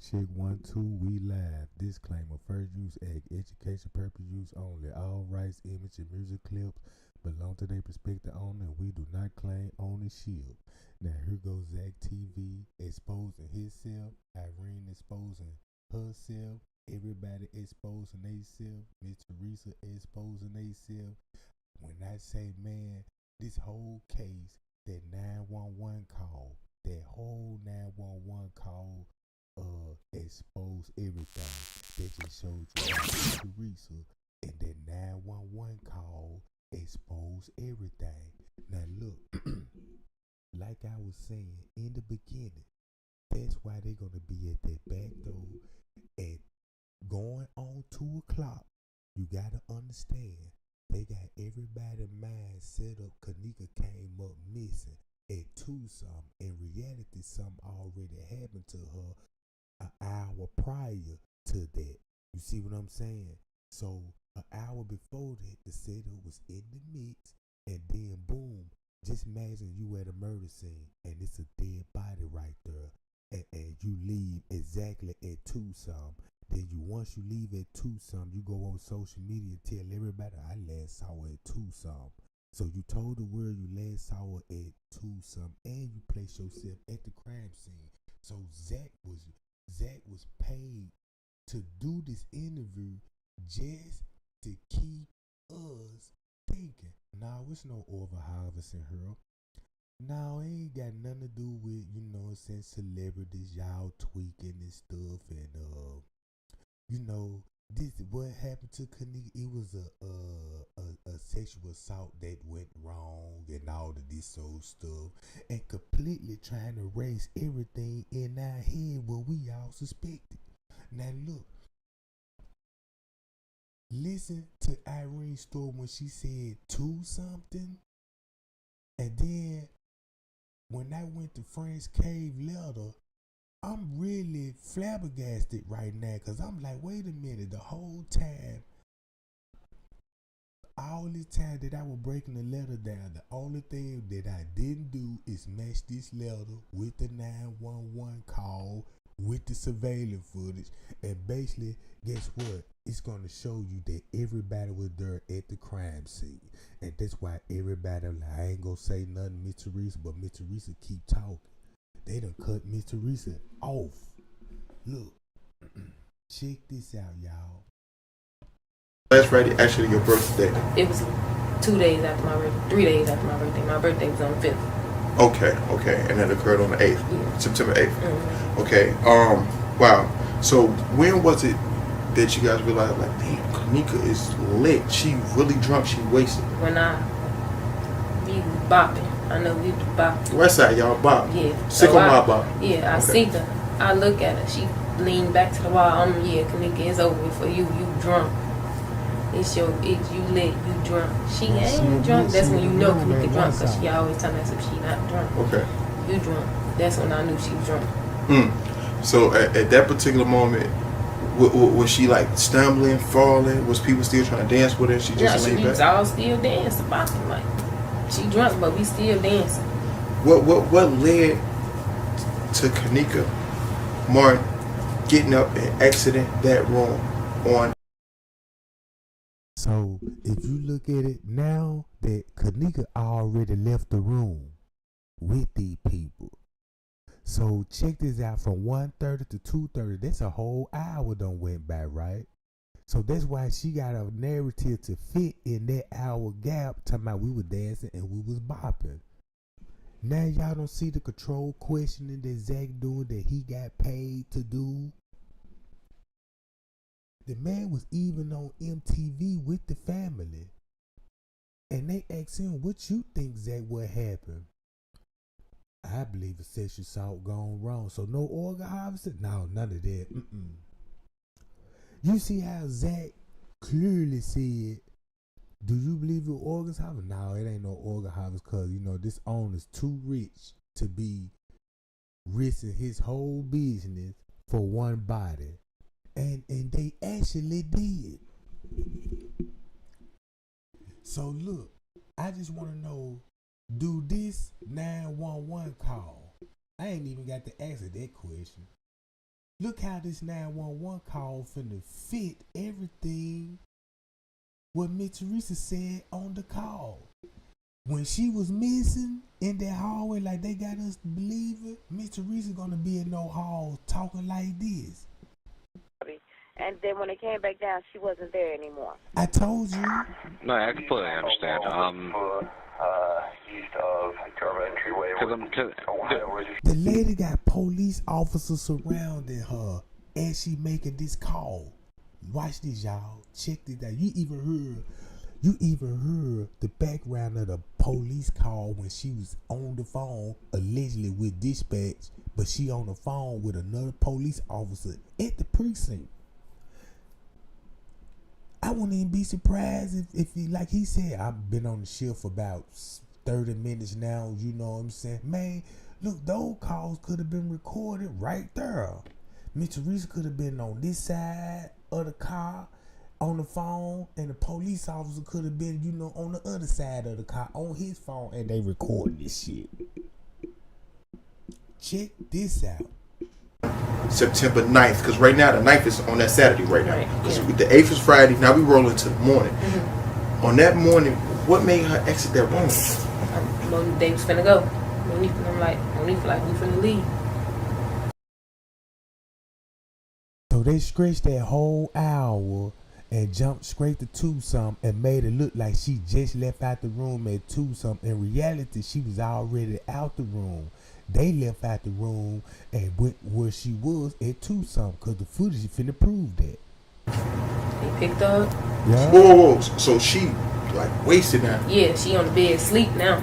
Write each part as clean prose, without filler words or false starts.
check, 1, 2, we live. Disclaimer, first use act, education purpose use only. All rights, image, and music clips belong to their prospective owner, and we do not claim ownership. Now here goes Zach TV exposing himself, Irene exposing herself, everybody exposing themselves, Miss Teresa exposing themselves. When I say, man, this whole case, that 911 call, that whole 911 call exposed everything. That just showed you Teresa, and that 911 call exposed everything. Now look, like I was saying in the beginning, that's why they're gonna be at that back door at going on 2 o'clock. You gotta understand, they got everybody's mind set up. Kenneka came up missing at 2 something. In reality, something already happened to her an hour prior to that. You see what I'm saying? So an hour before that, the setup was in the mix, and then boom, just imagine you at a murder scene and it's a dead body right there, and you leave exactly at 2 something. Then once you leave at 2 something, you go on social media and tell everybody, I last saw her at 2 something. So you told the world you last saw her at 2 something, and you placed yourself at the crime scene. So Zach was paid to do this interview just to keep us thinking. Now it's no overharvesting her. Now it ain't got nothing to do with, saying celebrities, y'all tweaking and stuff, and this what happened to Kenneka. It was a sexual assault that went wrong and all of this old stuff, and completely trying to erase everything in our head what we all suspected. Now look, listen to Irene's story when she said 2 something, and then when I went to Frank's Cave letter, I'm really flabbergasted right now, because I'm like, wait a minute, the whole time, all the time that I was breaking the letter down, the only thing that I didn't do is match this letter with the 911 call, with the surveillance footage, and basically, guess what? It's going to show you that everybody was there at the crime scene. And that's why everybody, like, I ain't going to say nothing, Miss Teresa, but Miss Teresa keep talking. They done cut Miss Teresa off. Look, check this out, y'all. Last Friday, actually your birthday. It was 2 days after my birthday, 3 days after my birthday. My birthday was on the 5th. Okay, and that occurred on the 8th, Yeah. September 8th. Mm-hmm. Okay, wow. So when was it that you guys realized, like, damn, Kenneka is lit. She really drunk. She wasted. When we was bopping. I know we was bopping. West side, y'all bop. Yeah. Sick So on my bop. Yeah, I see her. I look at her. She leaned back to the wall. Yeah, Kenneka, it's over for you. You drunk. You lit. You drunk. She ain't drunk. That's when you know Kenneka drunk, because she always telling us if she not drunk. Okay. You drunk. That's when I knew she was drunk. So at that particular moment, was she like stumbling, falling? Was people still trying to dance with her? She just she leaned back? was all still dancing, bopping like. She drunk, but we still dancing. What led to Kenneka Martin getting up and exiting that room on? So if you look at it now, that Kenneka already left the room with these people. So check this out, from 1:30 to 2:30, that's a whole hour done went by, right? So that's why she got a narrative to fit in that hour gap, talking about we were dancing and we was bopping. Now y'all don't see the control questioning that Zach doing, that he got paid to do. The man was even on MTV with the family, and they asked him, what you think, Zach, what happened? I believe a sexual assault gone wrong. So no organ harvesting? No, none of that. You see how Zach clearly said, do you believe your organs harvest? No, it ain't no organ harvest, because, this owner's too rich to be risking his whole business for one body. And they actually did. So look, I just want to know, do this 911 call? I ain't even got to answer that question. Look how this 911 call finna fit everything what Miss Teresa said on the call. When she was missing in that hallway, like they got us to believe it, Miss Teresa gonna be in no hall talking like this. And then when it came back down, she wasn't there anymore. I told you. No, I completely understand. East of Garment Entryway. The lady got police officers surrounding her as she making this call. Watch this, y'all. Check this out. You even heard the background of the police call when she was on the phone allegedly with dispatch, but she on the phone with another police officer at the precinct. I wouldn't even be surprised if he, like he said, I've been on the shift for about 30 minutes now, you know what I'm saying? Man, look, those calls could have been recorded right there. Miss Teresa could have been on this side of the car on the phone, and the police officer could have been, you know, on the other side of the car on his phone, and they recorded this shit. Check this out. September 9th, because right now the 9th is on that Saturday right now. Because the 8th is Friday, now we roll into the morning. Mm-hmm. On that morning, what made her exit that room? They was finna go. I'm like, we finna leave. So they stretched that whole hour and jumped straight to 2-something and made it look like she just left out the room at 2-something. In reality, she was already out the room. They left out the room and went where she was at 2-something because the footage finna prove that. They picked her up. Yeah. Whoa. So she like wasted now. Yeah, she on the bed asleep now.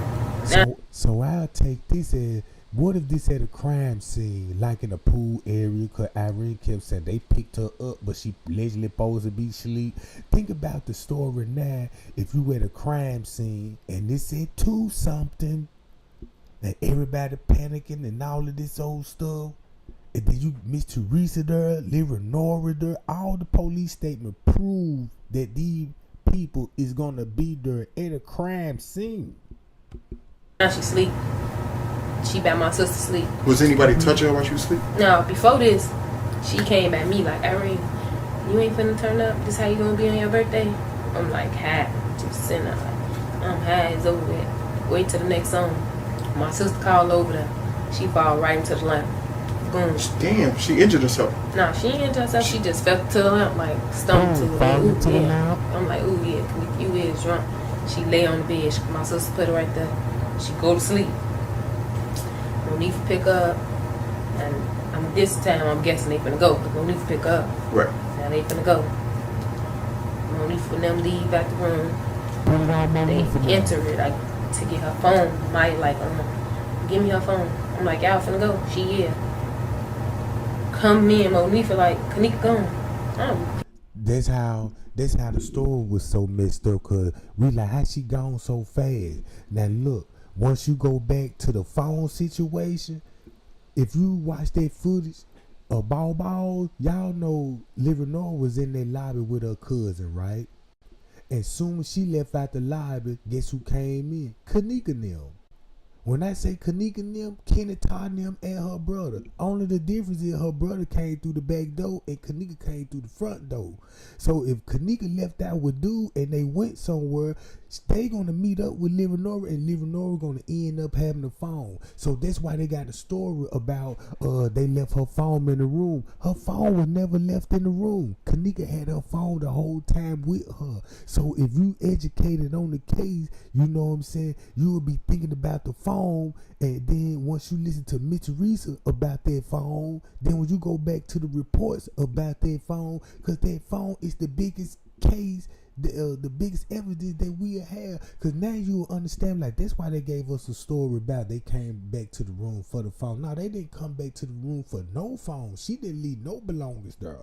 So I'll take this as, what if this at a crime scene, like in a pool area? Because Irene kept saying they picked her up, but she allegedly supposed to be asleep. Think about the story now. If you at a crime scene and this at 2-something, and everybody panicking and all of this old stuff, and then you Miss Teresa there, Nora there, all the police statement prove that these people is gonna be there at a crime scene. Now she sleep. She by my sister sleep. Was anybody touching her while she was asleep? No, before this, she came at me like, Irene, you ain't finna turn up? This how you gonna be on your birthday? I'm like, hi. Just sitting there like, I'm high, it's over with. Wait till the next song. My sister called over there. She fall right into the lamp. Boom. Damn, she injured herself. Nah, she ain't injured herself. She just fell to the lamp, like stumbled to it. Fall into the lamp. I'm like, ooh, yeah, you is drunk. She lay on the bed. My sister put her right there. She go to sleep. Monifa pick her up. And this time I'm guessing they finna go. Because Monifa pick her up. Right. Now they finna go. Monifa and them leave out the room. They enter it. To get her phone. Mike like, give me her phone. I'm like, y'all finna go. She here. Come in, Monifa like, Kenneka gone. That's how the story was so messed up, cause we like, how she gone so fast. Now look, once you go back to the phone situation, if you watch that footage of Ball, y'all know Nora was in that lobby with her cousin, right? And soon as she left out the lobby, guess who came in? Kenneka and them. When I say Kenneka and them, Kenneka and them and her brother. Only the difference is her brother came through the back door and Kenneka came through the front door. So if Kenneka left out with dude and they went somewhere, they gonna meet up with Nora, and Nora gonna end up having the phone. So that's why they got a story about they left her phone in the room. Her phone was never left in the room. Kenneka had her phone the whole time with her. So if you educated on the case, you know what I'm saying, you will be thinking about the phone, and then once you listen to Miss Teresa about that phone, then when you go back to the reports about that phone, because that phone is the biggest case, the biggest evidence that we have, because now you will understand, like, that's why they gave us a story about they came back to the room for the phone. No, they didn't come back to the room for no phone. She didn't leave no belongings there.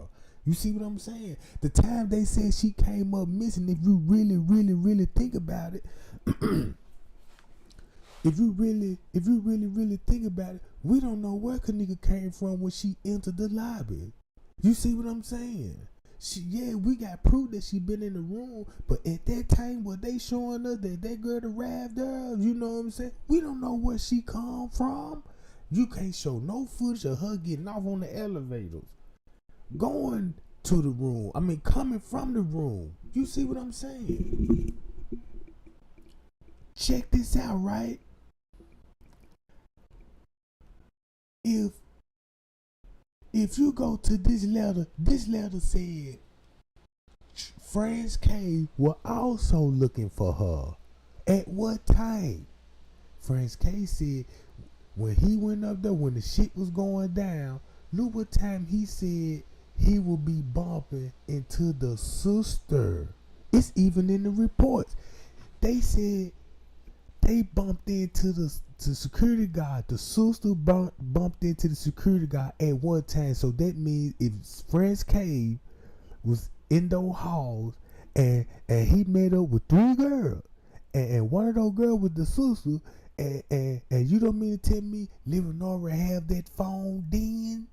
You see what I'm saying? The time they said she came up missing, if you really, really, really think about it, if you really, really think about it, we don't know where Kenneka came from when she entered the lobby. You see what I'm saying? We got proof that she been in the room, but at that time, were they showing us that girl arrived there? You know what I'm saying? We don't know where she come from. You can't show no footage of her getting off on the elevators. going to the room. I mean, coming from the room. You see what I'm saying? Check this out, right? If you go to this letter said Franz K were also looking for her. At what time? Franz K said when he went up there, when the shit was going down, look what time he said he would be bumping into the sister. It's even in the reports. They said they bumped into the security guard. The sister bumped into the security guard at one time. So that means if Franz Cave was in those halls and he met up with 3 girls, and one of those girls was the sister, and you don't mean to tell me Leonora have that phone then?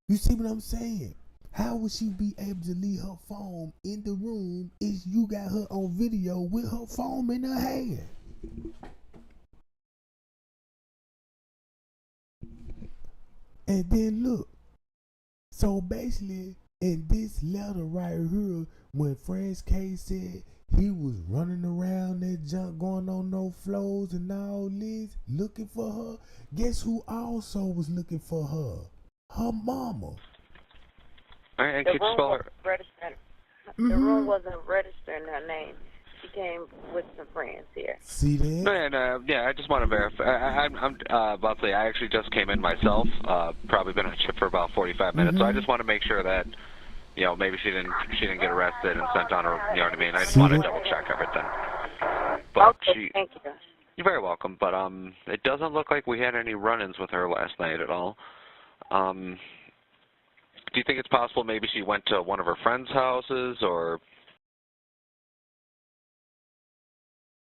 You see what I'm saying? How would she be able to leave her phone in the room if you got her on video with her phone in her hand? And then look, so basically in this letter right here, when Franz K said he was running around that junk going on no flows and all this, looking for her, guess who also was looking for her? Her mama. All right, The could you room spell wasn't her? registering. The room wasn't registering her name. She came with some friends here. See that? No, yeah, I just want to verify. I'm about to say, I actually just came in myself. Probably been on shift for about 45 minutes, so I just want to make sure that, you know, maybe she didn't get arrested and sent on her. You know what I mean? I just want to double check everything. But Okay, thank you. you're very welcome. But it doesn't look like we had any run-ins with her last night at all. Do you think it's possible maybe she went to one of her friends' houses, or?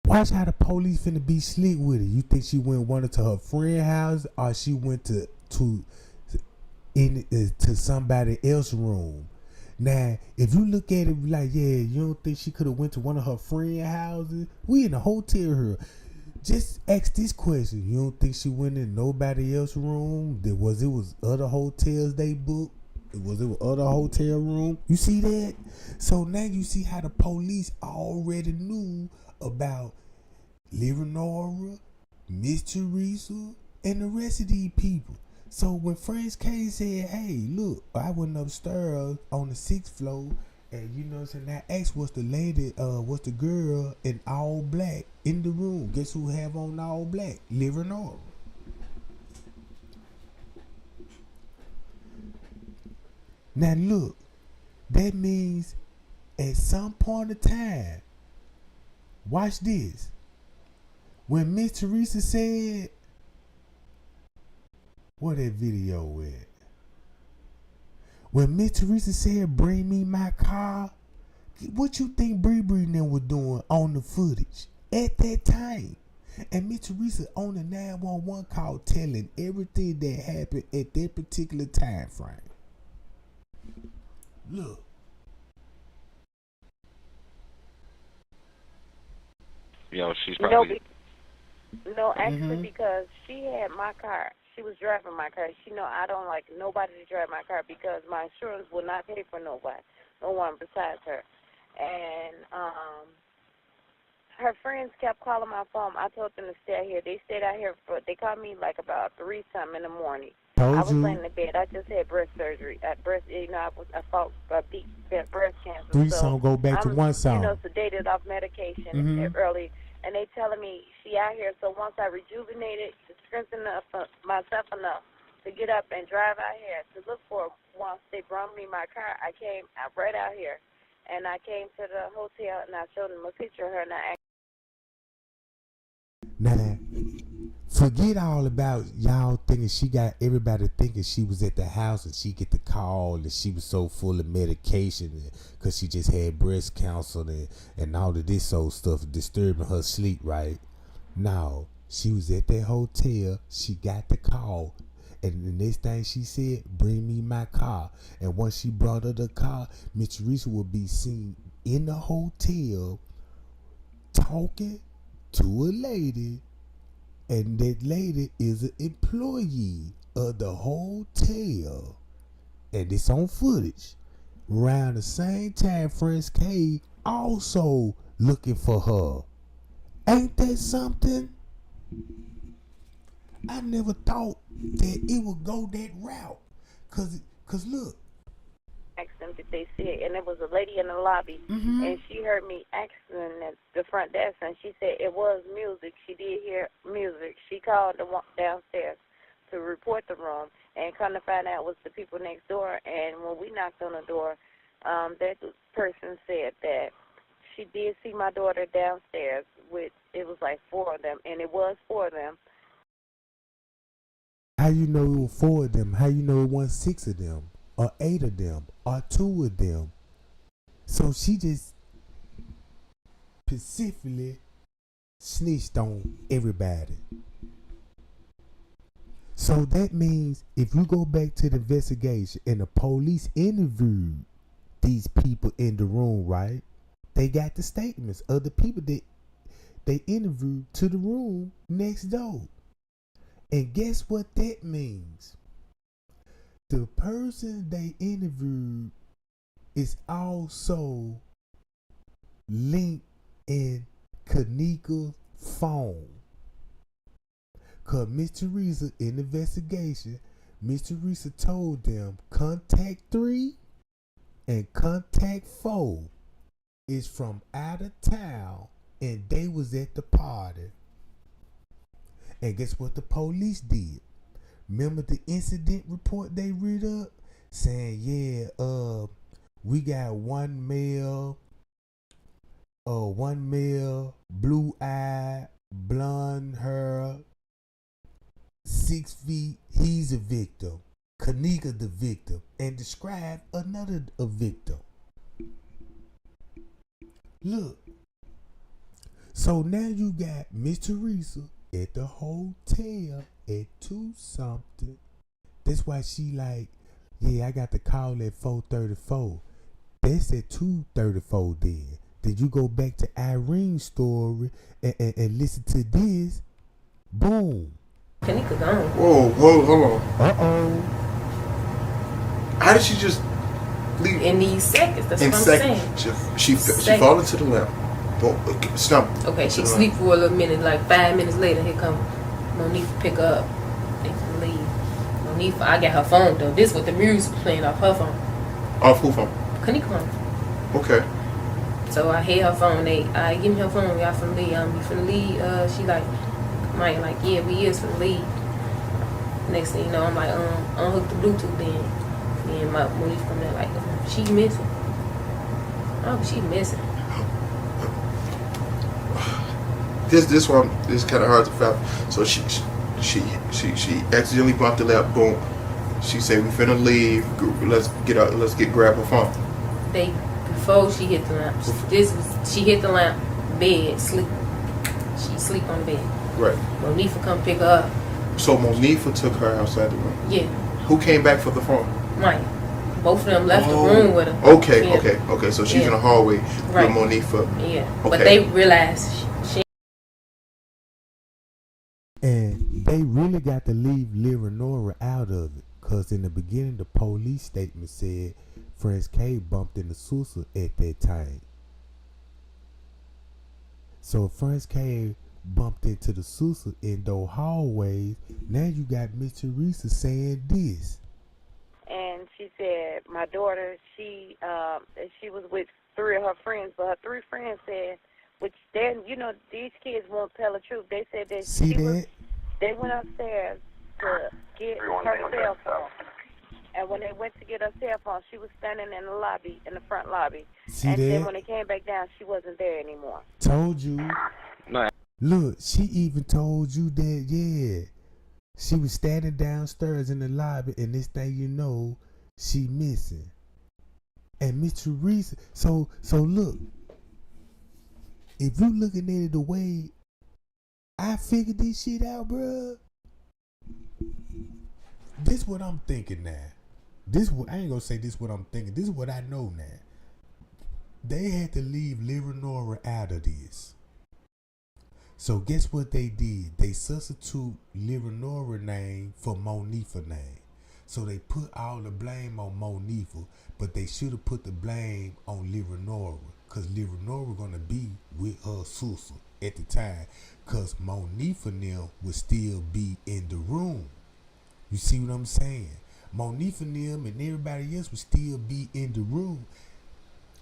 Watch how the police finna be slick with it. You think she went one to her friend's house, or she went to somebody else's room? Now, if you look at it like, yeah, you don't think she could have went to one of her friend's houses? We in a hotel here. Just ask this question. You don't think she went in nobody else's room? It was other hotels they booked? Was it other hotel room? You see that? So now you see how the police already knew about Leonora, Miss Teresa, and the rest of these people. So when Franz K said, hey, look, I went upstairs on the 6th floor, and you know what I'm saying, I asked what's the girl in all black in the room. Guess who have on all black? Leonora. Now look, that means at some point of time, watch this. When Miss Teresa said, where that video at? When Miss Teresa said, bring me my car, what you think Bree and them were doing on the footage at that time? And Miss Teresa on the 911 call telling everything that happened at that particular time frame. Look. You know, she's probably. No, actually, because she had my car. She was driving my car. She know I don't like nobody to drive my car because my insurance will not pay for nobody, no one besides her. And her friends kept calling my phone. I told them to stay out here. They stayed out here they called me like about 3-something in the morning. I was laying in bed. I just had breast surgery. I fought deep breast cancer. 3 song go back to 1 song. You know, sedated off medication early. And they telling me she out here. So once I rejuvenated, to strengthen myself enough to get up and drive out here to look for her, once they brought me my car, I came right out here. And I came to the hotel and I showed them a picture of her and I asked. Now, forget all about y'all thinking she got everybody thinking she was at the house and she get the call and she was so full of medication because she just had breast cancer and all of this old stuff disturbing her sleep, right? No, she was at that hotel. She got the call. And the next thing she said, bring me my car. And once she brought her the car, Miss Teresa would be seen in the hotel talking to a lady, and that lady is an employee of the hotel. and it's on footage. Around the same time, Friends K also looking for her. Ain't that something? I never thought that it would go that route. Cause look. Asked them did they see it, and there was a lady in the lobby, and she heard me asking at the front desk, and she said it was music. She did hear music. She called the one downstairs to report the room, and come to find out it was the people next door. And when we knocked on the door, that person said that she did see my daughter downstairs with, it was like 4 of them, and it was 4 of them. How you know it was 4 of them? How you know it wasn't 6 of them? Or 8 of them? Or 2 of them? So she just specifically snitched on everybody. So that means if you go back to the investigation and the police interviewed these people in the room, right? They got the statements of the people that they interviewed to the room next door. And guess what that means? The person they interviewed is also linked in Kenneka's phone. Cause Miss Teresa in the investigation, Miss Teresa told them contact 3 and contact 4 is from out of town and they was at the party. And guess what the police did? Remember the incident report they read up? Saying, yeah, we got one male, blue-eyed, blonde hair, 6 feet, he's a victim. Kenneka the victim. And describe another a victim. Look. So now you got Miss Teresa at the hotel at 2 something. That's why she like, yeah, I got the call at 4:34. That's at 2:34 then. Then you go back to Irene's story and listen to this. Boom. Kenneka gone. Whoa, hold on. Uh-oh. How did she just leave? In these seconds, that's In what I'm seconds. saying. She fall into the lap. Stop. Okay, she sleep for a little minute, like 5 minutes later, here come Monifa pick her up. They can leave. Monifa, I got her phone though. This what the music playing off her phone. Off who phone? Kenneka phone. Okay. So I had her phone. I give me her phone. Y'all finna leave. You finna leave. She like, Mike, like, yeah, we is finna leave. Next thing you know, I'm like, unhook the Bluetooth then. And my Monifa come there like, she missing. Oh, she missing. This one is kind of hard to fathom. So she accidentally bumped the lap. Boom. She said, "We finna leave. Let's get grab her phone." Before she hit the lamp. She hit the lamp. Bed, sleep. She sleep on the bed. Right. Monifa come pick her up. So Monifa took her outside the room. Yeah. Who came back for the phone? Mike. Both of them left the room with her. Okay. Yeah. Okay. So she's in the hallway right. with Monifa. Yeah. Okay. But they realized she. And they really got to leave Leonora out of it. Because in the beginning, the police statement said Friends K bumped into Sousa at that time. So Friends K bumped into the Sousa in those hallways. Now you got Miss Teresa saying this. And she said, my daughter, she was with 3 of her friends, but her 3 friends said, which then, these kids won't tell the truth. They said that they went upstairs to get her cell phone. And when they went to get her cell phone, she was standing in the lobby, in the front lobby. Then when they came back down, she wasn't there anymore. Told you. No. Look, she even told you that, yeah. She was standing downstairs in the lobby, and this thing you know, she missing. And Miss Teresa, so look, if you looking at it the way I figured this shit out, bruh, this what I'm thinking now. I ain't gonna say this what I'm thinking. This is what I know now. They had to leave Leonora out of this. So guess what they did? They substitute Leonora name for Monifa name. So they put all the blame on Monifa, but they should have put the blame on Leonora, because Leonora gonna be with her sister at the time, because Monifa and them would still be in the room. You see what I'm saying? Monifa and them and everybody else would still be in the room.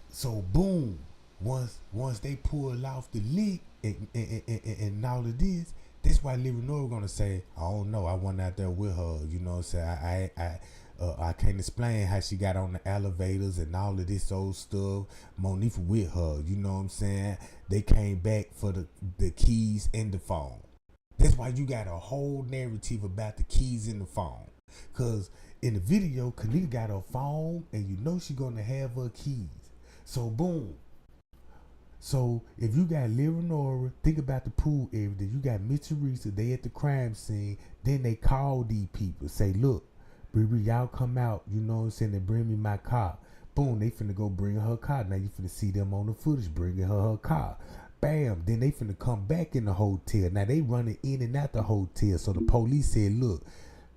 So boom, once they pull off the lick and all of this, that's why Leonora gonna say, I don't know, I went out there with her, you know what I'm saying? I can't explain how she got on the elevators and all of this old stuff. Monifa with her, you know what I'm saying? They came back for the keys and the phone. That's why you got a whole narrative about the keys and the phone. Cause in the video, Kenneka got her phone and you know she gonna have her keys. So boom. So if you got Leonora, think about the pool area. You got Mitch and Teresa, they at the crime scene. Then they call these people, say, look, Bree, y'all come out, you know what I'm saying, and bring me my car. Boom, they finna go bring her car. Now you finna see them on the footage bringing her car. Bam, then they finna come back in the hotel. Now they running in and out the hotel. So the police said, look,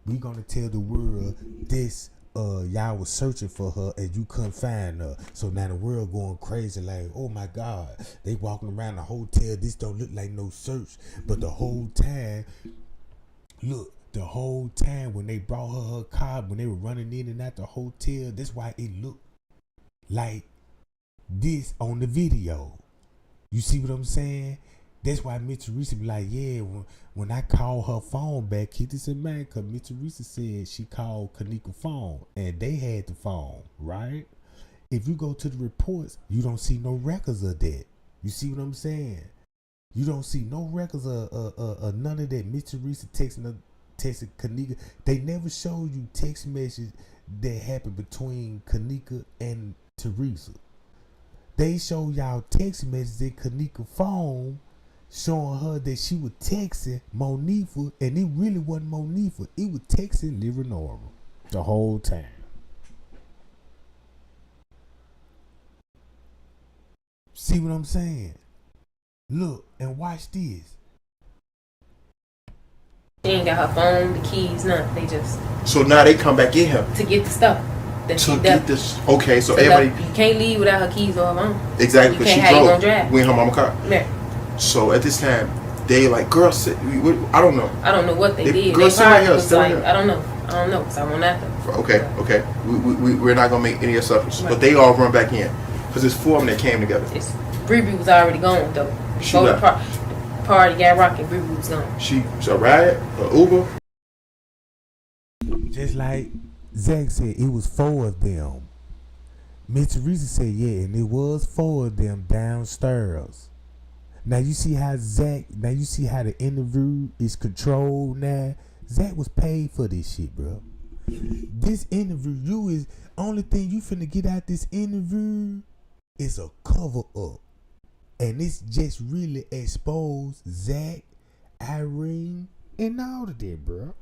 we gonna tell the world this, y'all was searching for her and you couldn't find her. So now the world going crazy like, oh my God, they walking around the hotel, this don't look like no search. But the whole time, look, the whole time when they brought her car, when they were running in and out the hotel, that's why it looked like this on the video. You see what I'm saying? That's why Mitch Teresa be like, yeah, when I call her phone back, keep this in mind, because Mitch Teresa said she called Kenneka phone, and they had the phone, right? If you go to the reports, you don't see no records of that. You see what I'm saying? You don't see no records of none of that. Mitch Teresa texting Kenneka. They never show you text messages that happened between Kenneka and Teresa. They show y'all text messages in Kenneka phone showing her that she was texting Monifa, and it really wasn't Monifa. It was texting Leonora the whole time. See what I'm saying? Look and watch this. She ain't got her phone, the keys, nothing. They just. So now they come back in here to get the stuff. To get this. Okay, so everybody. You can't leave without her keys or her phone. Exactly. You can't, how you gonna drive? We in her mama car. Yeah. So at this time, they like, girl, I don't know. I don't know what they did. Girl, they somebody else. was like, I don't know, because I went after them. Okay. We're not going to make any assumptions. Right. But they all run back in. Because it's four of them that came together. Bree was already gone, though. Before the party got rocking, Bree was gone. She was a ride, an Uber. Just like Zach said, it was four of them. Miss Teresa said, yeah, and it was four of them downstairs. Now you see how the interview is controlled now. Zach was paid for this shit, bro. This interview is only thing you finna get out this interview is a cover up. And it's just really exposed Zach, Irene, and all of that, bro.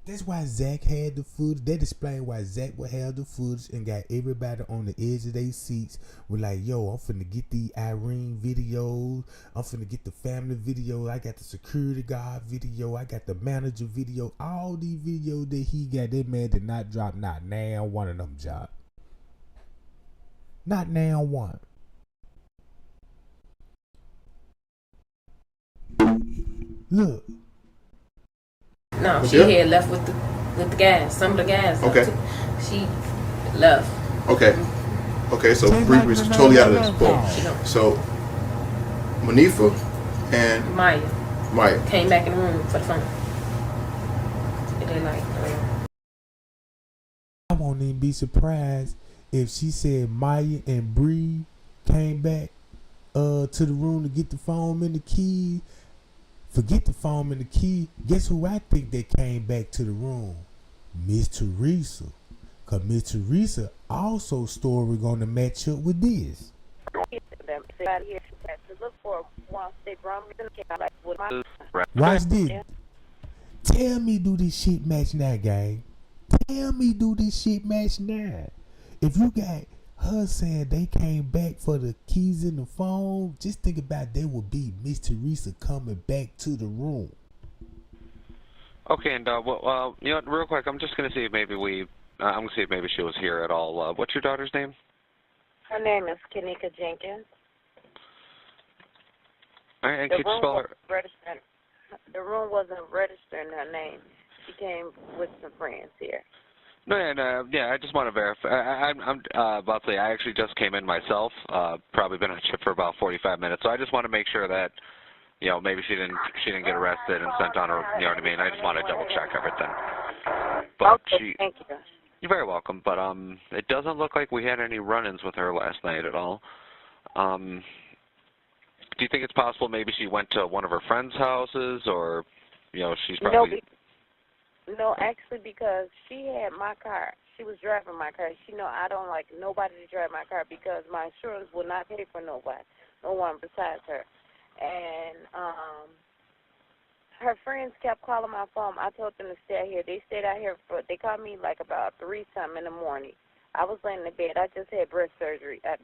That's why Zach had the footage. That explained why Zach would have the footage and got everybody on the edge of their seats. With like, yo, I'm finna get the Irene videos. I'm finna get the family video. I got the security guard video. I got the manager video. All these videos that he got, that man did not drop not now one of them job. Not now one. Look. No, she had left with the guys. Some of the guys. Okay. She left. Okay, so Bree was totally out of this. Boom. So Monifa and Maya came back in the room for the phone. And they like, I won't even be surprised if she said Maya and Bree came back to the room to get the phone and the key. Forget the phone and the key. Guess who I think that came back to the room? Miss Teresa. Because Miss Teresa also story going to match up with this. Watch this. Tell me, do this shit match now, gang? Tell me, do this shit match now? If you got her saying they came back for the keys in the phone, just think about there would be Miss Teresa coming back to the room. Okay, and you know, real quick, I'm just gonna see if maybe I'm gonna see if maybe she was here at all. What's your daughter's name? Her name is Kenneka Jenkins. All right, and could you spell her? The room wasn't registering her name. She came with some friends here. No, yeah, I just want to verify. I'm about to say I actually just came in myself. Probably been on shift for about 45 minutes, so I just want to make sure that, you know, maybe she didn't get arrested and sent on her. You know what I mean? I just want to double check everything. But okay, thank you. You're very welcome. But it doesn't look like we had any run-ins with her last night at all. Do you think it's possible maybe she went to one of her friends' houses, or, you know, she's probably... No, actually, because she had my car. She was driving my car. She know I don't like nobody to drive my car because my insurance will not pay for no one besides her. And her friends kept calling my phone. I told them to stay out here. They stayed out here they called me like about 3-something in the morning. I was laying in bed. I just had breast surgery. I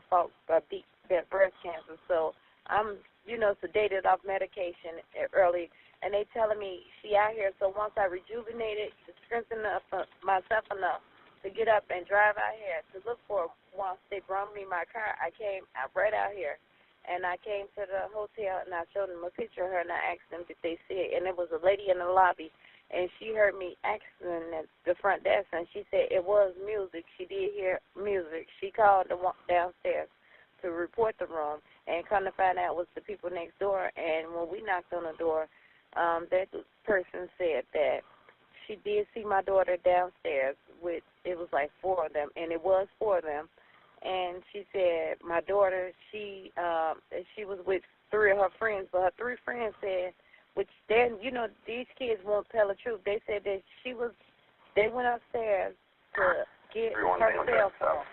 fought deep breast cancer. So I'm, sedated off medication early. And they telling me she out here. So once I rejuvenated, to strengthen up myself enough to get up and drive out here to look for her. Once they brought me my car, I came right out here. And I came to the hotel, and I showed them a picture of her, and I asked them if they see it. And there was a lady in the lobby, and she heard me asking at the front desk, and she said it was music. She did hear music. She called the one downstairs to report the room, and come to find out it was the people next door. And when we knocked on the door, that person said that she did see my daughter downstairs it was like 4 of them, and it was 4 of them. And she said my daughter, she was with 3 of her friends, but her 3 friends said, which then, these kids won't tell the truth. They said that they went upstairs to get her cell phone.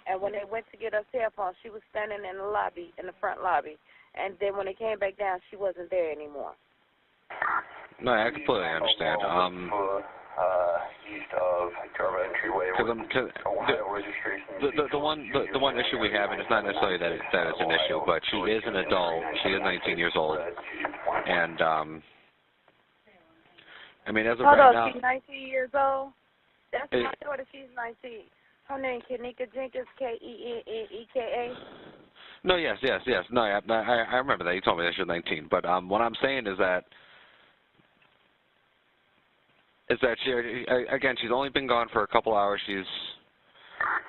And when they went to get her cell phone, she was standing in the lobby, in the front lobby. And then when they came back down, she wasn't there anymore. No, I completely understand. East of entryway. The one issue we have, and it's not necessarily that it's an issue, but she is an adult. She is 19 years old, and I mean, as of right now, she's 19 years old. That's my daughter. She's 19. Her name Kenneka Jenkins, Kenneka. No, yes. No, I remember that. You told me that she was 19. But what I'm saying is that she, again, she's only been gone for a couple hours. She's,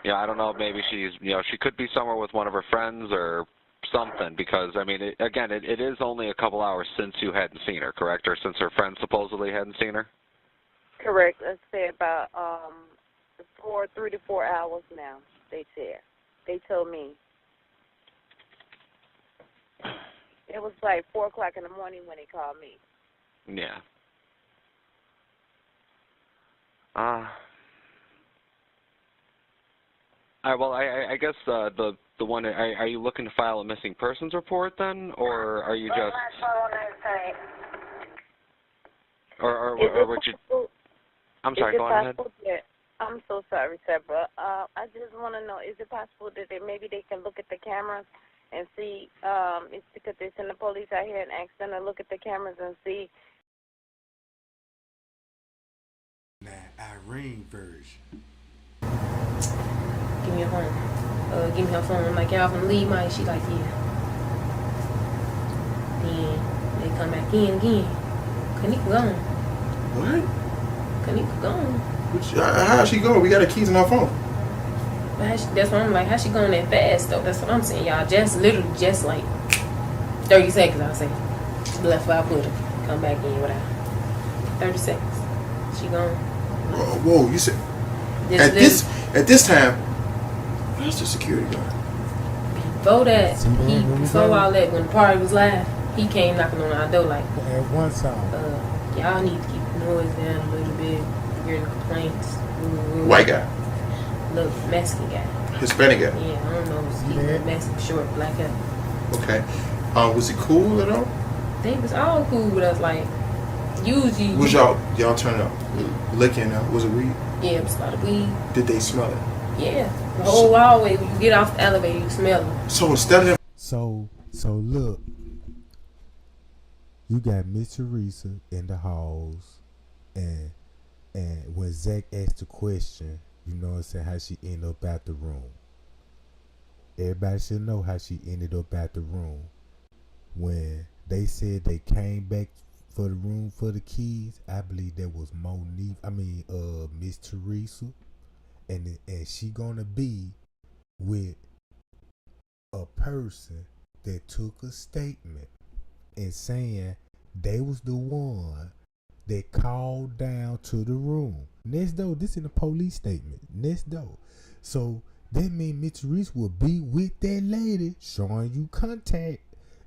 I don't know, maybe she's, she could be somewhere with one of her friends or something, because, I mean, it is only a couple hours since you hadn't seen her, correct? Or since her friends supposedly hadn't seen her? Correct. Let's say about 3 to 4 hours now, they said. They told me. It was like 4 o'clock in the morning when they called me. Yeah. Well, I guess the one, are you looking to file a missing persons report then, or are you just, or would you? I'm sorry. Go on ahead. I'm so sorry, sir, but I just want to know: is it possible that maybe they can look at the cameras and see? It's because they send the police out here and ask them to look at the cameras and see. Irene version. Give me a phone. Give me her phone. I'm like, y'all gonna leave my? She like, yeah. Then they come back in again. Kenneka gone. What? Kenneka gone. How's she going? We got her keys in our phone. But that's what I'm like. How she going that fast though? That's what I'm saying, y'all. Literally just like 30 seconds. I'll say. Left where I put her. Come back in without 30 seconds. She gone. Whoa! You said at this time. Where's the security guard? Before that, before all that, when the party was live, he came knocking on our door like, at one time. Y'all need to keep the noise down a little bit. Hearing complaints. White guy. Look, Mexican guy. Hispanic guy. Yeah, I don't know. He's Mexican, short, black hair. Okay. Was he cool at all? They was all cool with us. Like, usually. Was y'all turn up licking? Was it weed? Yeah, it was a lot of weed. Did they smell it? Yeah, the whole hallway. When you get off the elevator, you smell it. So instead of So look, you got Miss Teresa in the halls, and when Zach asked the question, you know what I'm saying, how she ended up out the room. Everybody should know how she ended up out the room. When they said they came back for the room for the keys, I believe that was Miss Teresa, and she gonna be with a person that took a statement and saying they was the one that called down to the room. Next door, this in the police statement. Next door. So that means Miss Teresa will be with that lady, showing you contact,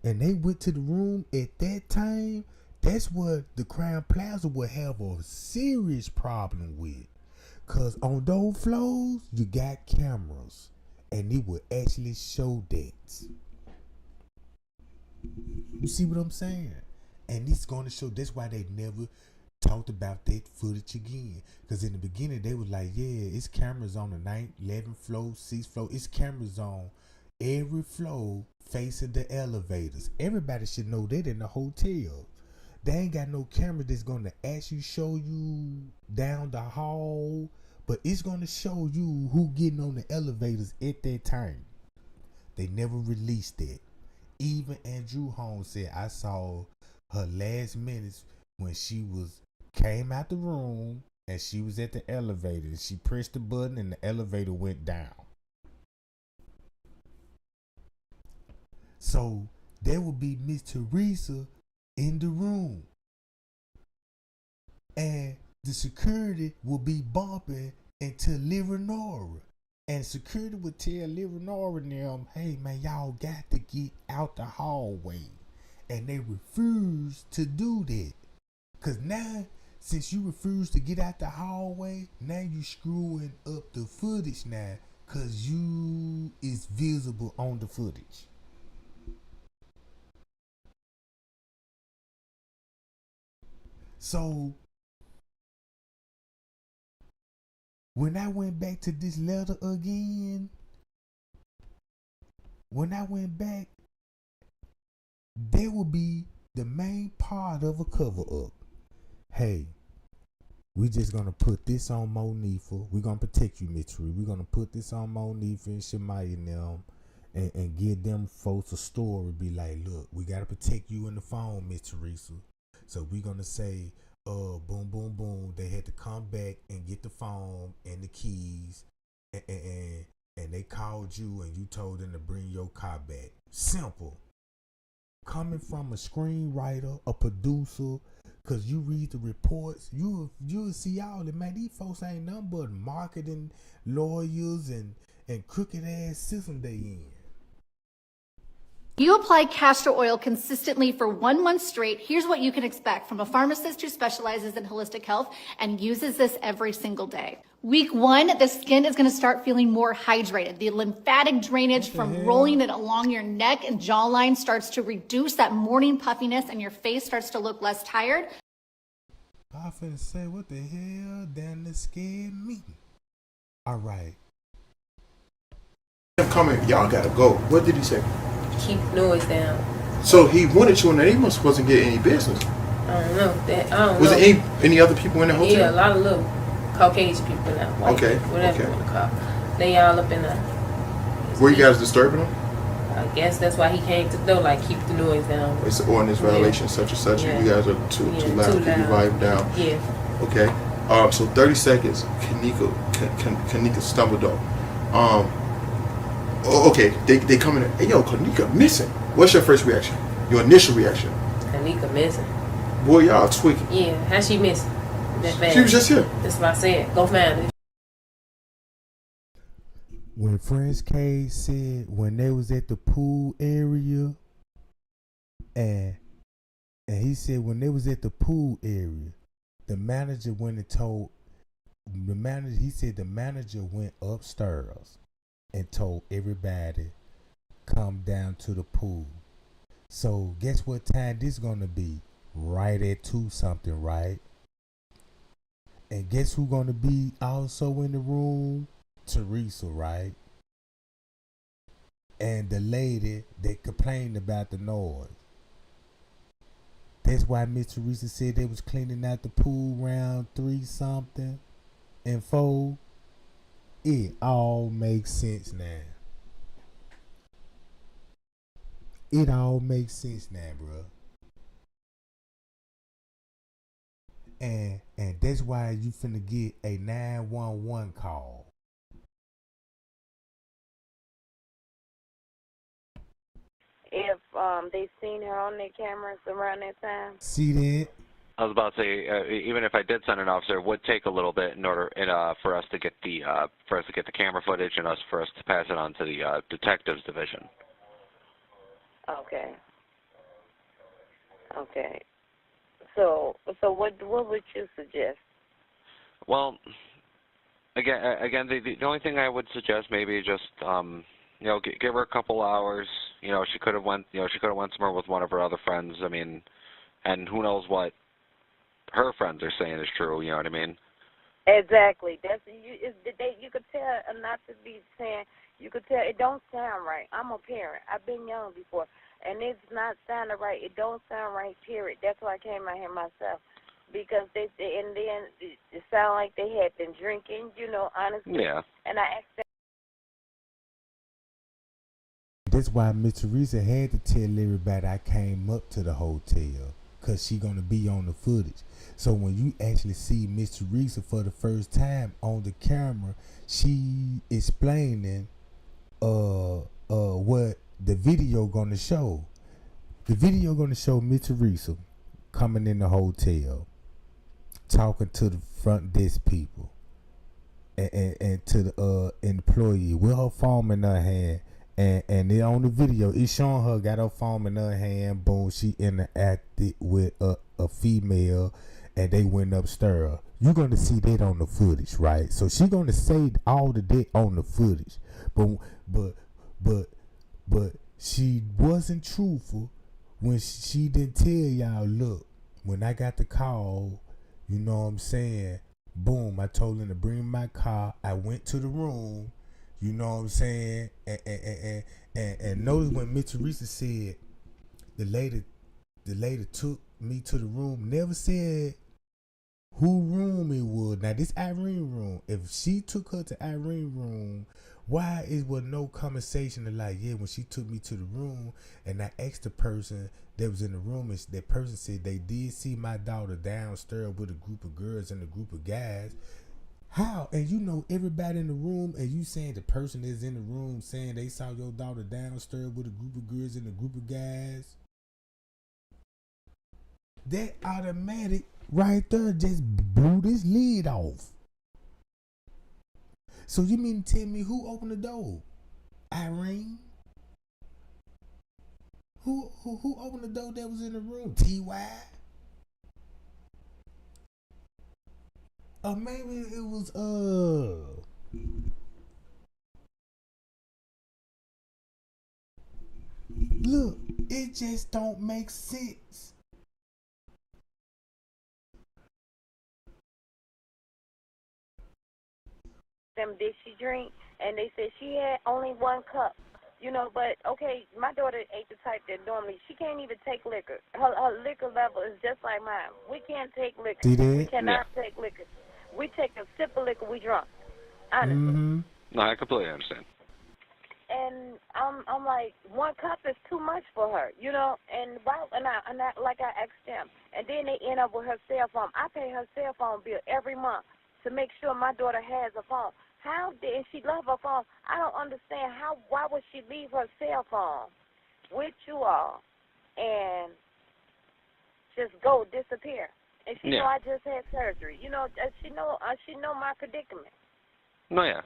and they went to the room at that time. That's what the Crown Plaza will have a serious problem with. Cause on those floors, you got cameras, and it will actually show that. You see what I'm saying? And it's going to show. That's why they never talked about that footage again. Because in the beginning, they was like, yeah, it's cameras on the 9th, 11th floor, 6th floor. It's cameras on every floor facing the elevators. Everybody should know that in the hotel. They ain't got no camera that's going to actually show you down the hall. But it's going to show you who getting on the elevators at that time. They never released that. Even Andrew Holmes said, I saw her last minutes when she came out the room and she was at the elevator. She pressed the button and the elevator went down. So there will be Miss Teresa in the room. And the security will be bumping into Livernois. And security would tell Livernois and them, hey man, y'all got to get out the hallway. And they refuse to do that. Because now, since you refuse to get out the hallway, now you screwing up the footage now. Because you is visible on the footage. So, when I went back to this letter again, there will be the main part of a cover up. Hey, we just gonna put this on Monifa. We're gonna protect you, Mitri. We're gonna put this on Monifa and Shemaya and them, and give them folks a story. Be like, look, we gotta protect you in the phone, Miss Teresa. So we're gonna say, boom, boom, boom. They had to come back and get the phone and the keys, and they called you and you told them to bring your car back. Simple. Coming from a screenwriter, a producer, cause you read the reports, you'll see all that, man. These folks ain't nothing but marketing lawyers and crooked ass system they in. You apply castor oil consistently for 1 month straight. Here's what you can expect from a pharmacist who specializes in holistic health and uses this every single day. Week 1, the skin is going to start feeling more hydrated. The lymphatic drainage from rolling it along your neck and jawline starts to reduce that morning puffiness, and your face starts to look less tired. I finna say, what the hell? Damn, that scared me. All right. Coming, y'all gotta go. What did he say? Keep the noise down. So he wanted you in there. He wasn't getting any business. I don't know. Was there any other people in the hotel? Yeah, a lot of little Caucasian people now. White people, whatever you want to call. They all up in there. Were you guys disturbing him? I guess that's why he came to the door, like, keep the noise down. It's an ordinance violation, such and such. Yeah. You guys are too loud. Keep your volume down. Yeah. Okay. So 30 seconds. Kenneka stumbled off. Okay. They come in. Hey, yo, Kenneka missing. What's your first reaction? Your initial reaction? Kenneka missing. Boy, y'all tweaking. Yeah. How she missing? That fast? She was just here. That's what I said. Go find her. When French K said when they was at the pool area, and he said when they was at the pool area, the manager went and told the manager. He said the manager went upstairs and told everybody come down to the pool. So guess what time this gonna be? Right at 2 something, right? And guess who gonna be also in the room? Teresa, right? And the lady that complained about the noise. That's why Miss Teresa said they was cleaning out the pool round 3 something and 4. It all makes sense now. It all makes sense now, bro. And that's why you finna get a 911 call. If they seen her on their cameras around that time. See that? I was about to say, even if I did send an officer, it would take a little bit in order for us to get the camera footage and for us to pass it on to the detectives division. Okay. Okay. So what would you suggest? Well, again, the only thing I would suggest maybe just give her a couple hours. She could have went somewhere with one of her other friends. I mean, and who knows what her friends are saying is true. You know what I mean? Exactly. You could tell, not to be saying, you could tell it don't sound right. I'm a parent. I've been young before, and it's not sounding right. It don't sound right. Period. That's why I came out here myself, because and then it sounded like they had been drinking. Honestly. Yeah. And I asked them. That's why Miss Teresa had to tell everybody I came up to the hotel, because she going to be on the footage. So when you actually see Miss Teresa for the first time on the camera, she explaining what the video going to show. The video going to show Miss Teresa coming in the hotel, talking to the front desk people and to the employee with her phone in her hand. And then on the video, it's showing her got her phone in her hand. Boom, she interacted with a female, and they went upstairs. You're gonna see that on the footage, right? So she gonna say all of that on the footage, but she wasn't truthful when she didn't tell y'all. Look, when I got the call, you know what I'm saying? Boom, I told him to bring my car. I went to the room. You know what I'm saying? And notice when Miss Teresa said the lady took me to the room, never said who room it was. Now this Irene room. If she took her to Irene room, why it was no conversation of like, yeah, when she took me to the room and I asked the person that was in the room, and that person said they did see my daughter downstairs with a group of girls and a group of guys. How? And everybody in the room, and you saying the person that's in the room saying they saw your daughter downstairs with a group of girls and a group of guys. That automatic right there just blew this lid off. So you mean to tell me who opened the door? Irene? Who opened the door that was in the room? T.Y.? Or maybe it was look, it just don't make sense. Them, did she drink? And they said she had only 1 cup. But okay, my daughter ain't the type that normally, she can't even take liquor. Her liquor level is just like mine. We can't take liquor. See that? We cannot take liquor. We take a sip of liquor, we drunk. Honestly. Mm-hmm. No, I completely understand. And I'm like, 1 cup is too much for her, And I like I asked them, and then they end up with her cell phone. I pay her cell phone bill every month to make sure my daughter has a phone. How did she love her phone? I don't understand why would she leave her cell phone with you all and just go disappear? And she know I just had surgery. She know my predicament. No, yeah.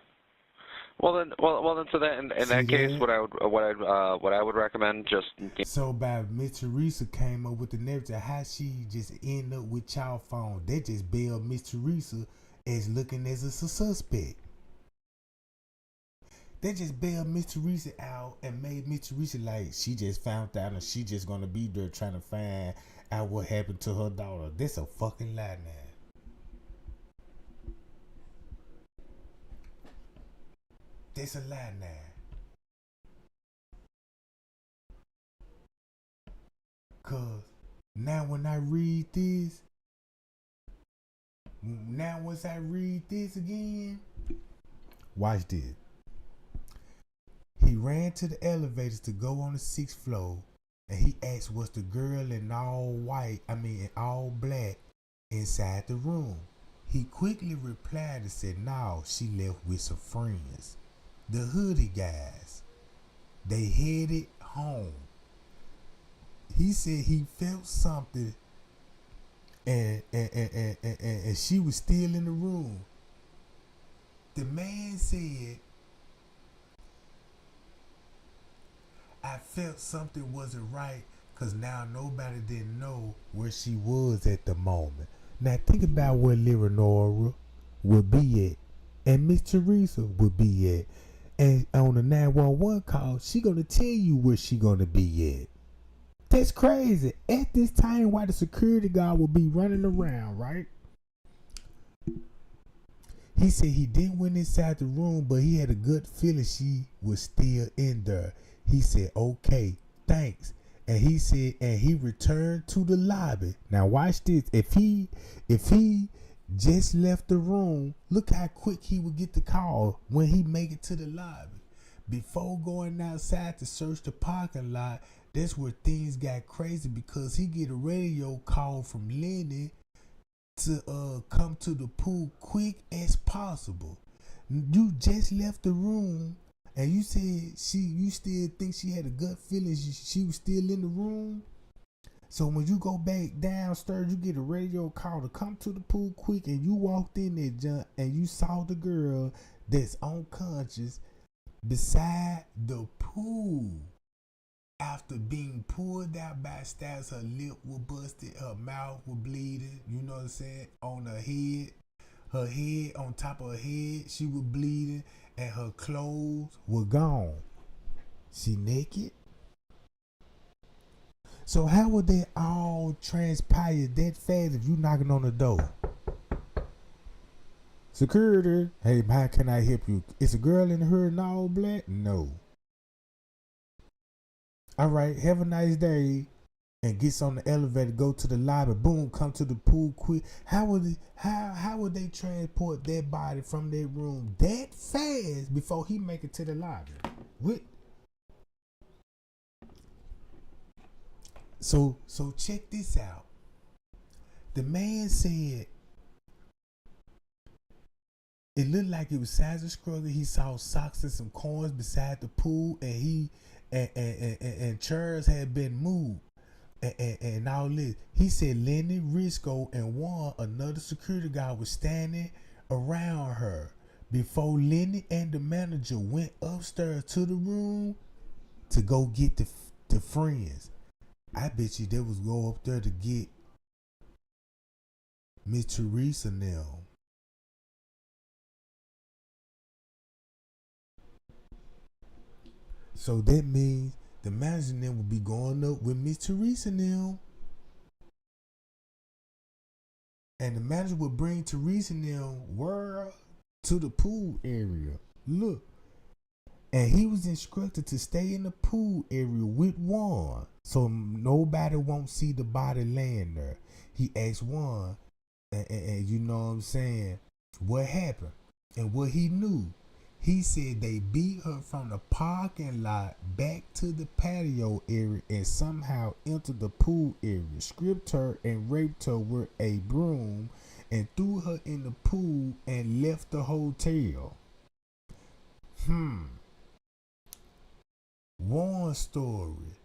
Well then, so that in that case, what I would recommend just. So by Miss Teresa came up with the narrative, how she just end up with y'all phone? They just bailed Miss Teresa as looking as a suspect. They just bailed Miss Teresa out and made Miss Teresa like she just found out and she just gonna be there trying to find out what happened to her daughter. That's a fucking lie now. That's a lie now. Cause Now when I read this, once I read this again, watch this. He ran to the elevators to go on the 6th floor, and he asked, was the girl in all black inside the room? He quickly replied and said, no, she left with some friends. The hoodie guys. They headed home. He said he felt something and she was still in the room. The man said, I felt something wasn't right because now nobody didn't know where she was at the moment. Now think about where Leonora would be at and Miss Teresa would be at. And on the 911 call, she gonna tell you where she gonna be at. That's crazy. At this time, while the security guard will be running around, right? He said he didn't went inside the room, but he had a good feeling she was still in there. He said, okay, thanks. And he said, and he returned to the lobby. Now watch this. If he just left the room, look how quick he would get the call when he make it to the lobby. Before going outside to search the parking lot, that's where things got crazy because he get a radio call from Lenny to come to the pool quick as possible. You just left the room and you said you still think she had a gut feeling she was still in the room. So when you go back downstairs, you get a radio call to come to the pool quick, and you walked in there, John, and you saw the girl that's unconscious beside the pool. After being pulled out by stairs, her lip was busted, her mouth was bleeding, you know what I'm saying, on her head, on top of her head, she was bleeding, and her clothes were gone. She naked. So how would they all transpire that fast if you knocking on the door? Security, hey, how can I help you? Is a girl in her in all black? No. All right, have a nice day. And gets on the elevator, go to the lobby, boom, come to the pool quick. How would they transport that body from that room that fast before he make it to the lobby? So check this out. The man said it looked like it was size of struggle. He saw socks and some coins beside the pool, and and chairs had been moved. And all this. He said Lenny, Risco, and Juan, another security guard, was standing around her before Lenny and the manager went upstairs to the room to go get the friends. I bet you they was go up there to get Miss Teresa now. So that means the manager then will be going up with Miss Teresa now. And the manager will bring Teresa now where to the pool area. Look. And he was instructed to stay in the pool area with Juan so nobody won't see the body laying there. He asked Juan, and you know what I'm saying, what happened and what he knew. He said they beat her from the parking lot back to the patio area and somehow entered the pool area, stripped her and raped her with a broom and threw her in the pool and left the hotel. One story.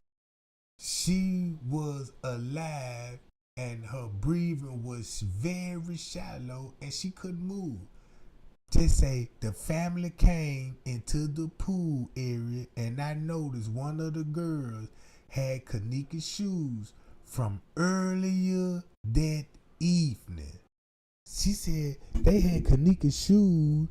She was alive and her breathing was very shallow and she couldn't move. Just say the family came into the pool area and I noticed one of the girls had Kenneka shoes from earlier that evening. She said they had Kenneka shoes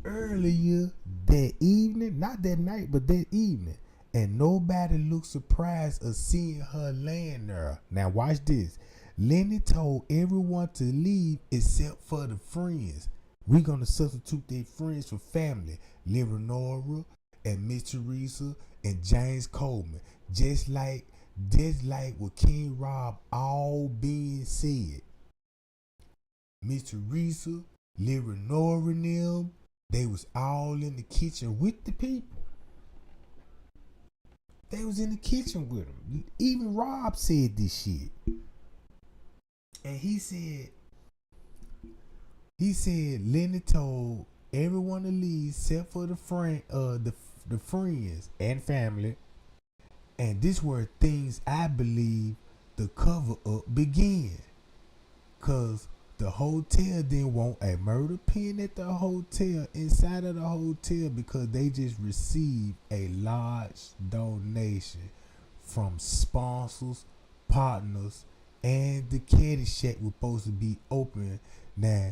earlier that evening, not that night, but that evening. And nobody looked surprised of seeing her laying there. Now watch this. Lenny told everyone to leave except for the friends. We're going to substitute their friends for family. Leonora and Miss Teresa and James Coleman. Just like Just like what King Rob all being said. Miss Teresa, Leonora and them, they was all in the kitchen with the people. They was in the kitchen with them. Even Rob said this shit. And he said Lenny told everyone to leave except for the friends and family. And this were things I believe the cover up began. Cause the hotel didn't want a murder pin at the hotel, inside of the hotel, because they just received a large donation from sponsors, partners, and the caddy shack was supposed to be open. Now,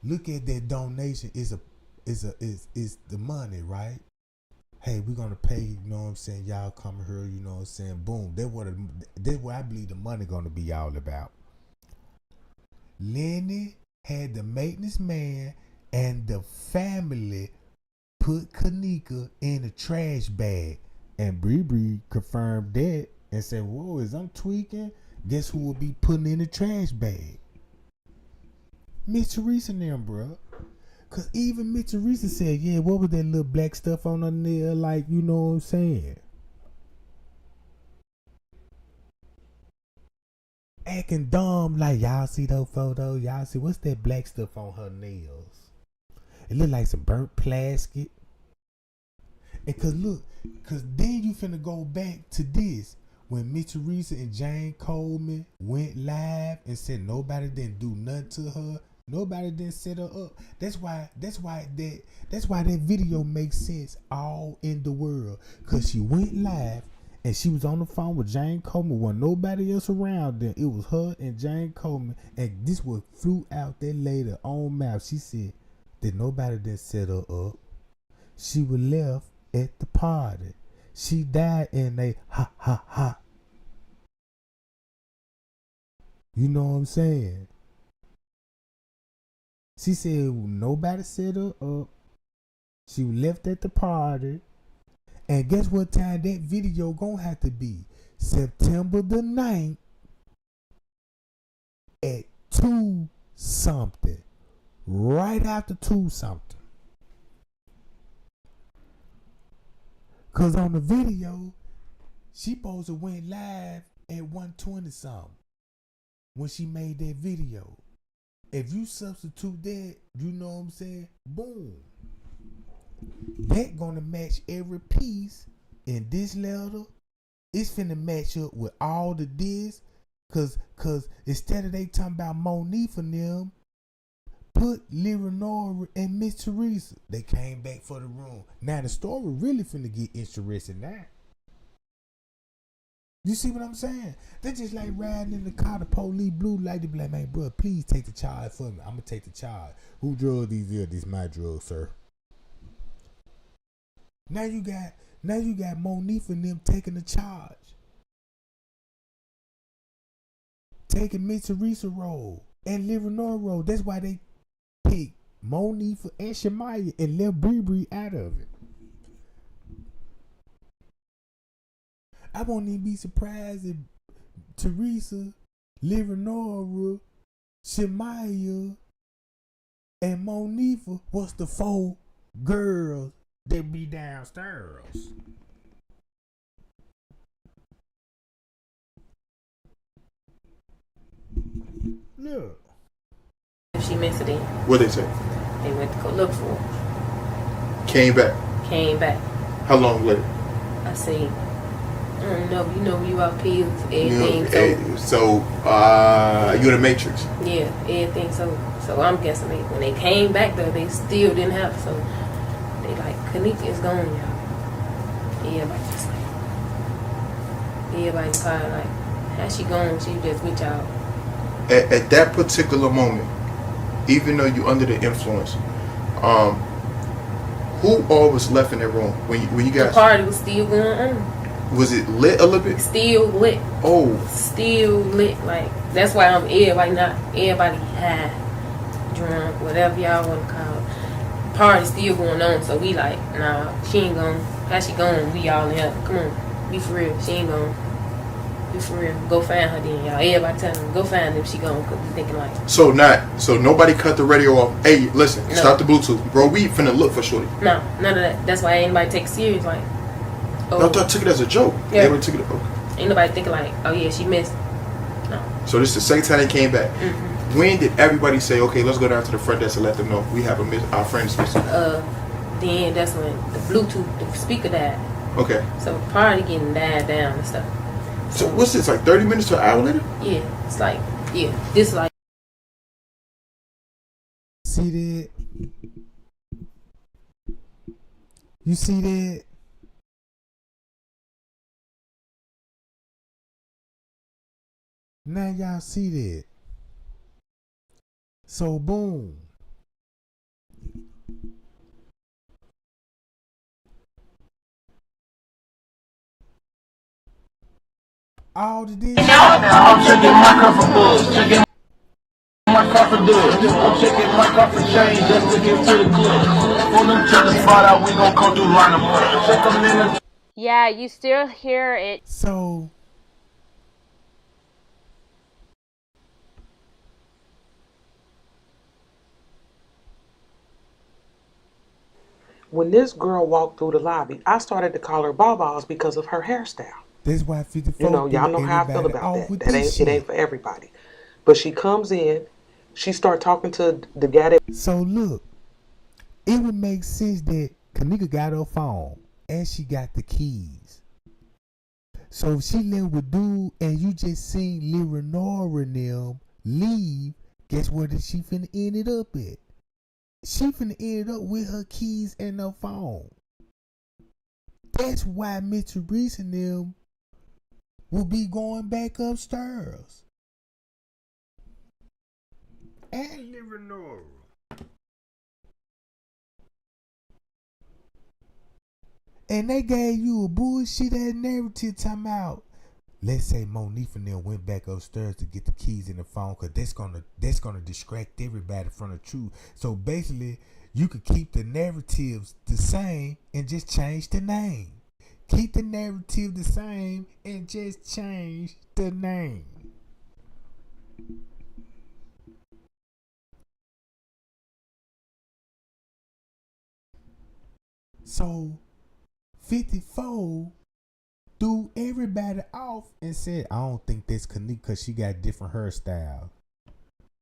look at that donation. Is the money, right? Hey, we're gonna pay, you know what I'm saying? Y'all come here, you know what I'm saying? Boom. That's what I believe the money gonna be all about. Lenny had the maintenance man and the family put Kenneka in a trash bag. And Bree confirmed that and said, whoa, is I'm tweaking? Guess who will be putting in the trash bag? Miss Teresa and them, bro. Cause even Miss Teresa said, yeah, what was that little black stuff on her nail? Like, you know what I'm saying? Acting dumb, like, y'all see those photos? Y'all see what's that black stuff on her nails? It look like some burnt plastic. And cause then you finna go back to this. When Miss Teresa and Jane Coleman went live and said nobody didn't do nothing to her. Nobody didn't set her up. That's why that video makes sense all in the world. Cause she went live and she was on the phone with Jane Coleman. Wasn't nobody else around then. It was her and Jane Coleman. And this was flew out that later on mouth. She said that nobody didn't set her up. She was left at the party. She died in a ha ha ha. You know what I'm saying? She said nobody set her up. She was left at the party. And guess what time that video gonna have to be? September the 9th at 2 something. Right after 2 something. Cause on the video, she supposed to went live at 1:20 something when she made that video. If you substitute that, you know what I'm saying? Boom. That gonna match every piece in this letter. It's finna match up with all the this. Cause instead of they talking about Monique and them, put Leonora and Miss Teresa. They came back for the room. Now the story really finna get interesting now. You see what I'm saying? They just like riding in the car, the police blue light, they be like, man, bro, please take the charge for me. I'm gonna take the charge. Who drug these here? This my drug, sir. Now you got Monique and them taking the charge. Taking Miss Teresa role and Leonora role. That's why they pick Monique and Shemaya and left Bree out of it. I won't even be surprised if Teresa, Leonora, Shemaya, and Monique was the 4 girls that be downstairs. Look. She missed it in. What they say? They went to go look for her. Came back. How long later? I say, I don't know. You know, you out pills, everything. So you in the Matrix? Yeah, everything. So I'm guessing when they came back though, they still didn't have. So they like, Kenneka is gone, y'all. Everybody just like, everybody's probably like, how's she gone? She just with y'all. At that particular moment, even though you under the influence, who all was left in that room when you guys? The party was still going on. Was it lit a little bit? Still lit. Oh. Still lit. Like, that's why I'm everybody high, drunk, whatever y'all want to call it. Party still going on. So we like, nah, she ain't gone. How she gone? We all in here. Come on. Be for real. She ain't gonna. Be for real. Go find her then, y'all. Everybody tell them, go find them. She gonna be thinking like. So nobody cut the radio off. Hey, listen, No. stop the Bluetooth. Bro, we finna look for Shorty. No, none of that. That's why ain't nobody take it serious. Like, I thought took it as a joke. Yeah. Everybody took it. Okay. Ain't nobody thinking like, oh yeah, she missed. No. So this is the second time they came back. Mm-hmm. When did everybody say, okay, let's go down to the front desk and let them know we have our friends missing? Then that's when the Bluetooth, the speaker died. Okay. So probably getting died down and stuff. So what's this, like 30 minutes to an hour later? Yeah, it's like, this like. See that? You see that? Now y'all see that. So boom. All the this. I'm checking my cup for books, checking my cup for doors. I'm checking my cup for change just to get to the club. Pull them to the spot out, we gon' come through line them up. Check them in the. Yeah, you still hear it. So when this girl walked through the lobby, I started to call her Bawbaws because of her hairstyle. that's why 54. You know, y'all know how I feel about that. It ain't for everybody. But she comes in, she start talking to the guy that. So look, it would make sense that Kenneka got her phone and she got the keys. So if she left with dude and you just seen Lil Renora and them leave, guess where she finna end it up at? She finna end it up with her keys and her phone. That's why Mr. Reese and them will be going back upstairs. And Lil Renora. And they gave you a bullshit ass narrative talking about, let's say Monique and them went back upstairs to get the keys in the phone, cause that's gonna distract everybody from the truth. So basically, you could keep the narratives the same and just change the name. Keep the narrative the same and just change the name. So 54 threw everybody off and said, I don't think that's Kenneka because she got different hairstyle.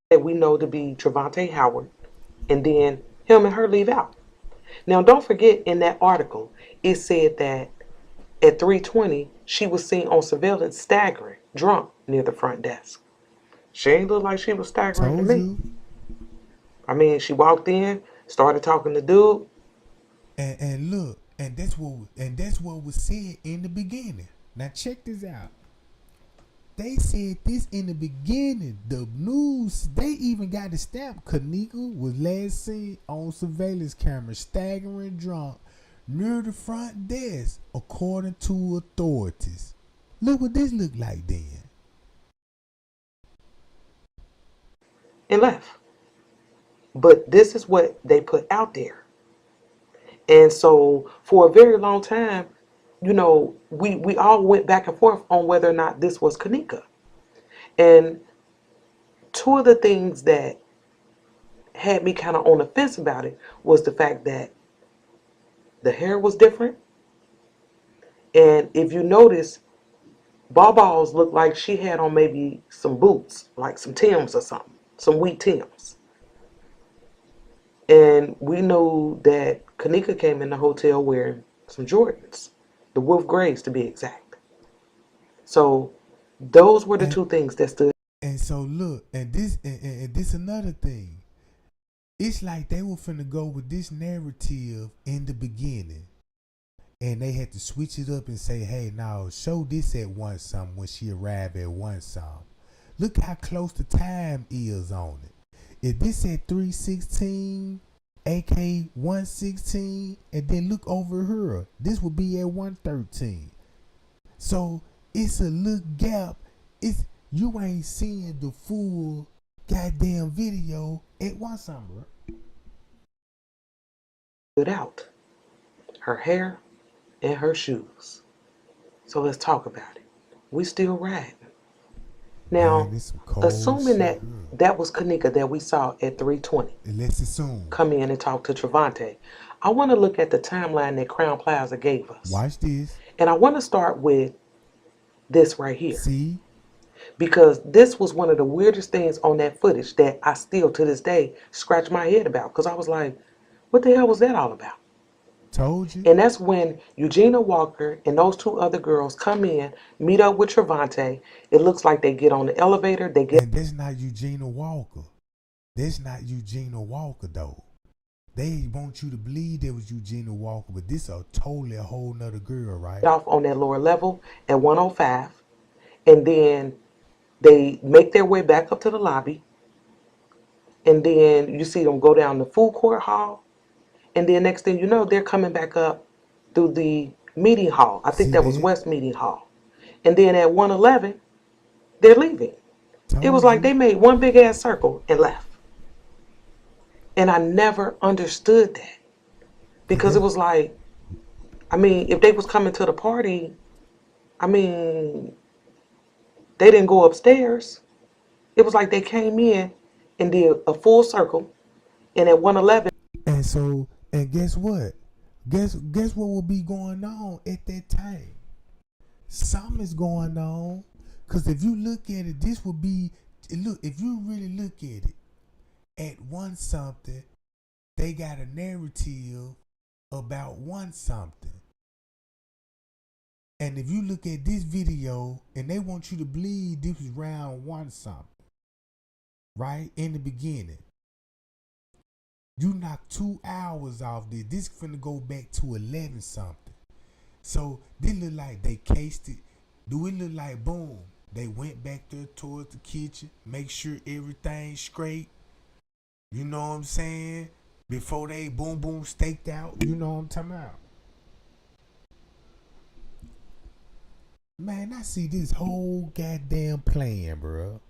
That we know to be Trevante Howard, and then him and her leave out. Now, don't forget in that article, it said that at 3:20, she was seen on surveillance staggering, drunk, near the front desk. She ain't look like she was staggering to me. I mean, she walked in, started talking to dude. And look, and that's what was said in the beginning. Now check this out. They said this in the beginning. The news, they even got a stamp. Kenneka was last seen on surveillance camera staggering drunk near the front desk, according to authorities. Look what this looked like then. And left. But this is what they put out there. And so for a very long time, you know, we all went back and forth on whether or not this was Kenneka. And two of the things that had me kind of on the fence about it was the fact that the hair was different. And if you notice, Bawbaws looked like she had on maybe some boots, like some Timbs or something, some wheat Timbs. And we knew that Kenneka came in the hotel wearing some Jordans, the Wolf Grays to be exact. So those were the two things that stood. And so look, and this another thing. It's like they were finna go with this narrative in the beginning. And they had to switch it up and say, hey, now show this at one something when she arrived at one something. Look how close the time is on it. If this at 3:16, AK 1:16, and then look over here, this would be at 1:13. So it's a little gap. You ain't seeing the full goddamn video at one summer. Stood out. Her hair and her shoes. So let's talk about it. We still riding. Man, Now, this some cold assuming shit. that was Kenneka that we saw at 320 And let's assume. come in and talk to Trevante, I want to look at the timeline that Crown Plaza gave us. Watch this. And I want to start with this right here. See? Because this was one of the weirdest things on that footage that I still to this day scratch my head about. Because I was like, what the hell was that all about? Told you. And that's when Eugenia Walker and those two other girls come in, meet up with Trevante. It looks like they get on the elevator. They get. And that's not Eugenia Walker. That's not Eugenia Walker, though. They want you to believe there was Eugenia Walker, but this is totally a whole nother girl, right? Off on that lower level at 105. And then they make their way back up to the lobby. And then you see them go down the food court hall. And then next thing you know, they're coming back up through the meeting hall. I think that was West Meeting Hall. And then at 111, they're leaving. It was like they made one big ass circle and left. And I never understood that. Because it was like, I mean, if they was coming to the party, I mean, they didn't go upstairs. It was like they came in and did a full circle. And at 111. And so, and guess what? Guess what will be going on at that time? Something is going on. Because if you look at it, this would be, look, if you really look at it, at one something, they got a narrative about one something. And if you look at this video, and they want you to believe this was round one something, right? In the beginning. You knock 2 hours off this. This finna go back to 11 something. So this look like they cased it. Do it look like boom? They went back there towards the kitchen, make sure everything's straight. You know what I'm saying? Before they boom staked out. You know what I'm talking about? Man, I see this whole goddamn plan, bro.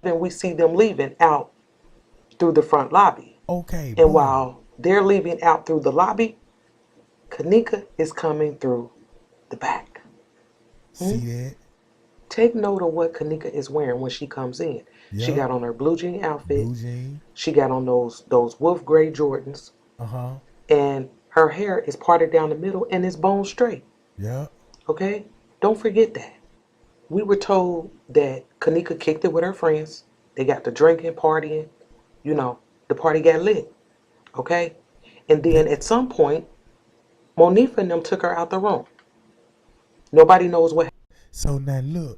Then we see them leaving out through the front lobby. Okay. And while they're leaving out through the lobby, Kenneka is coming through the back. See that? Take note of what Kenneka is wearing when she comes in. Yep. She got on her blue jean outfit. Blue jean. She got on those wolf gray Jordans. And her hair is parted down the middle and it's bone straight. Yeah. Okay? Don't forget that. We were told that Kenneka kicked it with her friends. They got to drinking, partying. You know, the party got lit. Okay? And then at some point, Monifa and them took her out the room. Nobody knows what happened. So now look,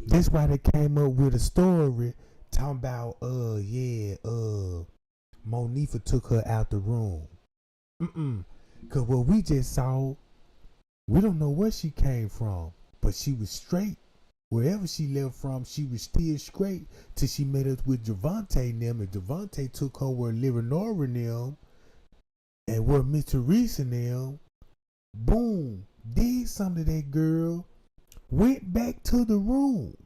that's why they came up with a story talking about, Monifa took her out the room. Cause what we just saw, we don't know where she came from, but she was straight. Wherever she left from, she was still straight till she met up with Javante and them, and Javante took her where Leonora and them, and where Mr. Reese and them, boom, did something to that girl, went back to the room,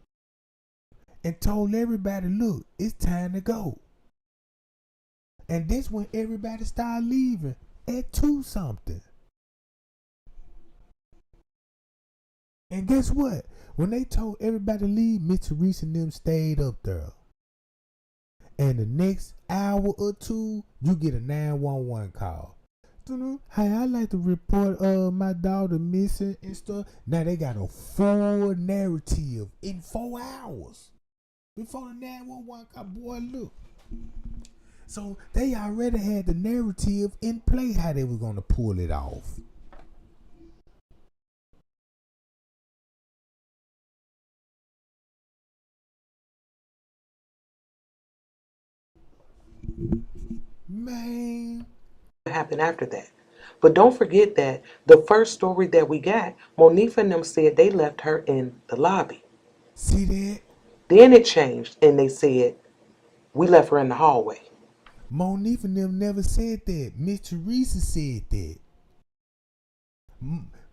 and told everybody, look, it's time to go. And that's when everybody started leaving at 2 something. And guess what? When they told everybody to leave, Mr. Reese and them stayed up there. And the next hour or two, you get a 911 call. Hey, I'd like to report my daughter missing and stuff. Now they got a full narrative in 4 hours. Before the 911 call, boy, look. So they already had the narrative in play how they were going to pull it off. Man. What happened after that? But don't forget that the first story that we got, Monifa and them said they left her in the lobby. See that? Then it changed and they said, we left her in the hallway. Monifa and them never said that. Miss Teresa said that.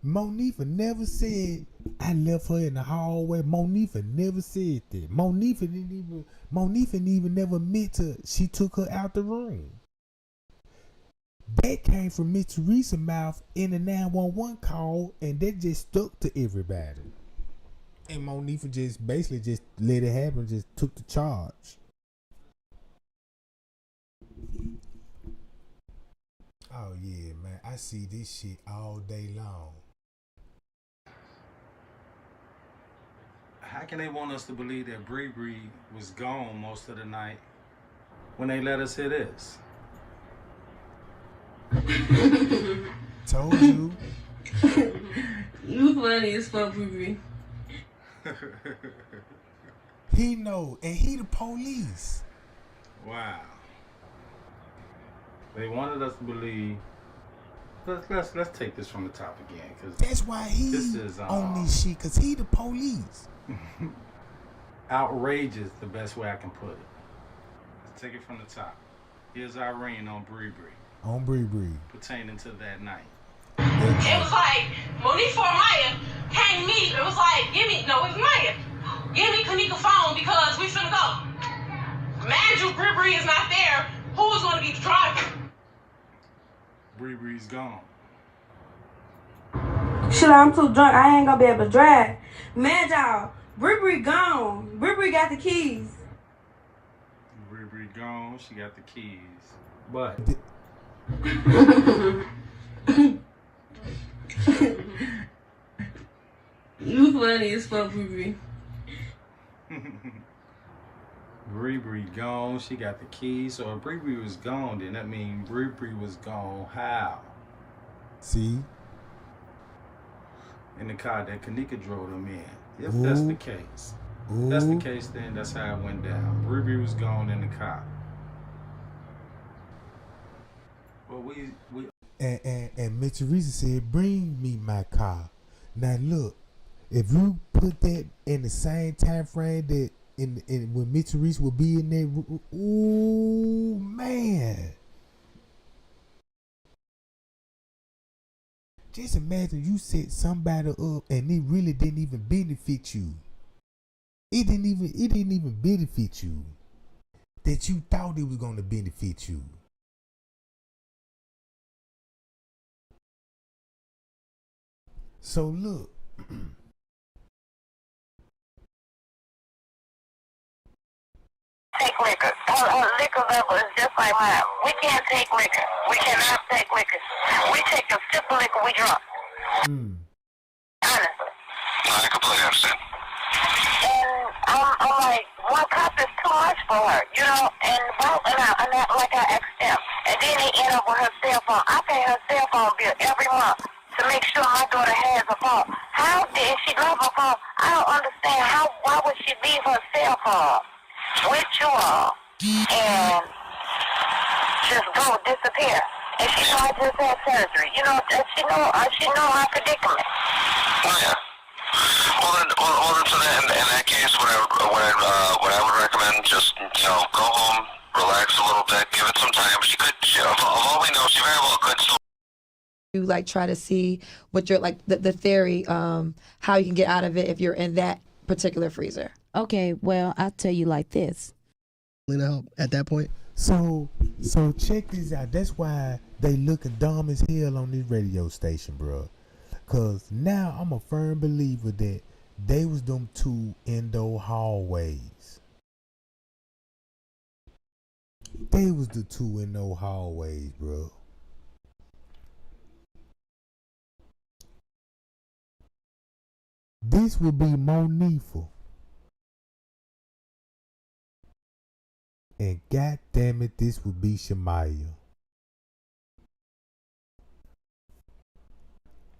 Monifa never said I left her in the hallway. Monifa never said that. Monifa didn't even never admit to she took her out the room. That came from Miss Teresa's mouth in the 911 call, and that just stuck to everybody. And Monifa just basically just let it happen, just took the charge. Oh yeah, man, I see this shit all day long. How can they want us to believe that Bree Bree was gone most of the night when they let us hear this? Told you. You funny as fuck, Bree. He know, and he the police. Wow. They wanted us to believe. Let's take this from the top again, because that's why he on this shit, because he the police. Outrageous, the best way I can put it. Let's take it from the top. Here's Irene on Bree Bree. On Bree Bree. Pertaining to that night. It was like Monifa or Maya came to me. It was like, it was Maya. Give me Kenneka's phone because we finna go. Mind you, Bree Bree is not there. Who is going to be the driver? Bree Bree's gone. Shit, I'm too drunk. I ain't gonna be able to drive. Man, y'all, Bree Bree gone. Bree Bree got the keys. Bree Bree gone. She got the keys. But You funny as fuck, Bree. Bree Bree gone. She got the keys. So if Bree Bree was gone, then that means Bree Bree was gone. How? See? In the car that Kenneka drove them in. If that's the case. If that's the case, then that's how it went down. Bree Bree was gone in the car. Well, we and Miss Teresa said, "Bring me my car." Now look, if you put that in the same time frame that in when Miss Teresa would be in there, ooh man. Just imagine you set somebody up and it really didn't even benefit you. It didn't even benefit you. That you thought it was gonna benefit you. So look. Take liquor. Her liquor level is just like mine. We can't take liquor. We cannot take liquor. We take a sip of liquor, we drunk. Honestly. I completely understand. And I'm like, one cup is too much for her, you know. And like I asked him, and then he ended up with her cell phone. I pay her cell phone bill every month to make sure my daughter has a phone. How did she love her phone? I don't understand. Why would she leave her cell phone with you all and just go disappear? And she know I just had surgery. You know, she know my predicament. Oh yeah. Well then, so that in that case, what I would recommend, just go home, relax a little bit, give it some time. Of all we know, she very well could still. You like try to see what you're like the theory, how you can get out of it if you're in that particular freezer. Okay, well I'll tell you like this. Help at that point. So check this out. That's why they looking dumb as hell on this radio station, bro. Cause now I'm a firm believer that they was them two in those hallways. They was the two in those hallways, bro. This would be Monifa. And god damn it, this would be Shamaya.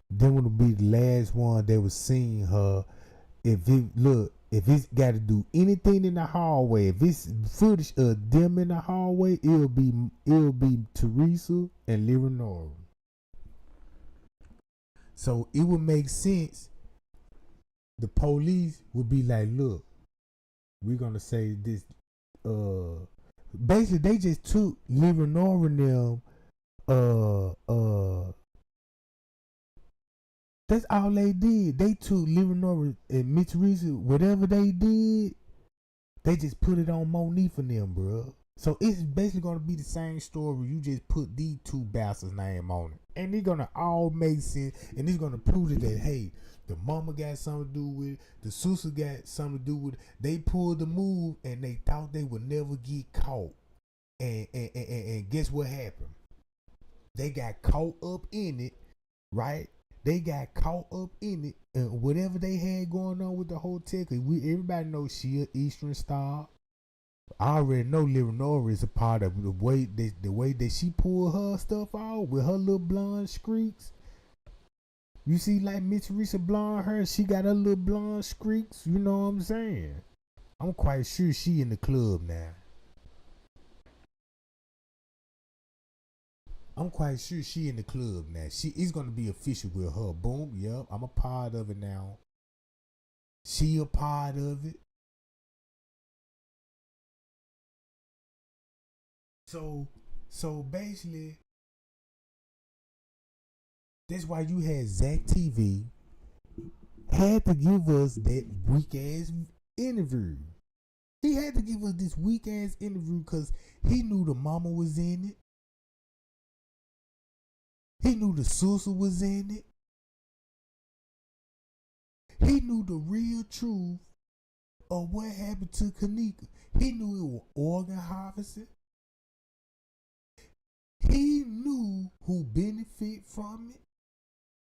Then would be the last one that was seeing her. If it's got to do anything in the hallway, if it's footage of them in the hallway, it'll be Teresa and Leonora. So it would make sense. The police would be like, look, we're gonna say this. Basically, they just took Leonora and them. That's all they did. They took Leonora and Miss Teresa, whatever they did, they just put it on Monifa and them, bro. So it's basically gonna be the same story. You just put these two bastards' name on it, and they're gonna all make sense. And it's gonna prove that hey, the mama got something to do with it. The sister got something to do with it. They pulled the move, and they thought they would never get caught. And guess what happened? They got caught up in it, right? They got caught up in it, and whatever they had going on with the hotel. Cause everybody knows she a Eastern Star. I already know Leonora is a part of the way that she pulled her stuff out with her little blonde streaks. You see, like Miss Teresa blonde hair, she got her little blonde streaks. You know what I'm saying? I'm quite sure she in the club now. I'm quite sure she in the club now. She is gonna be official with her. Boom, yep, I'm a part of it now. She a part of it. So basically, that's why you had Zach TV had to give us that weak ass interview. He had to give us this weak ass interview because he knew the mama was in it. He knew the sister was in it. He knew the real truth of what happened to Kenneka. He knew it was organ harvesting. He knew who benefit from it.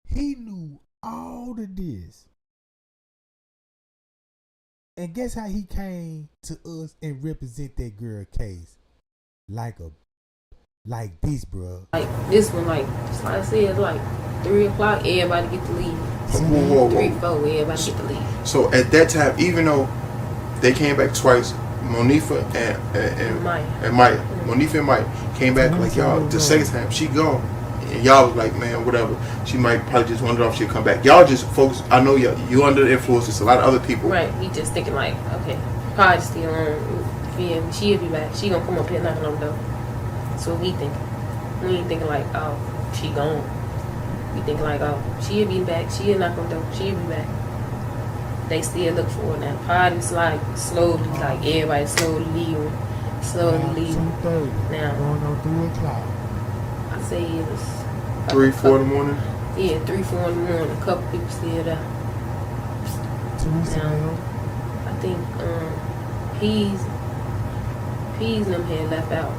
He knew all of this. And guess how he came to us and represent that girl case? Like this, bro. Like this one, like I said, like 3 o'clock, everybody get to leave. Whoa. 3, 4, everybody get to leave. So at that time, even though they came back twice, Monifa and Maya. Monifa and Maya came back like y'all. The second time she gone, and y'all was like, man, whatever. She might probably just wonder if she'll come back. Y'all just focus. I know you under the influence. There's a lot of other people. Right. We just thinking like, okay, probably still on. Yeah, she'll be back. She gonna come up here knocking on the door. That's what we thinking. We ain't thinking like, oh, she gone. We think like, oh, she'll be back. She'll knock on the door. She'll be back. They still look for her now. Party's like slowly, like everybody slowly leaving. Now, going on 3 o'clock. I say it was 3, 4 in the morning. Yeah, 3, 4 in the morning. A couple people still there. Now, I think Peas and them had left out.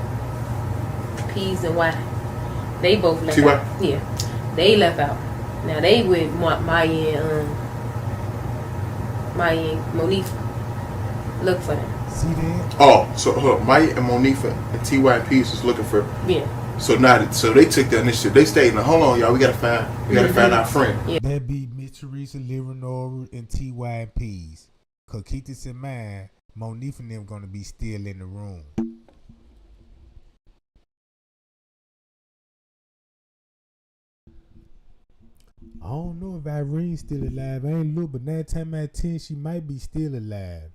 Peas and Y. They both left T.Y.? out. Yeah, they left out. Now they with Maya and Monifa. Look for them. See that? Oh, so Maya and Monifa and T.Y. and Peace was looking for. Yeah. So now, so they took the initiative. They stayed. Now, hold on, y'all. We gotta find our friend. Yeah. That be Miss Teresa, Leonora, and T.Y. and Peas. Cause keep this in mind, Monifa and them gonna be still in the room. I don't know if Irene's still alive. I ain't look, but 9 times out of 10, she might be still alive.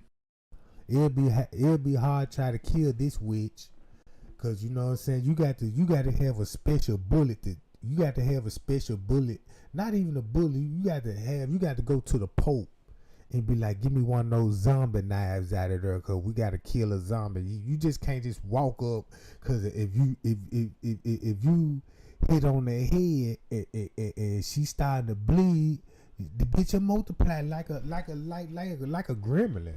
It'll be hard to try to kill this witch, cause you know what I'm saying. You got to have a special bullet. You got to have a special bullet. Not even a bullet. You got to go to the Pope and be like, give me one of those zombie knives out of there, cause we got to kill a zombie. You just can't just walk up, cause if you hit on their head and she starting to bleed, the bitch will multiply like a gremlin.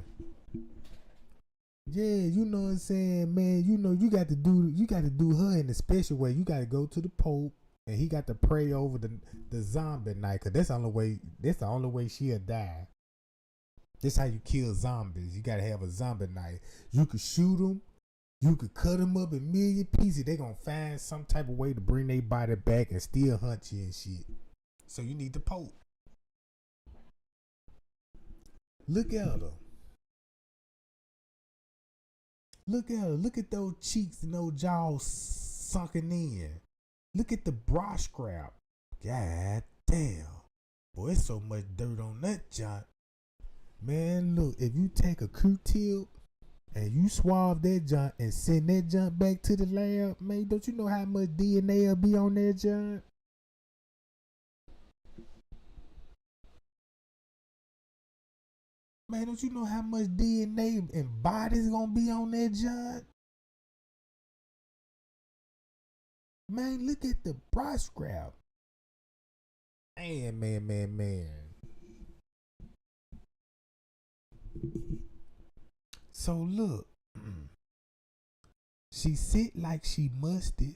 Yeah, you know what I'm saying, man. You know you got to do her in a special way. You got to go to the Pope and he got to pray over the zombie night, cause that's the only way she'll die. That's how you kill zombies. You gotta have a zombie night. You could shoot them. You could cut them up in million pieces. They gonna find some type of way to bring their body back and still hunt you and shit. So you need the Pope. Look at her. Look at her. Look at those cheeks and those jaws sunken in. Look at the bra scrap. God damn. Boy, it's so much dirt on that junk. Man, look, if you take a Q-tip and you swab that junk and send that junk back to the lab, man, don't you know how much DNA will be on that junk? Man, don't you know how much DNA and bodies gonna be on that junk? Man, look at the bra scrap. Man. So look, she sit like she musty.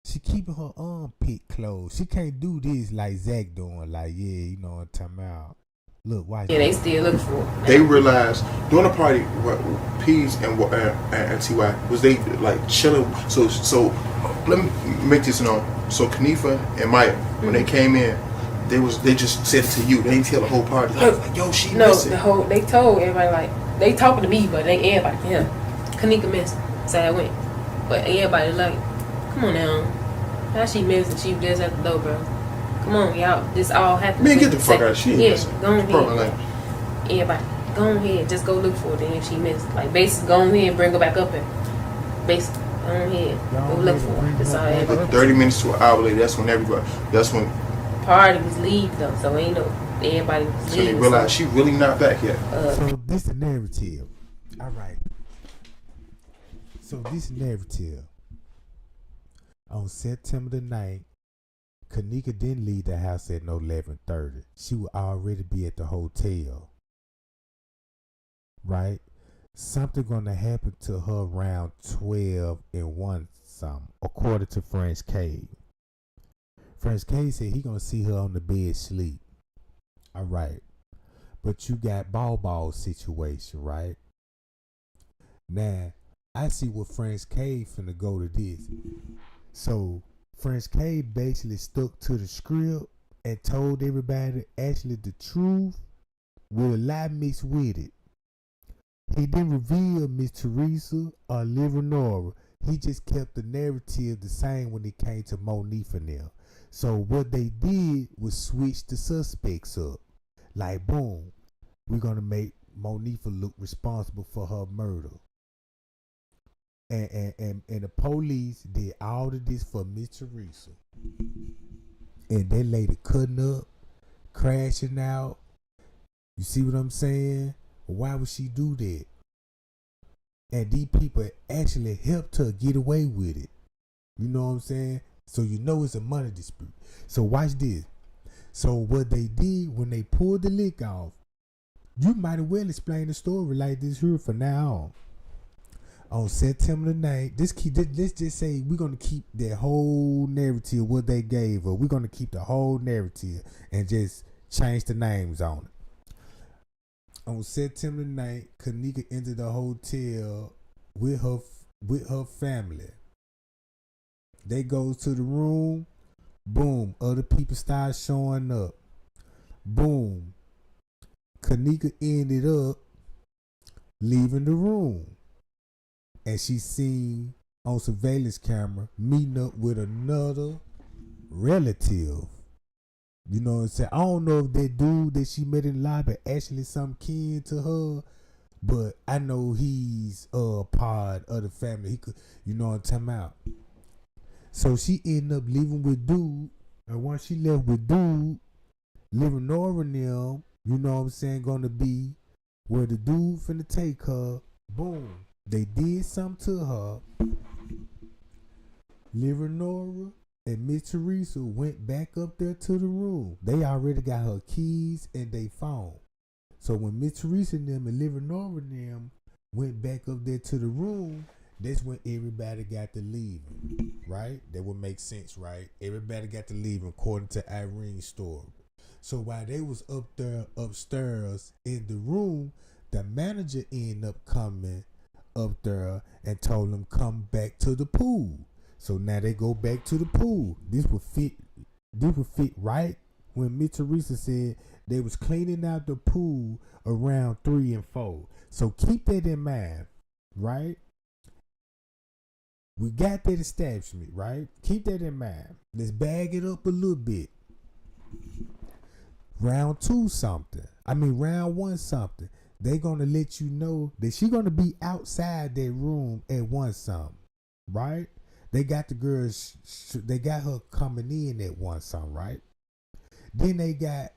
She keeping her armpit closed. She can't do this like Zach doing. Like, yeah, you know what I'm talking about. Look, watch. Yeah, they still look for it. They realized during the party, what P's and Ty was they like chilling. So let me make this known. So Kenneka and Maya, when they came in, they just said it to you. They didn't tell the whole party. They was like, yo, she missing. They told everybody, like, they talking to me, but they everybody to him. Kenneka missed. So I went. But everybody like, come on now. How she missing? She was just at the door, bro. Come on, y'all. This all happened. Man, get the fuck out. She ain't missing. Go ahead. Everybody, go ahead. Just go look for it. And if she missed, like, basically, go ahead and bring her back up here. Basically, go ahead. Go look for her. That's all everybody. 30 minutes to an hour later, that's when party was leave though, so ain't no everybody was leaving. So they realized she really not back yet. So this the narrative. All right. So this narrative. On September the 9th, Kenneka didn't leave the house at no 11:30. She would already be at the hotel. Right? Something gonna happen to her around 12 and 1 something, according to French Cave. French Cave said he gonna see her on the bed sleep. All right. But you got ball situation, right? Now, I see what French Cave finna go to this. So French Cave basically stuck to the script and told everybody actually the truth with a lie mixed with it. He didn't reveal Miss Teresa or Livernoir. He just kept the narrative the same when it came to Monique and them. So what they did was switch the suspects up. Like, boom, we're gonna make Monique look responsible for her murder. And the police did all of this for Miss Teresa. And that lady cutting up, crashing out. You see what I'm saying? Why would she do that? And these people actually helped her get away with it. You know what I'm saying? So you know it's a money dispute. So watch this. So what they did when they pulled the lick off, you might as well explain the story like this here from now on. On September the 9th, let's just say we're going to keep that whole narrative, what they gave her. We're going to keep the whole narrative and just change the names on it. On September 9th, Kenneka entered the hotel with her family. They goes to the room. Boom. Other people start showing up. Boom. Kenneka ended up leaving the room. And she seen on surveillance camera meeting up with another relative. You know what I'm saying? I don't know if that dude that she met in the lobby actually some kin to her, but I know he's a part of the family. He could, you know what I'm talking about. So she ended up leaving with dude, and once she left with dude, living over them, you know what I'm saying, gonna be where the dude finna take her. Boom. They did something to her. Livernoir and Miss Teresa went back up there to the room. They already got her keys and they phone. So when Miss Teresa and them and Livernoir and them went back up there to the room, that's when everybody got to leave, right? That would make sense, right? Everybody got to leave according to Irene's story. So while they was up there upstairs in the room, the manager ended up coming up there and told them come back to the pool. So now they go back to the pool. This would fit right when Miss Teresa said they was cleaning out the pool around 3 and 4. So keep that in mind, right? We got that establishment, right? Keep that in mind. Let's bag it up a little bit. Round 1 something. They gonna let you know that she gonna be outside that room at 1 something, right? They got the girls, they got her coming in at 1 something, right? Then they got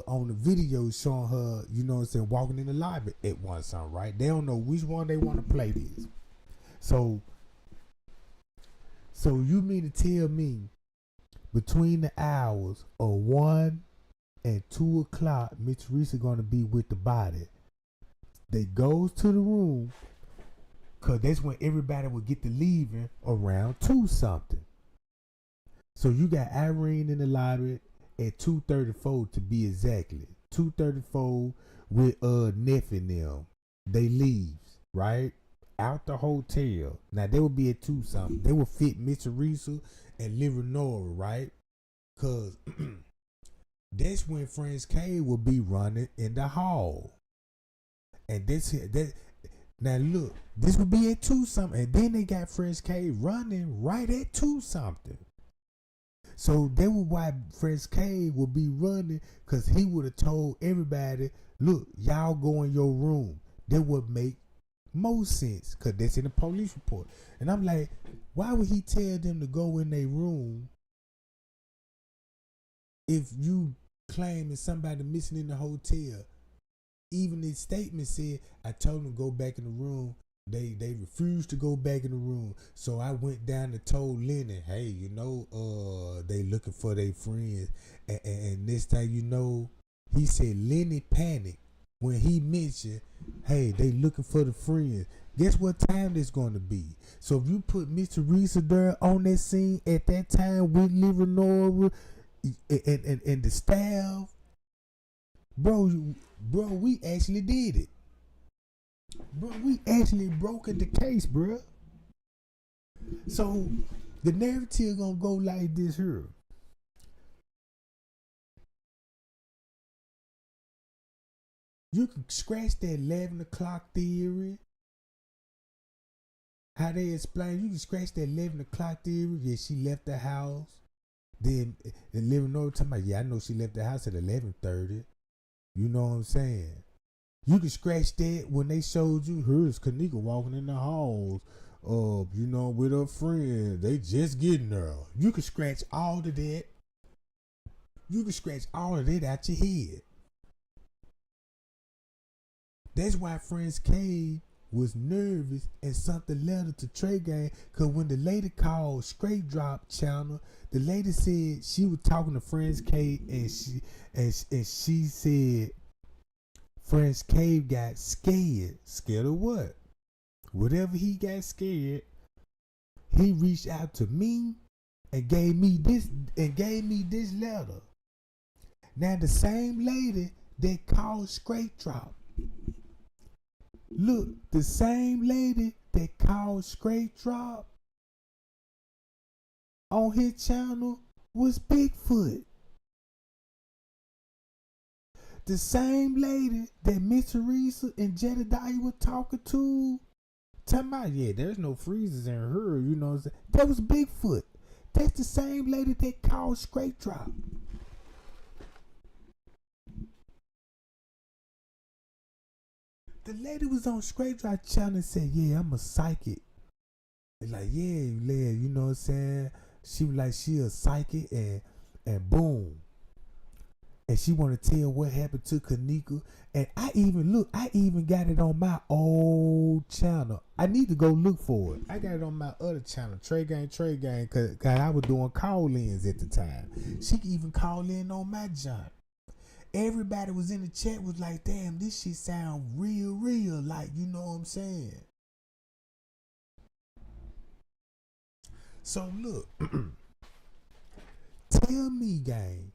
on the video showing her, you know what I'm saying, walking in the lobby at 1 something, right? They don't know which one they want to play this. So So you mean to tell me between the hours of 1 and 2 o'clock, Miss Teresa gonna be with the body? They goes to the room, cause that's when everybody would get to leaving around 2 something. So you got Irene in the lobby at 2:34 to be exactly. 2:34 with Neff and them. They leaves, right? Out the hotel. Now they will be at 2 something. They will fit Miss Teresa and Livernois, right? Cause that's when Friends K will be running in the hall. And that now look, this will be at 2 something. And then they got Friends K running right at 2 something. So that was why Friends K will be running, because he would have told everybody, look, y'all go in your room. That would make more sense, because that's in the police report. And I'm like, why would he tell them to go in their room if you claim that somebody missing in the hotel? Even his statement said, I told them to go back in the room. They refused to go back in the room. So I went down and told Lenny, hey, you know, they looking for their friends. And this time, you know, he said Lenny panicked when he mentioned, hey, they looking for the friends. Guess what time it's going to be? So if you put Miss Teresa there on that scene at that time with Livernois and the staff, bro, we actually did it. Bro, we actually broken the case, bro. So the narrative gonna go like this here. You can scratch that 11 o'clock theory. How they explain, you can scratch that 11 o'clock theory. Yeah, she left the house. Then living over talking about, yeah, I know she left the house at 11:30. You know what I'm saying? You can scratch that when they showed you here's Kenneka walking in the halls, you know, with her friend. They just getting there. You can scratch all of that. You can scratch all of that out your head. That's why Friends K was nervous and sent the letter to Trey Gang, because when the lady called Straight Drop Channel, the lady said she was talking to Friends K, and she said Friends K got scared. Scared of what? Whatever he got scared, he reached out to me and gave me this letter. Now the same lady that called Straight Drop. Look, the same lady that called Straight Drop on his channel was Bigfoot. The same lady that Miss Teresa and Jedediah were talking to, talking about, yeah, there's no freezers in her, you know what I'm saying? That was Bigfoot. That's the same lady that called Straight Drop. The lady was on Straight Drop channel and said, yeah, I'm a psychic. It's like, yeah, you know what I'm saying? She was like, she a psychic, and boom. And she want to tell what happened to Kenneka. And I even got it on my old channel. I need to go look for it. I got it on my other channel, Trey Gang, cause I was doing call-ins at the time. She could even call in on my job. Everybody was in the chat was like, damn, this shit sound real, like, you know what I'm saying? So look, tell me, gang,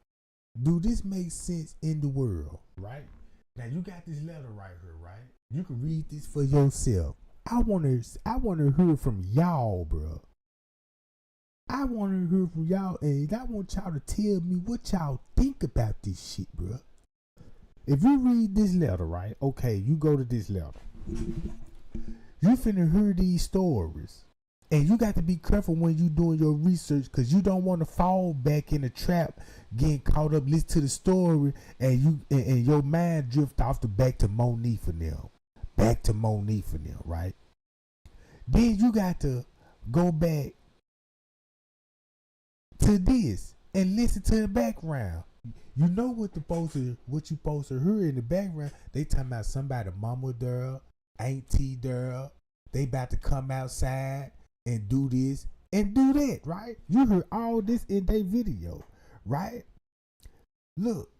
do this make sense in the world, right? Now you got this letter right here, right? You can read this for yourself. I wanna hear from y'all, bro. I wanna hear from y'all, and I want y'all to tell me what y'all think about this shit, bro. If you read this letter, right? Okay, you go to this letter. You finna hear these stories. And you got to be careful when you doing your research, because you don't want to fall back in the trap, getting caught up, listen to the story, and your mind drift off back to Monique for them. Right? Then you got to go back to this and listen to the background. You know what you supposed to hear in the background. They talking about somebody, mama there, auntie there. They about to come outside and do this and do that, right? You heard all this in their video, right? Look,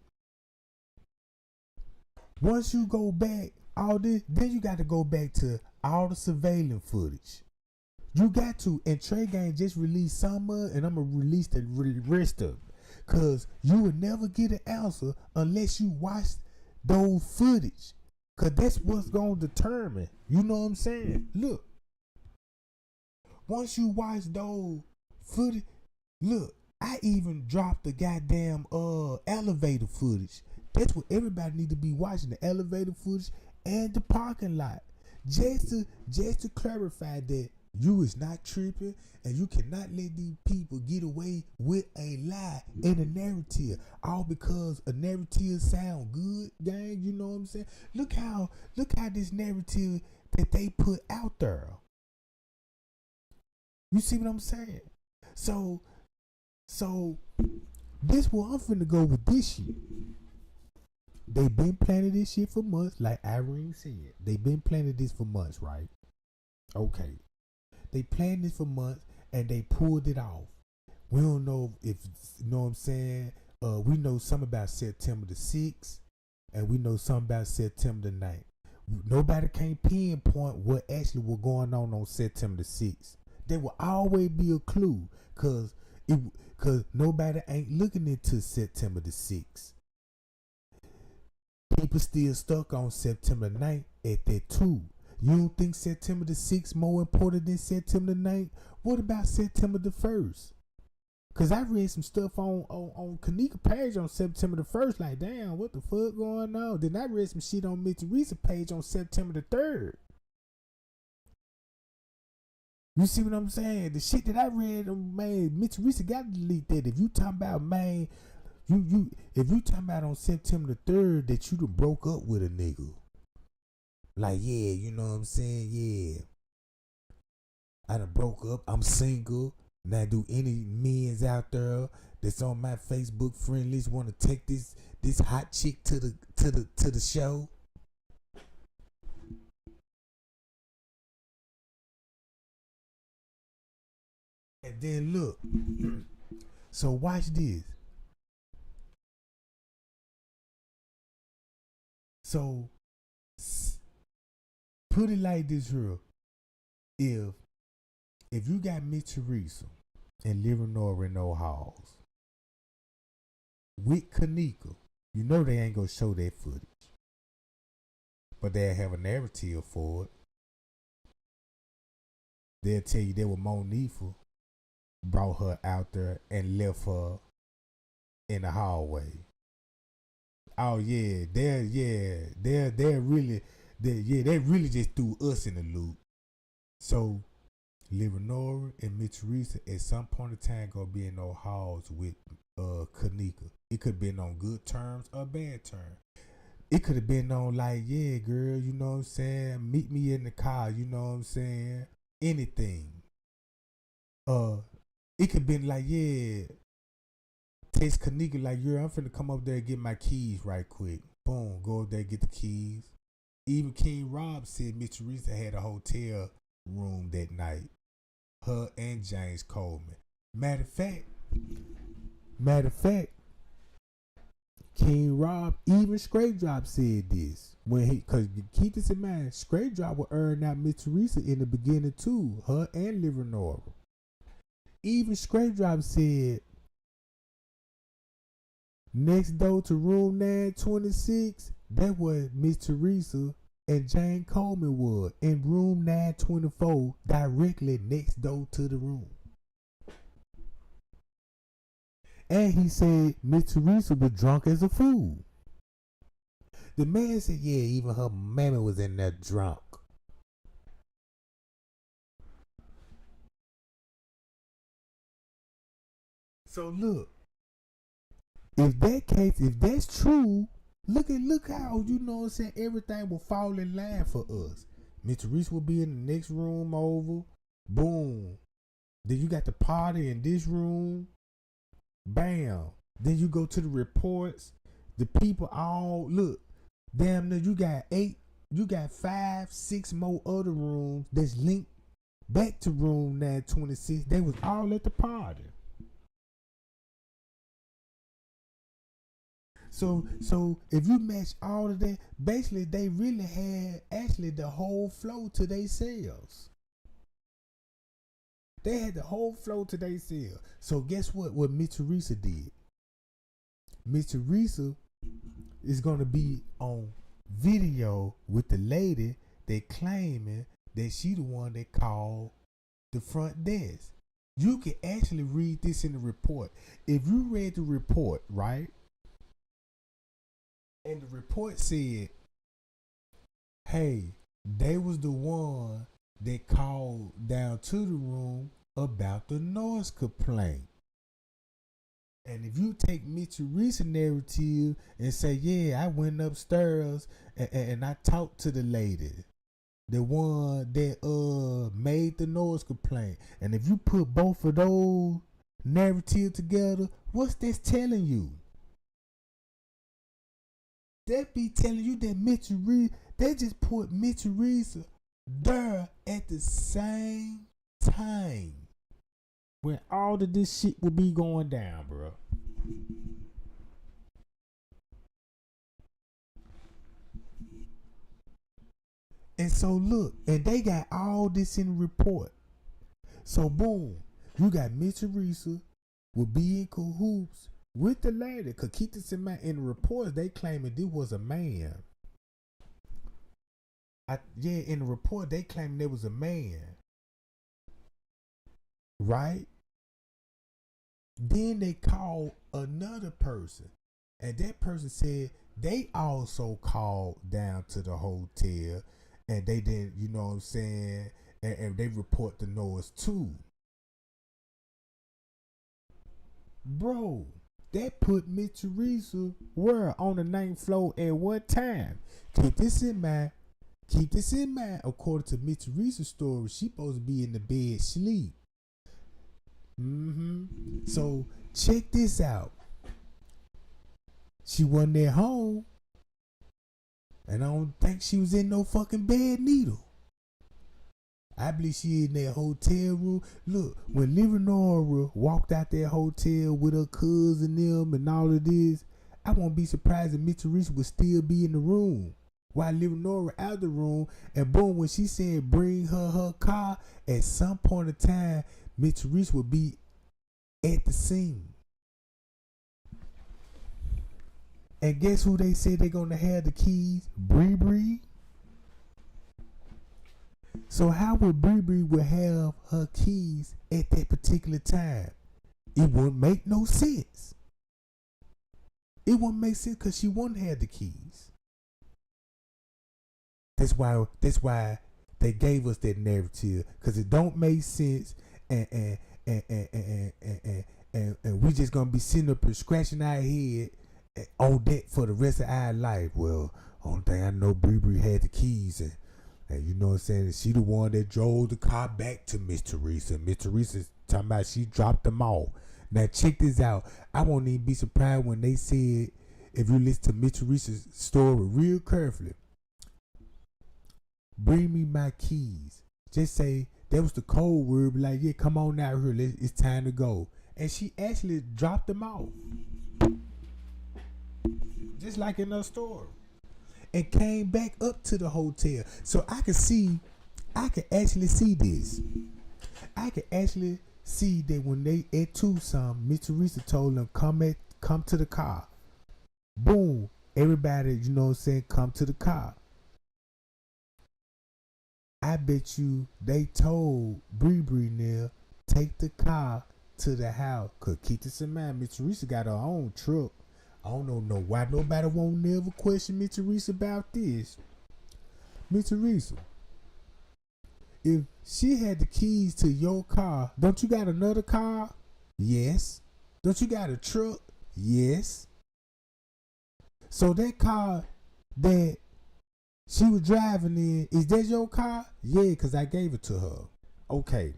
once you go back, all this, then you got to go back to all the surveillance footage. You got to, and Trey Gang just released some of it, and I'm going to release the rest of it. Because you would never get an answer unless you watch those footage. Because that's what's going to determine. You know what I'm saying? Look. Once you watch those footage, look, I even dropped the goddamn elevator footage. That's what everybody need to be watching, the elevator footage and the parking lot. Just to clarify that you is not tripping and you cannot let these people get away with a lie and a narrative. All because a narrative sound good, gang, you know what I'm saying? Look how this narrative that they put out there. You see what I'm saying? So this where I'm finna go with this shit. They been planning this shit for months, like Irene said. They been planning this for months, right? Okay. They planned this for months and they pulled it off. We don't know if, you know what I'm saying? We know something about September the 6th and we know something about September the 9th. Nobody can pinpoint what actually was going on September the 6th. There will always be a clue cause nobody ain't looking into September the 6th. People still stuck on September 9th at that too. You don't think September the 6th more important than September the 9th? What about September the 1st? Cause I read some stuff on Kenneka page on September the 1st, like damn, what the fuck going on? Then I read some shit on Mitch Teresa page on September the 3rd. You see what I'm saying? The shit that I read, man, Mitch Teresa got to delete that. If you talking about, man, if you talking about on September the 3rd that you done broke up with a nigga. Like, yeah, you know what I'm saying? Yeah. I done broke up. I'm single. Now, do any men's out there that's on my Facebook friend list want to take this hot chick to the show? And then look. So watch this. So put it like this here. If you got Miss Teresa and Leonora in no halls with Kenneka, you know they ain't gonna show that footage. But they'll have a narrative for it. They'll tell you that was Monifa brought her out there and left her in the hallway. Oh yeah, they really just threw us in the loop. So Leonora and Miss Teresa at some point in time gonna be in those halls with Kenneka. It could have been on good terms or bad terms. It could have been on like, yeah, girl, you know what I'm saying? Meet me in the car, you know what I'm saying? Anything. It could have been like, yeah, text Kenneka like, yeah, I'm finna come up there and get my keys right quick. Boom, go up there and get the keys. Even King Rob said Miss Teresa had a hotel room that night. Her and James Coleman. Matter of fact, King Rob, even Straight Drop said this. Cause keep this in mind, Straight Drop will earn out Miss Teresa in the beginning too. Her and Leonora. Even Straight Drop said next door to room 926, that was Miss Teresa and Jane Coleman was in room 924, directly next door to the room. And he said Miss Teresa was drunk as a fool. The man said, yeah, even her mammy was in there drunk. So look, if that's true, look how, you know what I'm saying, everything will fall in line for us. Miss Teresa will be in the next room over. Boom. Then you got the party in this room. Bam. Then you go to the reports. The people all look. Damn near you got 5, 6 more other rooms that's linked back to room 926. They was all at the party. So if you match all of that, basically they really had actually the whole flow to themselves. They had the whole flow to themselves. So guess what Miss Teresa did? Miss Teresa is gonna be on video with the lady that claiming that she the one that called the front desk. You can actually read this in the report. If you read the report, right? And the report said, hey, they was the one that called down to the room about the noise complaint. And if you take Miss Teresa's narrative and say, yeah, I went upstairs and I talked to the lady, the one that made the noise complaint. And if you put both of those narratives together, what's this telling you? That be telling you that Miss Teresa, they just put Miss Teresa there at the same time when all of this shit will be going down, bro. And so look, and they got all this in the report. So boom, you got Miss Teresa will be in cahoots with the lady. Cause keep this in mind, in the reports they claiming this was a man. In the report they claiming there was a man. Right? Then they called another person. And that person said they also called down to the hotel and they didn't, you know what I'm saying? And they report the noise too. Bro, that put Miss Teresa where on the 9th floor at what time? Keep this in mind. According to Miss Teresa's story, she supposed to be in the bed sleep. So check this out. She wasn't at home. And I don't think she was in no fucking bed neither. I believe she in that hotel room. Look, when Leonora walked out that hotel with her cousin them and all of this, I won't be surprised if Miss Teresa would still be in the room. While Leonora out the room, and boom, when she said bring her car, at some point in time, Miss Teresa would be at the scene. And guess who they said they're gonna have the keys? Bree. So how would Bree would have her keys at that particular time? It wouldn't make no sense. It wouldn't make sense because she wouldn't have the keys. That's why they gave us that narrative, because it don't make sense, and we just gonna be sitting up and scratching our head on that for the rest of our life. Well, only thing I know, Bree had the keys, and you know what I'm saying, she the one that drove the car back to Miss Teresa. Miss Teresa talking about she dropped them off. Now check this out. I won't even be surprised when they said, if you listen to Miss Teresa's story real carefully, bring me my keys. Just say that was the code word. Be like, yeah, come on out here. It's time to go. And she actually dropped them off, just like in her story, and came back up to the hotel. So I can actually see this. I can actually see that when they at Tucson, Miss Teresa told them come to the car. Boom, everybody, you know what I'm saying, come to the car. I bet you they told Bree now, take the car to the house. Cause keep this in mind, Miss Teresa got her own truck. I don't know why nobody won't never question Miss Teresa about this. Miss Teresa, if she had the keys to your car, don't you got another car? Yes. Don't you got a truck? Yes. So that car that she was driving in, is that your car? Yeah, because I gave it to her. Okay.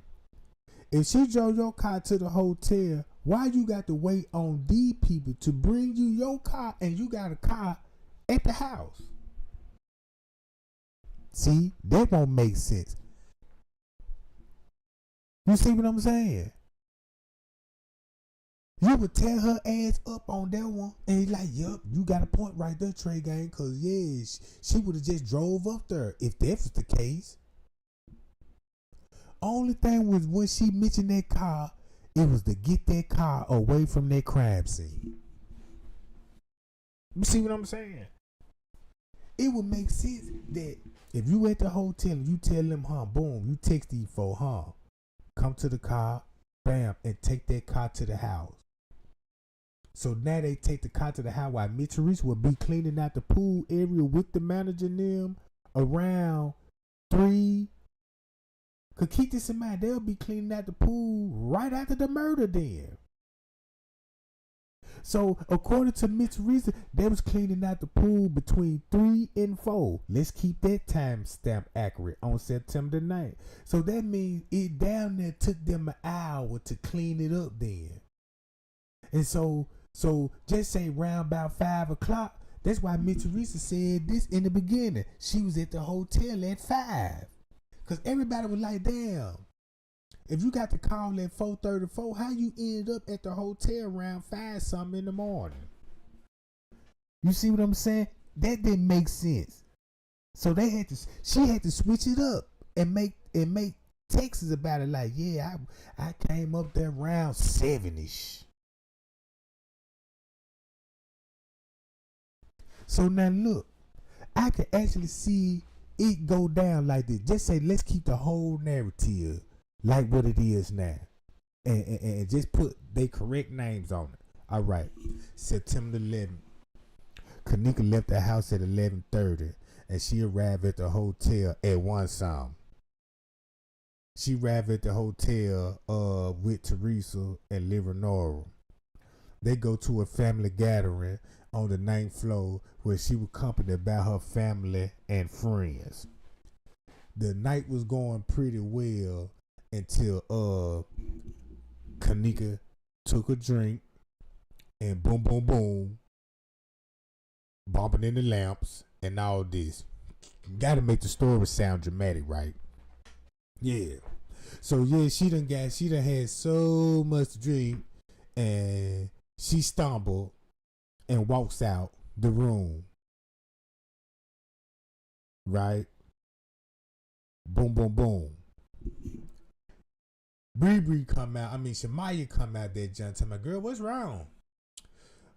If she drove your car to the hotel, why you got to wait on these people to bring you your car and you got a car at the house? See, that won't make sense. You see what I'm saying? You would tear her ass up on that one. And he's like, yup, you got a point right there, Trey Gang. Because, yeah, she would have just drove up there if that was the case. Only thing was when she mentioned that car, it was to get that car away from that crime scene. You see what I'm saying? It would make sense that if you at the hotel and you tell them, boom, you text these for, come to the car, bam, and take that car to the house. So now they take the car to the house while Mitch Reese will be cleaning out the pool area with the manager and them around 3. Cause keep this in mind, they'll be cleaning out the pool right after the murder then. So according to Mitch Reese, they was cleaning out the pool between 3 and 4. Let's keep that time stamp accurate on September the 9th. So that means it down there took them an hour to clean it up then. And so just say round about 5 o'clock. That's why Mitch Reese said this in the beginning. She was at the hotel at 5. Because everybody was like, damn, if you got the call at 4:34, how you ended up at the hotel around 5 something in the morning? You see what I'm saying? That didn't make sense. So she had to switch it up and make texts about it like, yeah, I came up there around 7-ish. So now look, I can actually see it go down like this. Just say, let's keep the whole narrative like what it is now. And just put they correct names on it. All right. September 11th. Kenneka left the house at 11:30 and she arrived at the hotel at 1 some. She arrived at the hotel with Teresa and Leonora. They go to a family gathering on the 9th floor where she was accompanied by her family and friends. The night was going pretty well until Kenneka took a drink and boom, boom, boom, bumping in the lamps and all this. Gotta make the story sound dramatic, right? Yeah. So yeah, she done had so much to drink and she stumbled and walks out the room. Right? Boom, boom, boom. Shamaya come out there, John, tell my girl, what's wrong?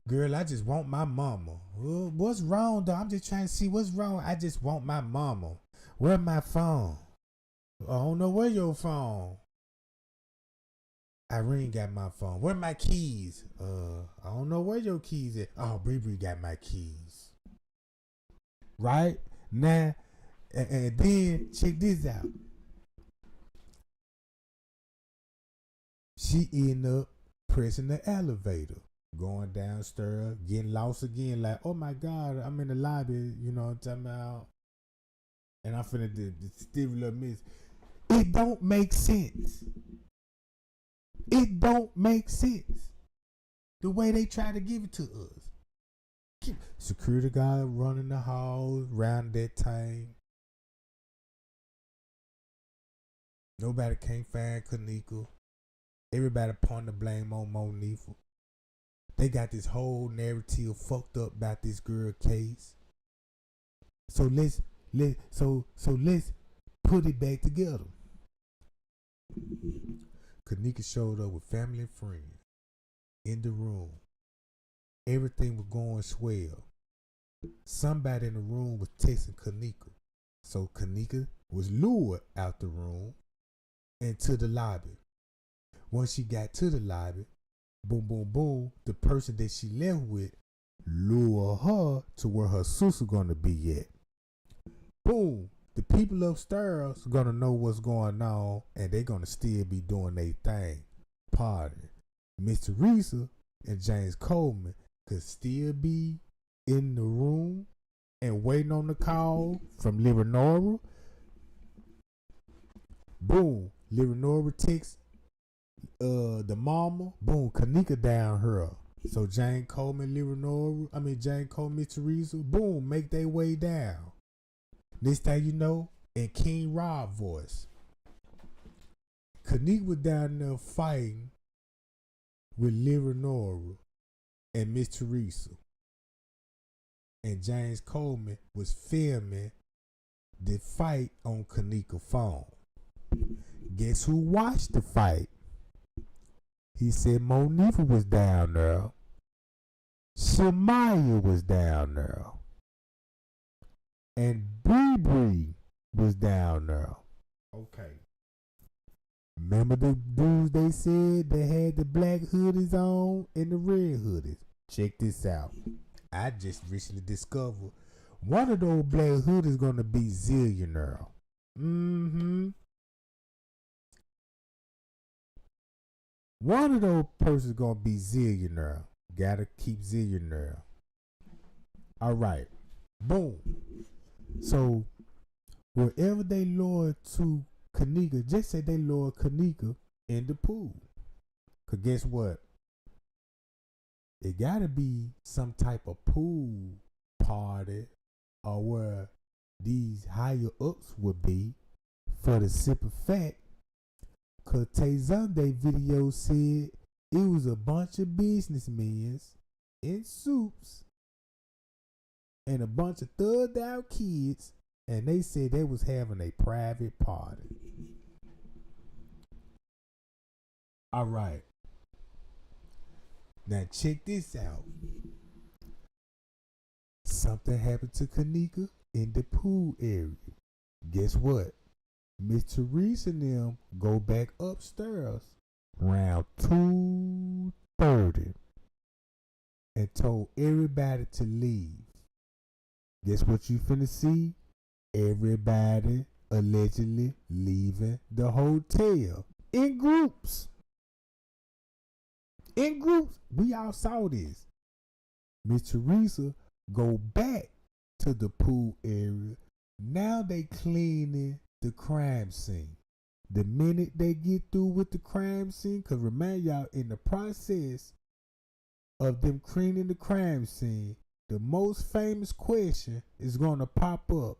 Girl, I just want my mama. What's wrong, though? I'm just trying to see what's wrong. I just want my mama. Where's my phone? I don't know where your phone. Irene got my phone. Where my keys? I don't know where your keys at. Oh, Bree got my keys. Right? Now, and then check this out. She ended up pressing the elevator, going downstairs, getting lost again, like, oh my God, I'm in the lobby, you know what I'm talking about? And I'm finna do the Stevie Little Miss. It don't make sense. It don't make sense. The way they try to give it to us. Security guard running the hall around that time. Nobody can't find Kenneka. Everybody putting the blame on Monifa. They got this whole narrative fucked up about this girl case. So let's put it back together. Kenneka showed up with family and friends in the room. Everything was going swell. Somebody in the room was texting Kenneka. So Kenneka was lured out the room and to the lobby. Once she got to the lobby, boom, boom, boom, the person that she left with lured her to where her sister gonna be at. Boom. The people upstairs gonna know what's going on and they gonna still be doing their thing. Party. Mr. Teresa and James Coleman could still be in the room and waiting on the call from Leonora. Boom. Leonora texts the mama. Boom. Kenneka down her. So Jane Coleman, Jane Coleman, Teresa, boom, make their way down. This thing you know, in King Rob voice, Kenneka was down there fighting with Leonora and Miss Teresa. And James Coleman was filming the fight on Kenneka's phone. Guess who watched the fight? He said Monifa was down there. Shamaya was down there. And Bree was down there. Okay. Remember the dudes they said they had the black hoodies on and the red hoodies? Check this out. I just recently discovered one of those black hoodies gonna be Zillionaire. One of those persons gonna be Zillionaire. Gotta keep Zillionaire. Alright. Boom. So wherever they lower to Kenneka, just say they lower Kenneka in the pool. Cause guess what? It gotta be some type of pool party or where these higher ups would be for the simple fact. Cause Tay Sunday video said it was a bunch of businessmen in suits and a bunch of thugged out kids, and they said they was having a private party. All right. Now check this out. Something happened to Kenneka in the pool area. Guess what? Miss Teresa and them go back upstairs around 2:30 and told everybody to leave. Guess what you finna see? Everybody allegedly leaving the hotel in groups. In groups. We all saw this. Miss Teresa go back to the pool area. Now they cleaning the crime scene. The minute they get through with the crime scene, because remind y'all, in the process of them cleaning the crime scene, the most famous question is going to pop up.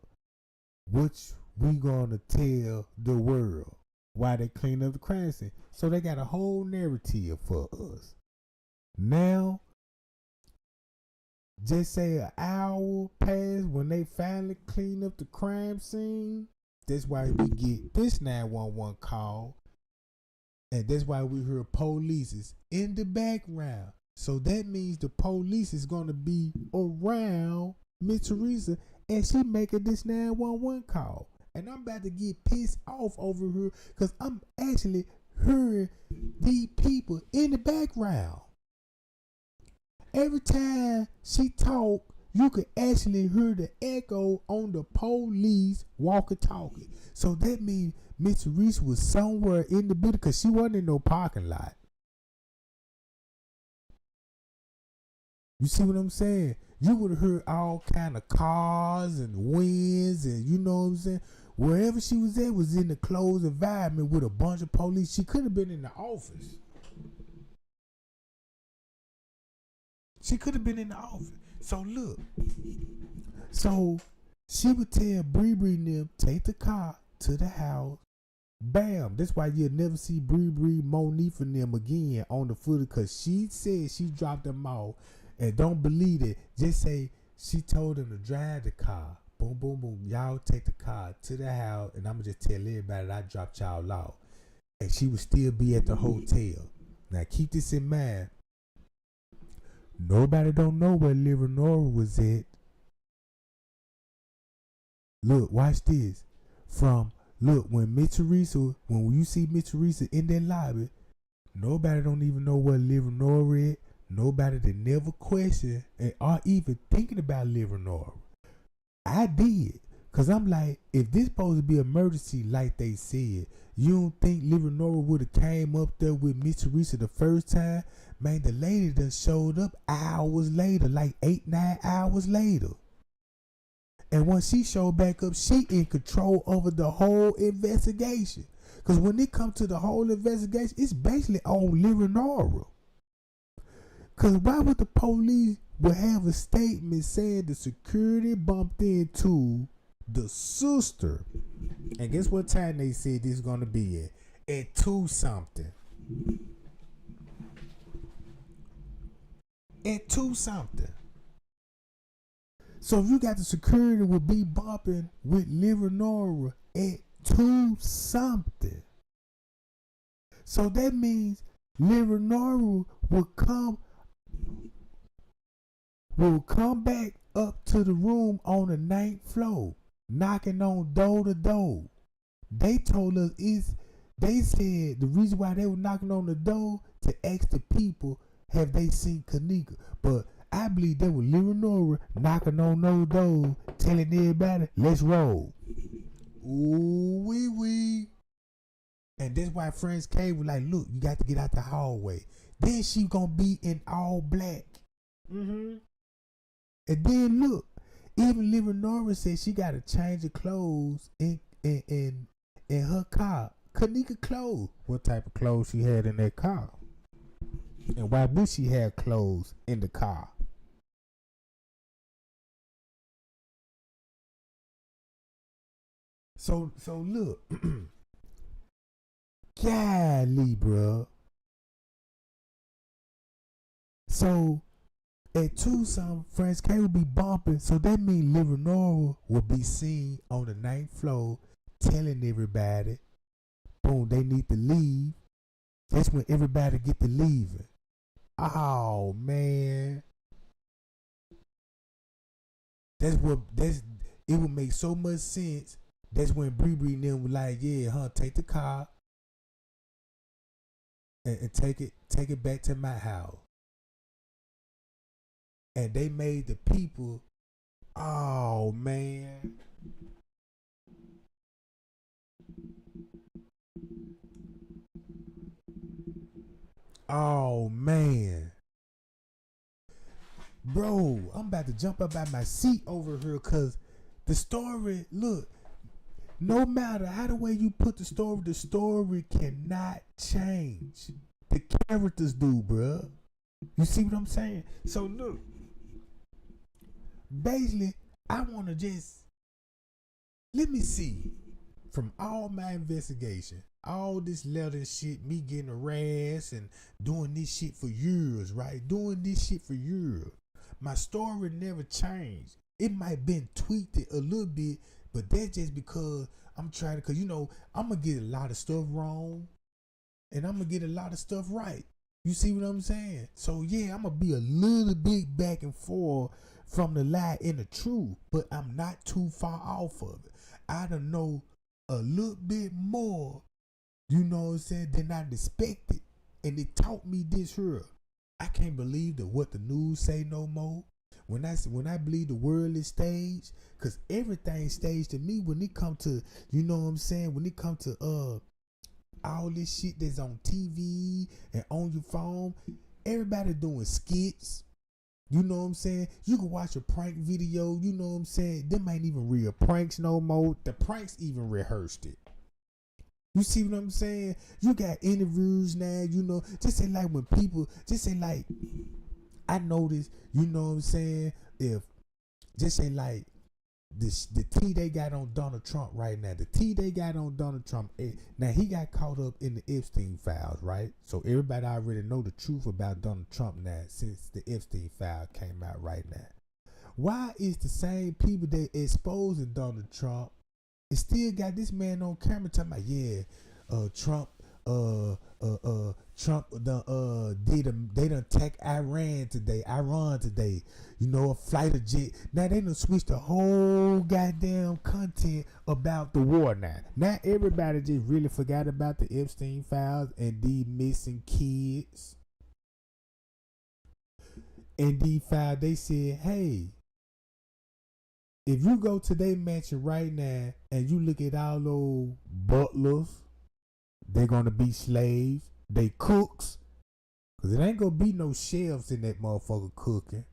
Which we going to tell the world why they clean up the crime scene. So they got a whole narrative for us. Now, just say an hour passed when they finally clean up the crime scene. That's why we get this 911 call. And that's why we hear police in the background. So that means the police is going to be around Miss Teresa as she making this 911 call. And I'm about to get pissed off over her because I'm actually hearing these people in the background. Every time she talk, you could actually hear the echo on the police walkie-talkie. So that means Miss Teresa was somewhere in the building because she wasn't in no parking lot. You see what I'm saying? You would have heard all kind of cars and winds and you know what I'm saying? Wherever she was at was in the closed environment with a bunch of police. She could have been in the office. She could have been in the office. So look. So she would tell Bree and them, take the car to the house. Bam. That's why you'll never see Bree, Monifa and them again on the footage because she said she dropped them off. And don't believe it. Just say she told them to drive the car. Boom, boom, boom. Y'all take the car to the house. And I'm going to just tell everybody that I dropped y'all off. And she would still be at the hotel. Now keep this in mind. Nobody don't know where Leonora was at. Look, watch this. When Miss Teresa, when you see Miss Teresa in that lobby, nobody don't even know where Leonora at. Nobody that never questioned or even thinking about Leonora. I did. Because I'm like, if this supposed to be an emergency like they said, you don't think Leonora would have came up there with Miss Teresa the first time? Man, the lady done showed up hours later, like 8-9 hours later. And when she showed back up, she in control over the whole investigation. Because when it comes to the whole investigation, it's basically on Leonora. Because why would the police would have a statement saying the security bumped into the sister? And guess what time they said this is going to be at? at 2 something. At 2 something. So if you got the security will be bumping with Livernoria at 2 something. So that means Livernoria will come back up to the room on the 9th floor, knocking on door to door. They told us they said the reason why they were knocking on the door to ask the people have they seen Kenneka. But I believe they were Livernoria knocking on those doors, telling everybody, let's roll. Ooh wee. And that's why Friends K was like, look, you got to get out the hallway. Then she gonna be in all black. And then look, even Livernoria said she gotta change her clothes in her car. Kenneka clothes. What type of clothes she had in that car? And why would she have clothes in the car? So look. Golly, bro. So at 2 something, Friends K will be bumping. So that means Livernoria will be seen on the 9th floor telling everybody, boom, they need to leave. That's when everybody get to leaving. Oh man. It would make so much sense. That's when Bree and them were like, yeah, take the car and take it back to my house. And they made the people, oh man. Oh man. Bro, I'm about to jump up out my seat over here because the story, look, no matter how the way you put the story cannot change. The characters do, bro. You see what I'm saying? So look, basically, I want to just, let me see, from all my investigation, all this letter shit, me getting harassed and doing this shit for years, right? Doing this shit for years. My story never changed. It might have been tweaked a little bit, but that's just because I'm trying to, because I'm going to get a lot of stuff wrong and I'm going to get a lot of stuff right. You see what I'm saying? So yeah, I'm going to be a little bit back and forth from the lie and the truth, but I'm not too far off of it. I don't know a little bit more, you know what I'm saying, than I expected. And it taught me this here. I can't believe that what the news say no more. When I believe the world is staged, because everything staged to me when it come to, you know what I'm saying, when it come to all this shit that's on TV and on your phone, everybody doing skits. You know what I'm saying? You can watch a prank video, you know what I'm saying? Them ain't even real pranks no more. The pranks even rehearsed it. You see what I'm saying? You got interviews now, just say like when people, just say like, I noticed, you know what I'm saying? If, just say like, the tea they got on Donald Trump right now, now he got caught up in the Epstein files, right? So everybody already know the truth about Donald Trump now since the Epstein file came out right now. Why is the same people that exposing Donald Trump, it still got this man on camera talking about, Trump they done attack Iran today, a flight of jet. Now they done switched the whole goddamn content about the war now. Now everybody just really forgot about the Epstein files and these missing kids. And these files, they said, hey, if you go to their mansion right now and you look at all those butlers, they're gonna be slaves. They cooks. Cause it ain't gonna be no shelves in that motherfucker cooking.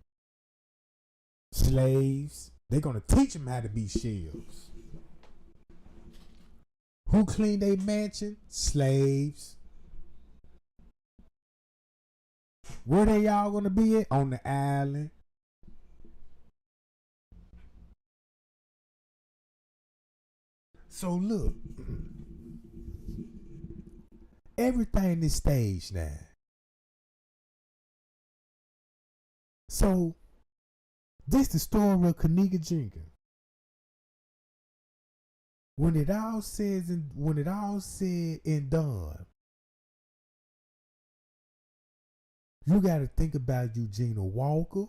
Slaves. They're gonna teach them how to be shelves. Who clean their mansion? Slaves. Where they all gonna be at? On the island. So look. Everything is staged now. So, this the story of Kenneka Jenkins. When it all said and done, you got to think about Eugenia Walker,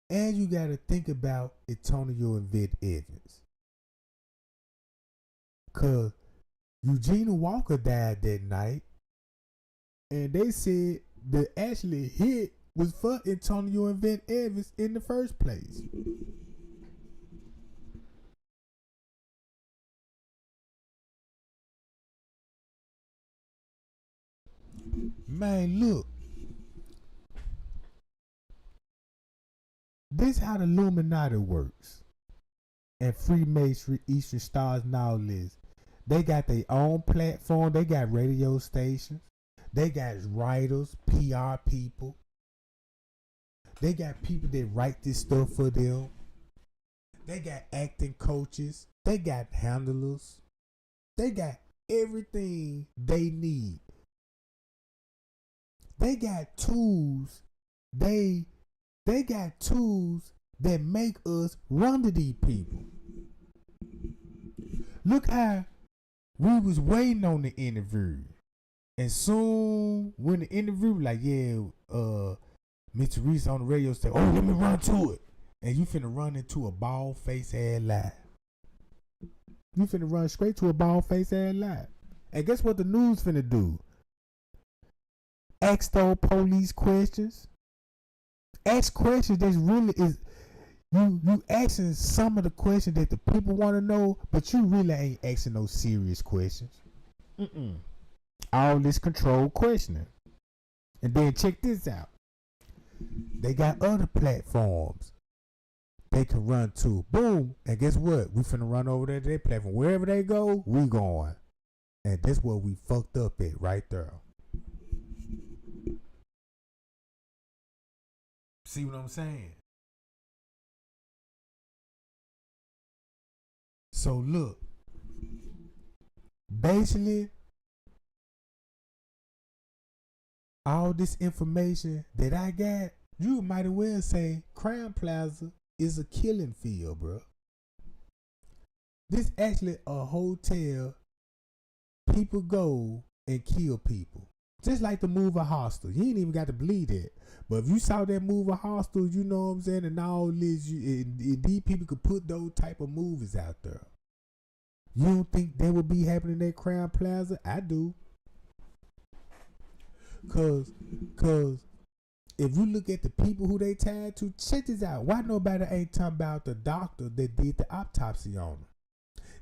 and you got to think about Antonio and Vet Evans. Cause Eugenia Walker died that night, and they said the actually hit was for Antonio and Vet Evans in the first place. Man, look. This how the Illuminati works. And Freemasonry, Eastern Stars, and all this. They got their own platform. They got radio stations. They got writers, PR people. They got people that write this stuff for them. They got acting coaches. They got handlers. They got everything they need. They got tools. They got tools that make us run to these people. Look how we was waiting on the interview. And soon when the interview like, yeah, Mr. Reese on the radio said, oh, let me run to it. And you finna run into a bald face ass lie. You finna run straight to a bald face ass lie. And guess what the news finna do? Ask those police questions. Ask questions that really is you asking some of the questions that the people want to know, but you really ain't asking no serious questions. All this controlled questioning. And then check this out. They got other platforms they can run to. Boom. And guess what? We finna run over there to their platform. Wherever they go, we going. And that's where we fucked up at right there. See what I'm saying? So look, basically, all this information that I got, you might as well say Crown Plaza is a killing field, bro. This actually a hotel people go and kill people. Just like the movie Hostel. You ain't even got to believe that. But if you saw that movie Hostel, you know what I'm saying, and all this, and these people could put those type of movies out there. You don't think that would be happening at Crown Plaza? I do. Cause if you look at the people who they tied to, check this out. Why nobody ain't talking about the doctor that did the autopsy on her?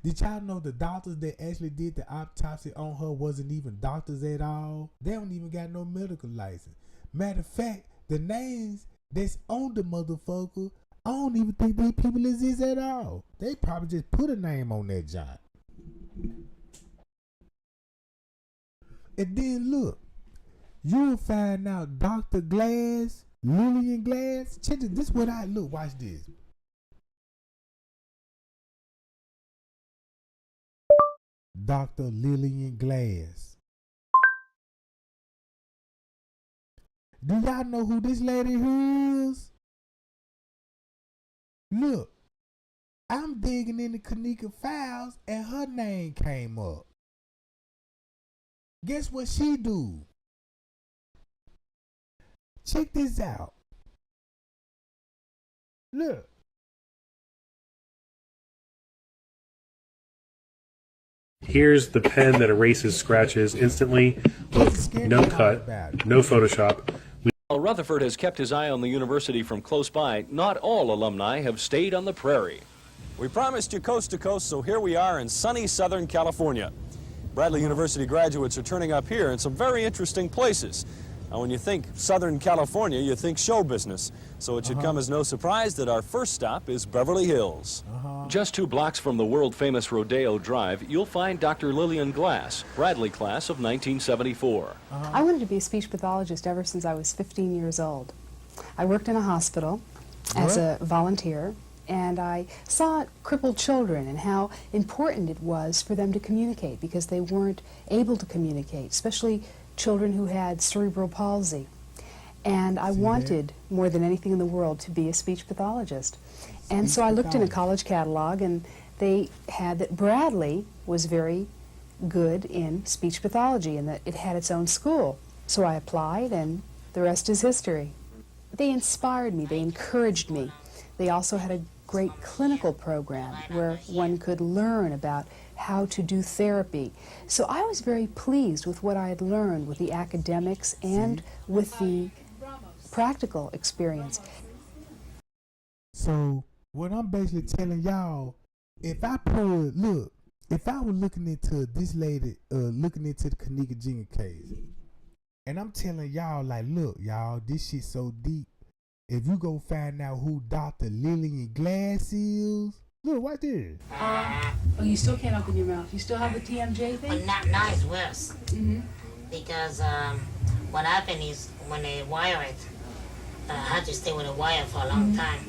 Did y'all know the doctors that actually did the autopsy on her wasn't even doctors at all? They don't even got no medical license. Matter of fact, the names that's on the motherfucker, I don't even think these people exist at all. They probably just put a name on that job. And then look, you'll find out Dr. Glass, Lillian Glass. Check this. This is what I look. Watch this. Dr. Lillian Glass. Do y'all know who this lady is? Look, I'm digging in the Kenneka files and her name came up. Guess what she do? Check this out. Look. Here's the pen that erases scratches instantly. Look, no cut, no Photoshop. While Rutherford has kept his eye on the university from close by, not all alumni have stayed on the prairie. We promised you coast to coast, so here we are in sunny Southern California. Bradley University graduates are turning up here in some very interesting places. Now, when you think Southern California, you think show business. So it should come as no surprise that our first stop is Beverly Hills. Just 2 blocks from the world-famous Rodeo Drive, you'll find Dr. Lillian Glass, Bradley class of 1974. I wanted to be a speech pathologist ever since I was 15 years old. I worked in a hospital as a volunteer, And I saw crippled children and how important it was for them to communicate because they weren't able to communicate, especially children who had cerebral palsy. And I wanted, more than anything in the world, to be a speech pathologist. And so I looked in a college catalog, and they had that Bradley was very good in speech pathology and that it had its own school. So I applied, and the rest is history. They inspired me, they encouraged me. They also had a great clinical program where one could learn about how to do therapy. So I was very pleased with what I had learned with the academics and with the practical experience. So what I'm basically telling y'all, if I was looking into this lady, looking into the Kenneka Jenkins case, and I'm telling y'all, like, look, y'all, this shit so deep. If you go find out who Dr. Lillian Glass is, look, watch this. Oh, you still can't open your mouth. You still have the TMJ thing? Well, now it's worse. Because what happened is when they wire it, I had to stay with the wire for a long time.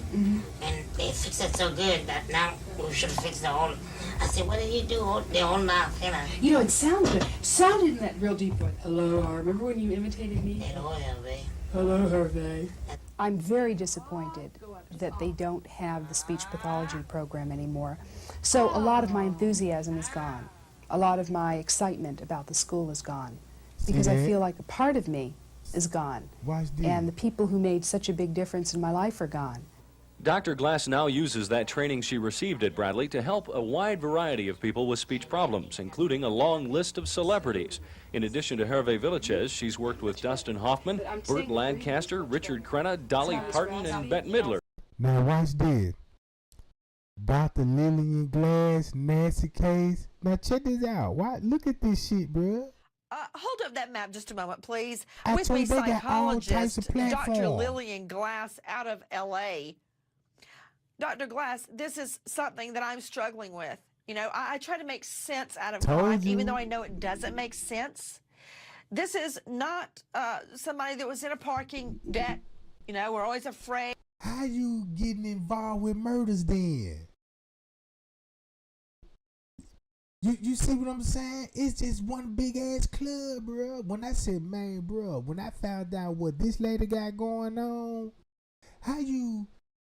And they fixed it so good that now we should fix the whole. I said, what did you do? The whole mouth, you know. You know, it sounded good. Sounded in that real deep voice. Hello, remember when you imitated me? Hello, Hervé. Hello, Hervé. I'm very disappointed that they don't have the speech pathology program anymore. So a lot of my enthusiasm is gone. A lot of my excitement about the school is gone. Because I feel like a part of me is gone. And the people who made such a big difference in my life are gone. Dr. Glass now uses that training she received at Bradley to help a wide variety of people with speech problems, including a long list of celebrities. In addition to Hervé Villachez, she's worked with Dustin Hoffman, Burt Lancaster, Richard Crenna, Dolly Parton, and Bette Midler. Now watch this. Dr. Lillian Glass, Nancy Case. Now check this out. Look at this shit, bruh. Hold up that map just a moment, please. I With me, told you they got all types psychologist of Dr. platforms. Lillian Glass out of L.A. Dr. Glass, this is something that I'm struggling with. You know, I try to make sense out of life, even though I know it doesn't make sense. This is not somebody that was in a parking deck. You know, we're always afraid. How you getting involved with murders then? You see what I'm saying? It's just one big ass club, bro. When I said, man, bro, when I found out what this lady got going on, how you,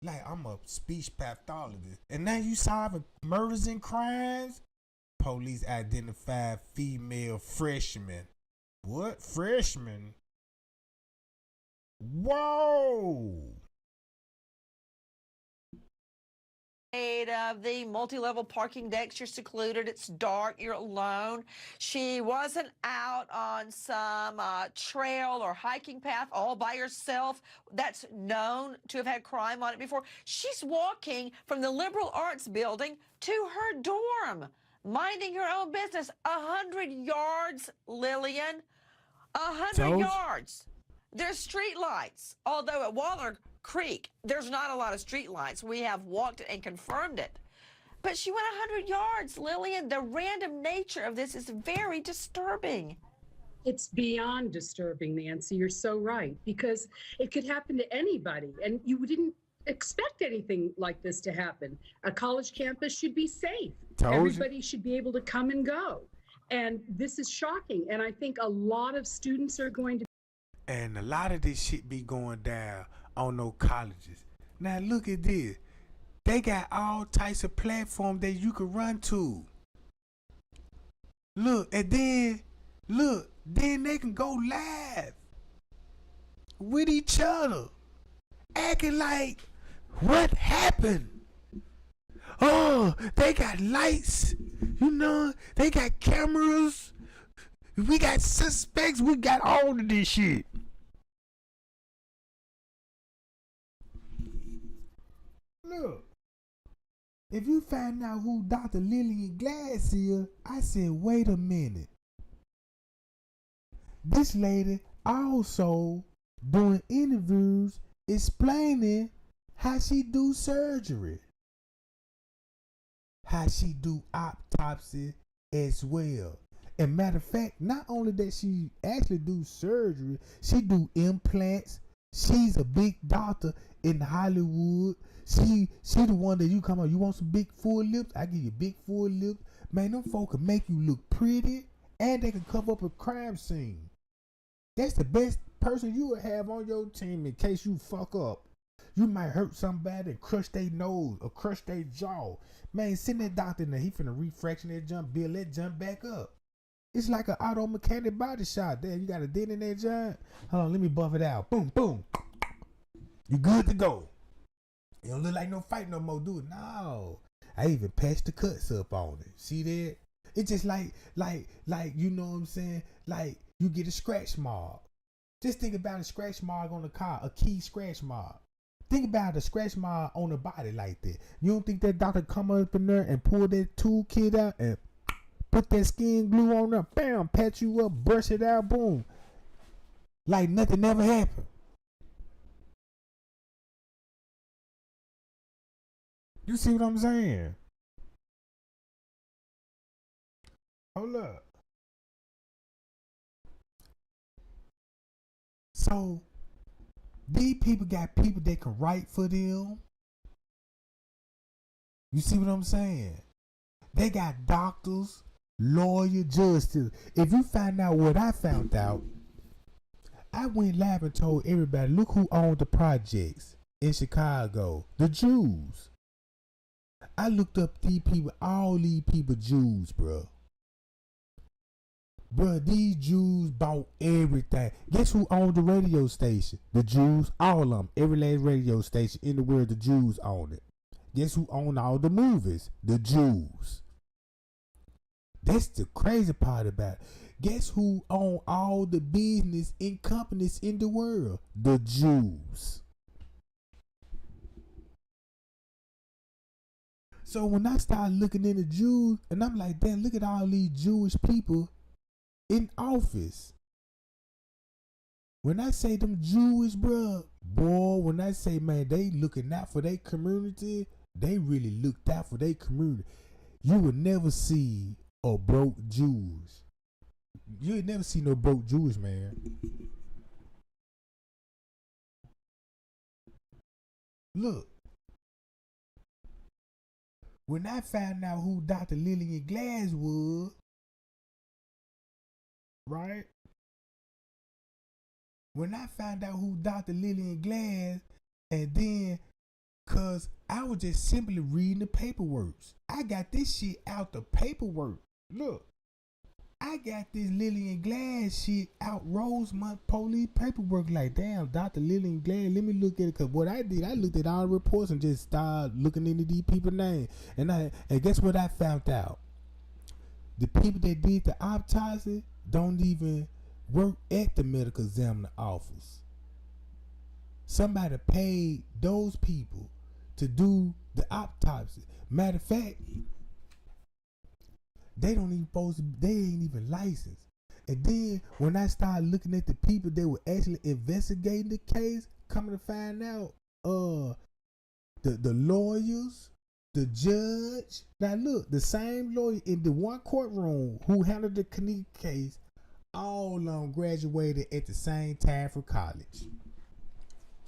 like, I'm a speech pathologist, and now you solving murders and crimes? Police identified female freshman. What? Freshman? Whoa! Of the multi-level parking decks. You're secluded, it's dark, you're alone. She wasn't out on some trail or hiking path all by herself that's known to have had crime on it before. She's walking from the liberal arts building to her dorm, minding her own business. 100 yards, Lillian. 100 yards. There's street lights, although at Waller Creek, there's not a lot of street lights. We have walked and confirmed it. But she went 100 yards, Lillian. The random nature of this is very disturbing. It's beyond disturbing, Nancy. You're so right, because it could happen to anybody, and you didn't expect anything like this to happen. A college campus should be safe. Everybody should be able to come and go. And this is shocking, and I think a lot of students are going to. And a lot of this shit be going down on no colleges. Now look at this. They got all types of platforms that you can run to. Look, and then they can go live with each other, acting like, what happened? Oh, they got lights, you know, they got cameras, we got suspects, we got all of this shit. Look, if you find out who Dr. Lillian Glass is, I said, wait a minute. This lady also doing interviews explaining how she do surgery, how she do autopsy as well. And matter of fact, not only that she actually do surgery, she do implants, She's a big doctor in Hollywood. She the one that you come on. You want some big full lips? I give you big full lips. Man, them folk can make you look pretty, and they can cover up a crime scene. That's the best person you would have on your team in case you fuck up. You might hurt somebody and crush their nose or crush their jaw. Man, send that doctor in there. He finna refraction that jump, build that jump back up. It's like an auto mechanic body shot. There, you got a dent in that jump. Hold on, let me buff it out. Boom, boom. You good to go. It don't look like no fight no more, do it? No. I even patched the cuts up on it. See that? It's just like, you know what I'm saying? Like, you get a scratch mark. Just think about a scratch mark on the car, a key scratch mark. Think about a scratch mark on the body like that. You don't think that doctor come up in there and pull that toolkit out and put that skin glue on there, bam, patch you up, brush it out, boom. Like nothing ever happened. You see what I'm saying? Hold up. So, these people got people that can write for them. You see what I'm saying? They got doctors, lawyers, justice. If you find out what I found out, I went live and told everybody, look who owned the projects in Chicago. The Jews. I looked up these people, all these people Jews, bro. Bro, these Jews bought everything. Guess who owned the radio station? The Jews, all of them. Every last radio station in the world, the Jews own it. Guess who owned all the movies? The Jews. That's the crazy part about it. Guess who owned all the business and companies in the world? The Jews. So when I started looking into Jews, and I'm like, damn, look at all these Jewish people in office. When I say them Jewish, bro, boy, when I say, man, they looking out for their community, they really looked out for their community. You would never see a broke Jews. You would never see no broke Jewish, man. Look. When I found out who Dr. Lillian Glass was, right? When I found out who Dr. Lillian Glass, and then, cause I was just simply reading the paperwork. I got this shit out the paperwork. Look, I got this Lillian Glass shit out Rosemont police paperwork. Like, damn, Dr. Lillian Glass, let me look at it. Cause what I did, I looked at all the reports and just started looking into these people's names. And guess what I found out? The people that did the autopsy don't even work at the medical examiner office. Somebody paid those people to do the autopsy. Matter of fact, they don't even they ain't even licensed. And then when I started looking at the people that were actually investigating the case, coming to find out, the lawyers, the judge. Now look, the same lawyer in the one courtroom who handled the Kenneka case, all of them graduated at the same time from college.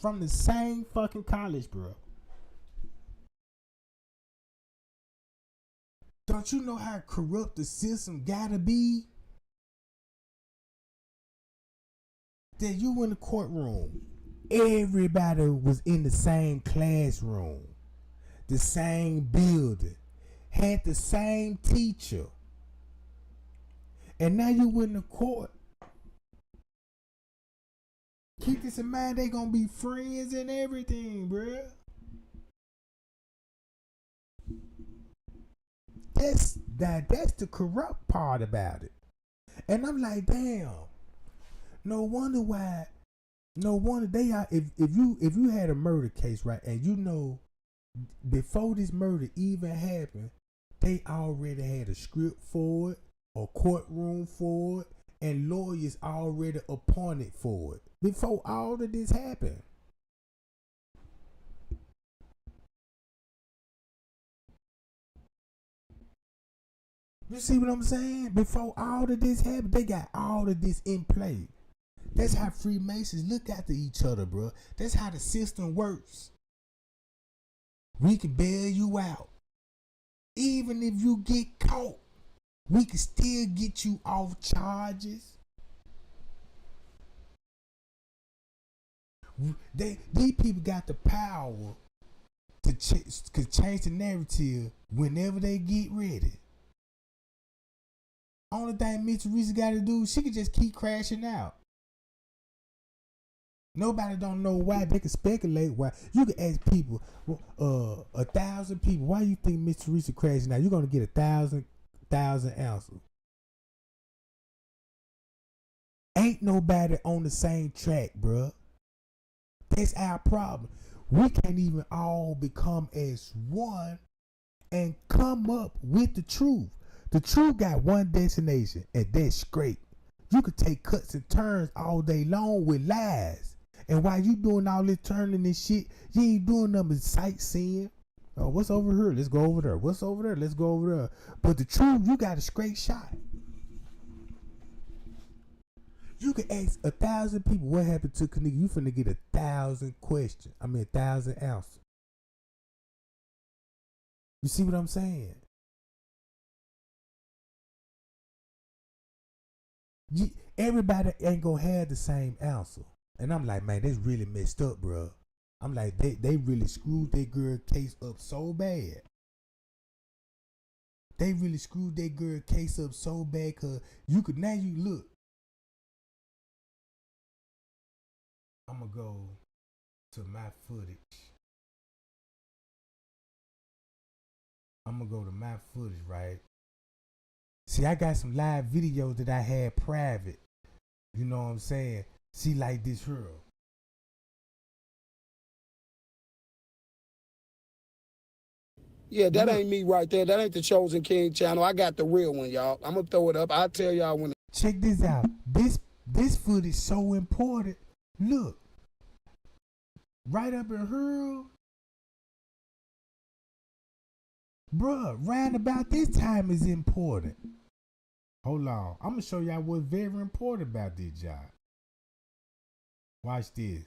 From the same fucking college, bro. Don't you know how corrupt the system gotta be? That you in the courtroom, everybody was in the same classroom, the same building, had the same teacher. And now you in the court. Keep this in mind, they gonna be friends and everything, bruh. That's the corrupt part about it. And I'm like, damn. No wonder they are. If you had a murder case, right, and you know before this murder even happened, they already had a script for it, a courtroom for it, and lawyers already appointed for it before all of this happened. You see what I'm saying? Before all of this happened, they got all of this in play. That's how Freemasons look after each other, bro. That's how the system works. We can bail you out. Even if you get caught, we can still get you off charges. These people got the power to change the narrative whenever they get ready. Only thing Miss Teresa got to do, she can just keep crashing out. Nobody don't know why. They can speculate why. You can ask people, 1,000 people, why you think Miss Teresa crashing out? You're gonna get 1,000 answers. Ain't nobody on the same track, bruh. That's our problem. We can't even all become as one and come up with the truth. The truth got one destination, and that's straight. You could take cuts and turns all day long with lies. And while you doing all this turning and shit, you ain't doing nothing but sightseeing. Oh, what's over here? Let's go over there. What's over there? Let's go over there. But the truth, you got a straight shot. You can ask 1,000 people what happened to Kenneka. You finna get 1,000 questions. 1,000 answers. You see what I'm saying? Everybody ain't gonna have the same answer. And I'm like, man, that's really messed up, bro. I'm like, they really screwed that girl case up so bad. They really screwed that girl case up so bad, cause you look. I'm gonna go to my footage. Right? See, I got some live videos that I had private. You know what I'm saying? See, like this here. Yeah, that ain't me right there. That ain't the Chosen King channel. I got the real one, y'all. I'm gonna throw it up. I'll tell y'all when. Check this out. This footage is so important. Look. Right up in here. Bruh, round about this time is important. Hold on. I'm gonna show y'all what's very important about this job. Watch this.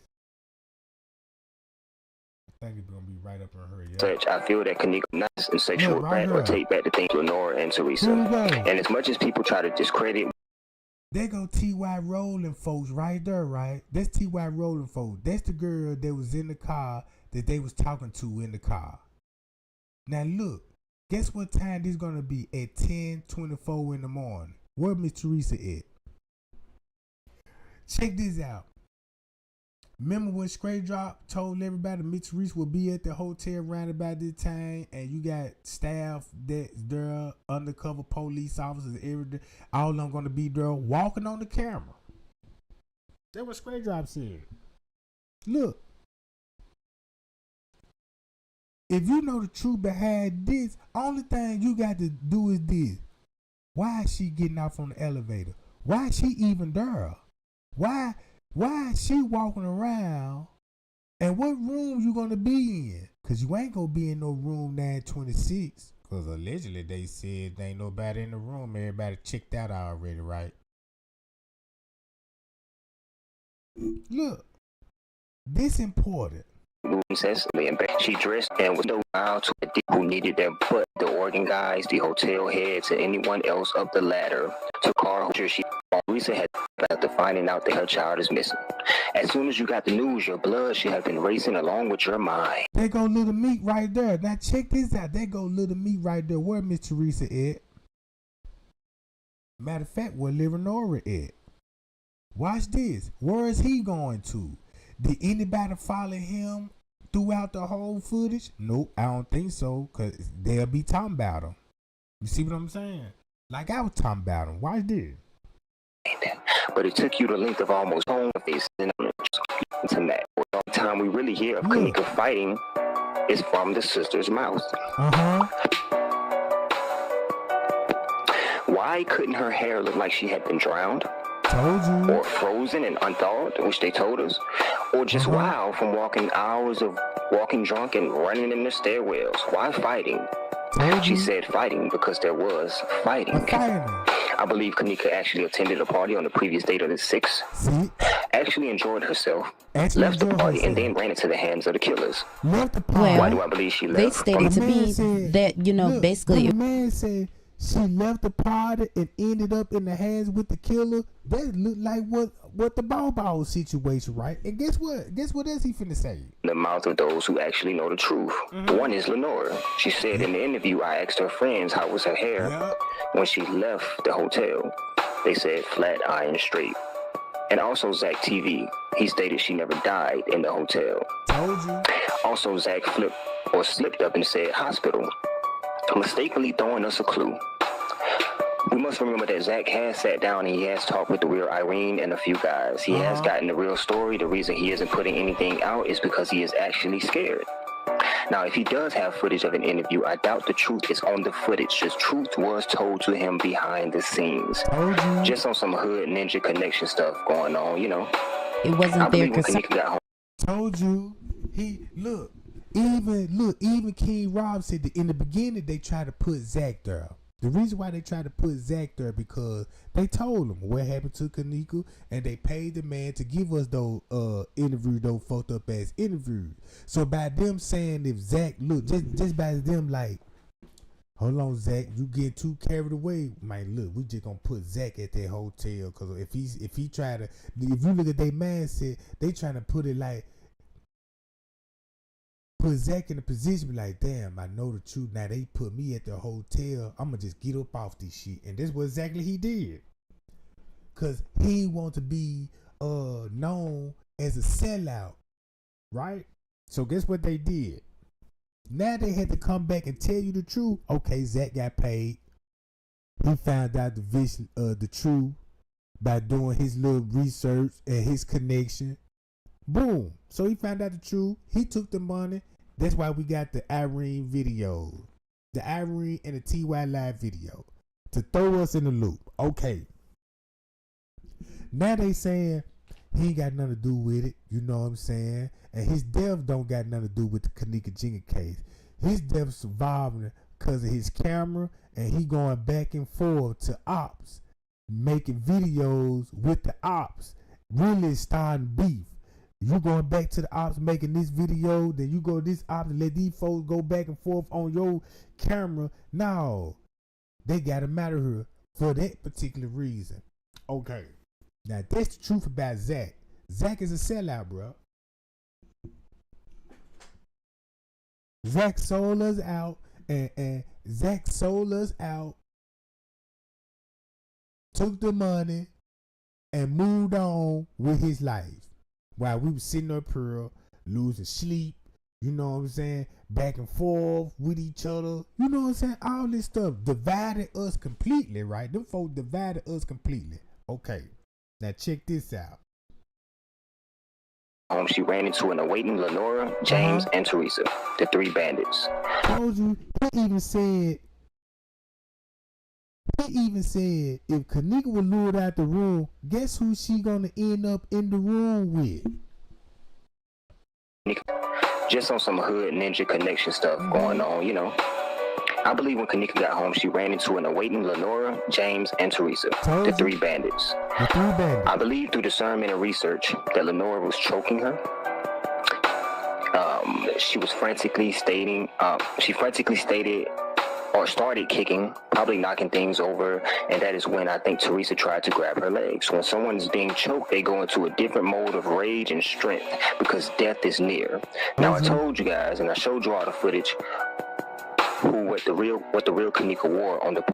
I think it's gonna be right up in her. Such, I feel that Kenneka nice and sexual threat or take back the things with Lenora and Teresa. And as much as people try to discredit, there go T.Y. Rolling folks right there, right? That's T.Y. Rolling folks. That's the girl that was in the car that they was talking to in the car. Now look, guess what time this gonna be at 10:24 in the morning? Where Miss Teresa at? Check this out. Remember when Straight Drop told everybody Miss Teresa will be at the hotel around about this time, and you got staff that's there, undercover police officers, everything, all of them gonna be there walking on the camera. That's what Straight Drop said. Look, if you know the truth behind this, only thing you got to do is this. Why is she getting off on the elevator? Why is she even there? Why is she walking around? And what room you gonna be in? Cause you ain't gonna be in no room 926. Cause allegedly they said there ain't nobody in the room. Everybody checked out already, right? Look, this important. she dressed and was no out to the who needed them, put the organ guys, the hotel heads, and anyone else up the ladder to car. She Teresa had after finding out that her child is missing. As soon as you got the news, your blood should have been racing along with your mind. There go Little Meat right there. Now check this out. There go Little Meat right there. Where Miss Teresa at? Matter of fact, where Lenora at? Watch this. Where is he going to? Did anybody follow him throughout the whole footage? Nope, I don't think so, because they'll be talking about him. You see what I'm saying? Like I was talking about him. Watch this. But it took you the length of almost home face and internet. The only time we really hear of Kenneka fighting is from the sister's mouth. Why couldn't her hair look like she had been drowned? Or frozen and unthawed, which they told us, or just wild from walking hours of walking drunk and running in the stairwells. Why fighting? She said fighting because there was fighting. I believe Kenneka actually attended a party on the previous date of the 6th, actually enjoyed herself, left the party, and then ran into the hands of the killers. Why do I believe she left? They stated to me that, basically. The man said she left the party and ended up in the hands with the killer. That looked like what the Bow situation, right? And guess what? Guess what else he finna say? The mouth of those who actually know the truth. One is Lenora. She said in the interview, I asked her friends how was her hair when she left the hotel. They said flat iron straight. And also Zach TV. He stated she never died in the hotel. Told you. Also Zach slipped up and said hospital, mistakenly throwing us a clue. We must remember that Zach has sat down and he has talked with the real Irene and a few guys. He has gotten the real story. The reason he isn't putting anything out is because he is actually scared. Now, if he does have footage of an interview, I doubt the truth is on the footage. The truth was told to him behind the scenes. Just on some hood ninja connection stuff going on, It wasn't there because got home. Told you. Even King Rob said that in the beginning they tried to put Zach there. The reason why they tried to put Zach there because they told him what happened to Kenneka and they paid the man to give us those interviews, those fucked up ass interviews. So by them saying if Zach just by them like, hold on Zach, you get too carried away, man. Look, we just gonna put Zach at that hotel because if you look at their mindset, they trying to put it like. Put Zach in a position like, damn, I know the truth. Now they put me at the hotel. I'm going to just get up off this shit. And that's what exactly he did. Because he want to be known as a sellout. Right? So guess what they did? Now they had to come back and tell you the truth. Okay, Zach got paid. He found out the truth by doing his little research and his connection. Boom. So he found out the truth. He took the money. That's why we got the Irene video. The Irene and the TY Live video. To throw us in the loop. Okay. Now they saying he ain't got nothing to do with it. You know what I'm saying? And his death don't got nothing to do with the Kenneka Jenkins case. His death surviving because of his camera and he going back and forth to ops. Making videos with the ops. Really starting beef. You going back to the ops making this video, then you go to this ops and let these folks go back and forth on your camera. No, they got him out of here for that particular reason. Okay, now that's the truth about Zach. Zach is a sellout, bro. Zach sold us out, and Zach sold us out, took the money, and moved on with his life. While we was sitting up here losing sleep, you know what I'm saying, back and forth with each other, you know what I'm saying, all this stuff divided us completely, right? Them folks divided us completely. Okay, now check this out. She ran into an awaiting Lenora, James, and Teresa, the three bandits. Told you, he even said if Kenneka was lured out the room, guess who she gonna end up in the room with? Just on some hood ninja connection stuff going on, I believe when Kenneka got home, she ran into an awaiting Lenora, James, and Teresa, the three bandits. I believe through discernment and research that Lenora was choking her. She was frantically stated or started kicking, probably knocking things over, and that is when I think Teresa tried to grab her legs. When someone's being choked, they go into a different mode of rage and strength because death is near. Now I told you guys, and I showed you all the footage, what the real Kenneka wore on the.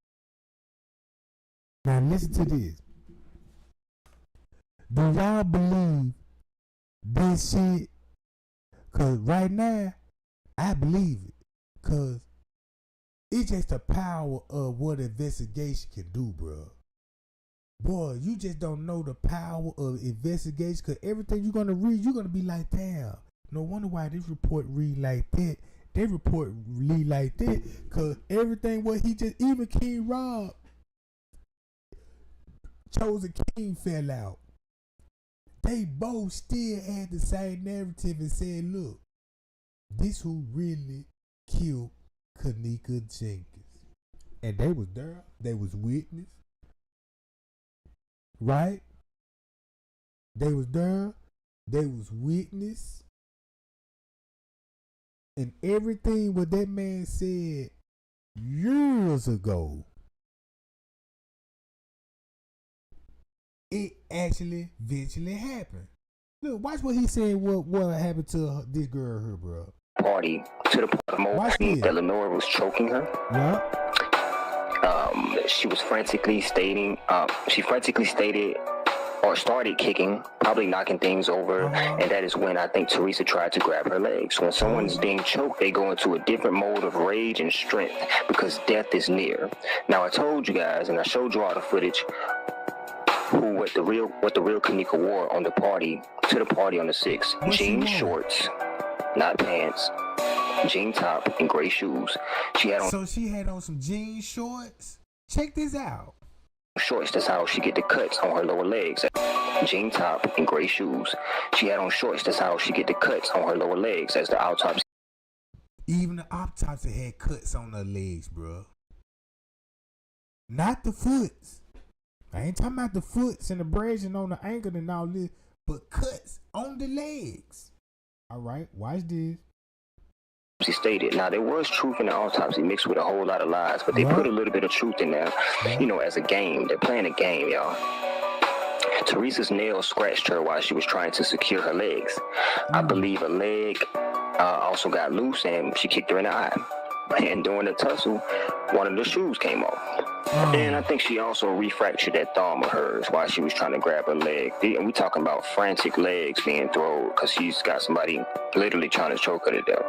Now listen to this. Do y'all believe this shit? Cause right now, I believe it. Cause it's just the power of what investigation can do, bro. Boy, you just don't know the power of investigation. Cause everything you're gonna read, you're gonna be like, damn. No wonder why this report read like that. That report read like that. Cause everything what he just, even King Rob, Chosen King fell out. They both still had the same narrative and said, look, this who really killed Kenneka Jenkins. And they was there. They was witness. right? They was there. They was witness. And everything what that man said years ago, it actually eventually happened. Look, watch what he said. What happened to this girl here, bro? Party to the point that Lenore was choking her. Yeah. She was frantically stating. She frantically stated or started kicking, probably knocking things over, and that is when I think Teresa tried to grab her legs. When someone's being choked, they go into a different mode of rage and strength because death is near. Now I told you guys, and I showed you all the footage. What the real Kenneka wore on the party to the party on the 6th. Jean shorts, not pants, jean top, and gray shoes. She had on. So she had on some jean shorts. Check this out. Shorts. That's how she get the cuts on her lower legs. Jean top and gray shoes. She had on shorts. That's how she get the cuts on her lower legs as the autopsy. Even the autopsy had cuts on her legs, bro. Not the foots. I ain't talking about the foots and abrasion on the ankle and all this, but cuts on the legs. All right, watch this. She stated. Now, there was truth in the autopsy mixed with a whole lot of lies, but they put a little bit of truth in there, you know, as a game. They're playing a game, y'all. Teresa's nails scratched her while she was trying to secure her legs. I believe a leg also got loose and she kicked her in the eye. And during the tussle, one of the shoes came off. And I think she also refractured that thumb of hers while she was trying to grab her leg. And we talking about frantic legs being thrown because she's got somebody literally trying to choke her to death.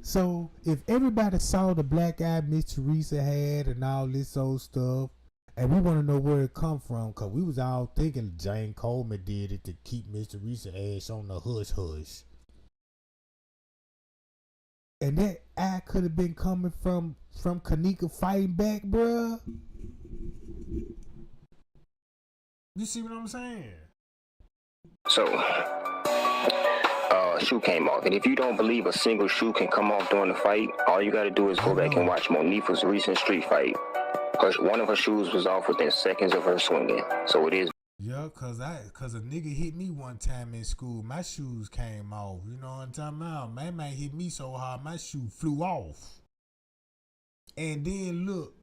So if everybody saw the black eye Miss Teresa had and all this old stuff, and we want to know where it come from, because we was all thinking Jane Coleman did it to keep Miss Teresa ass on the hush. And that eye could have been coming from Kenneka fighting back, bruh. You see what I'm saying? So, shoe came off. And if you don't believe a single shoe can come off during the fight, all you got to do is go back and watch Monifa's recent street fight. One of her shoes was off within seconds of her swinging. So it is. Yeah, cause a nigga hit me one time in school. My shoes came off. You know what I'm talking about? Man hit me so hard, my shoe flew off. And then look,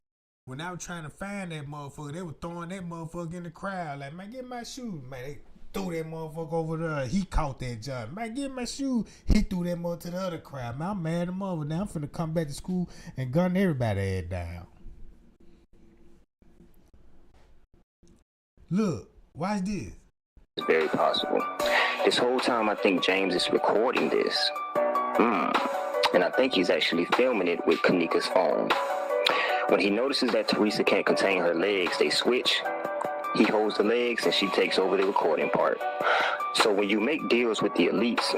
when I was trying to find that motherfucker, they were throwing that motherfucker in the crowd. Like, man, get my shoes. Man, they threw that motherfucker over there. He caught that job. Man, get my shoe. He threw that motherfucker to the other crowd. Man, I'm mad at him over. Now I'm finna come back to school and gun everybody head down. Look. Watch this. It's very possible. This whole time, I think James is recording this. And I think he's actually filming it with Kenneka's phone. When he notices that Teresa can't contain her legs, they switch. He holds the legs and she takes over the recording part. So when you make deals with the elites,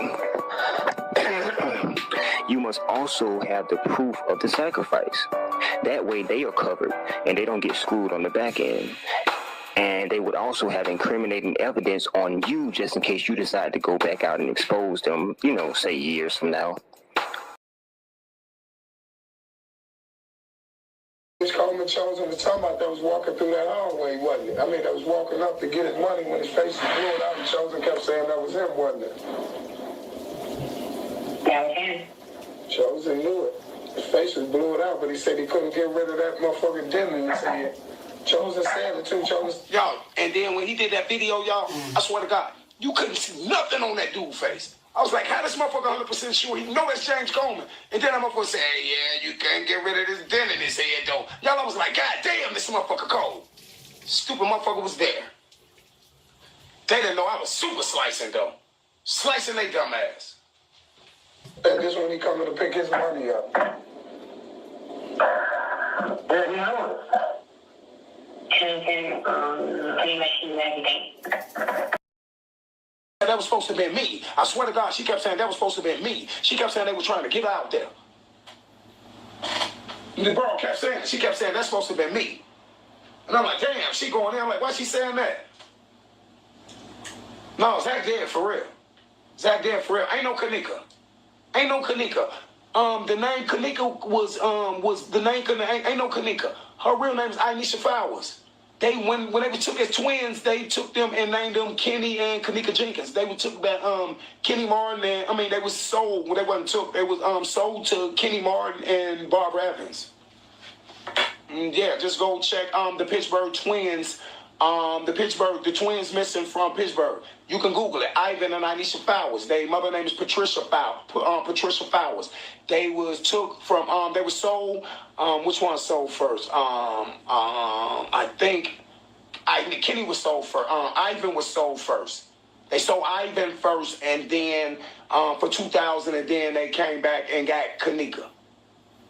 you must also have the proof of the sacrifice. That way they are covered and they don't get screwed on the back end. And they would also have incriminating evidence on you just in case you decide to go back out and expose them, you know, say years from now. Miss Coleman Chosen was talking about that was walking through that hallway, wasn't it? I mean, that was walking up to get his money when his face was blowing out and Chosen kept saying that was him, wasn't it? That was him. Chosen knew it. His face was blowing out, but he said he couldn't get rid of that motherfucking dent in his head. Chosen said it too, Chosen. Y'all, and then when he did that video, y'all, I swear to God, you couldn't see nothing on that dude's face. I was like, how this motherfucker 100% sure he know that's James Coleman? And then that motherfucker said, hey, yeah, you can't get rid of this dent in his head, though. Y'all, I was like, God damn, this motherfucker cold. Stupid motherfucker was there. They didn't know I was super slicing, though. Slicing they dumb ass. And this when he coming to pick his money up. Pretty much everything. That was supposed to be me. I swear to God, she kept saying that was supposed to be me. She kept saying they were trying to get out there. The girl kept saying it. She kept saying that's supposed to be me. And I'm like, damn, she going in. I'm like, why she saying that? No, Zach dead for real. Zach dead for real. Ain't no Kenneka. Ain't no Kenneka. The name Kenneka was the name ain't no Kenneka. Her real name is Anisha Flowers. They when they took as twins, they took them and named them Kenny and Kenneka Jenkins. They were took back Kenny Martin and they was sold when they wasn't took. They was sold to Kenny Martin and Barbara Evans. Yeah, just go check the Pittsburgh twins. The twins missing from Pittsburgh. You can Google it. Ivan and Anisha Fowers. Their mother name is Patricia Fowers. They was took from they were sold. Which one sold first? I think Kenny was sold first. Ivan was sold first. They sold Ivan first, and then for 2000, and then they came back and got Kenneka.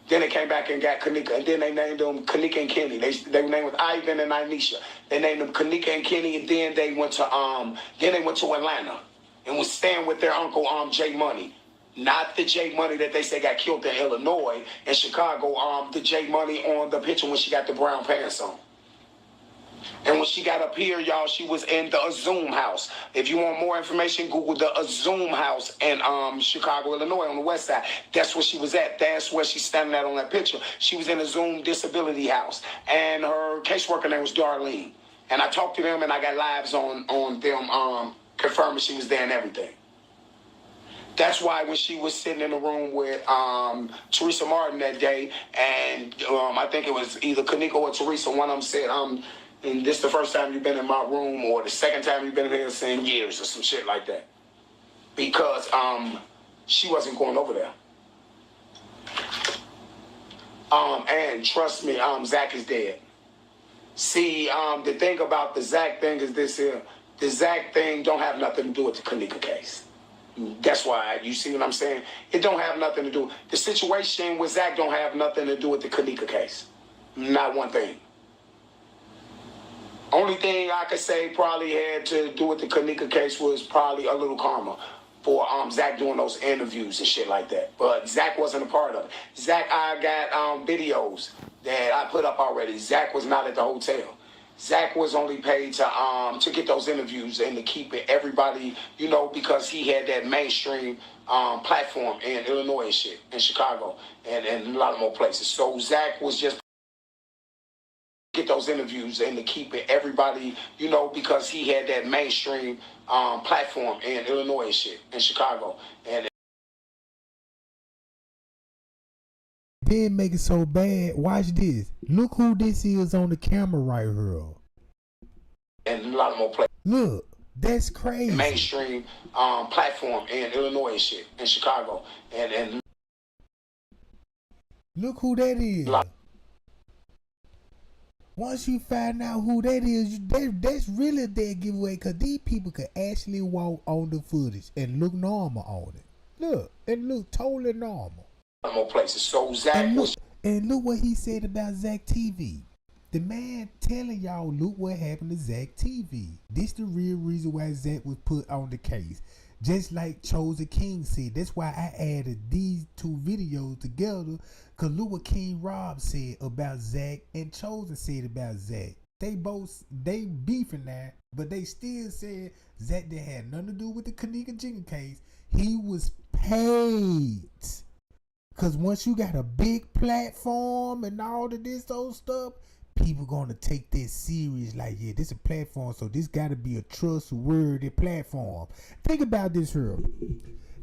Then they came back and got Kenneka, and then they named them Kenneka and Kenny. They were named with Ivan and Anisha. They named them Kenneka and Kenny, and then they went to Atlanta and was staying with their uncle J Money, not the J Money that they say got killed in Illinois and Chicago. The J Money on the picture when she got the brown pants on. And when she got up here, y'all, she was in the Zoom house. If you want more information, Google the Zoom house in Chicago, Illinois, on the west side. That's where she was at. That's where she's standing at on that picture. She was in a Zoom disability house. And her caseworker name was Darlene. And I talked to them, and I got lives on them confirming she was there and everything. That's why when she was sitting in the room with Teresa Martin that day, and I think it was either Kenneka or Teresa, one of them said, and this the first time you've been in my room, or the second time you've been here in years, or some shit like that. Because she wasn't going over there. And trust me, Zach is dead. See, the thing about the Zach thing is this here. The Zach thing don't have nothing to do with the Kenneka case. That's why, you see what I'm saying? It don't have nothing to do. The situation with Zach don't have nothing to do with the Kenneka case. Not one thing. Only thing I could say probably had to do with the Kenneka case was probably a little karma for Zach doing those interviews and shit like that. But Zach wasn't a part of it. Zach, I got videos that I put up already. Zach was not at the hotel. Zach was only paid to get those interviews and to keep it everybody, because he had that mainstream platform in Illinois and shit, in Chicago, and a lot of more places. So Zach was just get those interviews and to keep it everybody, because he had that mainstream platform in Illinois and shit, in Chicago. And then make it so bad. Watch this. Look who this is on the camera right here. And a lot more places. Look, that's crazy. Mainstream platform in Illinois and shit, in Chicago. And look who that is. Once you find out who that is, that's really a dead giveaway, because these people could actually walk on the footage and look normal on it. Look, and look totally normal. More places. So Zach and look what he said about Zach TV. The man telling y'all, look what happened to Zach TV. This the real reason why Zach was put on the case. Just like Chosen King said. That's why I added these two videos together. Because look what King Rob said about Zach and Chosen said about Zach. They beefing now, but they still said Zach that had nothing to do with the Kenneka Jenkins case. He was paid. Because once you got a big platform and all of this old stuff, people gonna take this serious. Like, yeah, this is a platform, so this gotta be a trustworthy platform. Think about this here.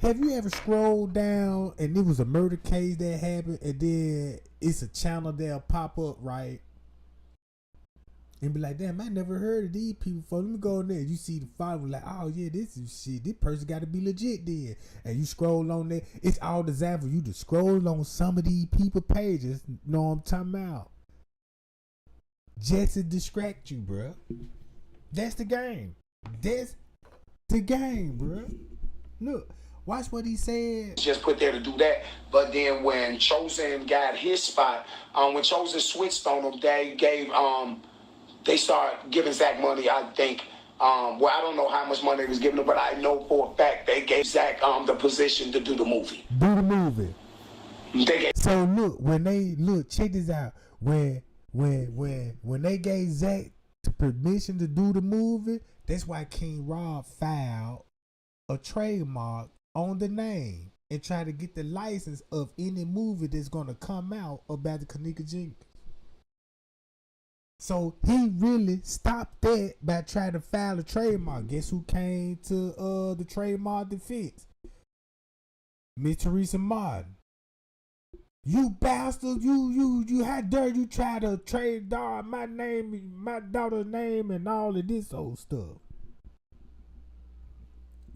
Have you ever scrolled down and it was a murder case that happened, and then it's a channel that'll pop up, right? And be like, damn, I never heard of these people before. Let me go in there. You see the file, like, oh yeah, this is shit. This person got to be legit then. And you scroll on there. It's all designed for you to scroll on some of these people pages. Know what I'm talking about? Just to distract you, bro. That's the game. That's the game, bro. Look, watch what he said. Just put there to do that. But then when Chosen got his spot, when Chosen switched on him, they started giving Zach money, I think. I don't know how much money they was giving him, but I know for a fact they gave Zach the position to do the movie. Do the movie. So look, check this out. When they gave Zach the permission to do the movie, that's why King Rob filed a trademark on the name and try to get the license of any movie that's gonna come out about the Kenneka Jenkins. So he really stopped that by trying to file a trademark. Guess who came to the trademark defense? Miss Teresa Martin. You bastard, you how dare you try to trademark my name, my daughter's name, and all of this old stuff.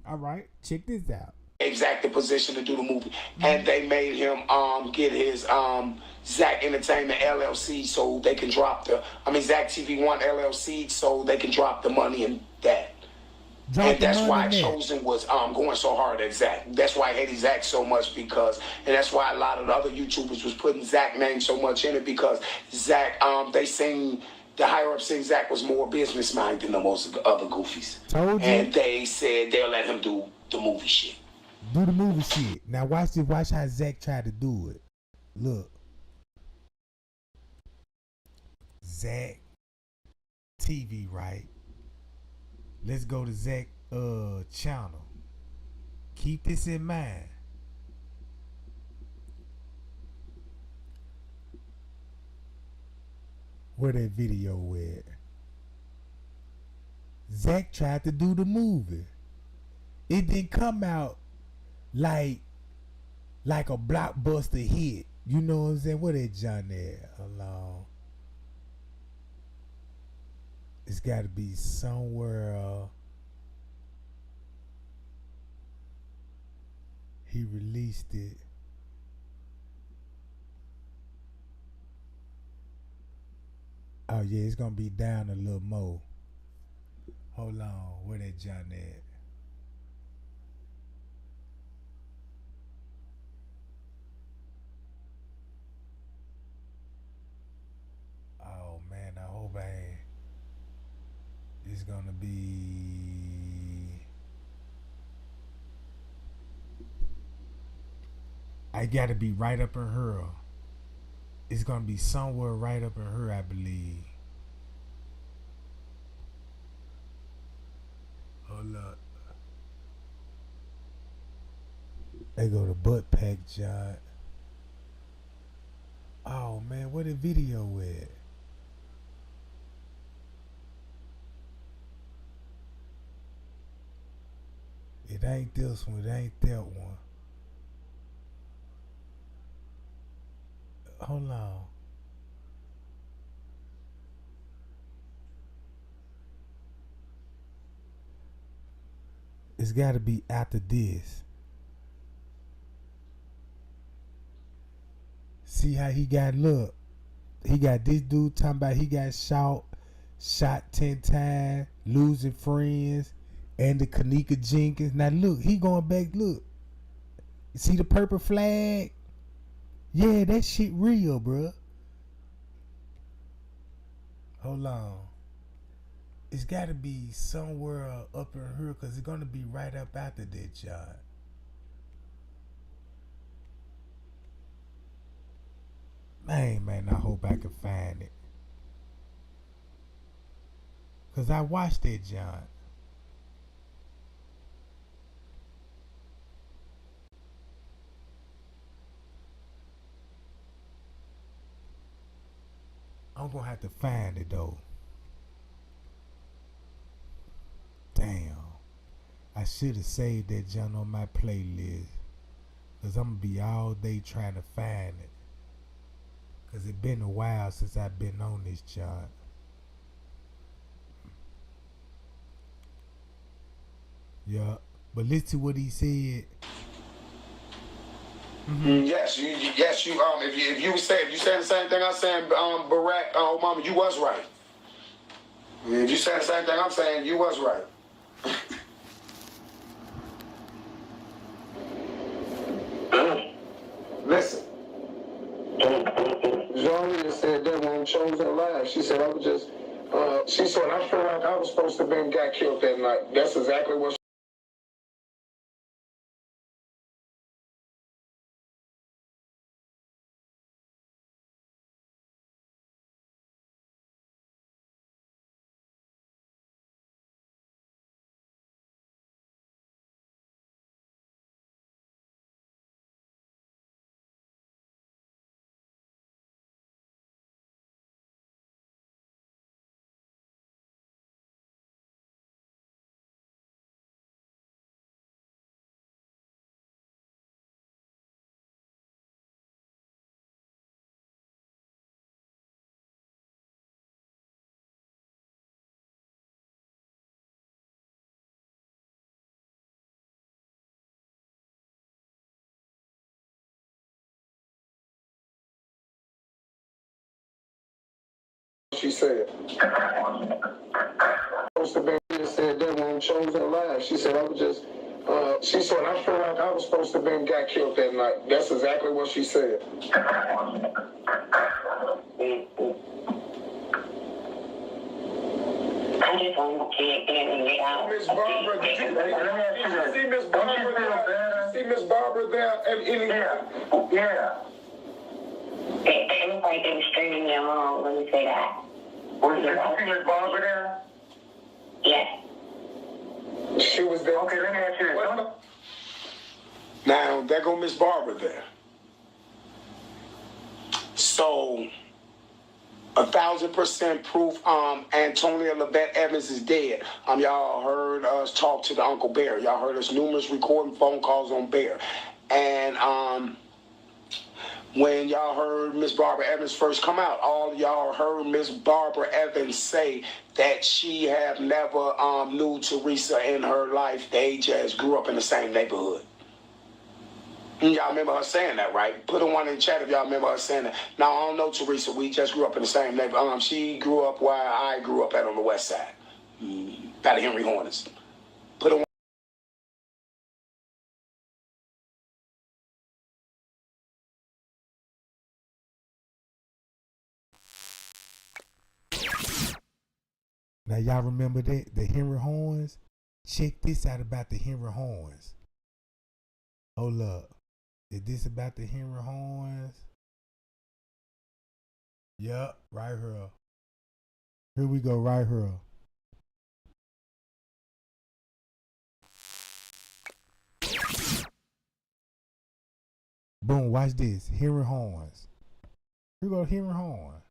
All right, check this out. Exacted position to do the movie, and they made him get his Zach Entertainment LLC so they can drop Zach TV One LLC so they can drop the money in that. And that's why Chosen was going so hard at Zach. That's why I hated Zach so much and that's why a lot of the other YouTubers was putting Zach name so much in it because Zach, the higher up saying Zach was more business minded than the most other goofies. And they said they'll let him do the movie shit. Do the movie shit. Now watch this. Watch how Zach tried to do it. Look. Zach TV, right? Let's go to Zach channel. Keep this in mind. Where that video at? Zach tried to do the movie. It didn't come out like a blockbuster hit. You know what I'm saying? Where that John at? Alone. It's got to be somewhere. He released it. Oh yeah, it's gonna be down a little more. Hold on, where that John at? Oh man, I hope I ain't. It's gonna be. I gotta be right up in her. It's gonna be somewhere right up in her, I believe. Hold up. They go to butt pack John. Oh man, where the video at? It ain't this one, it ain't that one. Hold on. It's gotta be after this. See how he got, look. He got this dude talking about he got shot 10 times, losing friends, and the Kenneka Jenkins. Now look, he going back, look. You see the purple flag? Yeah, that shit real, bruh. Hold on. It's gotta be somewhere up in here, cause it's gonna be right up after that, John. Man, I hope I can find it. Cause I watched that, John. I'm gonna have to find it though. Damn. I should have saved that John on my playlist. Cause I'm gonna be all day trying to find it. Cause it been a while since I've been on this chart. Yeah. But listen to what he said. Yes, you. If you saying the same thing I'm saying, Barack, Obama, you was right. If you saying the same thing I'm saying, you was right. Listen. Johnny said that when Chosen live. She said I was just. She said I feel like I was supposed to have got killed that night. That's exactly what. she said. Supposed to be said that when Chosen Live. She said I was just. She said I feel like I was supposed to be got killed that night. That's exactly what she said. I just want to get in and get out. Miss Barbara, did you see Miss Barbara there? See Miss Barbara there at any? Yeah. It looked like they were stringing me along. Let me say that. Was there Miss Barbara there? Yes. She was there. Okay, let me ask you this. Now, there go Miss Barbara there. So, 1,000% proof Antonia Levette Evans is dead. Y'all heard us talk to the Uncle Bear. Y'all heard us numerous recording phone calls on Bear. And when y'all heard Miss Barbara Evans first come out, all y'all heard Miss Barbara Evans say that she have never knew Teresa in her life. They just grew up in the same neighborhood. Y'all remember her saying that, right? Put a one in the chat if y'all remember her saying that. Now, I don't know Teresa. We just grew up in the same neighborhood. She grew up where I grew up at on the west side. By the Henry Hornets. Put a one. Now, y'all remember that? The Henry Horns? Check this out about the Henry Horns. Hold up. Is this about the Henry Horns? Yup, right here. Here we go, right here. Boom, watch this. Henry Horns. Here go Henry Horns.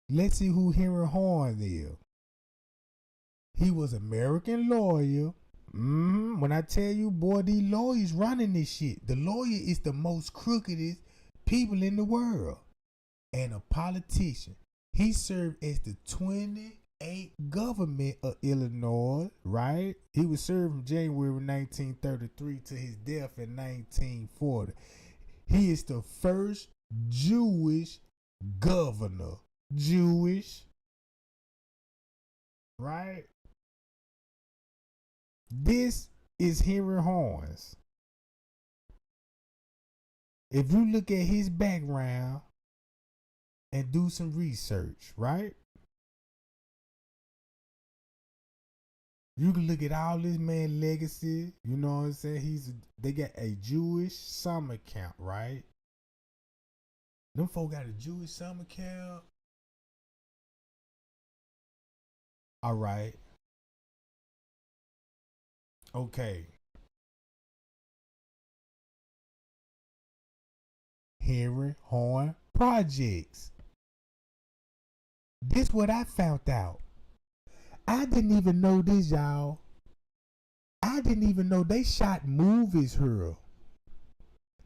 Let's see who Henry Horns is. He was American lawyer. When I tell you, boy, these lawyers running this shit. The lawyer is the most crookedest people in the world. And a politician. He served as the 28th governor of Illinois, right? He was served from January 1933 to his death in 1940. He is the first Jewish governor. Jewish. Right? This is Henry Horns. If you look at his background and do some research, right? You can look at all this man legacy. You know what I'm saying? They got a Jewish summer camp, right? Them folk got a Jewish summer camp. All right. Okay. Henry Horn Projects. This what I found out. I didn't even know this, y'all. I didn't even know they shot movies here.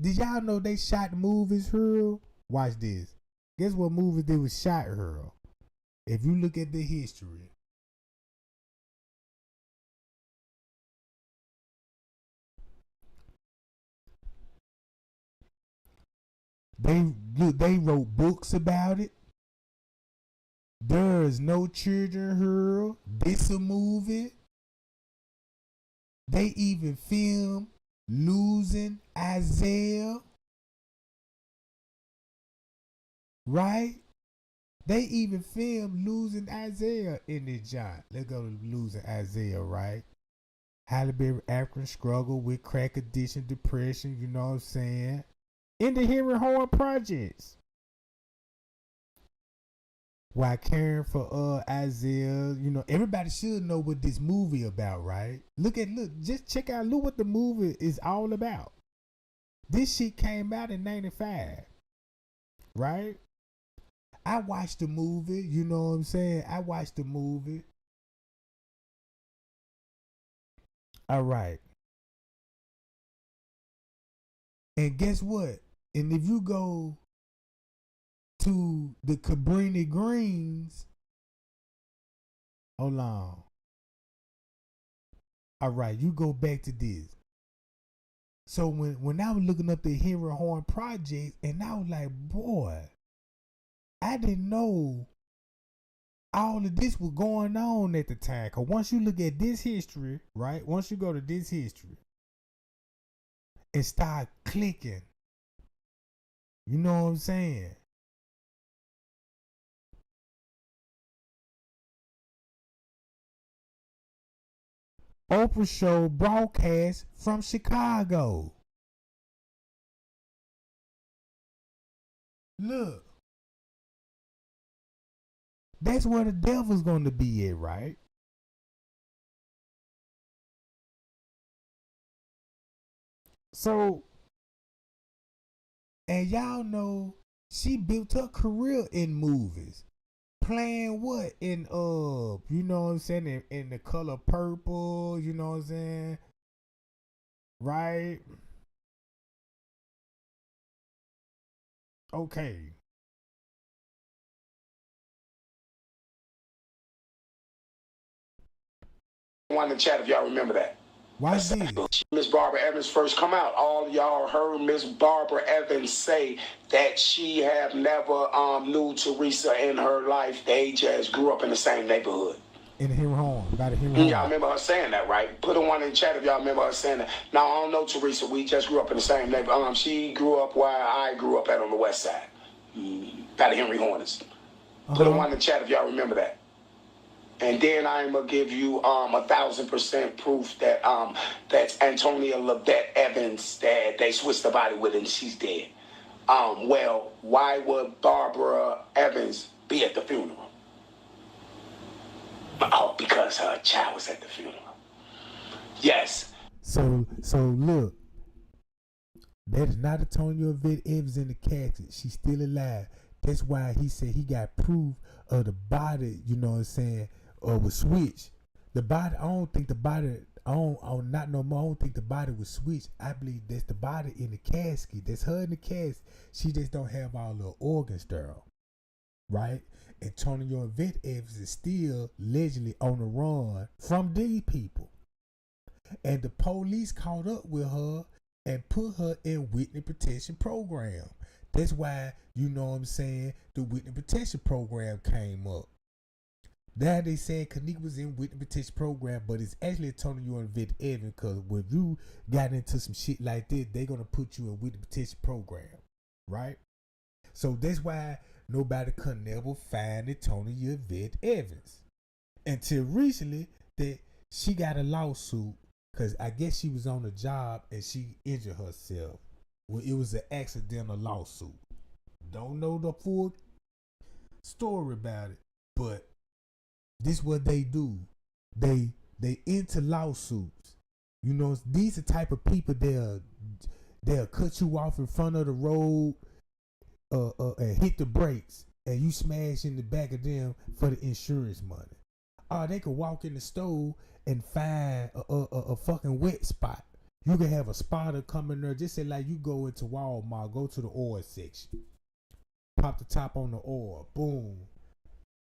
Did y'all know they shot movies here? Watch this. Guess what movies they was shot here? If you look at the history. They wrote books about it. There is no children here. This a movie. They even filmed Losing Isaiah. Right? They even filmed Losing Isaiah in this joint. Let's go to Losing Isaiah, right? Halle Berry African struggle with crack addiction, depression, you know what I'm saying? In the Henry Horn Projects. While caring for Isaiah, you know, everybody should know what this movie about, right? Look, just check out, look what the movie is all about. This shit came out in 95, right? I watched the movie, you know what I'm saying? I watched the movie. All right. And guess what? And if you go to the Cabrini Greens, hold on. All right, you go back to this. So when I was looking up the Henry Horn Project, and I was like, boy, I didn't know all of this was going on at the time. Cause once you look at this history, right? Once you go to this history and start clicking, you know what I'm saying? Oprah show broadcast from Chicago. Look. That's where the devil's going to be at, right? So, and y'all know she built her career in movies. Playing what? In you know what I'm saying? In The Color Purple, you know what I'm saying? Right? Okay. One in the chat if y'all remember that. Watch this. Miss Barbara Evans first come out. All of y'all heard Miss Barbara Evans say that she have never knew Teresa in her life. They just grew up in the same neighborhood. In the Henry Horn. By the Henry Horn. Y'all remember her saying that, right? Put a one in the chat if y'all remember her saying that. Now, I don't know Teresa. We just grew up in the same neighborhood. She grew up where I grew up at on the west side. By the Henry Hornets. Put a one in the chat if y'all remember that. And then I'm gonna give you 1,000% proof that that's Antonia Lavette Evans that they switched the body with and she's dead. Well, why would Barbara Evans be at the funeral? Oh, because her child was at the funeral. Yes. So look, that is not Antonia Lavette Evans in the casket. She's still alive. That's why he said he got proof of the body. You know what I'm saying? Was switched. The body, I don't think the body, not no more. I don't think the body was switched. I believe that's the body in the casket. That's her in the casket. She just don't have all the organs sterile, right? Antonio Vet Evans is still allegedly on the run from these people, and the police caught up with her and put her in witness protection program. That's why, you know what I'm saying, the witness protection program came up. Now they saying Kenneka was in witness protection program, but it's actually Antonio and Vet Evans, because when you got into some shit like this, they're going to put you in witness protection program, right? So that's why nobody could never find Antonio Vet Evans. Until recently, that she got a lawsuit, because I guess she was on a job and she injured herself. Well, it was an accidental lawsuit. Don't know the full story about it, but this what they do. They into lawsuits. You know, these are the type of people they'll cut you off in front of the road and hit the brakes, and you smash in the back of them for the insurance money. They could walk in the store and find a fucking wet spot. You can have a spotter come in there, just say like you go into Walmart, go to the oil section, pop the top on the oil, boom.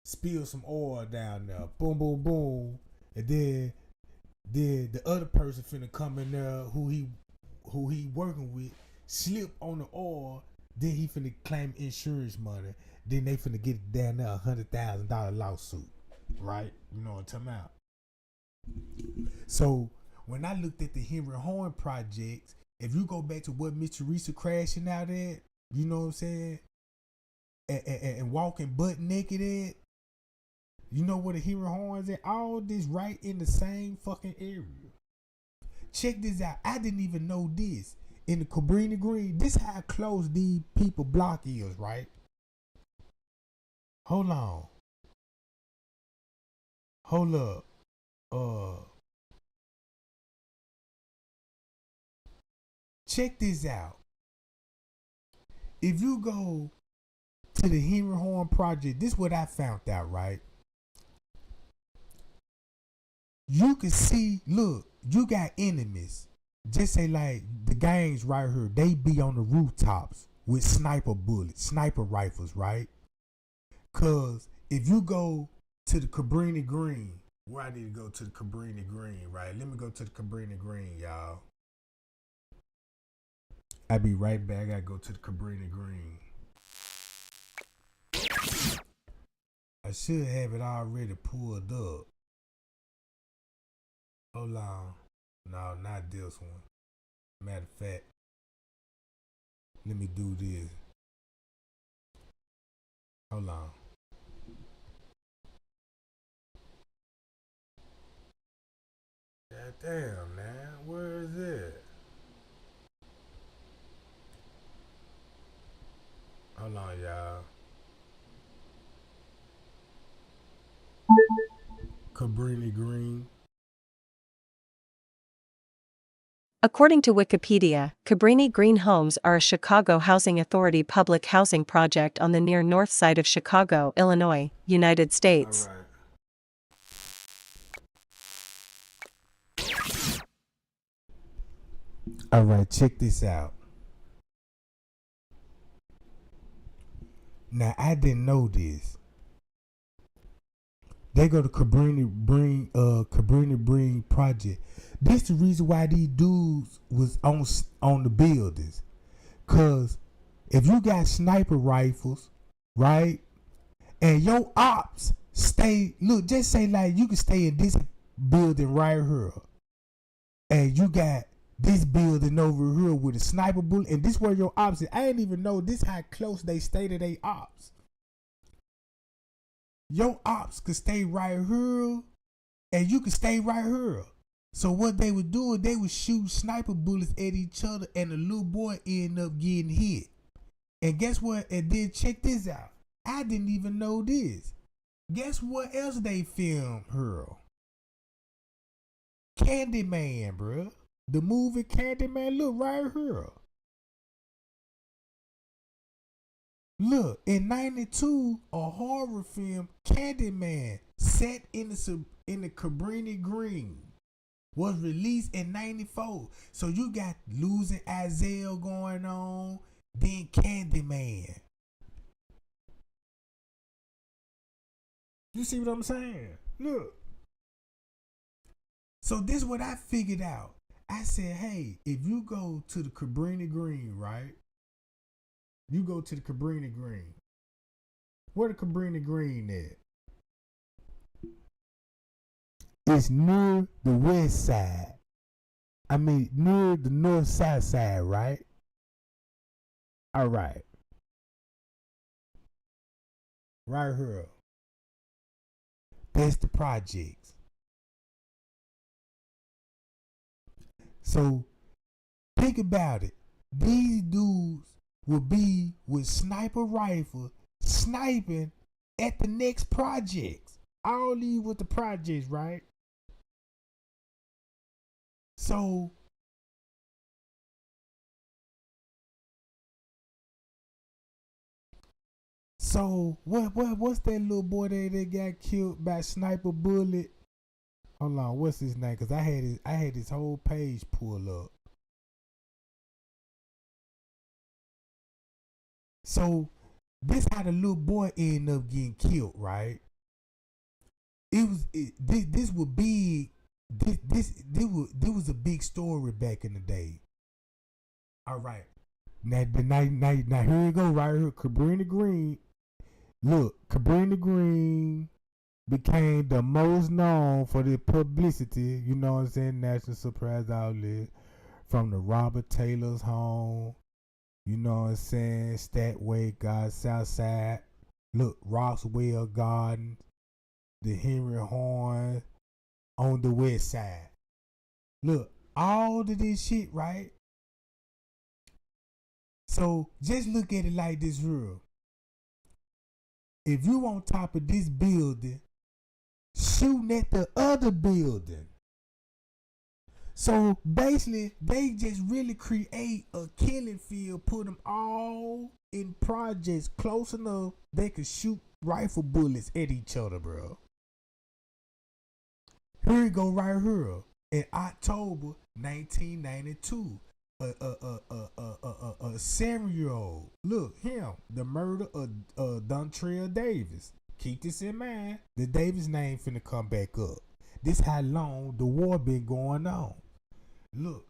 Spill some oil down there, boom, boom, boom, and then the other person finna come in there who he working with, slip on the oil, then he finna claim insurance money, then they finna get it down there $100,000 lawsuit, right? You know what I'm talking about? So when I looked at the Henry Horn projects, if you go back to what Miss Teresa crashing out at, you know what I'm saying, and walking butt naked at. You know where the Henry Horns at? All this right in the same fucking area. Check this out. I didn't even know this. In the Cabrini Green, this how close these people block is, right? Hold on. Hold up. Check this out. If you go to the Henry Horn project, this is what I found out, right? You can see, look, you got enemies. Just say like the gangs right here, they be on the rooftops with sniper bullets, sniper rifles, right? Cause if you go to the Cabrini Green, where I need to go to the Cabrini Green, right? Let me go to the Cabrini Green, y'all. I'll be right back. I gotta go to the Cabrini Green. should have it already pulled up. Hold on. No, not this one. Matter of fact, let me do this. Hold on. God damn, man. Where is it? Hold on, y'all. Cabrini Green. According to Wikipedia, Cabrini Green Homes are a Chicago Housing Authority public housing project on the near north side of Chicago, Illinois, United States. All right, check this out. Now, I didn't know this. They go to Cabrini Green project. This the reason why these dudes was on the buildings. Cause if you got sniper rifles, right, and your ops just say like you can stay in this building right here, and you got this building over here with a sniper bullet, and this where your ops is. I didn't even know this how close they stay to their ops. Your ops could stay right here, and you could stay right here. So what they would do, they would shoot sniper bullets at each other, and the little boy ended up getting hit. And guess what? And then check this out. I didn't even know this. Guess what else they filmed here? Candyman, bruh. The movie Candyman, look right here. Look, in 92, a horror film, Candyman, set in the Cabrini Green, was released in 94. So you got Losing Isaiah going on, then Candyman. You see what I'm saying? Look. So this is what I figured out. I said, hey, if you go to the Cabrini Green, right? You go to the Cabrini Green. Where the Cabrini Green at? It's near the west side. I mean, near the north side, right? All right. Right here. That's the projects. So, think about it. These dudes will be with sniper rifle sniping at the next projects. I'll leave with the projects, right? So what's that little boy that got killed by a sniper bullet? Hold on, what's his name? Cause I had his whole page pulled up. So this how the little boy ended up getting killed, right? This was big. This was a big story back in the day. All right. Now here we go right here. Cabrini Green. Look, Cabrini Green became the most known for the publicity, you know what I'm saying, national surprise outlet, from the Robert Taylor's home, you know what I'm saying, Statway, God, Southside, look, Roswell Gardens, the Henry Horn on the west side. Look, all of this shit, right? So just look at it like this here. If you on top of this building, shooting at the other building. So basically, they just really create a killing field, put them all in projects close enough they could shoot rifle bullets at each other, bro. Here we go right here. In October 1992, a 7-year-old, look, him, the murder of Dontrell Davis. Keep this in mind. The Davis name finna come back up. This how long the war been going on. Look,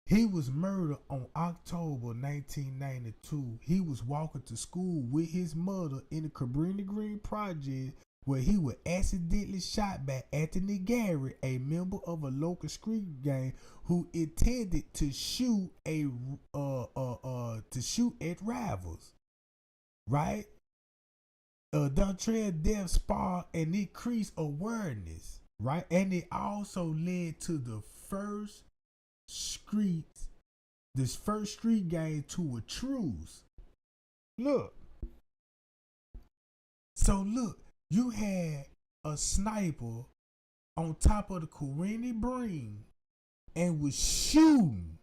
He was murdered on October 1992. He was walking to school with his mother in the Cabrini Green project where he was accidentally shot by Anthony Garrett, a member of a local street gang who intended to shoot at rivals. Right? Dontrell death sparked and increased awareness, right? And it also led to this first street gang to a truce. Look. So look, you had a sniper on top of the Cabrini Green and was shooting,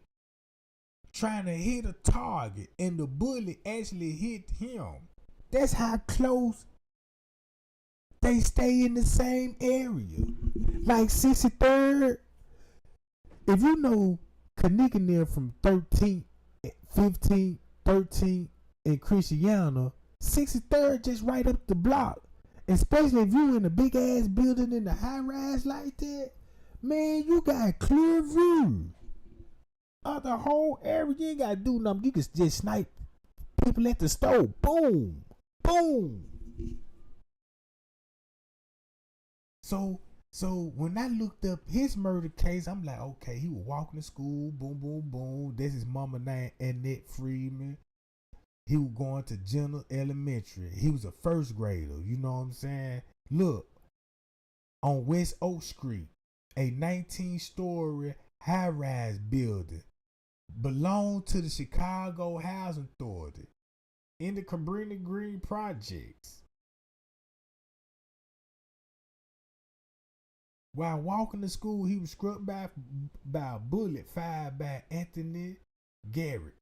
trying to hit a target, and the bullet actually hit him. That's how close they stay in the same area. Like 63rd, if you know Kenneka from 13th, 15th, 13th, and Christiana, 63rd just right up the block. Especially if you in a big ass building in the high rise like that, man, you got clear view of the whole area. You ain't gotta do nothing. You can just snipe people at the store. Boom. Boom. So when I looked up his murder case, I'm like, okay, he was walking to school, boom, boom, boom. That's his mama name, Annette Freeman. He was going to General Elementary. He was a first grader, you know what I'm saying? Look, on West Oak Street, a 19-story high-rise building belonged to the Chicago Housing Authority in the Cabrini Green projects. While walking to school, he was struck by a bullet fired by Anthony Garrett.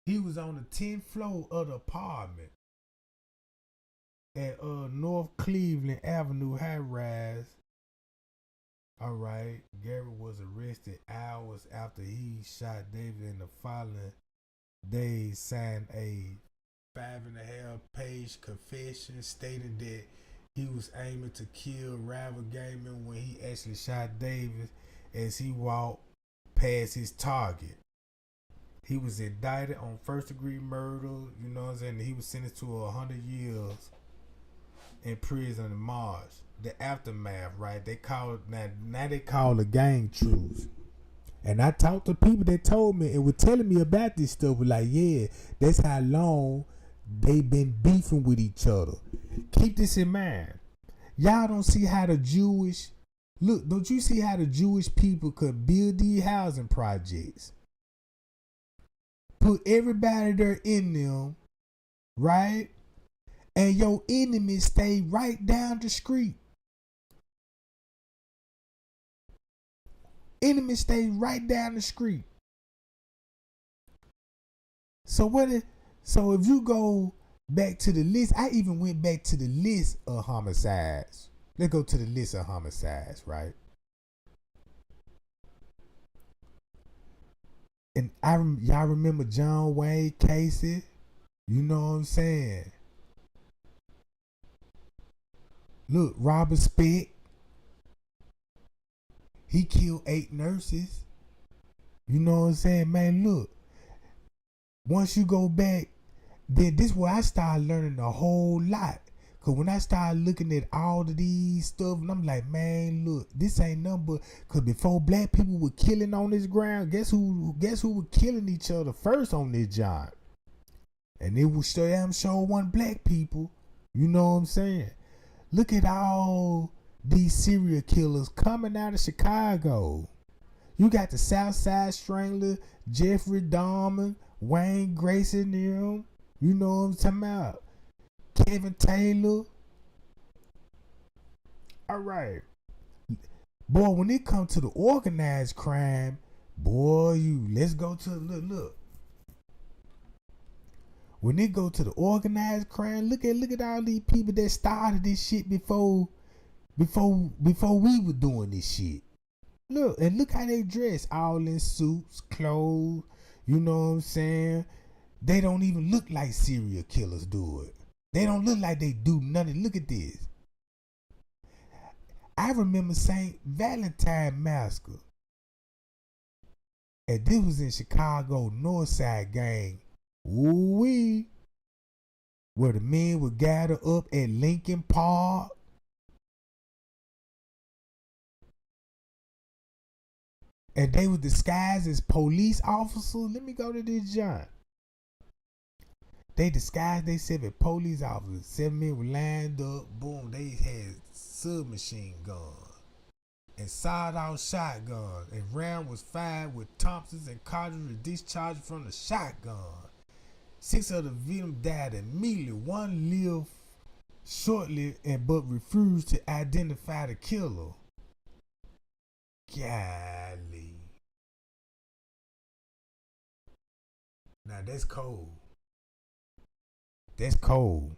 He was on the 10th floor of the apartment at North Cleveland Avenue high rise. All right, Garrett was arrested hours after he shot David. In the following days, signed a 5.5-page confession stating that he was aiming to kill rival gameman when he actually shot Davis as he walked past his target. He was indicted on first-degree murder, you know what I'm saying? He was sentenced to 100 years in prison in March. The aftermath, right? They call it now they call a gang truce. And I talked to people that told me and were telling me about this stuff. Were like, yeah, that's how long they been beefing with each other. Keep this in mind. Y'all don't see how the Jewish look. Don't you see how the Jewish people could build these housing projects? Put everybody there in them, right? And your enemies stay right down the street. Enemies stay right down the street. So if you go back to the list, I even went back to the list of homicides. Let's go to the list of homicides, right? And y'all remember John Wayne Casey? You know what I'm saying? Look, Robert Speck. He killed 8 nurses. You know what I'm saying? Man, look. Once you go back, then this is where I started learning a whole lot. Cause when I started looking at all of these stuff, and I'm like, man, look, this ain't nothing but, cause before black people were killing on this ground, guess who were killing each other first on this job? And it was damn sure one black people. You know what I'm saying? Look at all these serial killers coming out of Chicago. You got the Southside Strangler, Jeffrey Dahmer, Wayne Grayson, them. You know what I'm talking about? Kevin Taylor. All right. Boy, when it comes to the organized crime, boy, let's go to look. When they go to the organized crime, look at all these people that started this shit before we were doing this shit. Look, and look how they dress, all in suits, clothes, you know what I'm saying? They don't even look like serial killers do it. They don't look like they do nothing. Look at this. I remember St. Valentine Massacre. And this was in Chicago Northside gang. Ooh-wee. Where the men would gather up at Lincoln Park. And they were disguised as police officers. Let me go to this John. They disguised themselves as police officers. 7 men were lined up. Boom. They had submachine guns and sawed-off shotguns. And round was fired with Thompsons and cartridges discharged from the shotgun. 6 of the victims died immediately. 1 lived shortly but refused to identify the killer. Golly. Now that's cold. That's cold.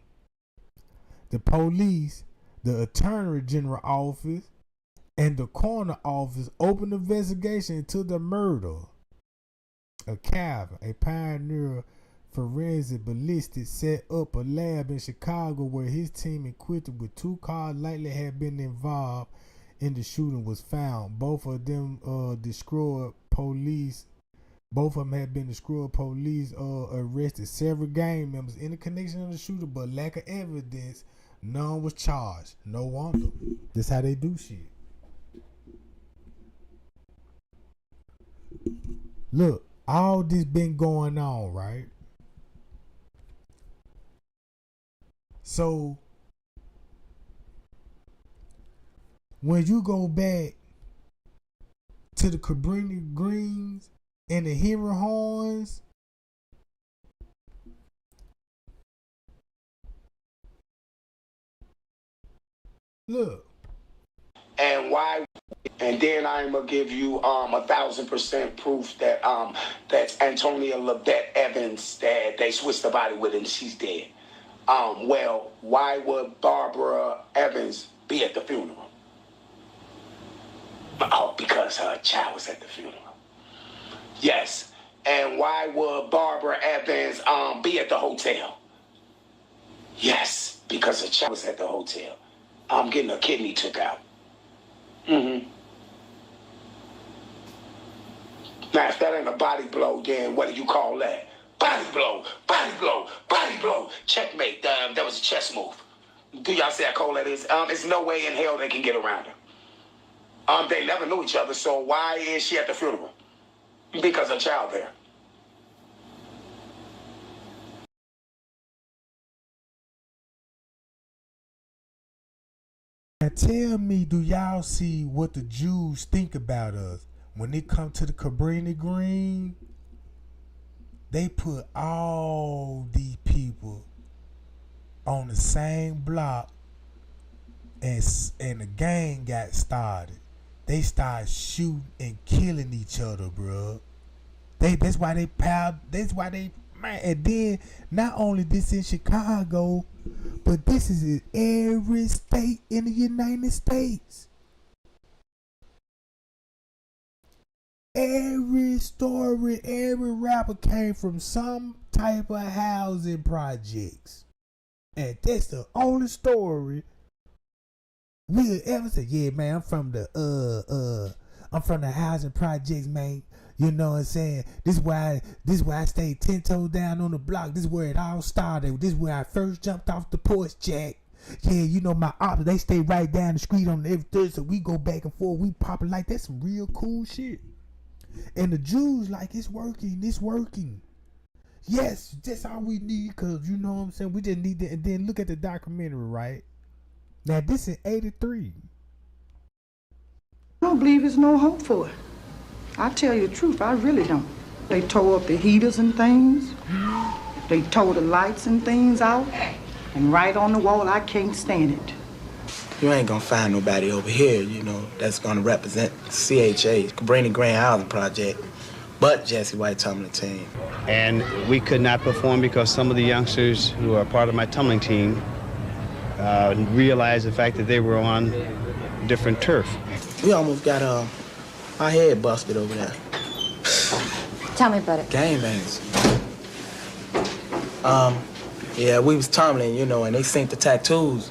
The police, the Attorney General office, and the coroner office opened an investigation into the murder of Calvin, a pioneer forensic ballistics, set up a lab in Chicago where his team, equipped with 2 cars likely had been involved in the shooting, was found. Both of them destroyed. Police. Both of them had been destroyed. Police arrested several gang members in the connection of the shooter, but lack of evidence. None was charged. No wonder. That's how they do shit. Look, all this been going on, right? So when you go back to the Cabrini Greens and the Henry Horns, look. And why? And then I'm gonna give you 1,000% proof that that's Antonia Lavette Evans that they switched the body with and she's dead. Well, why would Barbara Evans be at the funeral? Oh, because her child was at the funeral. Yes. And why would Barbara Evans be at the hotel? Yes, because her child was at the hotel. Getting her kidney took out. Mm-hmm. Now, if that ain't a body blow, then what do you call that? Body blow, body blow, body blow. Checkmate. That was a chess move. Do y'all see how cold that is? There's no way in hell they can get around her. They never knew each other, so why is she at the funeral? Because her child there. Now tell me, do y'all see what the Jews think about us when it come to the Cabrini Green? They put all these people on the same block, and the gang got started. They started shooting and killing each other, bro. That's why they piled. That's why they, man. And then not only this in Chicago, but this is in every state in the United States. Every story, every rapper came from some type of housing projects. And that's the only story we'll ever say, yeah, man, I'm from the housing projects, man. You know what I'm saying? This is why I stayed 10 toes down on the block. This is where it all started. This is where I first jumped off the porch, Jack. Yeah, you know, my ops, they stay right down the street on every Thursday, so we go back and forth. We popping like that's some real cool shit. And the Jews like, it's working. Yes, that's all we need, because, you know what I'm saying, we just need that. And then look at the documentary, right? Now, this is 83. I don't believe there's no hope for it. I tell you the truth, I really don't. They tore up the heaters and things. They tore the lights and things out. And right on the wall, I can't stand it. You ain't gonna find nobody over here, you know, that's gonna represent CHA, Cabrini Grand Housing Project, but Jesse White tumbling team. And we could not perform because some of the youngsters who are part of my tumbling team realized the fact that they were on different turf. We almost got our head busted over there. Tell me about it. Gangbangers. Yeah, we was tumbling, you know, and they synced the tattoos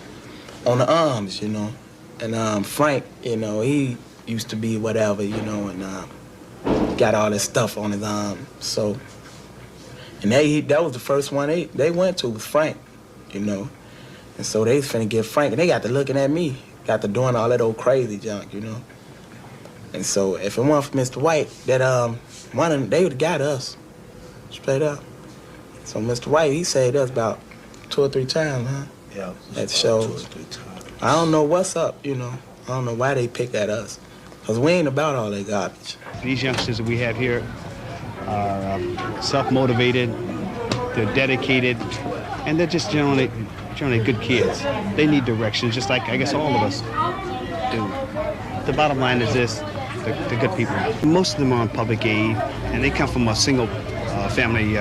on the arms, you know. And Frank, you know, he used to be whatever, you know, and got all this stuff on his arm. So, and that was the first one they went to was Frank, you know. And so they was finna get Frank, and they got to looking at me, got to doing all that old crazy junk, you know. And so if it weren't for Mr. White, that one of them, they would have got us, straight up. So Mr. White, he saved us about 2 or 3 times, huh? Yeah. At shows. 2 or 3 times. I don't know what's up, you know. I don't know why they picked at us, because we ain't about all that garbage. These youngsters that we have here are self-motivated, they're dedicated, and they're just generally good kids. They need direction, just like I guess all of us do. The bottom line is this, they're good people. Most of them are on public aid, and they come from a single family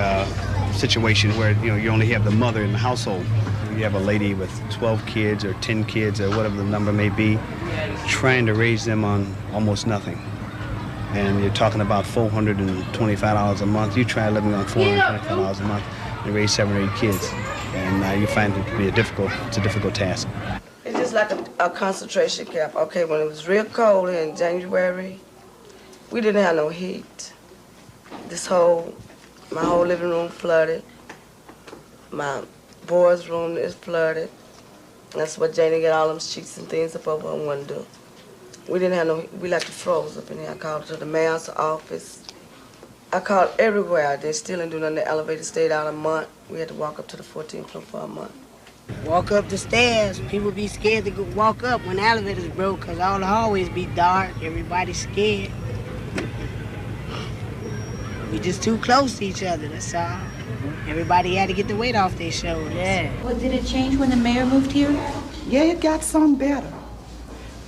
situation where you only have the mother in the household. You have a lady with 12 kids or 10 kids or whatever the number may be, trying to raise them on almost nothing. And you're talking about $425 a month. You try living on $425 a month and raise 7 or 8 kids. And you find it to be a difficult task. It's just like a concentration camp. Okay, when it was real cold in January, we didn't have no heat. My whole living room flooded. My boys' room is flooded. That's what Janie got all them sheets and things up over on one door. We didn't have no, we like to froze up in here. I called to the mayor's office. I called everywhere. They still didn't do nothing. The elevator stayed out a month. We had to walk up to the 14th floor for a month. Walk up the stairs. People be scared to walk up when the elevators broke because all the hallways be dark. Everybody's scared. We just too close to each other, that's all. Everybody had to get the weight off their shoulders. Yeah. Well, did it change when the mayor moved here? Yeah, it got some better.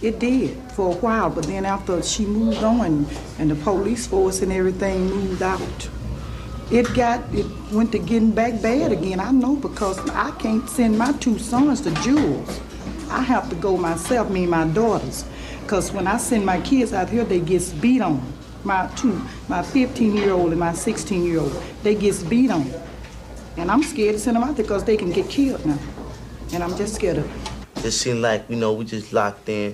It did for a while, but then after she moved on and the police force and everything moved out, it went to getting back bad again. I know, because I can't send my 2 sons to Jules. I have to go myself, me and my daughters, because when I send my kids out here, they get beat on. My 15-year-old and my 16-year-old, they get beat on. And I'm scared to send them out there because they can get killed now. And I'm just scared of it. It seemed like, we just locked in,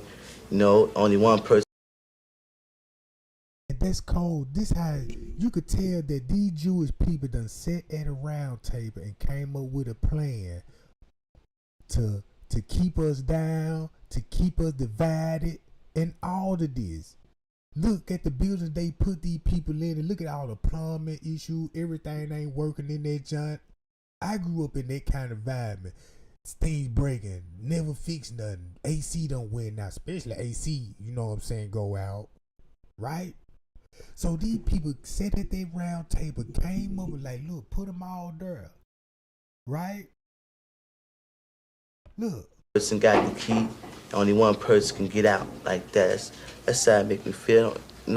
only one person. That's cold. This how you could tell that these Jewish people done sat at a round table and came up with a plan to keep us down, to keep us divided, and all of this. Look at the buildings they put these people in, and look at all the plumbing issues. Everything ain't working in that joint. I grew up in that kind of environment. Things breaking, never fix nothing. AC don't win now, especially AC, you know what I'm saying, go out. Right? So these people sat at their round table, came up with like, look, put them all there. Right? Look. Person got the key, only one person can get out like that. That's how it make me feel. It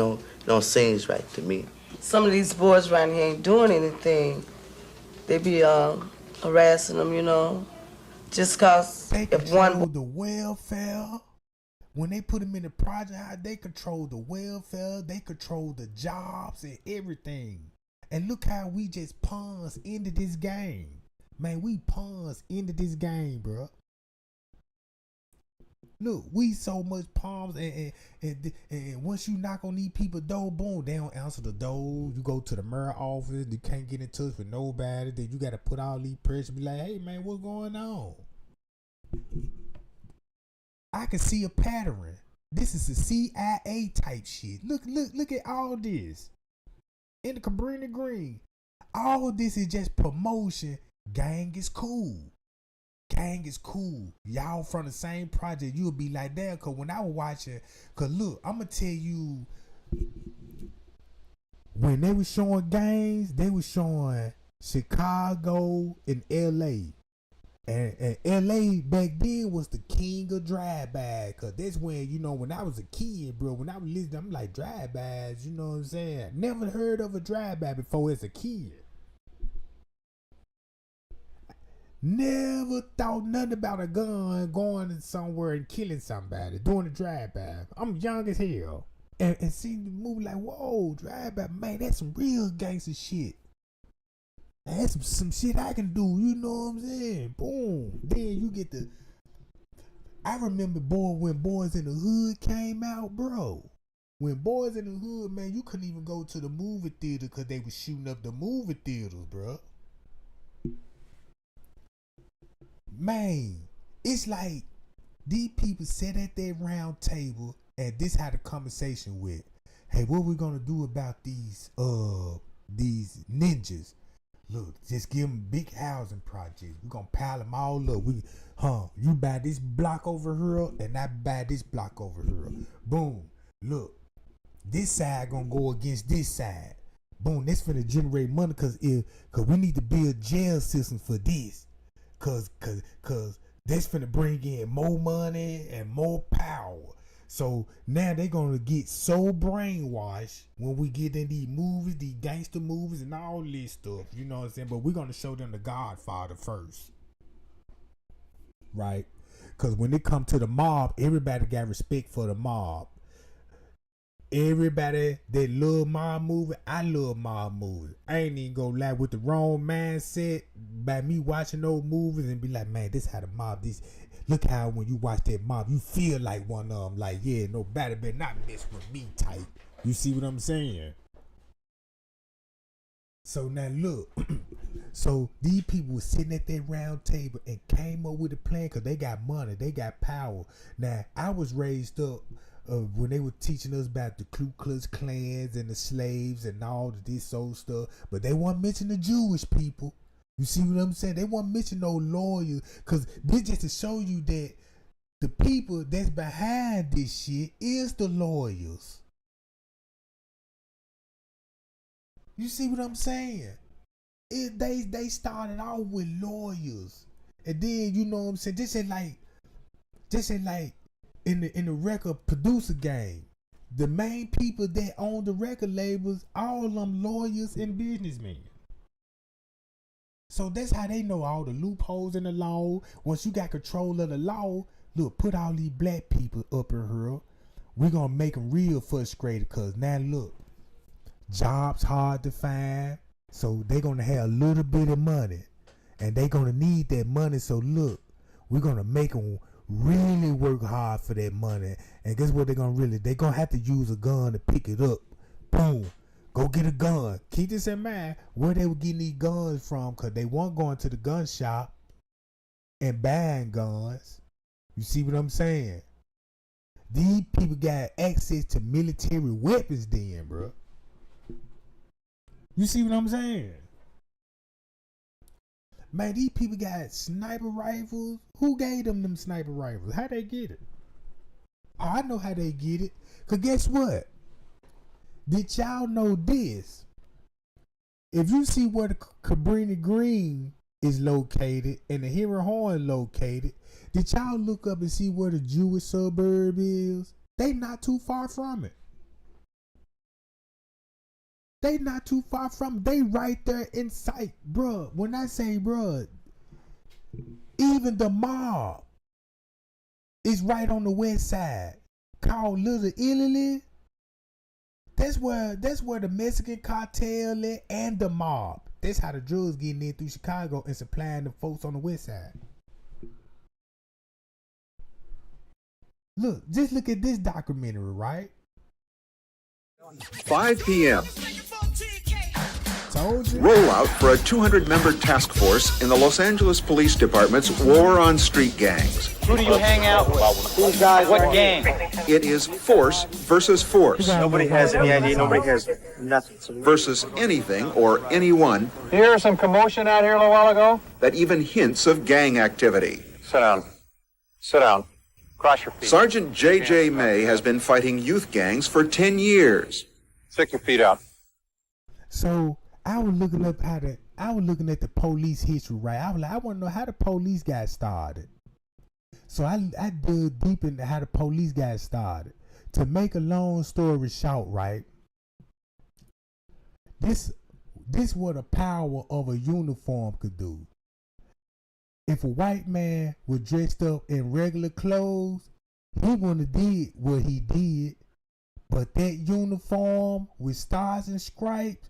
don't seem right to me. Some of these boys around here ain't doing anything. They be harassing them, just cause they if one the welfare. When they put them in the project, how they control the welfare, they control the jobs and everything. And look how we just pawns into this game. Man, we pawns into this game, bro. Look, we so much palms, and once you knock on these people's door, boom, they don't answer the door. You go to the mayor office, you can't get in touch with nobody. Then you got to put all these pressure, be like, hey man, what's going on? I can see a pattern. This is a CIA type shit. Look at all this. In the Cabrini Green, all this is just promotion. Gang is cool. Gang is cool. Y'all from the same project, you'll be like that. Cause when I was watching, cause look, I'ma tell you, when they was showing gangs, they was showing Chicago and LA. And LA back then was the king of drive-bys. Cause that's when, when I was a kid, bro, when I was listening, I'm like, drive-bys, you know what I'm saying? Never heard of a drive-by before as a kid. Never thought nothing about a gun going somewhere and killing somebody, doing a drive-by. I'm young as hell. And seeing the movie like, whoa, drive-by, man, that's some real gangster shit. That's some shit I can do, you know what I'm saying? Boom. Then you get I remember when Boys in the Hood came out, bro. When boys in the hood, man, you couldn't even go to the movie theater because they was shooting up the movie theaters, bro. Man, it's like these people sat at their round table and this had a conversation with, hey, what we gonna do about these ninjas? Look, just give them big housing projects. We're gonna pile them all up. You buy this block over here, and I buy this block over here. Boom. Look, this side gonna go against this side. Boom, that's finna generate money cause we need to build jail systems for this. Cause that's finna bring in more money and more power. So now they're gonna get so brainwashed when we get in these movies, these gangster movies and all this stuff. You know what I'm saying? But we're gonna show them the Godfather first. Right? Cause when it come to the mob, everybody got respect for the mob. Everybody that love mob movie, I love mob movies. I ain't even gonna lie, with the wrong mindset by me watching those movies and be like, man, this how the mob this. Look how when you watch that mob, you feel like one of them. Like, yeah, nobody better not mess with me type. You see what I'm saying? So now look. So these people were sitting at that round table and came up with a plan because they got money. They got power. Now, I was raised up when they were teaching us about the Ku Klux Klans and the slaves and all of this old stuff. But they weren't mentioning the Jewish people. You see what I'm saying? They won't mention no lawyers, because this just to show you that the people that's behind this shit is the lawyers. You see what I'm saying? They started out with lawyers, and then you know what I'm saying. Just like in the record producer game, the main people that own the record labels, all of them lawyers and businessmen. So that's how they know all the loopholes in the law. Once you got control of the law, look, put all these black people up in here. We're going to make them real frustrated because now look, jobs hard to find. So they're going to have a little bit of money. And they're going to need that money. So look, we're going to make them really work hard for that money. And guess what they're going to have to use a gun to pick it up. Boom. Go get a gun. Keep this in mind where they were getting these guns from, because they weren't going to the gun shop and buying guns. You see what I'm saying? These people got access to military weapons then, bro. You see what I'm saying? Man, these people got sniper rifles. Who gave them sniper rifles? How they get it? Oh, I know how they get it. Because guess what? Did y'all know this? If you see where the Cabrini Green is located and the Henry Horn located, did y'all look up and see where the Jewish suburb is? They not too far from it. They not too far from it. They right there in sight, bruh. When I say bruh, even the mob is right on the west side, called Little Italy. That's where the Mexican cartel is and the mob. That's how the drugs getting in through Chicago and supplying the folks on the west side. Look, just look at this documentary, right? 5 p.m. Told you. Rollout for a 200-member task force in the Los Angeles Police Department's War on Street Gangs. Who do you hang out with? Who's guys? What gang? It is force versus force. Nobody has any idea. Nobody has nothing. Versus anything or anyone. You hear some commotion out here a little while ago? That even hints of gang activity. Sit down. Sit down. Cross your feet. Sergeant J.J. May has been fighting youth gangs for 10 years. Stick your feet out. So I was looking at the police history, right? I was like, I want to know how the police got started. So I dug deep into how the police got started. To make a long story short, right? This what the power of a uniform could do. If a white man was dressed up in regular clothes, he wouldn't have did what he did. But that uniform with stars and stripes,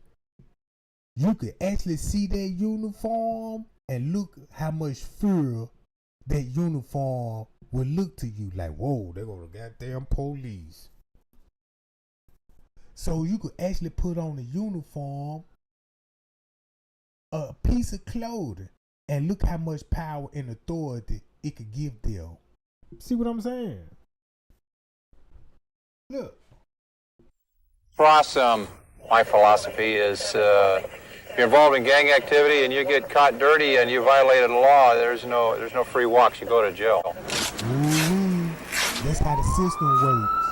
you could actually see that uniform and look how much fear that uniform would look to you. Like, whoa, they go to goddamn police. So you could actually put on a uniform, a piece of clothing, and look how much power and authority it could give them. See what I'm saying? Look. Ross, my philosophy is you're involved in gang activity and you get caught dirty and you violated the law, there's no free walks. You go to jail. That's how the system works.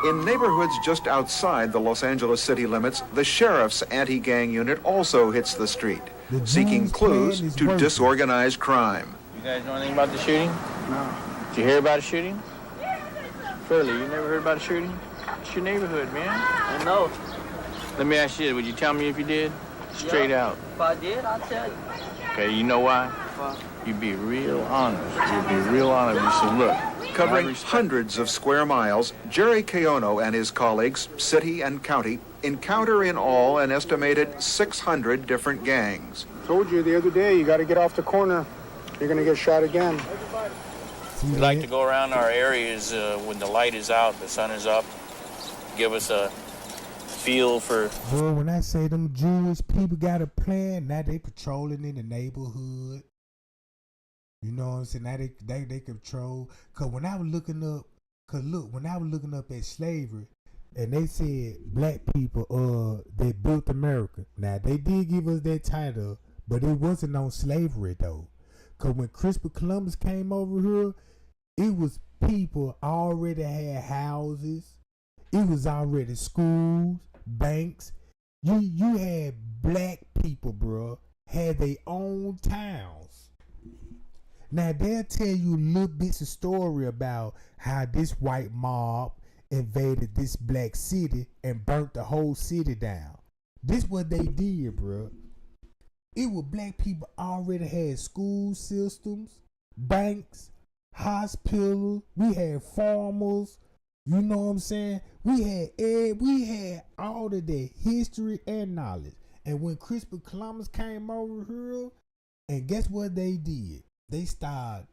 In neighborhoods just outside the Los Angeles city limits, the sheriff's anti-gang unit also hits the street, seeking clues to disorganize crime. You guys know anything about the shooting? No. Did you hear about a shooting? Furley, you never heard about a shooting? It's your neighborhood, man. I know. Let me ask you this. Would you tell me if you did? Straight out. If I did, I'll tell you. Okay, you know why? Why? You'd be real honest. You'd be real honest. You said, look. Covering hundreds of square miles, Jerry Keono and his colleagues, city and county, encounter in all an estimated 600 different gangs. Told you the other day, you got to get off the corner. You're going to get shot again. We like to go around our areas when the light is out, the sun is up, give us a feel for... Boy, when I say them Jewish people got a plan, now they patrolling in the neighborhood. You know what I'm saying? Now they control. Cause when I was looking up at slavery, and they said black people they built America. Now they did give us that title, but it wasn't on slavery though. Cause when Christopher Columbus came over here, it was people already had houses. It was already schools, banks. You had black people, bro, had their own towns. Now, they'll tell you little bits of story about how this white mob invaded this black city and burnt the whole city down. This what they did, bro. It was black people already had school systems, banks, hospitals. We had farmers. You know what I'm saying? We had all of that history and knowledge. And when Christopher Columbus came over here, and guess what they did? They started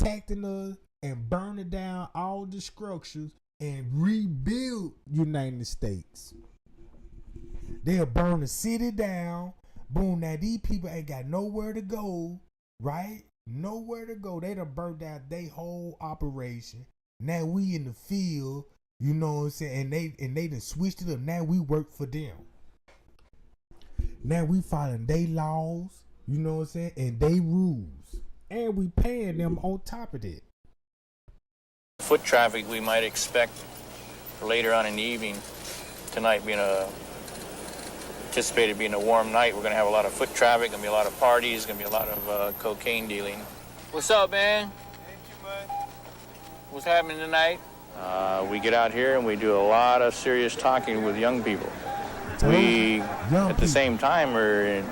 attacking us and burning down all the structures and rebuild United States. They'll burn the city down. Boom, now these people ain't got nowhere to go, right? Nowhere to go. They done burnt out their whole operation. Now we in the field, you know what I'm saying? And they done switched it up. Now we work for them. Now we following their laws, you know what I'm saying? And they rules. And we paying them on top of it. Foot traffic we might expect for later on in the evening. Tonight being anticipated being a warm night, we're going to have a lot of foot traffic, going to be a lot of parties, going to be a lot of cocaine dealing. What's up, man? What's happening tonight? We get out here and we do a lot of serious talking with young people. We, at the same time, are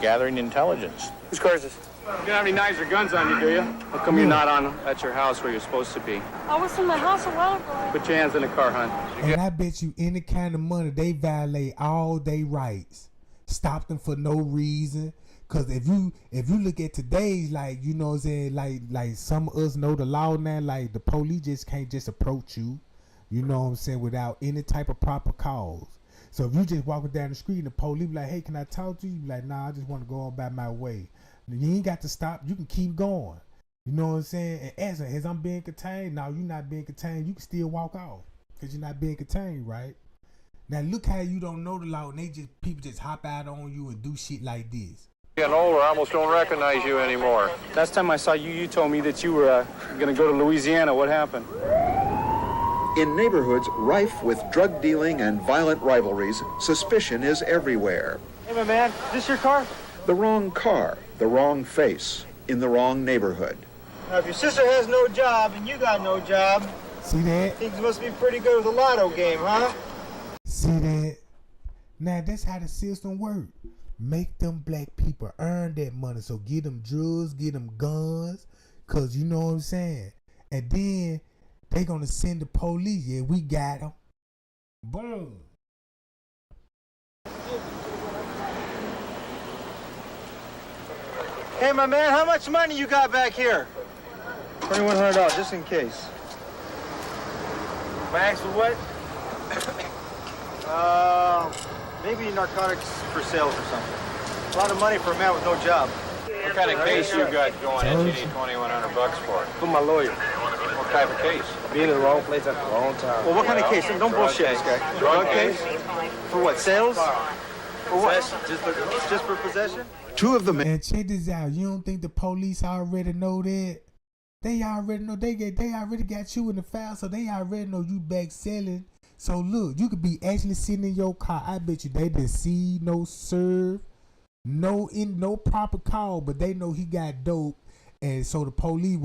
gathering intelligence. Whose car is this? You don't have any knives or guns on you, do you? How come you're not on at your house where you're supposed to be? I was in my house a while ago. Put your hands in the car, hon. And I bet you any kind of money, they violate all their rights. Stop them for no reason. Cause if you look at today's, like, you know what I'm saying, like some of us know the law now, like the police just can't just approach you, you know what I'm saying, without any type of proper cause. So if you just walking down the street and the police be like, hey, can I talk to you? You be like, nah, I just want to go on by my way. You ain't got to stop. You can keep going. You know what I'm saying? And as I'm being contained, now you're not being contained. You can still walk off because you're not being contained, right? Now look how you don't know the law and people just hop out on you and do shit like this. Getting older, I almost don't recognize you anymore. Last time I saw you, you told me that you were going to go to Louisiana. What happened? In neighborhoods rife with drug dealing and violent rivalries, suspicion is everywhere. Hey, my man, is this your car? The wrong car, the wrong face, in the wrong neighborhood. Now, if your sister has no job and you got no job, see that? Things must be pretty good with a lotto game, huh? See that? Now, that's how the system works. Make them black people earn that money. So get them drugs, get them guns, because you know what I'm saying? And then they going to send the police. Yeah, we got them. Boom. Hey, my man, how much money you got back here? $2,100, just in case. Max, for what? Maybe narcotics for sales or something. A lot of money for a man with no job. What kind of case you got going that you need $2,100 for? For my lawyer. What type of case? Being in the wrong place at the wrong time. Well, what kind of case? Don't bullshit this guy. Drug case? For what, sales? For what? Just for possession? Two of the men. And check this out. You don't think the police already know that? They already know. They already got you in the file, so they already know you back selling. So look, you could be actually sitting in your car. I bet you they didn't see no serve, no proper call, but they know he got dope. And so what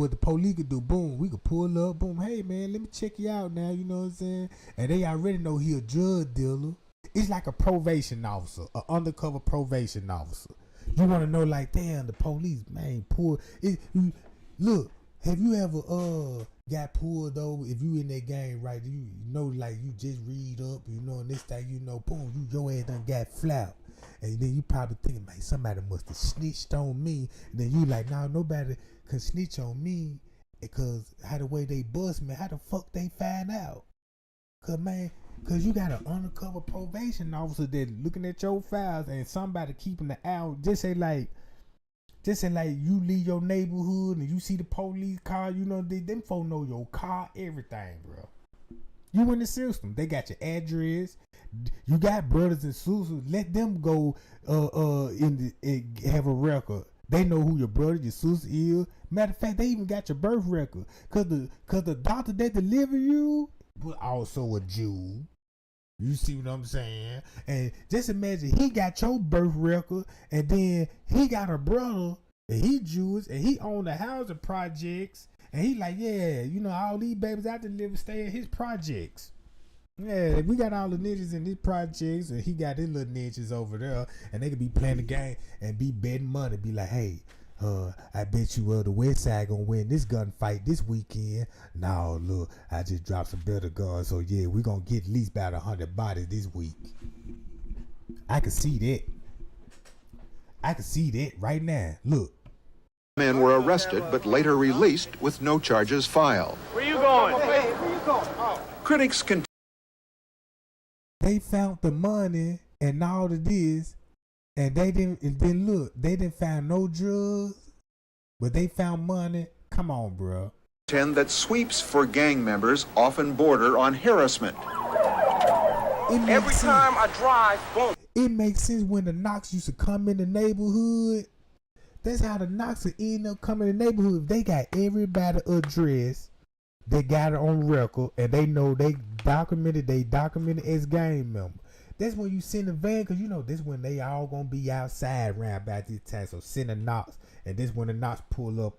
the police could do, boom, we could pull up, boom, hey man, let me check you out now, you know what I'm saying? And they already know he a drug dealer. It's like a probation officer, an undercover probation officer. You want to know, like, damn, the police, man, look, have you ever got pulled over? If you in that game, right, you know, like, you just read up, you know, and this thing, you know, boom, your ass done got flapped. And then you probably thinking, man, somebody must have snitched on me. And then you like, nah, nobody can snitch on me because how the way they bust me, how the fuck they find out? Cause you got an undercover probation officer that looking at your files and somebody keeping the eye out. Just say like you leave your neighborhood and you see the police car, you know, them folks know your car, everything, bro. You in the system. They got your address. You got brothers and sisters. Let them go have a record. They know who your brother, your sister is. Matter of fact, they even got your birth record. Cause the doctor that delivered you was also a Jew. You see what I'm saying? And just imagine he got your birth record, and then he got a brother, and he Jewish, and he owned the housing projects, and he like, yeah, you know, all these babies I deliver stay in his projects. Yeah, we got all the ninjas in these projects, and he got his little ninjas over there, and they could be playing the game and be betting money, be like, hey, I bet you the West Side gonna win this gunfight this weekend. No, look, I just dropped some better guns, so yeah, we gonna get at least about 100 bodies this week. I can see that right now. Look. Men were arrested but later released with no charges filed. Where you going? Hey, where you going? Oh. Critics continue. They found the money and all of this, and they didn't find no drugs, but they found money. Come on, bro. Contend that sweeps for gang members often border on harassment. Every time I drive, boom. It makes sense when the knocks used to come in the neighborhood. That's how the knocks would end up coming in the neighborhood. If they got everybody address, they got it on record, and they know they documented as gang member. That's when you send a van, because you know this when they all gonna be outside around about this time. So send a knocks, and this when the knocks pull up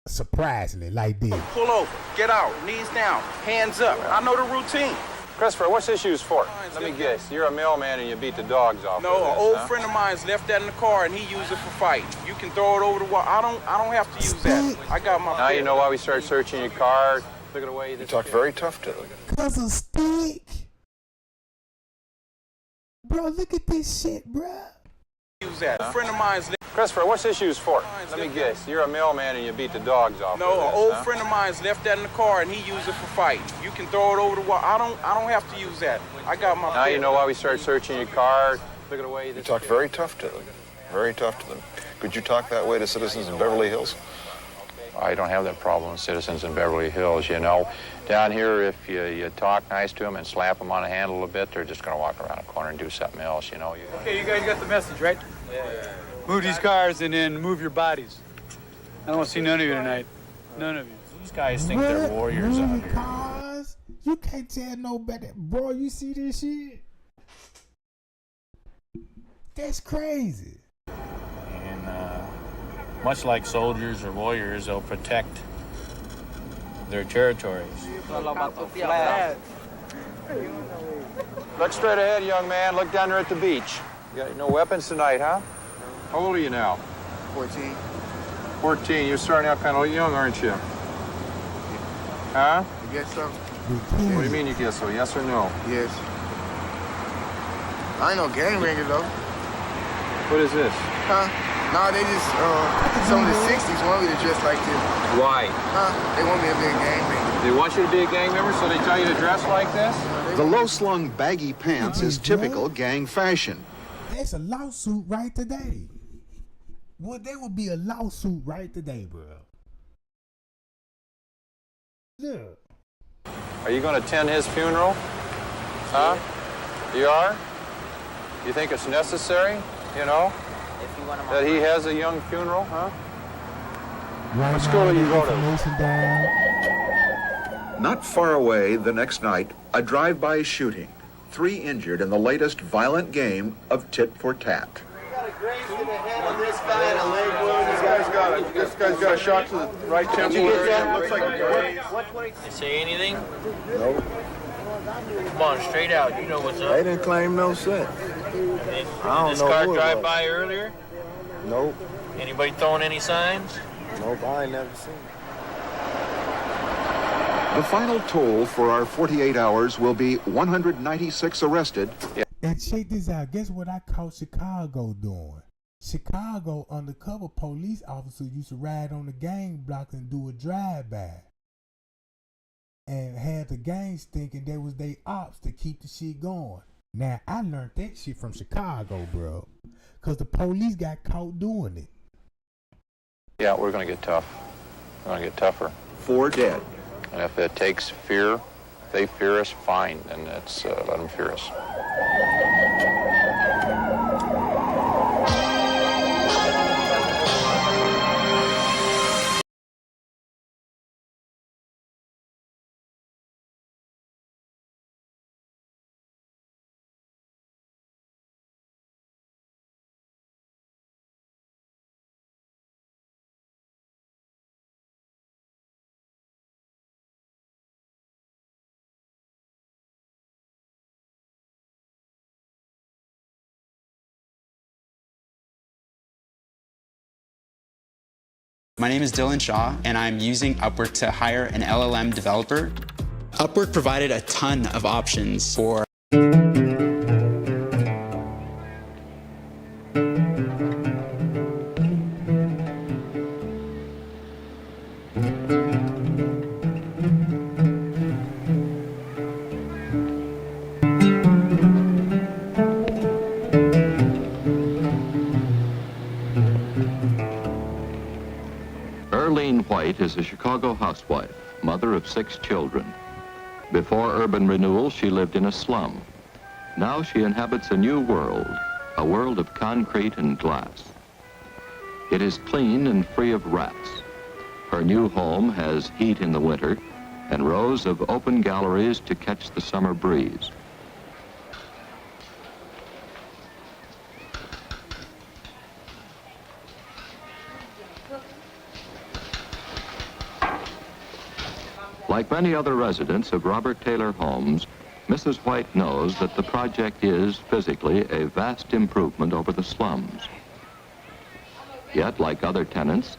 surprisingly like this. Pull over, get out, knees down, hands up. I know the routine. Christopher, what's this used for? Let me guess. You're a mailman and you beat the dogs off. No, an old friend of mine's left that in the car and he used it for fighting. You can throw it over the wall. I don't have to use that. I got my. Now you know why we started searching your car. Look at the way you talk very tough to them. Cause a stick. Bro, look at this shit, bro. Use that. A friend of mine's. Christopher, what's this used for? Let me guess. You're a mailman and you beat the dogs off. No, an old friend of mine's left that in the car and he used it for fighting. You can throw it over the wall. I don't have to use that. I got my. Now you know why we started searching your car. Look at the way you talk very tough to them. Very tough to them. Could you talk that way to citizens in Beverly Hills? I don't have that problem with citizens in Beverly Hills, you know. Down here, if you talk nice to them and slap them on the hand a little bit, they're just going to walk around a corner and do something else, you know. Okay, you guys got the message, right? Yeah. Move these cars and then move your bodies. I don't want to see none of you tonight. None of you. These guys think they're warriors out here. Cars? You can't tell no better. Bro, you see this shit? That's crazy. And much like soldiers or warriors, they'll protect their territories. Look straight ahead, young man. Look down there at the beach. You got no weapons tonight, huh? How old are you now? 14. 14. You're starting out kind of young, aren't you? Huh? You guess so? What do you mean you guess so? Yes or no? Yes. I ain't no gang ranger, though. What is this? Huh? No, they just, some of the 60s want me to dress like this. Why? Huh? They want me to be a gang member. They want you to be a gang member, so they tell you to dress like this? They The low-slung baggy pants is typical gang fashion. That's a lawsuit right today. Well, there would be a lawsuit right today, bro. Look. Are you going to attend his funeral? Huh? You are? You think it's necessary, you know, that he has a young funeral, huh? What school do you go to? Not far away the next night, a drive-by shooting. 3 injured in the latest violent game of tit for tat. This guy's got a shot to the right temple area. Looks like They say anything? Nope. Come on, straight out. You know what's up. They didn't claim no set. Did this car drive by earlier? Nope. Anybody throwing any signs? Nope, I ain't never seen it. The final toll for our 48 hours will be 196 arrested. And check this out. Guess what I caught Chicago doing? Chicago undercover police officers used to ride on the gang block and do a drive-by. And had the gangs thinking they was they ops to keep the shit going. Now, I learned that shit from Chicago, bro. Because the police got caught doing it. Yeah, we're going to get tough. We're going to get tougher. 4 dead. And if it takes fear, if they fear us, fine. And that's let them fear us. My name is Dylan Shaw, and I'm using Upwork to hire an LLM developer. Upwork provided a ton of options for Is a Chicago housewife, mother of 6 children. Before urban renewal, she lived in a slum. Now she inhabits a new world, a world of concrete and glass. It is clean and free of rats. Her new home has heat in the winter and rows of open galleries to catch the summer breeze. Like many other residents of Robert Taylor homes, Mrs. White knows that the project is, physically, a vast improvement over the slums. Yet, like other tenants,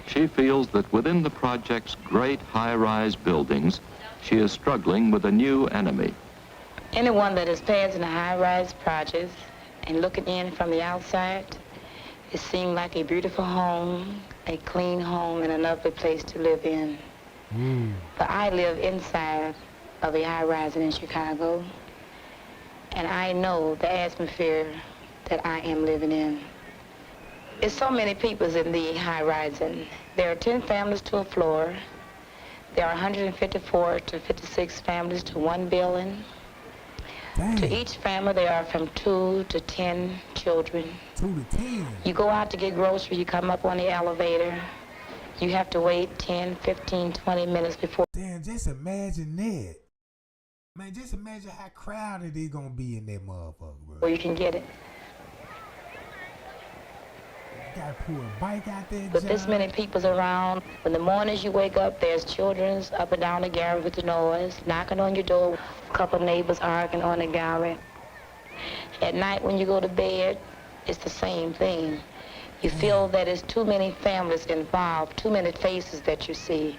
she feels that within the project's great high-rise buildings, she is struggling with a new enemy. Anyone that is passing a high-rise project and looking in from the outside, it seems like a beautiful home, a clean home, and a lovely place to live in. But I live inside of a high-rise in Chicago, and I know the atmosphere that I am living in. There's so many people in the high-rise. There are 10 families to a floor. There are 154 to 56 families to one building. Dang. To each family, there are from 2 to 10 children. 2 to 10? You go out to get groceries, you come up on the elevator. You have to wait 10, 15, 20 minutes before. Damn, just imagine that. Man, just imagine how crowded it's gonna be in that motherfucker, bro. Or you can get it. You gotta pull a bike out there. With this many people's around, when the mornings you wake up, there's children up and down the gallery with the noise, knocking on your door, a couple neighbors arguing on the gallery. At night when you go to bed, it's the same thing. You feel that it's too many families involved, too many faces that you see.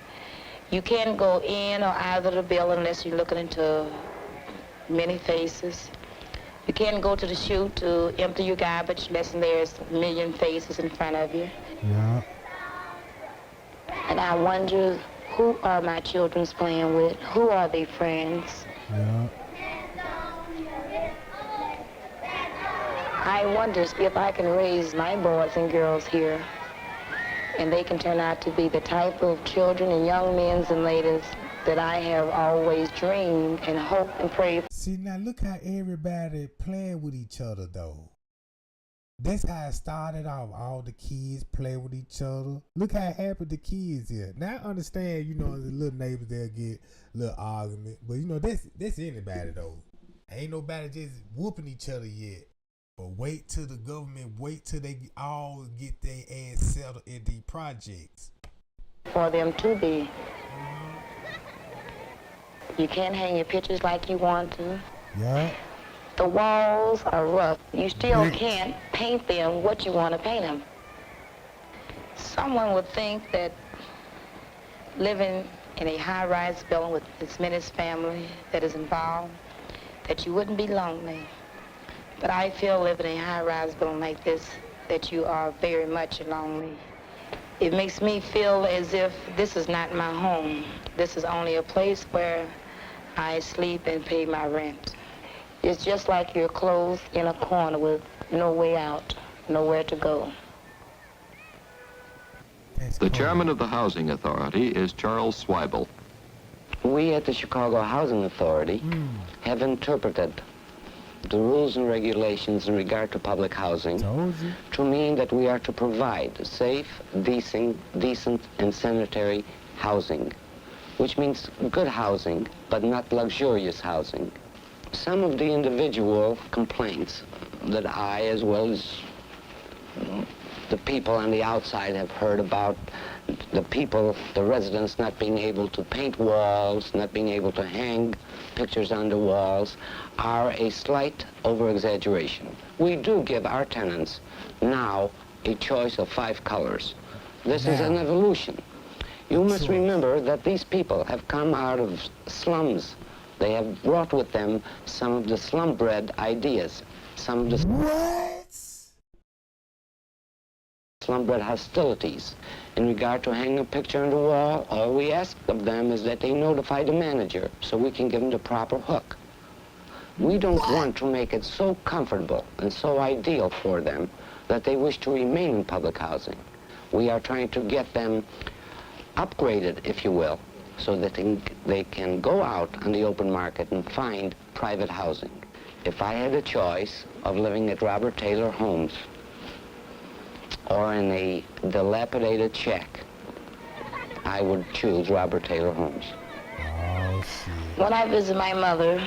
You can't go in or out of the building unless you're looking into many faces. You can't go to the chute to empty your garbage unless there's a million faces in front of you. Yeah. And I wonder, who are my children playing with? Who are their friends? Yeah. I wonder if I can raise my boys and girls here, and they can turn out to be the type of children and young men and ladies that I have always dreamed and hoped and prayed. See, now look how everybody playing with each other, though. That's how it started off. All the kids play with each other. Look how happy the kids is. Now I understand, you know, the little neighbors, they'll get a little argument. But, you know, that's anybody, though. Ain't nobody just whooping each other yet. But wait till the government, wait till they all get their ass settled in the projects. For them to be. You can't hang your pictures like you want to. Yeah. The walls are rough. You still can't paint them what you want to paint them. Someone would think that living in a high-rise building with as many family that is involved, that you wouldn't be lonely. But I feel living in a high-rise building like this, that you are very much lonely. It makes me feel as if this is not my home. This is only a place where I sleep and pay my rent. It's just like you're closed in a corner with no way out, nowhere to go. The chairman of the Housing Authority is Charles Swibel. We at the Chicago Housing Authority have interpreted the rules and regulations in regard to public housing to mean that we are to provide safe, decent and sanitary housing, which means good housing, but not luxurious housing. Some of the individual complaints that I, as well as the people on the outside, have heard about the residents not being able to paint walls, not being able to hang pictures on the walls, are a slight over-exaggeration. We do give our tenants now a choice of 5 colors. This is an evolution. You must remember that these people have come out of slums. They have brought with them some of the slum-bred ideas, some of the slum-bred hostilities. In regard to hanging a picture on the wall, all we ask of them is that they notify the manager so we can give them the proper hook. We don't want to make it so comfortable and so ideal for them that they wish to remain in public housing. We are trying to get them upgraded, if you will, so that they can go out on the open market and find private housing. If I had a choice of living at Robert Taylor Homes or in a dilapidated shack, I would choose Robert Taylor Homes. Oh, shit. When I visit my mother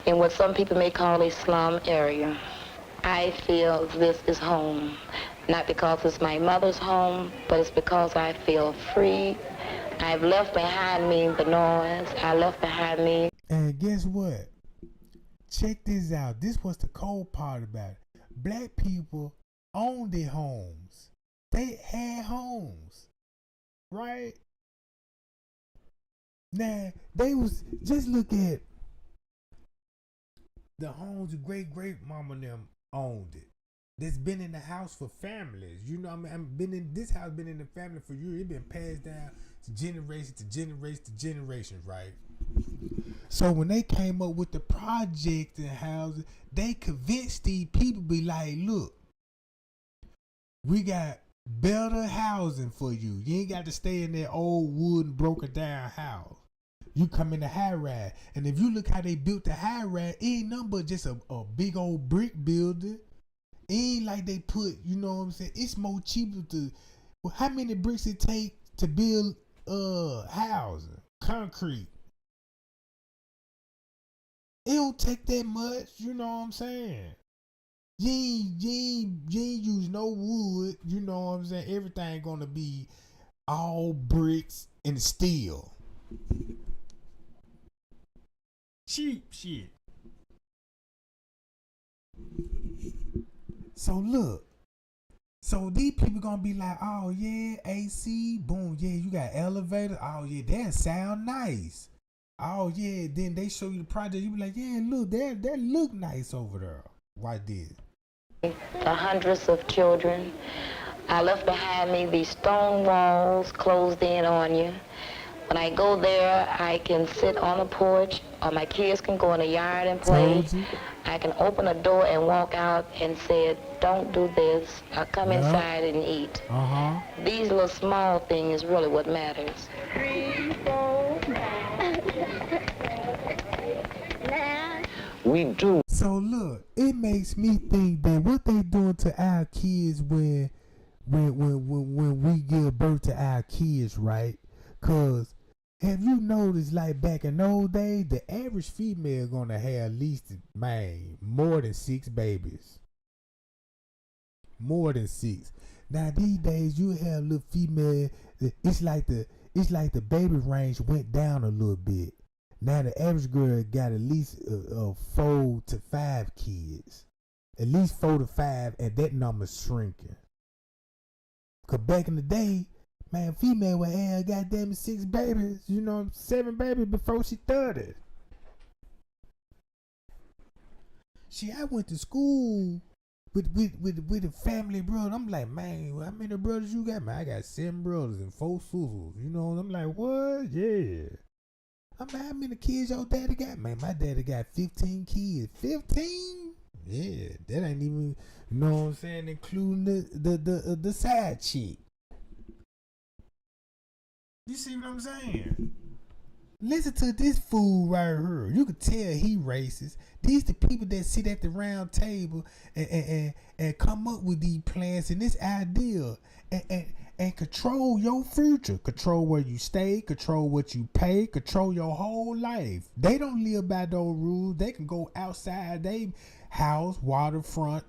in what some people may call a slum area, I feel this is home. Not because it's my mother's home, but it's because I feel free. I've left behind me the noise. I left behind me. And guess what? Check this out. This was the cold part about it. Black people owned their homes. They had homes. Right? Now, they was, just look at the homes the great-great-mama and them owned it. That's been in the house for families. You know what I mean? This house been in the family for years. It's been passed down to generation to generation to generation, right? So when they came up with the project and houses, they convinced these people, be like, look, we got better housing for you. You ain't got to stay in that old wooden broken down house. You come in the high rise. And if you look how they built the high rise, it ain't nothing but just a big old brick building. It ain't like they put, you know what I'm saying? It's more cheaper to, well, how many bricks it take to build housing? Concrete. It don't take that much, you know what I'm saying? You ain't use no wood, you know what I'm saying? Everything gonna be all bricks and steel. Cheap shit. So look, so these people gonna be like, oh yeah, AC, boom, yeah, you got elevators, oh yeah, that sound nice. Oh yeah, then they show you the project, you be like, yeah, look, that look nice over there. Why did? The hundreds of children. I left behind me these stone walls closed in on you. When I go there, I can sit on the porch, or my kids can go in the yard and play. I can open a door and walk out and say, don't do this, or come inside and eat. These little small things is really what matters. 3, 4. We do. So look, it makes me think that what they doing to our kids when we give birth to our kids, right? Cause have you noticed, like back in those days, the average female gonna have at least, man, more than 6 babies. More than 6. Now these days you have little female. It's like the baby range went down a little bit. Now the average girl got at least 4 to 5 kids. At least 4 to 5, and that number's shrinking. Cause back in the day, man, female would have goddamn 6 babies, 7 babies before she 30. See, I went to school with a family brother. I'm like, man, how many brothers you got? Man, I got 7 brothers and 4 sisters. I'm like, what? Yeah. I'm like, how many kids your daddy got? Man, my daddy got 15 kids. 15? Yeah, that ain't even, you know what I'm saying, including the side chick. You see what I'm saying? Listen to this fool right here. You can tell he racist. These the people that sit at the round table and come up with these plans and this idea and control your future. Control where you stay, control what you pay, control your whole life. They don't live by those rules. They can go outside they house, waterfront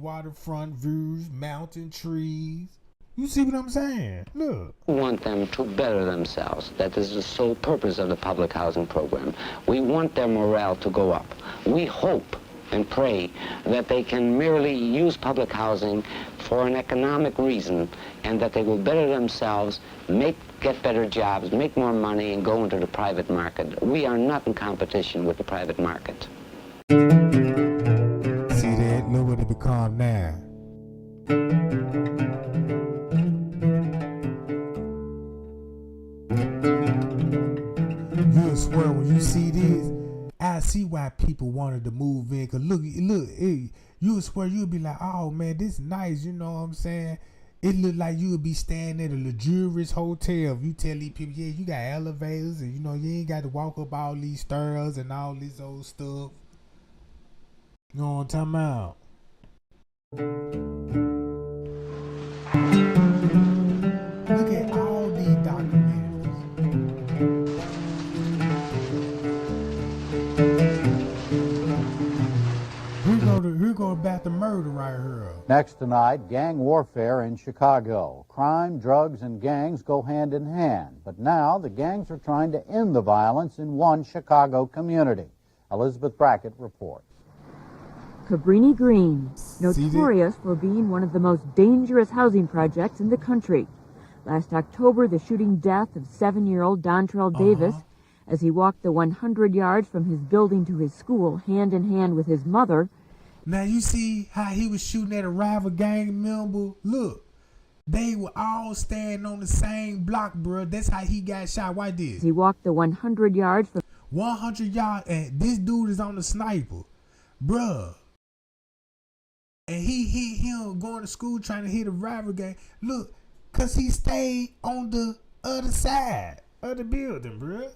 waterfront views, mountain trees. You see what I'm saying? Look. We want them to better themselves. That is the sole purpose of the public housing program. We want their morale to go up. We hope and pray that they can merely use public housing for an economic reason and that they will better themselves, get better jobs, make more money, and go into the private market. We are not in competition with the private market. See that? Look what it become now. You'll swear when you see this, I see why people wanted to move in. Cause look, you'll swear you'll be like, oh man, this is nice, you know what I'm saying? It look like you would be staying at a luxurious hotel. If you tell these people, yeah, you got elevators and you ain't got to walk up all these stairs and all this old stuff. You know what I'm talking about? Look at all these documentaries. Here go about the murder right here. Next tonight, gang warfare in Chicago. Crime, drugs, and gangs go hand in hand. But now the gangs are trying to end the violence in one Chicago community. Elizabeth Brackett reports. Cabrini Green, notorious for being one of the most dangerous housing projects in the country. Last October, the shooting death of 7-year-old Dontrell Davis as he walked the 100 yards from his building to his school hand in hand with his mother. Now you see how he was shooting at a rival gang member? Look, they were all standing on the same block, bro. That's how he got shot. Why this? He walked the 100 yards from 100 yards, and this dude is on the sniper, bruh. And he hit him going to school trying to hit a rival gang. Look, cause he stayed on the other side of the building, bruh.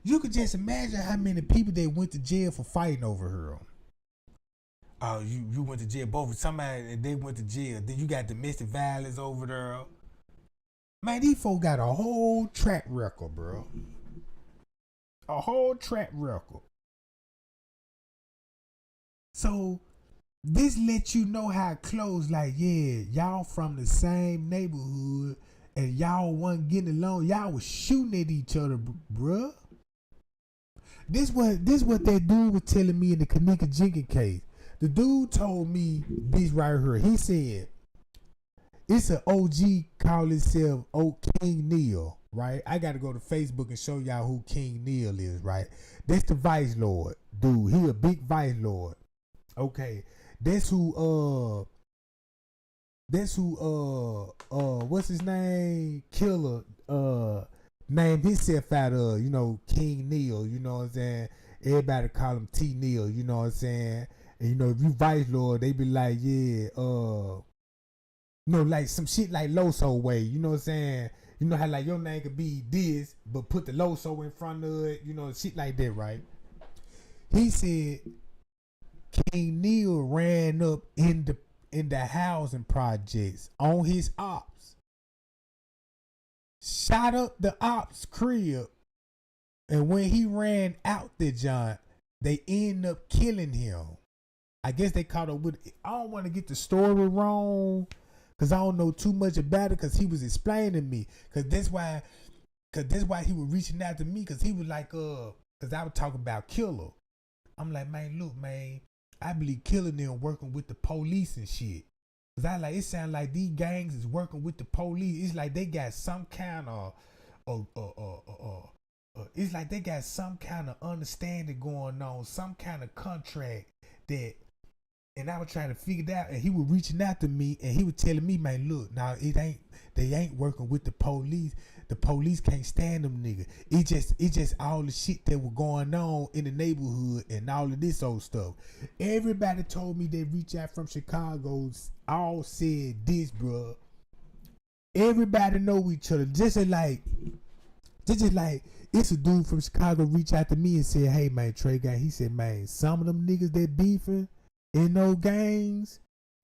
You could just imagine how many people they went to jail for fighting over her. Oh, you went to jail. Both somebody they went to jail. Then you got domestic violence over there. Man, these folks got a whole track record, bro. A whole track record. So this lets you know how close, like, yeah, y'all from the same neighborhood and y'all wasn't getting along. Y'all was shooting at each other, bruh. This what that dude was telling me in the Kenneka Jenkins case. The dude told me this right here. He said, it's an OG call himself King Neil, right? I got to go to Facebook and show y'all who King Neil is, right? That's the Vice Lord, dude. He a big Vice Lord. Okay. That's who, what's his name? Killer, named himself out of, King Neil, you know what I'm saying? Everybody call him T Neil, you know what I'm saying? And if you Vice Lord, they be like, yeah, like some shit like Loso way, you know what I'm saying? You know how like your name could be this, but put the Loso in front of it, shit like that, right? He said King Neil ran up in the housing projects on his ops, shot up the ops crib, and when he ran out the joint, they end up killing him. I guess they caught up with it. I don't want to get the story wrong because I don't know too much about it because he was explaining to me. Because that's why he was reaching out to me because he was like, because I was talking about Killer. I'm like, man, look, man, I believe Killer them working with the police and shit. Because I like, it sounds like these gangs is working with the police. It's like they got some kind of, it's like they got some kind of understanding going on, some kind of contract that. And I was trying to figure it out, and he was reaching out to me, and he was telling me, man, look, now they ain't working with the police. The police can't stand them niggas. It just all the shit that was going on in the neighborhood and all of this old stuff. Everybody told me they reached out from Chicago, all said this, bro. Everybody know each other. Just like it's a dude from Chicago reached out to me and said, hey man, Trey guy, he said, man, some of them niggas that beefing in those gangs,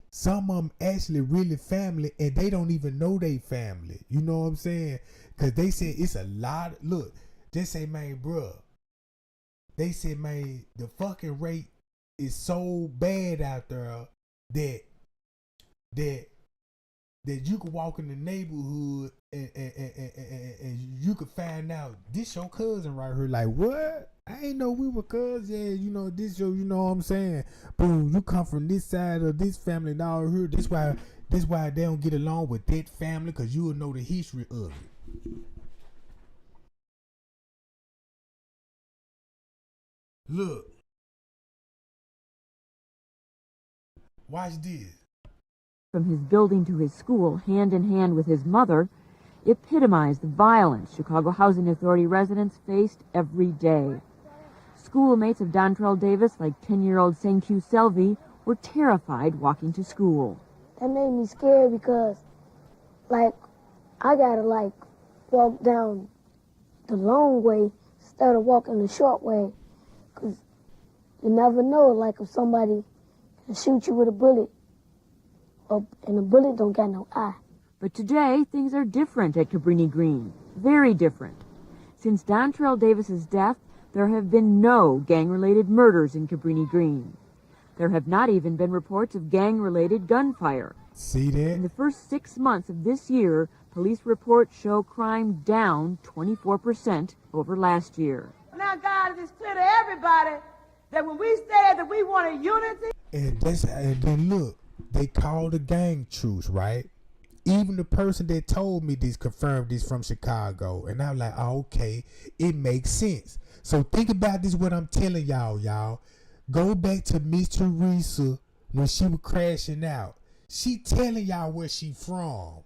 some of them actually really family, and they don't even know they family. You know what I'm saying? Because they said it's a lot. Look, they say, man, bruh. They said, man, the fucking rate is so bad out there that you could walk in the neighborhood and you could find out this your cousin right here. Like, what? I ain't know we were cousins. Yeah, this your, you know what I'm saying? Boom, you come from this side of this family and all here. That's why they don't get along with that family, because you will know the history of it. Look. Watch this. From his building to his school, hand in hand with his mother, epitomized the violence Chicago Housing Authority residents faced every day. Schoolmates of Dontrell Davis, like 10-year-old Senku Selvi, were terrified walking to school. That made me scared because, like, I gotta, like, walk down the long way instead of walking the short way. Because you never know, like, if somebody can shoot you with a bullet, and a bullet don't got no eye. But today, things are different at Cabrini Green. Very different. Since Dontrell Davis's death, there have been no gang-related murders in Cabrini Green. There have not even been reports of gang-related gunfire. See that? In the first 6 months of this year, police reports show crime down 24% over last year. Now, God, it's clear to everybody that when we said that we wanted unity... And then look, they called a gang truce, right? Even the person that told me this confirmed this from Chicago. And I'm like, oh, okay, it makes sense. So think about this, what I'm telling y'all. Go back to Miss Teresa when she was crashing out. She telling y'all where she from.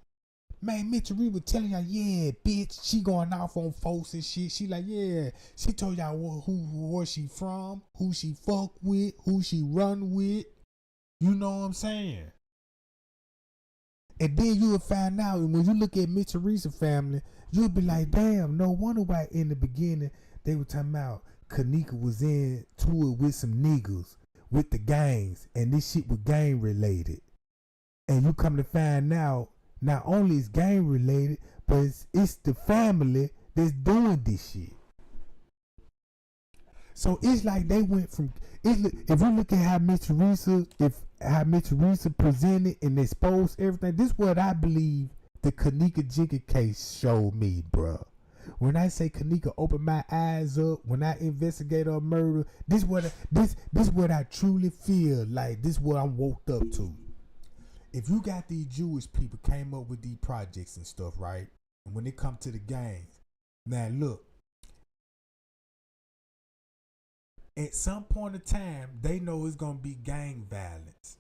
Man, Miss Teresa was telling y'all, yeah, bitch, she going off on folks and shit. She like, yeah. She told y'all where she from, who she fuck with, who she run with. You know what I'm saying? And then you will find out, when you look at Miss Teresa family, you'll be like, damn, no wonder why in the beginning they were talking about Kenneka was in tour with some niggas, with the gangs, and this shit was gang related. And you come to find out, not only is gang related, but it's the family that's doing this shit. So it's like they went from, if you look at how Miss Teresa presented and exposed everything, this is what I believe the Kenneka Jenkins case showed me, bruh. When I say Kenneka opened my eyes up, when I investigate her murder, this is what I truly feel like. This is what I'm woke up to. If you got these Jewish people came up with these projects and stuff, right? And when it come to the gangs, now look, at some point in time, they know it's going to be gang violence.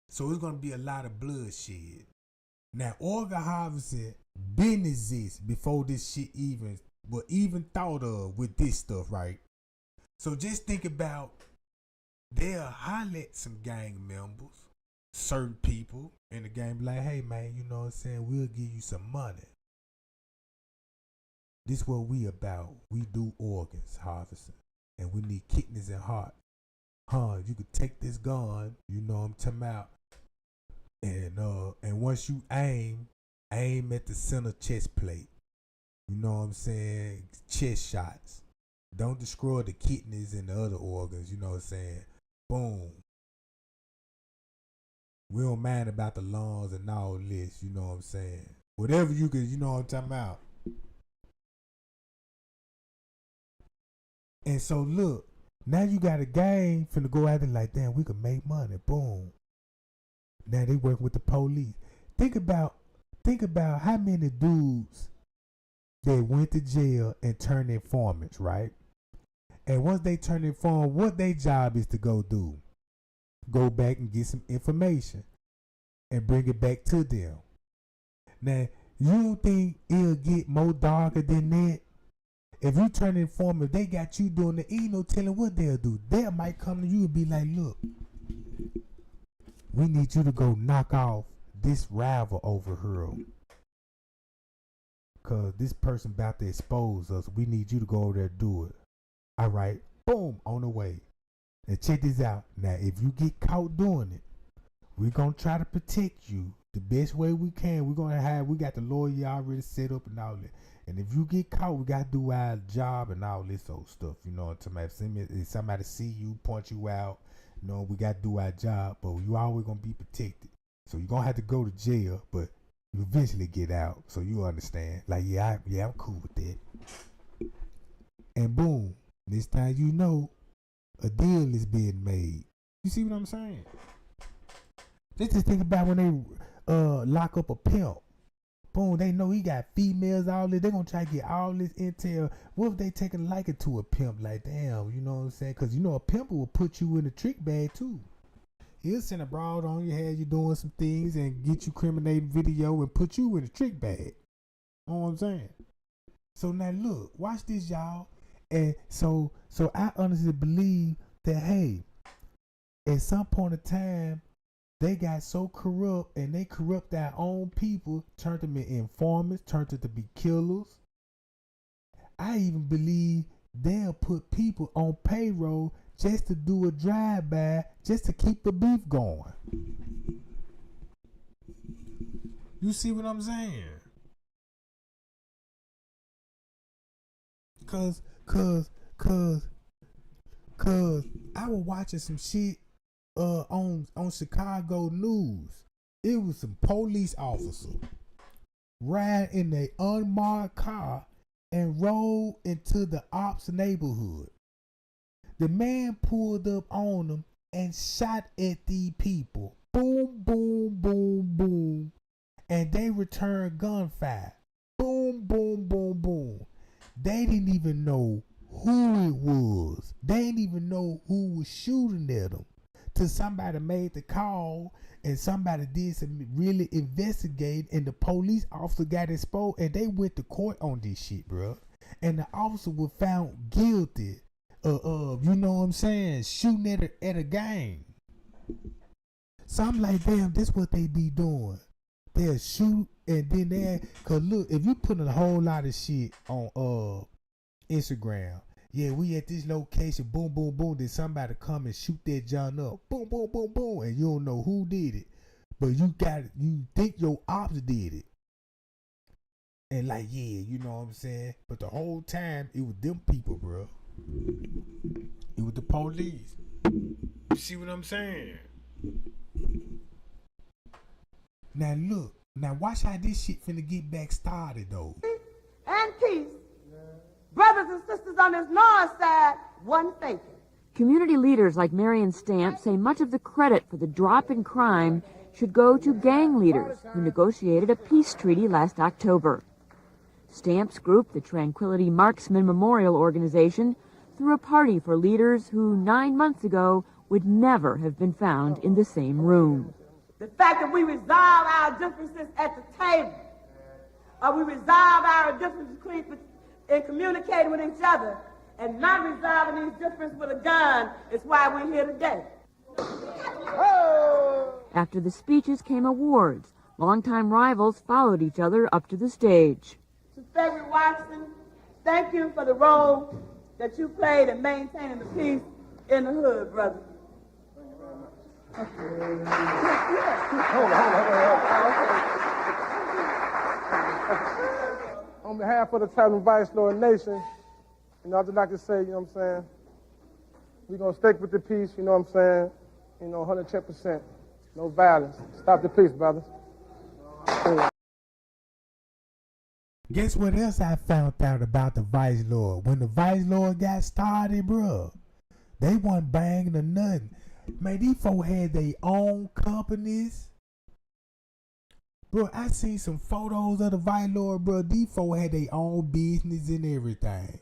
So it's going to be a lot of bloodshed. Now, organ harvesting been exist before this shit even were even thought of with this stuff, right? So just think about, they'll holler at some gang members, certain people in the game, like, hey man, you know what I'm saying, we'll give you some money. This what we about. We do organs harvesting, and we need kidneys and heart. You could take this gun, you know what I'm talking about, and once you aim at the center chest plate. You know what I'm saying? Chest shots. Don't destroy the kidneys and the other organs, you know what I'm saying? Boom. We don't mind about the lungs and all this, you know what I'm saying? Whatever you can, you know what I'm talking about. And so look, now you got a gang finna go out there like, damn, we could make money. Boom. Now they work with the police. Think about how many dudes that went to jail and turned informants, right? And once they turn informed, what their job is to go do? Go back and get some information and bring it back to them. Now, you don't think it'll get more darker than that? If you turn informant, they got you doing the, ain't no telling what they'll do. They might come to you and be like, look, we need you to go knock off this rival over here. Cause this person about to expose us. We need you to go over there and do it. All right, boom, on the way. And check this out. Now, if you get caught doing it, we're gonna try to protect you the best way we can. We got the lawyer already set up and all that. And if you get caught, we gotta do our job and all this old stuff. You know what I'm saying? If somebody see you, point you out, you know, we gotta do our job. But you always gonna be protected. So you're gonna have to go to jail, but you eventually get out, so you understand. Like, I'm cool with that. And boom, this time you know a deal is being made. You see what I'm saying? Just think about when they lock up a pimp. Boom, they know he got females, all this. They're gonna try to get all this intel. What if they take a liking to a pimp? Like, damn, you know what I'm saying? Because you know a pimp will put you in a trick bag too. He'll send a broad on your head, you doing some things, and get you criminating video and put you in a trick bag. You know what I'm saying? So now look, watch this, y'all. And so I honestly believe that, hey, at some point in time, they got so corrupt and they corrupt their own people, turned them into informants, turned them to be killers. I even believe they'll put people on payroll just to do a drive-by, just to keep the beef going. You see what I'm saying? Cause I was watching some shit on Chicago news. It was some police officer ride in an unmarked car and rolled into the ops neighborhood. The man pulled up on them and shot at these people. Boom, boom, boom, boom. And they returned gunfire. Boom, boom, boom, boom. They didn't even know who it was. They didn't even know who was shooting at them. Till somebody made the call and somebody did some really investigate, and the police officer got exposed, and they went to court on this shit, bro. And the officer was found guilty of, you know what I'm saying, shooting at a gang. So I'm like, damn, this what they be doing. They'll shoot and then cause look, if you put a whole lot of shit on Instagram, yeah, we at this location, boom, boom, boom, then somebody come and shoot that John up, boom, boom, boom, boom, and you don't know who did it, but you think your ops did it. And like, yeah, you know what I'm saying? But the whole time, it was them people, bro. It was the police. You see what I'm saying? Now look, now watch how this shit finna get back started though. And peace. Brothers and sisters on this north side, one thinking. Community leaders like Marion Stamp say much of the credit for the drop in crime should go to gang leaders who negotiated a peace treaty last October. Stamp's group, the Tranquility Marksman Memorial Organization, threw a party for leaders who 9 months ago would never have been found in the same room. The fact that we resolve our differences at the table, or we resolve our differences in communicating with each other and not resolving these differences with a gun is why we're here today. After the speeches came awards. Longtime rivals followed each other up to the stage. To Frederick Watson, thank you for the role that you played in maintaining the peace in the hood, brother. On behalf of the Traveling Vice Lord Nation, you know, I'd just like to say, you know what I'm saying, we're going to stick with the peace, you know what I'm saying, you know, 110%, no violence. Stop the peace, brothers. Guess what else I found out about the Vice Lord? When the Vice Lord got started, bro, they wasn't banging or nothing. Man, these folks had their own companies. Bro, I seen some photos of the Vice Lord, bro. These folks had their own business and everything.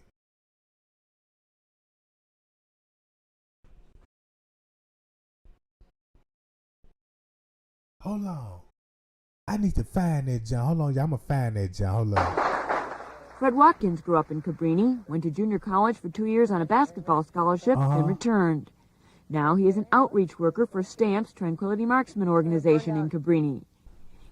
Hold on. I need to find that John. Hold on, y'all. I'm going to find that John. Hold on. Fred Watkins grew up in Cabrini, went to junior college for 2 years on a basketball scholarship, and returned. Now he is an outreach worker for Stamps Tranquility Marksman organization in Cabrini.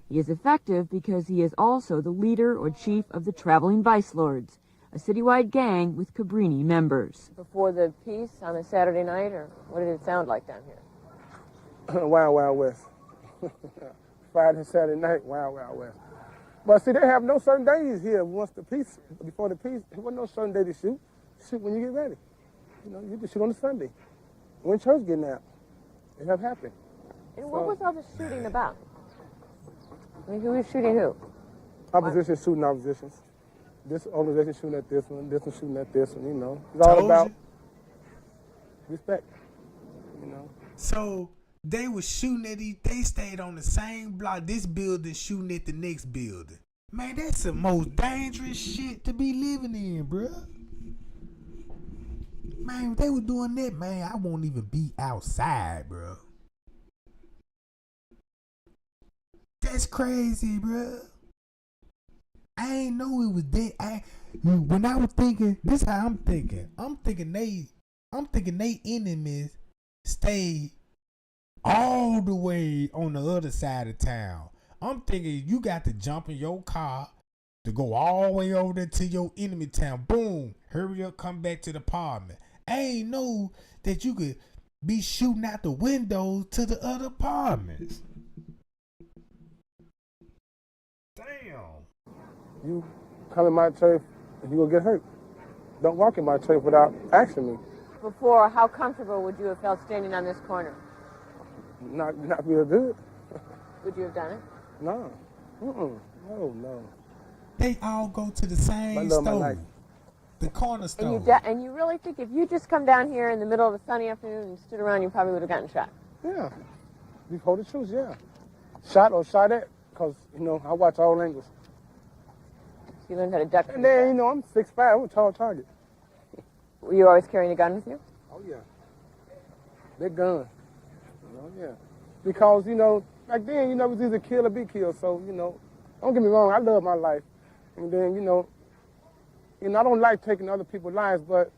He is effective because he is also the leader or chief of the Traveling Vice Lords, a citywide gang with Cabrini members. Before the peace on a Saturday night, or what did it sound like down here? Wild, Wild West. Friday and Saturday night, Wild, Wild West. But see, they have no certain days here. Once the peace, before the peace, there wasn't no certain day to shoot. Shoot when you get ready. You know, you just shoot on a Sunday. When church getting out, it have happened. And what was all the shooting about? I mean, who was shooting who? Opposition shooting oppositions. This organization shooting at this one shooting at this one, you know. It's all about respect, you know. So they were shooting at they stayed on the same block, this building shooting at the next building. Man, that's the most dangerous shit to be living in, bruh. Man, if they were doing that, man, I won't even be outside, bro. That's crazy, bro. I ain't know it was that. When I was thinking, this is how I'm thinking. I'm thinking they enemies stayed all the way on the other side of town. I'm thinking you got to jump in your car to go all the way over there to your enemy town. Boom, hurry up, come back to the apartment. I ain't know that you could be shooting out the windows to the other apartments. Damn. You come in my church and you will get hurt. Don't walk in my church without asking me. Before, how comfortable would you have felt standing on this corner? Not real good. Would you have done it? No. No. They all go to the same store. The corner store. And you really think if you just come down here in the middle of a sunny afternoon and stood around, you probably would have gotten shot? Yeah. Before the truth, yeah. Shot or shot at, because, you know, I watch all angles. So you learned how to duck. And then, you know, I'm 6'5", I'm a tall target. Were you always carrying a gun with you? Oh, yeah. Big gun. Oh, yeah. Because, you know, back then, you know, it was either kill or be killed. So, you know, don't get me wrong, I love my life. And then, you know, I don't like taking other people's lives, but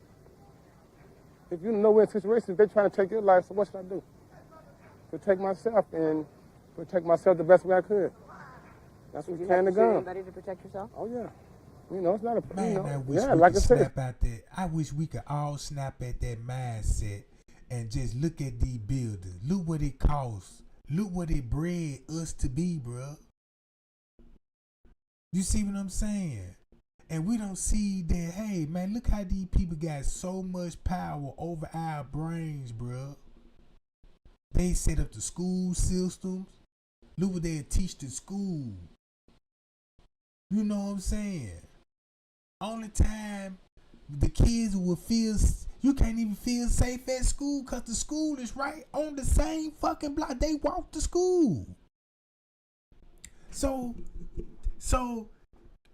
if you know we're in situations, they're trying to take your life, so what should I do? Protect myself and protect myself the best way I could. That's what carrying the gun. Anybody to protect yourself? Oh, yeah. You know, it's not a... Man, you know, I wish we like could I said. snap out that. I wish we could all snap at that mindset and just look at these buildings. Look what it costs. Look what it bred us to be, bro. You see what I'm saying? And we don't see that, hey, man, look how these people got so much power over our brains, bro. They set up the school systems. Look what they teach the school. You know what I'm saying? Only time the kids will feel, you can't even feel safe at school because the school is right on the same fucking block. They walk to school. So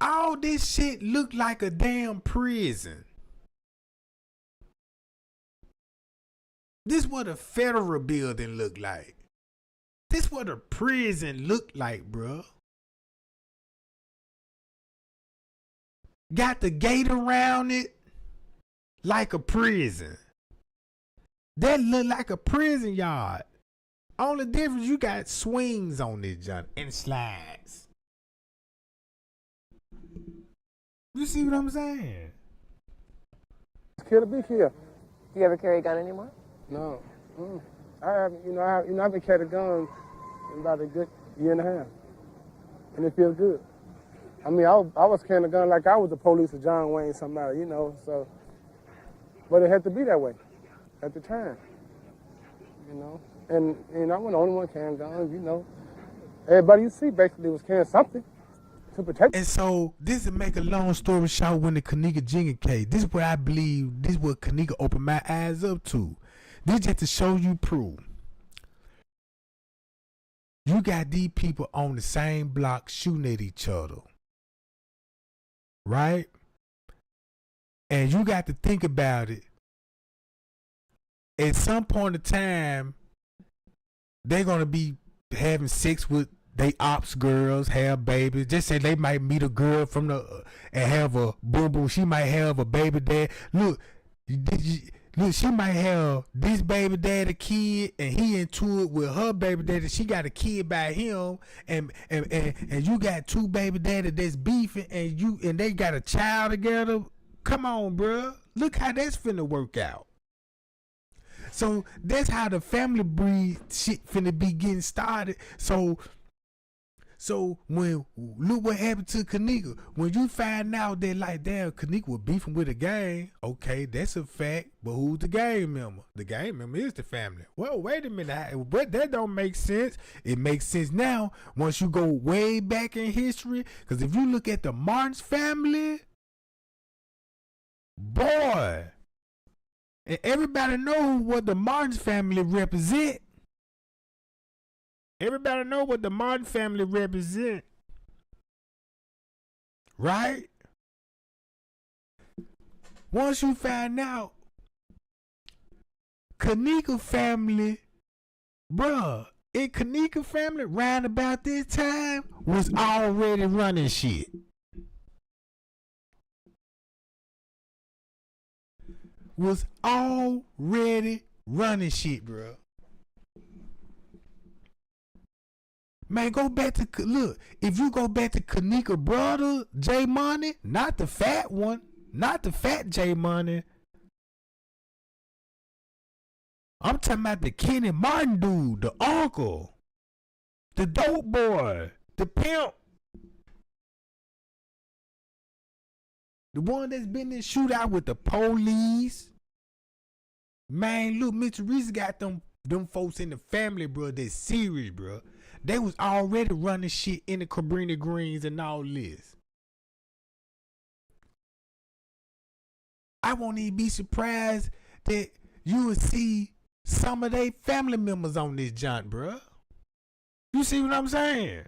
all this shit look like a damn prison. This what a federal building look like. This what a prison look like, bruh. got the gate around it like a prison. That look like a prison yard. Only difference, you got swings on this junk and slides. You see what I'm saying? Kill to be killed. Do you ever carry a gun anymore? No. I haven't. I've been carrying a gun in about a good year and a half, and it feels good. I mean, I was carrying a gun like I was the police or John Wayne, somebody, so. But it had to be that way at the time, And I wasn't the only one carrying guns, Everybody you see basically was carrying something to protect. And so, this to make a long story short, when the Kenneka Jenkins case, this is what I believe, this is what Kenneka opened my eyes up to. This just to show you proof. You got these people on the same block shooting at each other. Right? And you got to think about it. At some point in time, they're going to be having sex with they ops girls, have babies. Just say they might meet a girl from and have a boom boom. She might have a baby dad. Look, she might have this baby daddy kid, and he into it with her baby daddy. She got a kid by him, and you got two baby daddy that's beefing, and they got a child together. Come on, bruh. Look how that's finna work out. So that's how the family breed shit finna be getting started. So when look what happened to Kenneka. When you find out that like damn Kenneka was beefing with a gang, okay, that's a fact. But who's the gang member? The gang member is the family. Well, wait a minute, but that don't make sense. It makes sense now once you go way back in history. Because if you look at the Martin's family, boy, and everybody know what the Martin's family represent. Everybody know what the Martin family represent. Right? Once you find out, Kenneka family, bruh, Kenneka family round about this time was already running shit. Was already running shit, bruh. Man, go back to, look, if you go back to Kenneka brother, J Money, not the fat one, not the fat J Money. I'm talking about the Kenny Martin dude, the uncle, the dope boy, the pimp. The one that's been in shootout with the police. Man, look, Mr. Reese got them folks in the family, bro, that's serious, bro. They was already running shit in the Cabrini Greens and all this. I won't even be surprised that you would see some of their family members on this jaunt, bro. You see what I'm saying?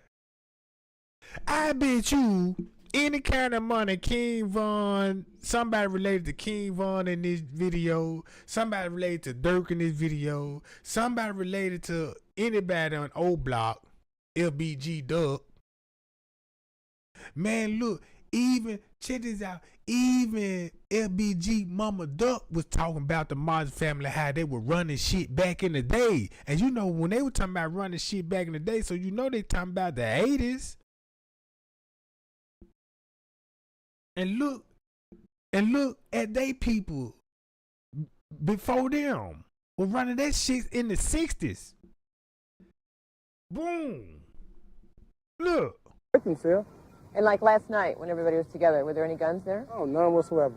I bet you any kind of money King Von, somebody related to King Von in this video, somebody related to Dirk in this video, somebody related to anybody on O Block, LBG Duck. Man, look, even, check this out, even LBG Mama Duck was talking about the Martin family, how they were running shit back in the day. And you know, when they were talking about running shit back in the day, so you know they talking about the 80s. And look at they people before them were running that shit in the 60s. Boom. Look. And like last night when everybody was together, were there any guns there? Oh, none whatsoever.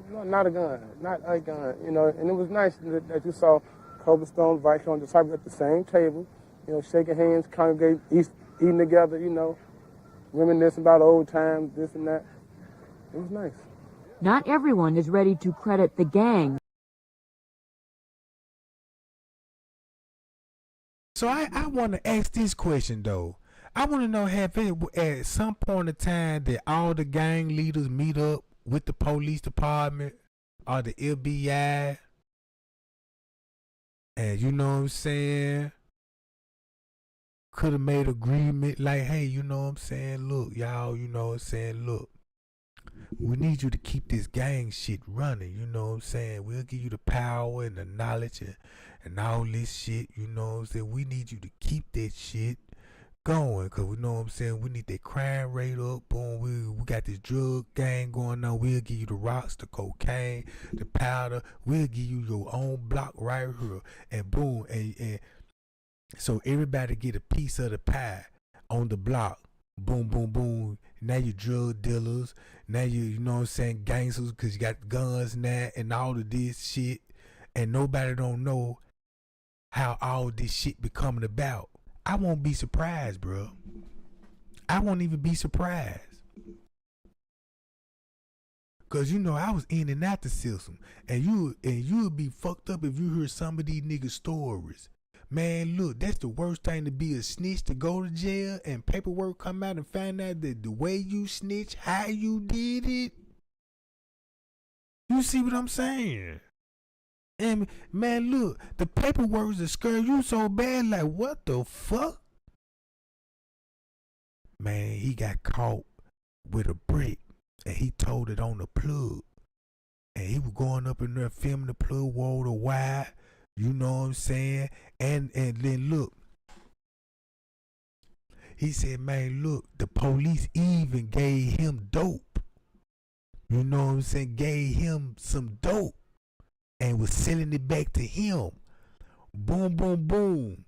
No, not a gun. Not a gun. And it was nice that you saw Cobblestone, Vicon, disciples at the same table, shaking hands, congregating, eating together, reminiscing about old times, this and that. It was nice. Not everyone is ready to credit the gang. So I want to ask this question, though. I want to know, have it at some point in time that all the gang leaders meet up with the police department or the FBI? And you know what I'm saying? Could have made agreement like, hey, you know what I'm saying? Look, y'all, you know what I'm saying? Look. we need you to keep this gang shit running, you know what I'm saying? We'll give you the power and the knowledge and all this shit, you know what I'm saying? We need you to keep that shit going, cause we know what I'm saying, we need that crime rate up. Boom, we got this drug gang going on. We'll give you the rocks, the cocaine, the powder. We'll give you your own block right here, and boom, and so everybody get a piece of the pie on the block. Boom, boom, boom. Now you drug dealers. Now you know what I'm saying, gangsters, cause you got guns now and all of this shit, and nobody don't know how all this shit be coming about. I won't be surprised, bro. I won't even be surprised. Cause you know I was in and out the system, and you would be fucked up if you heard some of these niggas' stories. Man, look, that's the worst thing, to be a snitch, to go to jail and paperwork come out and find out that the way you snitch, how you did it. You see what I'm saying? And man, look, the paperwork is scare you so bad, like what the fuck? Man, he got caught with a brick and he told it on the plug. And he was going up in there filming the plug wall to wide, you know what I'm saying? And then look, he said, man, look, the police even gave him dope. You know what I'm saying? Gave him some dope and was selling it back to him. Boom, boom, boom.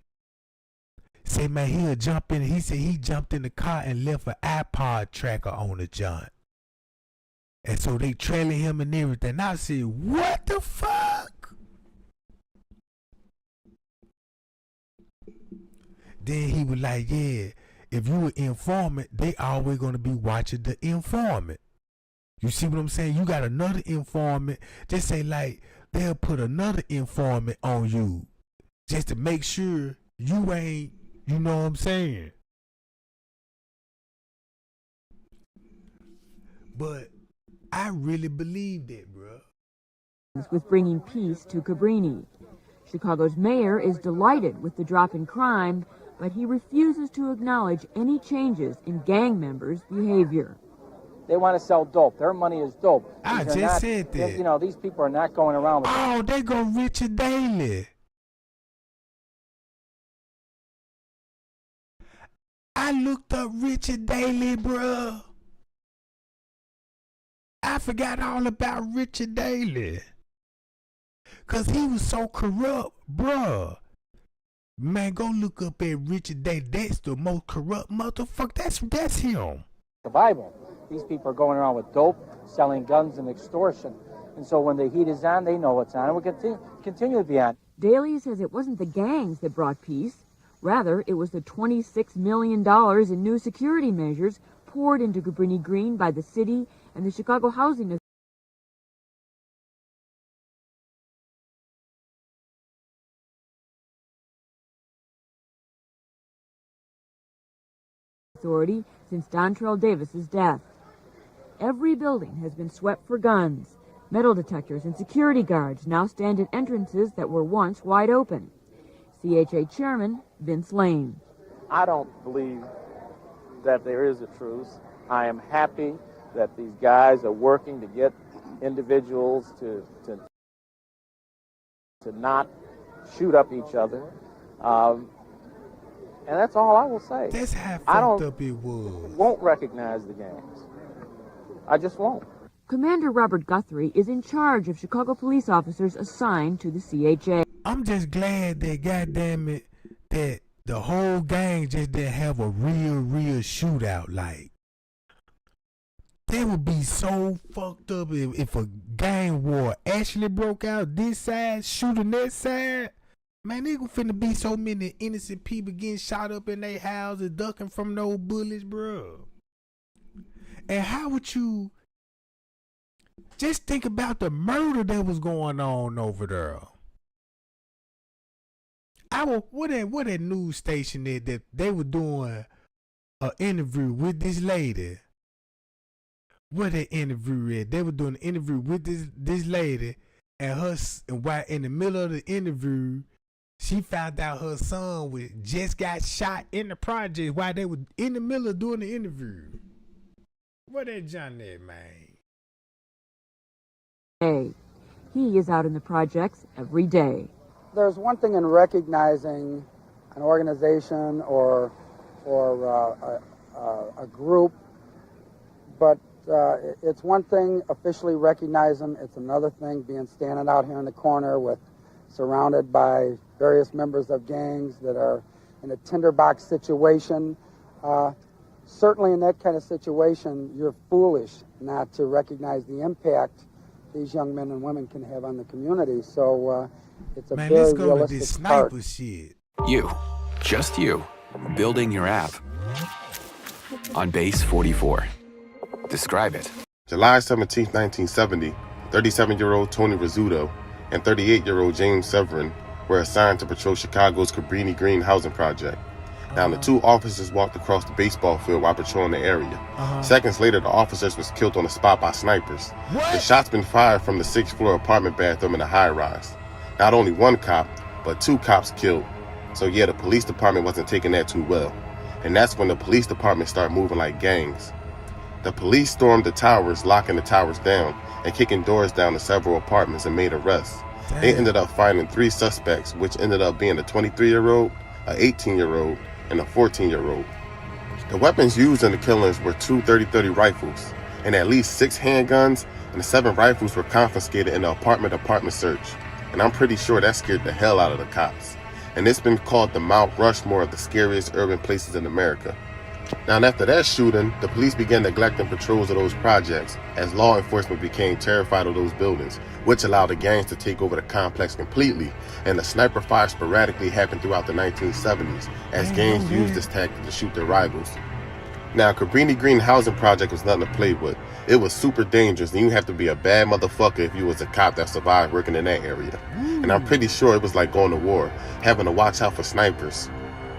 Say, man, he'll jump in. He said he jumped in the car and left an iPod tracker on the joint. And so they trailing him and everything. I said, what the fuck? Then he was like, yeah, if you an informant, they always going to be watching the informant. You see what I'm saying? You got another informant. Just say like, they'll put another informant on you just to make sure you ain't, you know what I'm saying? But I really believe that, bro. With bringing peace to Cabrini. Chicago's mayor is delighted with the drop in crime, but he refuses to acknowledge any changes in gang members' behavior. They want to sell dope. Their money is dope. I just said that. You know, these people are not going around with Oh, they go Richard Daley. I looked up Richard Daley, bruh. I forgot all about Richard Daley. Cause he was so corrupt, bruh. Man, go look up at Richard Daley. That's the most corrupt motherfucker. That's him. the Bible. These people are going around with dope, selling guns, and extortion. And so when the heat is on, they know it's on, and will continue to be on. Daley says it wasn't the gangs that brought peace. Rather, it was the $26 million in new security measures poured into Cabrini Green by the city and the Chicago Housing Authority since Dontrell Davis's death. Every building has been swept for guns. Metal detectors and security guards now stand at entrances that were once wide open. CHA Chairman Vince Lane. I don't believe that there is a truce. I am happy that these guys are working to get individuals to not shoot up each other. And that's all I will say. That's how fucked up it was. Won't recognize the gangs. I just won't. Commander Robert Guthrie is in charge of Chicago police officers assigned to the CHA. I'm just glad that, goddamn it, that the whole gang just didn't have a real shootout. Like, they would be so fucked up if a gang war actually broke out this side, shooting that side. Man, they finna be so many innocent people getting shot up in their houses, ducking from those bullets, bro. And how would you just think about the murder that was going on over there? What that news station that they were doing an interview with this lady. What that interview at? They were doing an interview with this lady, and while in the middle of the interview, she found out her son just got shot in the project while they were in the middle of doing the interview. What that John at, man? He is out in the projects every day. There's one thing in recognizing an organization or a group, but it's one thing officially recognize them. It's another thing being standing out here in the corner surrounded by various members of gangs that are in a tinderbox situation. Certainly in that kind of situation, you're foolish not to recognize the impact these young men and women can have on the community. So it's a very realistic part. Shit. You, just you, building your app on base 44. Describe it. July 17, 1970, 37-year-old Tony Rizzuto and 38-year-old James Severin were assigned to patrol Chicago's Cabrini Green housing project. Now, the two officers walked across the baseball field while patrolling the area. Seconds later, the officers was killed on the spot by snipers. The shots been fired from the 6th-floor apartment bathroom in the high-rise. Not only one cop, but two cops killed. So yeah, the police department wasn't taking that too well. And that's when the police department started moving like gangs. The police stormed the towers, locking the towers down and kicking doors down to several apartments and made arrests. They ended up finding 3 suspects, which ended up being a 23-year-old, an 18-year-old, and a 14-year-old. The weapons used in the killings were 2 .30-30 rifles and at least 6 handguns, and the 7 rifles were confiscated in the apartment search. And I'm pretty sure that scared the hell out of the cops. And it's been called the Mount Rushmore of the scariest urban places in America. Now, after that shooting, the police began neglecting patrols of those projects as law enforcement became terrified of those buildings, which allowed the gangs to take over the complex completely, and the sniper fire sporadically happened throughout the 1970s as gangs used this tactic to shoot their rivals. Now, Cabrini Green housing project was nothing to play with. It was super dangerous, and you have to be a bad motherfucker if you was a cop that survived working in that area. And I'm pretty sure it was like going to war, having to watch out for snipers.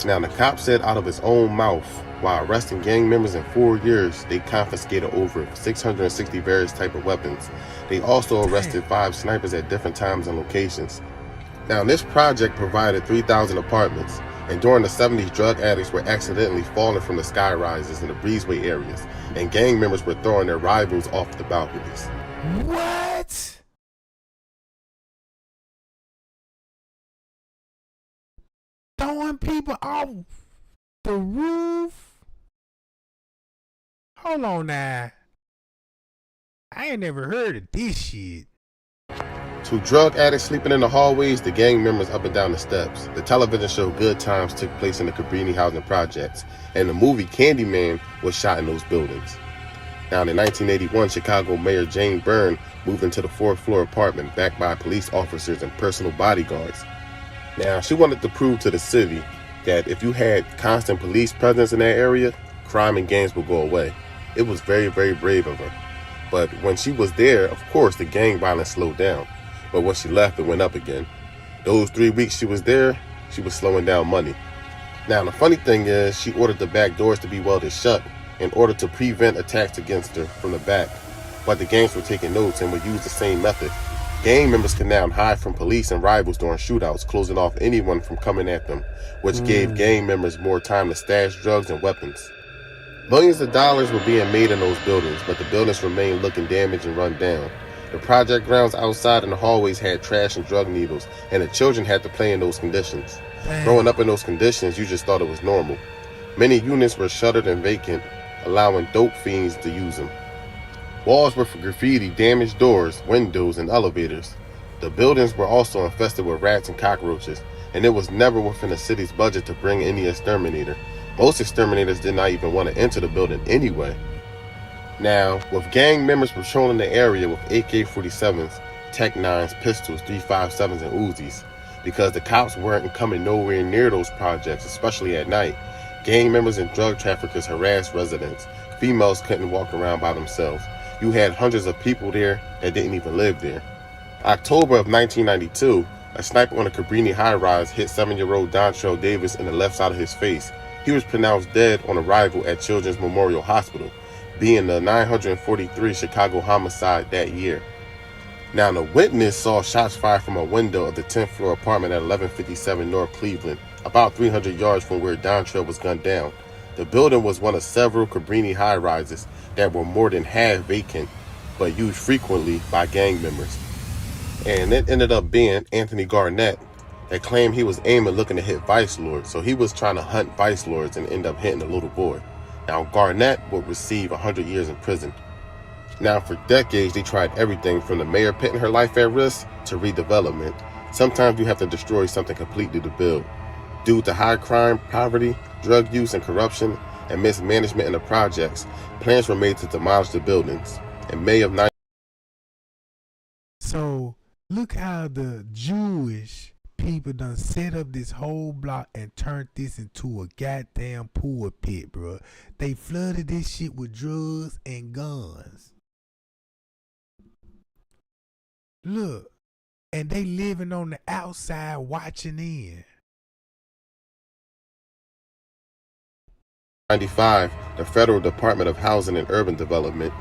Now, the cop said out of his own mouth, while arresting gang members in 4 years, they confiscated over 660 various type of weapons. They also arrested 5 snipers at different times and locations. Now, this project provided 3,000 apartments, and during the 70s, drug addicts were accidentally falling from the sky rises in the breezeway areas, and gang members were throwing their rivals off the balconies. What? Throwing people off the roof? Hold on now. I ain't never heard of this shit. To drug addicts sleeping in the hallways, the gang members up and down the steps. The television show Good Times took place in the Cabrini housing projects, and the movie Candyman was shot in those buildings. Now, in 1981, Chicago Mayor Jane Byrne moved into the 4th floor apartment backed by police officers and personal bodyguards. Now, she wanted to prove to the city that if you had constant police presence in that area, crime and gangs would go away. It was very, very brave of her. But when she was there, of course, the gang violence slowed down. But when she left, it went up again. Those 3 weeks she was there, she was slowing down money. Now, the funny thing is, she ordered the back doors to be welded shut in order to prevent attacks against her from the back. But the gangs were taking notes and would use the same method. Gang members can now hide from police and rivals during shootouts, closing off anyone from coming at them, which gave gang members more time to stash drugs and weapons. Millions of dollars were being made in those buildings, but the buildings remained looking damaged and run down. The project grounds outside in the hallways had trash and drug needles, and the children had to play in those conditions. Growing up in those conditions, you just thought it was normal. Many units were shuttered and vacant, allowing dope fiends to use them. Walls were for graffiti, damaged doors, windows, and elevators. The buildings were also infested with rats and cockroaches, and it was never within the city's budget to bring any exterminator. Most exterminators did not even want to enter the building anyway. Now, with gang members patrolling the area with AK-47s, Tech-9s, pistols, 357s, and Uzis, because the cops weren't coming nowhere near those projects, especially at night, gang members and drug traffickers harassed residents. Females couldn't walk around by themselves. You had hundreds of people there that didn't even live there. October of 1992, a sniper on a Cabrini high-rise hit 7-year-old Dontrell Davis in the left side of his face. He was pronounced dead on arrival at Children's Memorial Hospital, being the 943 Chicago homicide that year. Now, the witness saw shots fired from a window of the 10th floor apartment at 1157 North Cleveland, about 300 yards from where Dontrell was gunned down. The building was one of several Cabrini high-rises that were more than half vacant. but used frequently by gang members. And it ended up being Anthony Garnett that claimed he was aiming looking to hit vice lords. So he was trying to hunt vice lords and end up hitting a little boy. Now Garnett would receive 100 years in prison. Now for decades they tried everything from the mayor putting her life at risk to redevelopment. Sometimes you have to destroy something completely to build. Due to high crime, poverty, drug use and corruption, and mismanagement in the projects, plans were made to demolish the buildings. In May of 19... So look how the Jewish people done set up this whole block and turned this into a goddamn pool pit, bro. They flooded this shit with drugs and guns. Look, and they living on the outside watching in. 1995, the Federal Department of Housing and Urban Development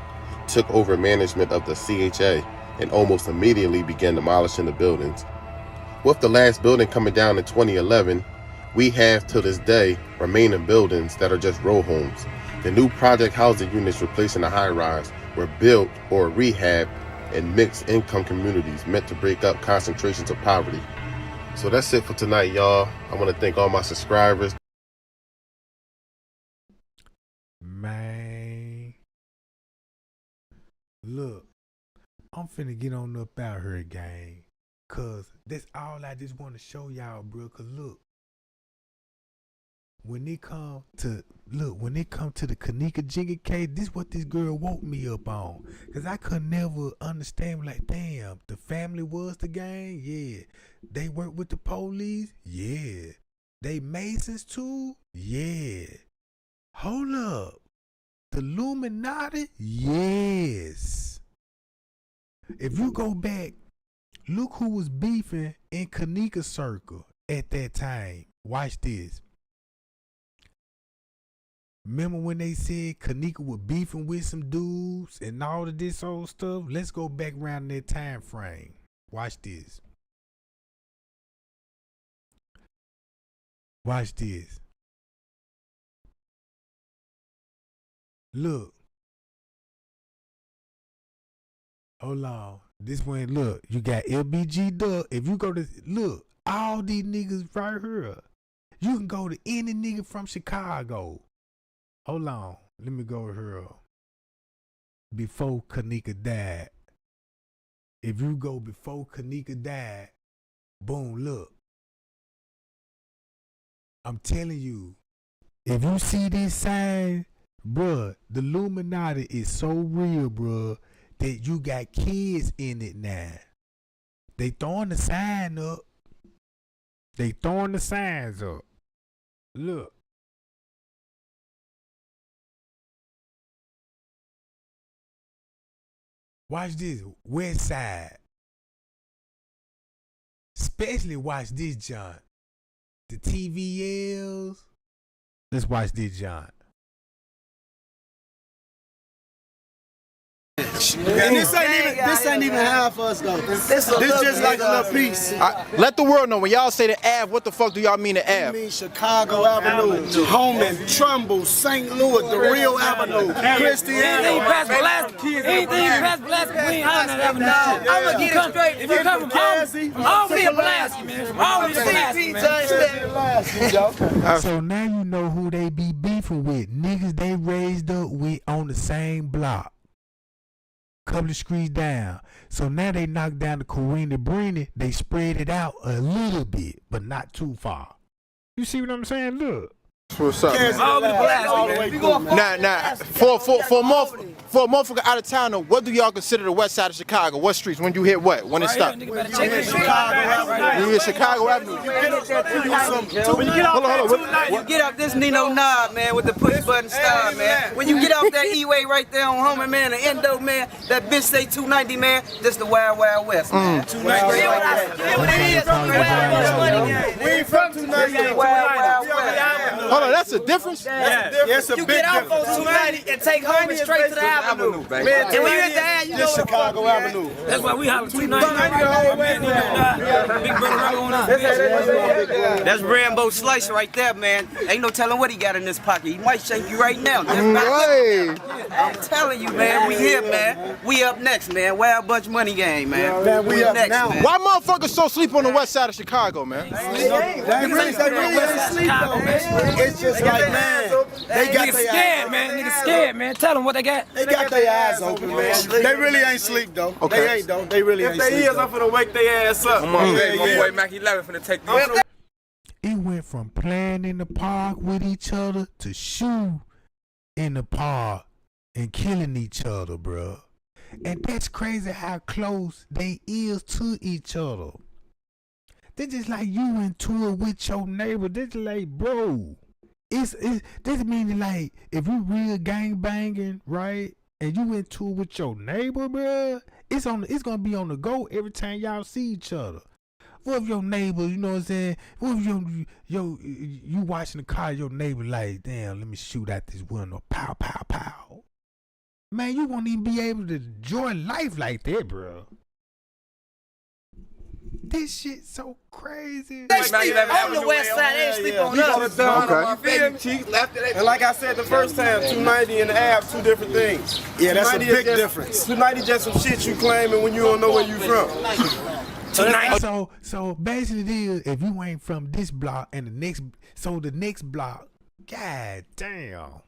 took over management of the CHA and almost immediately began demolishing the buildings. With the last building coming down in 2011, we have to this day remaining buildings that are just row homes. The new project housing units replacing the high-rise were built or rehabbed in mixed income communities meant to break up concentrations of poverty. So that's it for tonight, y'all. I want to thank all my subscribers. Man, look, I'm finna get on up out here, gang, cause that's all I just want to show y'all, bro. Cause look, when it come to the Kenneka Jenkins case, this what this girl woke me up on. Cause I could never understand, like, damn, the family was the gang, yeah. They work with the police, yeah. They Masons too, yeah. Hold up. The Illuminati? Yes. If you go back, look who was beefing in Kenneka circle at that time. Watch this. Remember when they said Kenneka was beefing with some dudes and all of this old stuff? Let's go back around that time frame. Watch this. Watch this. Look. Hold on. This one, look. You got LBG Duck. If you go to, look, all these niggas right here. You can go to any nigga from Chicago. Hold on. Let me go here. Before Kenneka died. If you go before Kenneka died, boom, look. I'm telling you, if you see this sign, bruh, the Illuminati is so real, bruh, that you got kids in it now. They throwing the sign up. They throwing the signs up. Look. Watch this. West Side. Especially watch this, John. The TVLs. Let's watch this, John. And this ain't even half us though. This just like a little piece. Let the world know, when y'all say the Ave, what the fuck do y'all mean the Ave? I mean Chicago Avenue, Holman, Trumbull, St. Louis, the real Avenue, Christiana. Anything past Pulaski, we ain't on that avenue. I'm gonna get it straight. If you come from Albany to Pulaski, man, from Albany to Pulaski, man. So now you know who they be beefing with. Niggas they raised up with on the same block. Couple of streets down. So now they knocked down the Corina Brini. They spread it out a little bit, but not too far. You see what I'm saying? Look. What's up? Nah, for a motherfucker out of town, though, what do y'all consider the west side of Chicago? What streets? When you hit what? When it stopped? You hit Chicago Avenue. When you get off that 290, you get up this Nino knob, man, with the push button style, man. When you get off that E-way right there on Homer, man, the Endo, man, that bitch say 290, man, this the Wild Wild West, man. 290. We ain't from 290. Wild Wild West. Hold on, that's a difference? Yes, You get off on 290 and take home and straight to the Avenue. And when you at the ad, you know what Chicago Avenue. That's why we holler 290. Big brother right on us. That's Rambo Slice right there, man. Ain't no telling what he got in this pocket. He might shank you right now. I'm telling you, man. We here, man. We up next, man. Wild Bunch Money Game, man. We up next, now. man. Why motherfuckers so sleep on the west side of Chicago, man? They really ain't sleep though, man. It's just like, man, they got Niggas scared, man. Niggas scared, man. Tell them what they got. They got their eyes open, man. They really ain't sleep though. Okay. They ain't though. They really ain't sleep. If they is, I'm finna wake their ass up. Come on, my boy Mac 11 finna take this. It went from playing in the park with each other to shoot in the park and killing each other, bro. And that's crazy how close they is to each other. They just like you into it with your neighbor. This like, bro, this meaning like if you real gang banging, right, and you into it with your neighbor, bro, it's gonna be on the go every time y'all see each other. What if your neighbor, you know what I'm saying? What if you watching the car, your neighbor like, damn, let me shoot out this window, pow, pow, pow. Man, you won't even be able to enjoy life like that, bro. This shit so crazy. They sleep on the west side, they sleep on us. And like I said the first time, 290 and the Ave, two different things. Yeah, that's a big difference. 290 just some shit you claiming when you don't know where you from. So basically, it is, if you ain't from this block and the next block, god damn.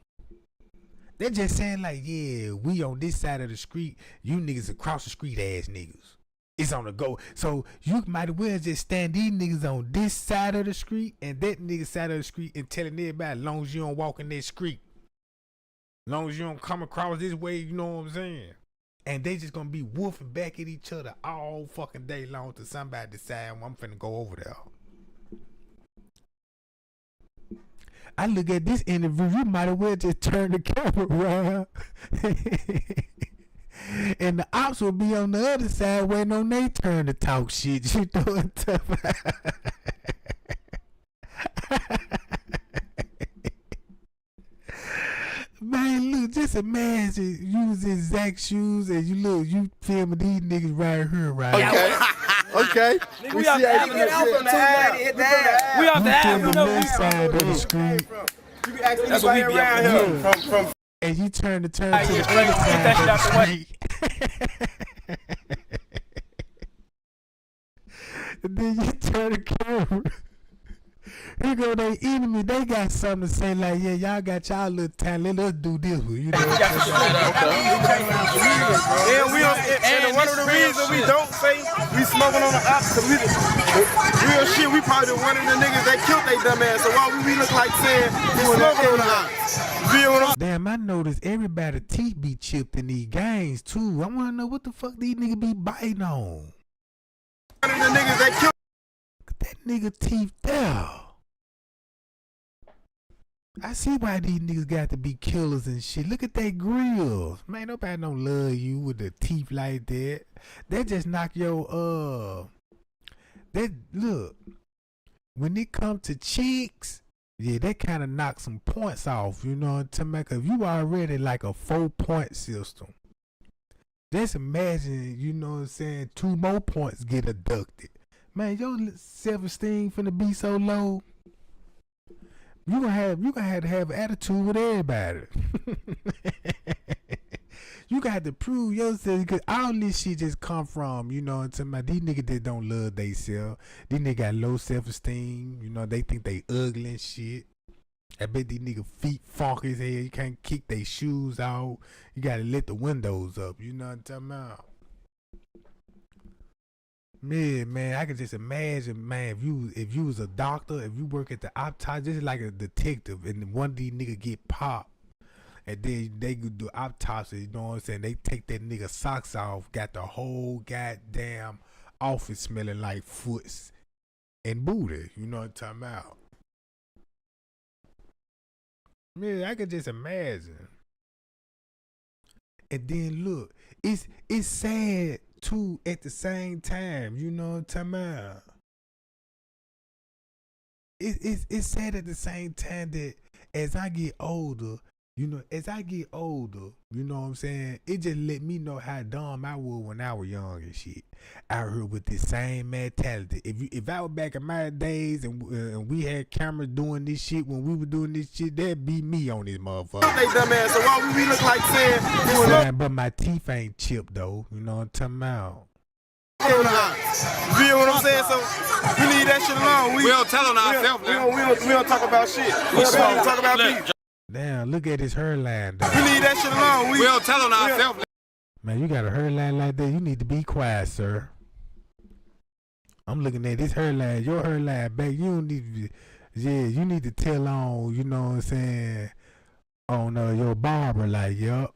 They're just saying like, yeah, we on this side of the street, you niggas across the street ass niggas. It's on the go. So you might as well just stand these niggas on this side of the street and that nigga side of the street and telling everybody as long as you don't walk in that street. As long as you don't come across this way, you know what I'm saying? And they just gonna be woofing back at each other all fucking day long till somebody decide, well, I'm finna go over there. I look at this interview, you might as well just turn the camera around. And the ops will be on the other side waiting on their turn to talk shit. You know what I'm talking about? Man, look, just imagine you was in Zach's shoes and you filming these niggas right here, right? Okay. Nigga, we off the avenue. We off the avenue. The left side of the street. That's what we be around here. From and you turn to the other side of the street. And then you turn the camera. Here go they enemy. They got something to say like, yeah, y'all got y'all little time. Let us do this one, you know. And one of the reasons we don't say we smoking on the ops, cause real shit, we probably one of the niggas that killed they dumb ass. So why we look like saying we smoking on the ops? Damn, I noticed everybody teeth be chipped in these gangs too. I wanna know what the fuck these niggas be biting on. One of the niggas that killed that nigga teeth there. I see why these niggas got to be killers and shit. Look at they grills. Man, nobody don't love you with the teeth like that. They just knock your look. When it comes to cheeks, yeah, they kind of knock some points off, you know what I'm talking about? Cause you already like a 4-point system. Just imagine, you know what I'm saying, 2 more points get abducted. Man, your self-esteem finna be so low. You gonna have to have attitude with everybody. You got to prove yourself because all this shit just come from, you know what I'm talking about, these niggas that don't love theyself. These niggas got low self-esteem. You know, they think they ugly and shit. I bet these niggas feet funky as hell. You can't kick their shoes out. You gotta let the windows up. You know what I'm talking about? Man, I can just imagine, man, if you was a doctor, if you work at the autopsy, just like a detective, and one of these niggas get popped, and then they could do autopsy, you know what I'm saying? They take that nigga socks off, got the whole goddamn office smelling like foots and booty. You know what I'm talking about? Man, I could just imagine. And then look, it's sad too at the same time, you know what I'm talking about? it's sad at the same time that as I get older, you know what I'm saying? It just let me know how dumb I was when I was young and shit. Out here with this same mentality. If I was back in my days and we had cameras doing this shit when we were doing this shit, that'd be me on this motherfucker. They dumb ass. So why we look like saying? But my teeth ain't chipped though. You know what I'm talking about? You feel what I'm saying? So we leave that shit alone. We don't tell on ourselves. We don't talk about shit. We don't talk about beef. Damn, look at his hairline though. We leave that shit alone. We don't tell on ourselves. Man, you got a hairline like that, you need to be quiet, sir. I'm looking at this hairline, your hairline back. You don't need to, you need to tell on, you know what I'm saying, on your barber, like, yup.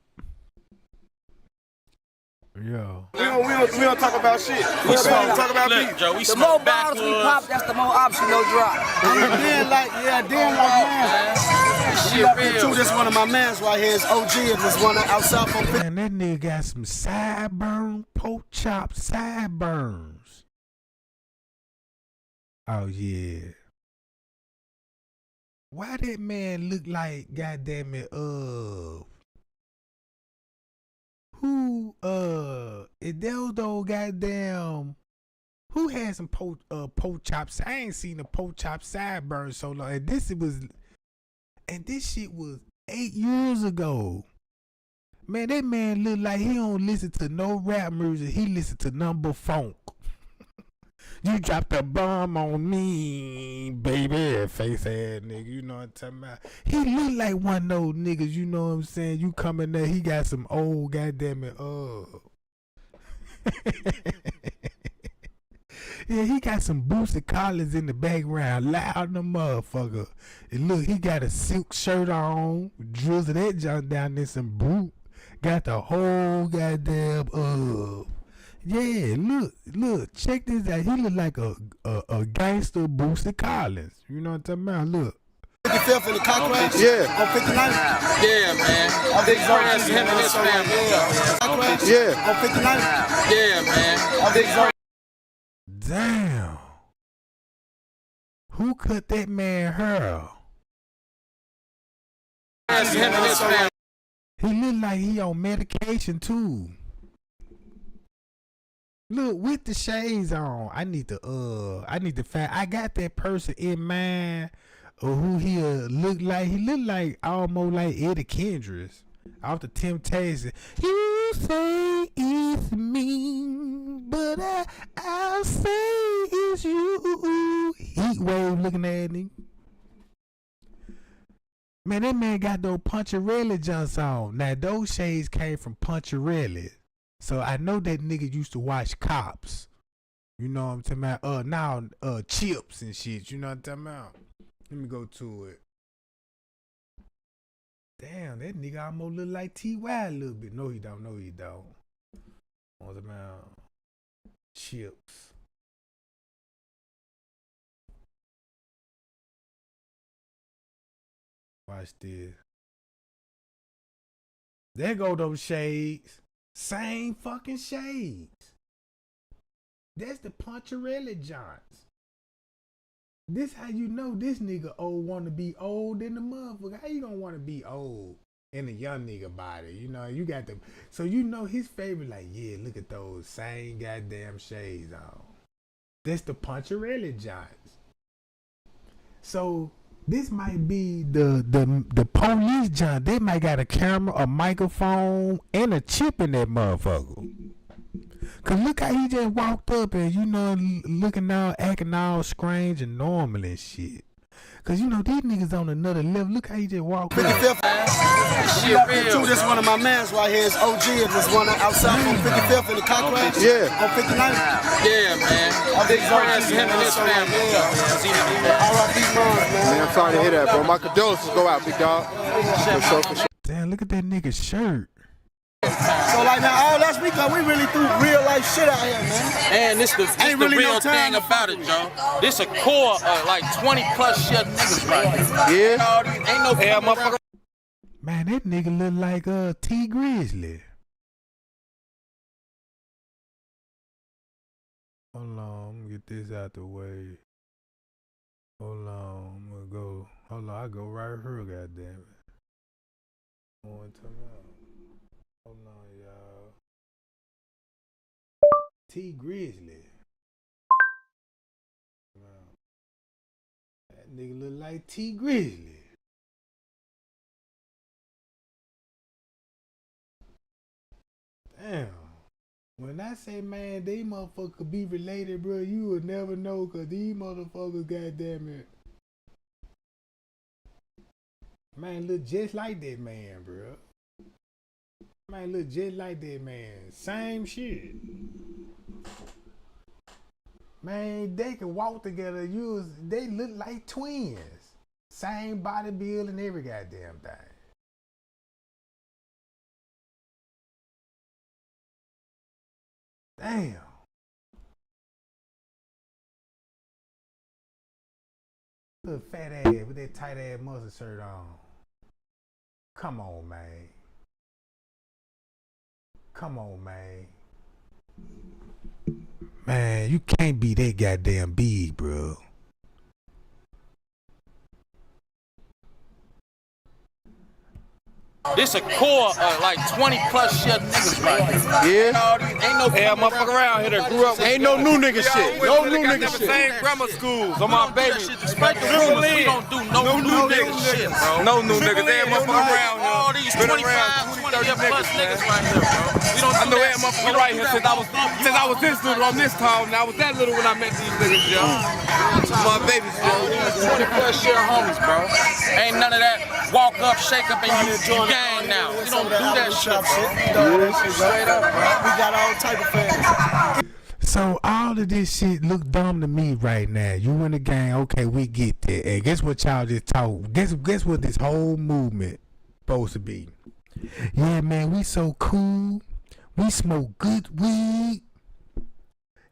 Yo. We don't talk about shit. We don't talk about beef. Joe, the more bottles we pop, that's the more option no drop. Then like man. This one of my mans right here is OG. It was one outside from. Man, that nigga got some sideburn, pork chop sideburns. Oh yeah. Why that man look like, goddamn it, is those goddamn, who had some pork chops? I ain't seen a pork chop sideburn so long. And this shit was 8 years ago. Man, that man look like he don't listen to no rap music. He listen to number funk. You dropped a bomb on me, baby, face ass nigga. You know what I'm talking about? He look like one of those niggas, you know what I'm saying? You come in there, he got some old goddamn it, yeah, he got some boosted collars in the background, loud the motherfucker. And look, he got a silk shirt on, drizzle that junk down there, some brute. Got the whole goddamn, yeah, look, check this out. He look like a gangster Boosie Collins. You know what I'm talking about? Look. 55th in the car crash? Yeah. On 59th? Yeah, man. Big prayers to him and his family. Yeah. On 59th? Yeah, man. Damn. Who cut that man hair? Prayers to him and his family. He look like he on medication too. Look, with the shades on, I need to find. I got that person in mind of who he look like. He look like almost like Eddie Kendricks off the Temptations. You say it's me, but I'll say it's you. Heat wave looking at him. Man, that man got those Puncharelli jumps on. Now those shades came from Puncharelli. So I know that nigga used to watch Cops. You know what I'm talking about? Now Chips and shit. You know what I'm talking about? Let me go to it. Damn, that nigga almost look like T.Y. a little bit. No, he don't. What's about Chips? Watch this. There go those shades. Same fucking shades. That's the Puncharelli Johns. This how you know this nigga old want to be old in the motherfucker. How you gonna want to be old in a young nigga body? You know, you got the, so you know his favorite, like, yeah, look at those same goddamn shades on. That's the Puncharelli Johns. So this might be the police John. They might got a camera, a microphone, and a chip in that motherfucker. Cause look how he just walked up and, you know, looking all, acting all strange and normal and shit. Cause you know these niggas on another level. Look how he just walked up. 55th. This one of my mans right here is OG. It was one outside from 55th in the car crash. Yeah. On 59th. Yeah, man. Big prayers to him and his family. Man, I'm sorry to hear that, bro. My condolences go out, big dog. For sure. Damn, look at that nigga's shirt. So like now, all last week, we really threw real life shit out here, man. And this the real thing about it, Joe. This a core of like 20 plus shit niggas right here. Yeah. Ain't no hell, motherfucker. Man, that nigga look like T Grizzly. Hold on, let me get this out the way. Hold on, I'm gonna go. Hold on, I go right here, goddamn it. One time out. Hold on, y'all. T Grizzly. That nigga look like T Grizzly. Damn. When I say, man, these motherfuckers could be related, bro, you would never know, cause these motherfuckers, goddamn it, man, look just like that man, bro. Man, look just like that man. Same shit. Man, they can walk together. They look like twins. Same body build and every goddamn thing. Damn. Little fat ass with that tight ass muscle shirt on. Come on, man. Come on, man. Man, you can't be that goddamn big, bro. This a core of like 20 plus year niggas right here. Yeah. Ain't no motherfucker around here that grew up. Ain't no new nigga shit. No new nigga shit. Same grammar schools. On my baby. Despite the rumors, we don't do no new nigga shit, bro. No new niggas. Every motherfucker around here. All these 25, 20 year plus niggas right here, bro. We don't I know every motherfucker right here since I was this little on this tall, and I was that little when I met these niggas, yo. My babies, yo. 20 plus year homies, bro. Ain't none of that walk up, shake up, and you gang now. We don't do that shit, bro. Straight up, bro. We got all type of fans. So all of this shit look dumb to me right now. You in the gang, okay, we get that. And guess what y'all just talk? Guess what this whole movement supposed to be? Yeah, man, we so cool. We smoke good weed.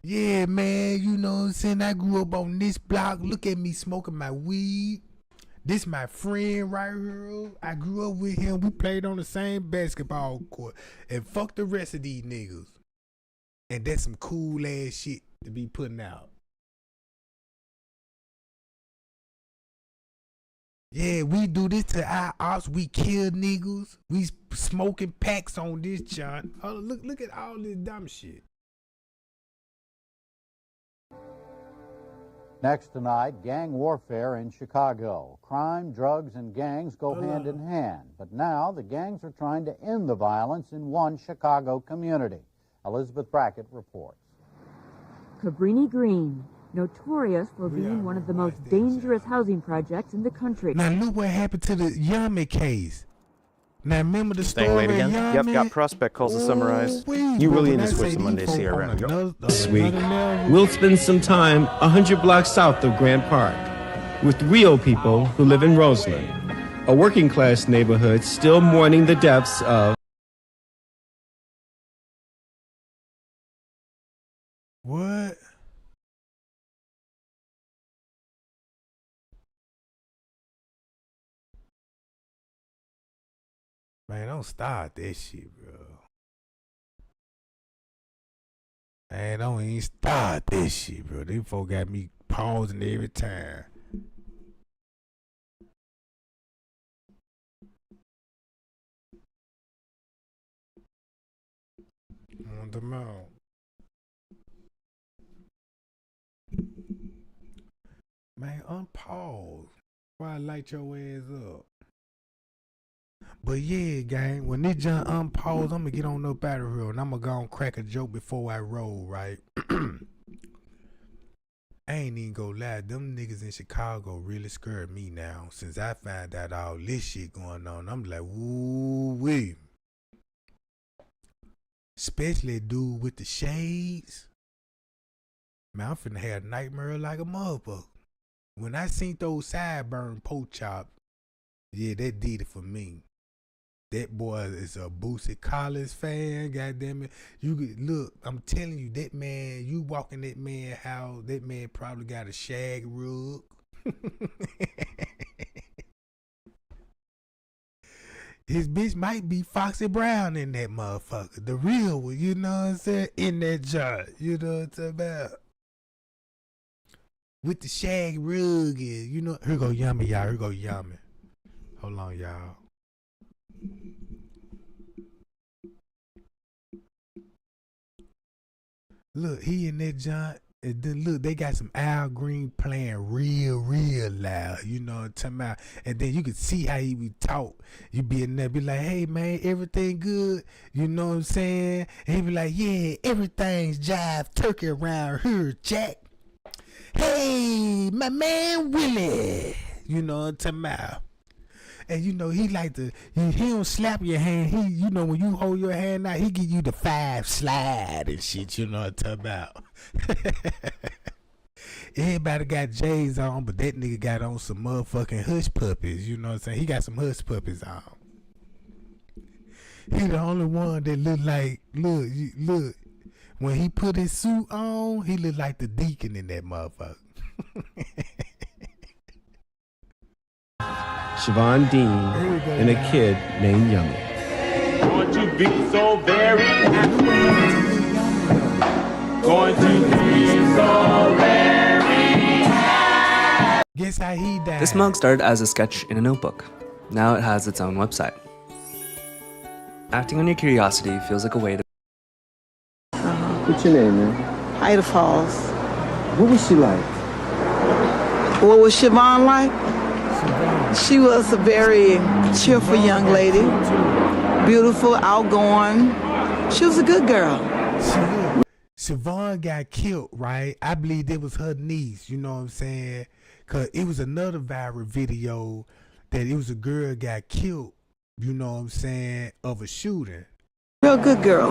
Yeah, man, you know what I'm saying? I grew up on this block. Look at me smoking my weed. This my friend right here. I grew up with him. We played on the same basketball court. And fuck the rest of these niggas. And that's some cool ass shit to be putting out. Yeah, we do this to our ops. We kill niggas. We smoking packs on this joint. Oh, look at all this dumb shit. Next tonight, gang warfare in Chicago. Crime, drugs, and gangs go hand in hand. But now the gangs are trying to end the violence in one Chicago community. Elizabeth Brackett reports. Cabrini Green, notorious for being one of the most dangerous housing projects in the country. Now look what happened to the Yummy case. Now remember the story late again? Yummy? Yep, got prospect calls to summarize. You really need to switch to Monday CRM. This week, we'll spend some time 100 blocks south of Grant Park with real people who live in Roseland, a working class neighborhood still mourning the deaths of What? Man, don't start that shit, bro. Man, don't even start that shit, bro. These folk got me pausing every time. On the mouth. Man, unpause. Why I light your ass up? But yeah, gang, when this junk unpause, I'm gonna get on up out of here and I'm gonna go and crack a joke before I roll, right? I ain't even gonna lie, them niggas in Chicago really scared me now. Since I found out all this shit going on, I'm like, woo-wee. Especially a dude with the shades. Man, I'm finna have a nightmare like a motherfucker. When I seen those sideburn pork chops, yeah, that did it for me. That boy is a Boosie Collins fan, goddamn it. You could, look, I'm telling you, that man, you walk in that man's house, that man probably got a shag rug. His bitch might be Foxy Brown in that motherfucker. The real one, you know what I'm saying? In that jar, you know what I'm talking about? with the shag rug and you know. Here go Yummy, y'all. Here go Yummy. Hold on, y'all. Look, he in that joint. And then look, they got some Al Green playing real loud. You know what I'm talking about? And then you can see how he be talk. You be in there, be like, hey man, everything good? You know what I'm saying? And he be like, yeah, everything's jive turkey around here, Jack. Hey, my man Willie. You know what I'm talking about? And you know, he like to, he don't slap your hand. He, you know, when you hold your hand out, he give you the 5 slide and shit, you know what I'm talking about. Everybody got J's on, but that nigga got on some motherfucking hush puppies, you know what I'm saying? He got some hush puppies on. He the only one that look like, look, when he put his suit on, he look like the deacon in that motherfucker. Siobhan Dean and a kid named Yummy. Going to be so very happy. Going to be so very happy. Guess how he died? This mug started as a sketch in a notebook. Now it has its own website. Acting on your curiosity feels like a way to... What's your name, man? Ida Falls. What was she like? What was Siobhan like? She was a very cheerful young lady, beautiful, outgoing. She was a good girl. Siobhan got killed, right? I believe it was her niece, you know what I'm saying? Because it was another viral video that it was a girl got killed, you know what I'm saying, of a shooting. Real good girl,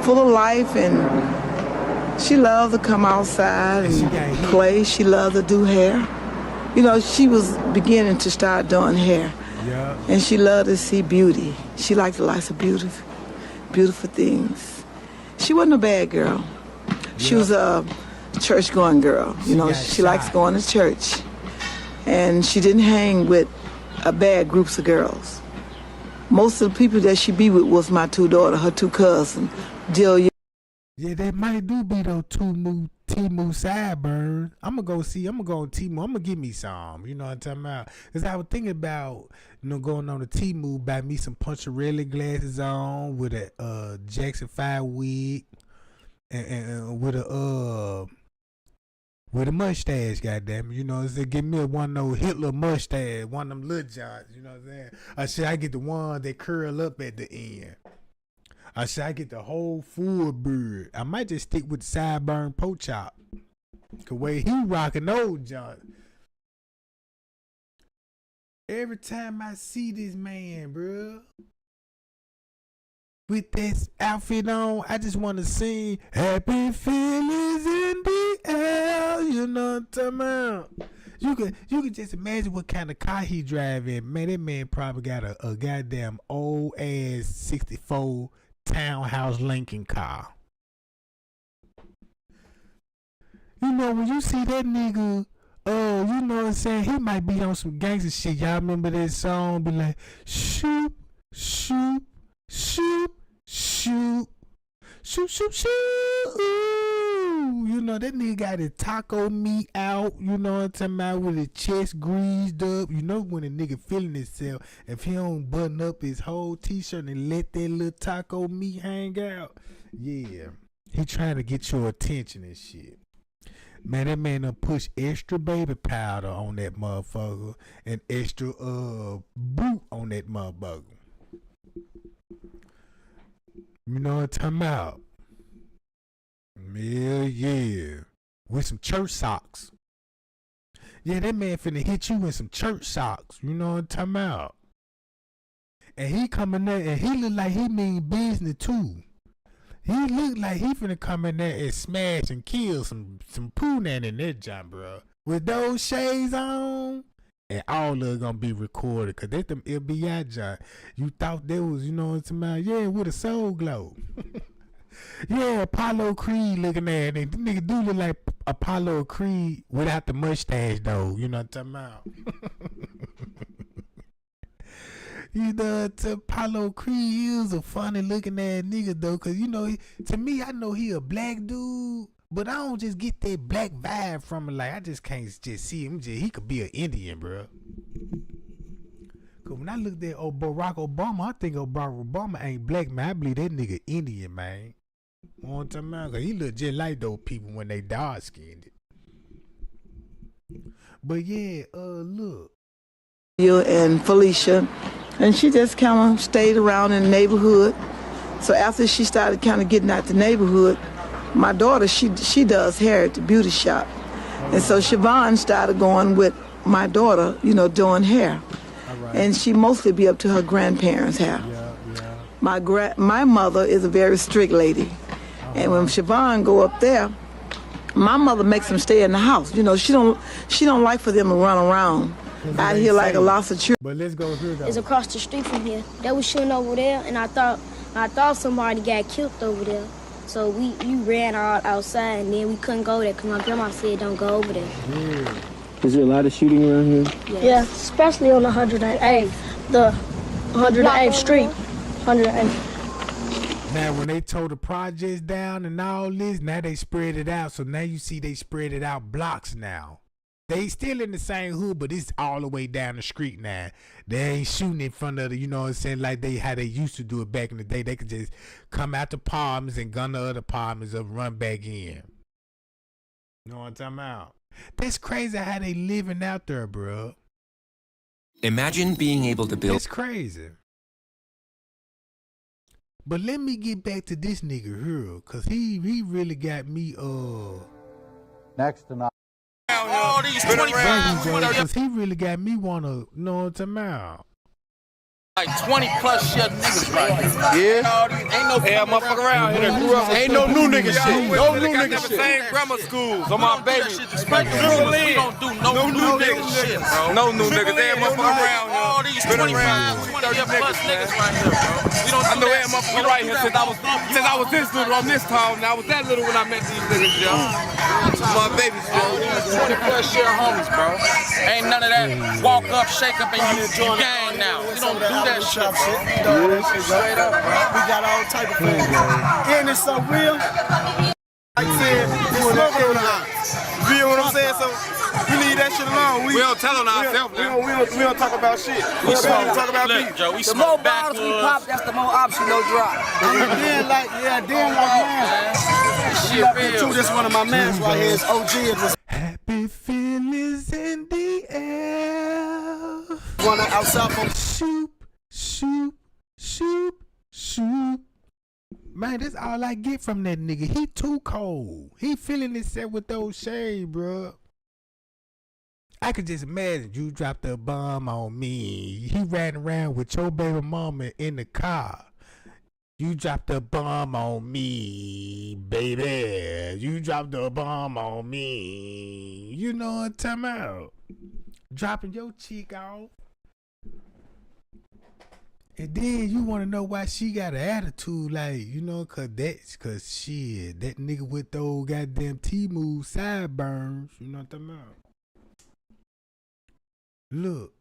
full of life, and she loved to come outside and play. She loved to do hair. You know, she was beginning to start doing hair. Yeah. And she loved to see beauty. She liked the lots of beautiful things. She wasn't a bad girl. She was a church-going girl. You know, she likes going to church. And she didn't hang with bad groups of girls. Most of the people that she be with was my 2 daughters, her 2 cousins, Delia. Yeah, that might do be those Temu sideburns. I'm gonna go on Temu. I'm gonna give me some. You know what I'm talking about? Because I was thinking about, you know, going on the Temu, buy me some Puncharelli glasses on with a Jackson 5 wig and with a mustache, goddamn. You know what I'm saying? Give me one of those Hitler mustache, one of them little joints. You know what I'm saying? I said I get the one that curl up at the end. I said I get the whole full beard. I might just stick with the sideburn pork chop. Cause way he rocking old John. Every time I see this man, bro, with this outfit on, I just want to sing "Happy Feelings in the Air." You know what I'm talking about? You could just imagine what kind of car he driving. Man, that man probably got a goddamn old ass 64 townhouse Lincoln car. You know, when you see that nigga, you know what I'm saying, he might be on some gangster shit. Y'all remember that song? Be like, shoot, shoot, shoot, shoot, shoot, shoot, shoot. You know, that nigga got his taco meat out, you know what I'm talking about, with his chest greased up. You know when a nigga feeling himself, if he don't button up his whole t-shirt and let that little taco meat hang out, yeah, he trying to get your attention and shit. Man, that man done push extra baby powder on that motherfucker and extra boot on that motherfucker. You know what I'm talking about? Yeah. With some church socks. Yeah, that man finna hit you with some church socks. You know what I'm talking about? And he coming there and he look like he mean business too. He look like he finna come in there and smash and kill some poonan in that joint, bro. With those shades on, and all of it gonna be recorded, cause they them FBI joint. You thought they was, you know what I'm talking about? Yeah, with a soul glow. Yeah, Apollo Creed looking at it. The nigga do look like Apollo Creed without the mustache though. You know what I'm talking about? You know, Apollo Creed is a funny looking ass nigga though, cause you know, to me, I know he a black dude, But I don't just get that black vibe from it. Like, I just can't just see him. He could be an Indian, bro. Cause when I looked at Barack Obama, I think Barack Obama ain't black, man. I believe that nigga Indian, man. You know what I'm talking about? Cause he look just like those people when they dark skinned. But yeah, look. You and Felicia, and she just kind of stayed around in the neighborhood. So after she started kind of getting out the neighborhood, my daughter, she does hair at the beauty shop. And so Siobhan started going with my daughter, you know, doing hair. Right. And she mostly be up to her grandparents' hair. Yeah. My mother is a very strict lady. And when Siobhan go up there, my mother makes them stay in the house. You know, she don't like for them to run around out here like a lost of children. But let's go here though. It's across the street from here. They was shooting over there, and I thought somebody got killed over there. So we ran all outside, and then we couldn't go there because my grandma said don't go over there. Yeah. Is there a lot of shooting around here? Yes. Yeah, especially on the 108th, the 108th Street, 108th. Now, when they tore the projects down and all this, now they spread it out. So now you see they spread it out blocks now. They still in the same hood, but it's all the way down the street now. They ain't shooting in front of the, you know what I'm saying, like how they used to do it back in the day. They could just come out the apartments and gun the other apartments up, run back in. You know what I'm talking about? That's crazy how they living out there, bro. Imagine being able to build. It's crazy. But let me get back to this nigga here, cause he really got me Next to not. All these 25, cause he really got me wanna know what I'm about. Like 20 plus year niggas right here. Yeah. Ain't no motherfucker around here that grew up. Ain't no new nigga shit. No new nigga shit. Same grammar schools on my baby. We don't do no new nigga shit, bro. No new niggas. Every motherfucker around here. All these 25, 20 year plus niggas right here, bro. We don't I know every motherfucker right here since I was this little on this town. And I was that little when I met these niggas, yo. My babies, yo. 20 plus year homies, bro. Ain't none of that walk up, shake up, and you gang now. We don't do that shit, bro. Straight up, bro. We got all type of things. And it's so real. Like I said, it's smoking on the house. You feel what I'm saying? So we leave that shit alone. We don't tell on ourselves. We don't talk about shit. We don't talk about beef. Joe, we the more bottles we pop, that's the more option they'll drop. Then like man. Shit real. This one of my mans right here is OG. Happy feelings in the air. One out south on shoot. Man, that's all I get from that nigga. He too cold. He feeling himself with those shades, bro. I could just imagine you dropped a bomb on me. He ran around with your baby mama in the car. You dropped a bomb on me, baby. You dropped a bomb on me. You know what I'm talking about? Dropping your cheek off. And then you want to know why she got an attitude, like, you know, cause shit, that nigga with those goddamn T-move sideburns, you know what I'm talking about? Look.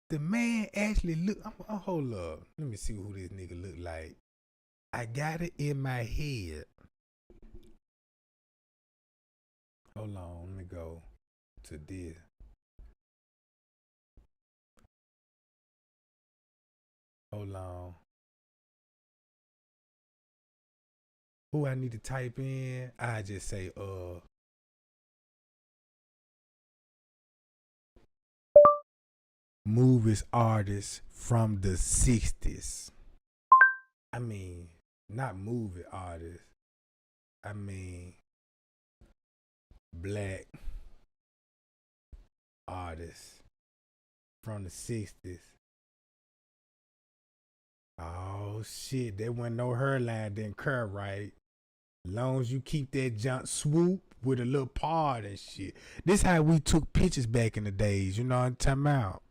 The man actually look, hold up. Let me see who this nigga look like. I got it in my head. Hold on, let me go to this. Hold on. Who I need to type in? I just say, movies artists from the 60s. I mean, not movie artists. I mean, black artists from the 60s. Oh shit, there wasn't no hairline, didn't curve right. Long as you keep that junk swoop with a little part and shit. This how we took pictures back in the days, you know what I'm talking about?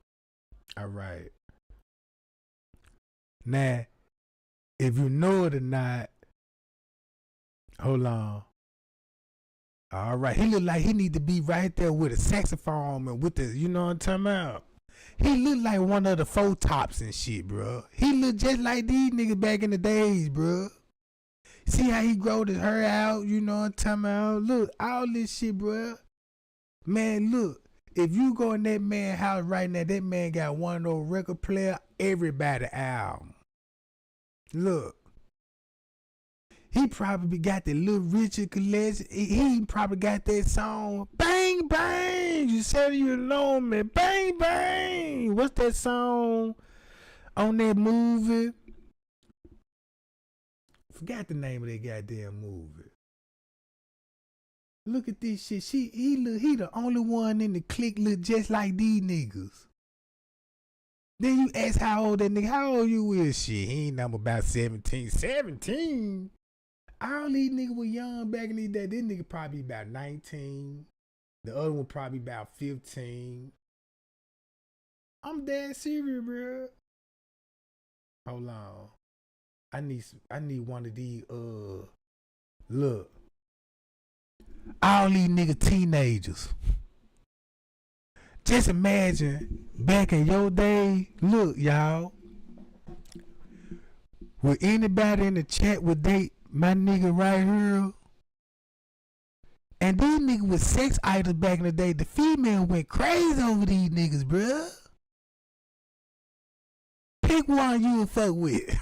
All right. Now, if you know it or not, hold on. All right, he look like he need to be right there with a saxophone and with the, you know what I'm talking about? He look like one of the Four Tops and shit, bro. He look just like these niggas back in the days, bro. See how he growed his hair out, you know what I'm talking about? Look, all this shit, bro. Man, look. If you go in that man's house right now, that man got one of those record player, everybody album. Look. He probably got the Little Richard collection. He probably got that song, Bang Bang. You said you know me, Bang Bang. What's that song on that movie? Forgot the name of that goddamn movie. Look at this shit. He the only one in the clique look just like these niggas. Then you ask how old that nigga, how old you is? Shit, he ain't number about 17. 17? All these niggas were young back in the day. This nigga probably about 19. The other one probably about 15. I'm dead serious, bro. Hold on. I need one of these, look. All these niggas teenagers. Just imagine back in your day, look, y'all. Would anybody in the chat would date my nigga right here? And these niggas with sex idols back in the day, the female went crazy over these niggas, bruh. Pick one you would fuck with.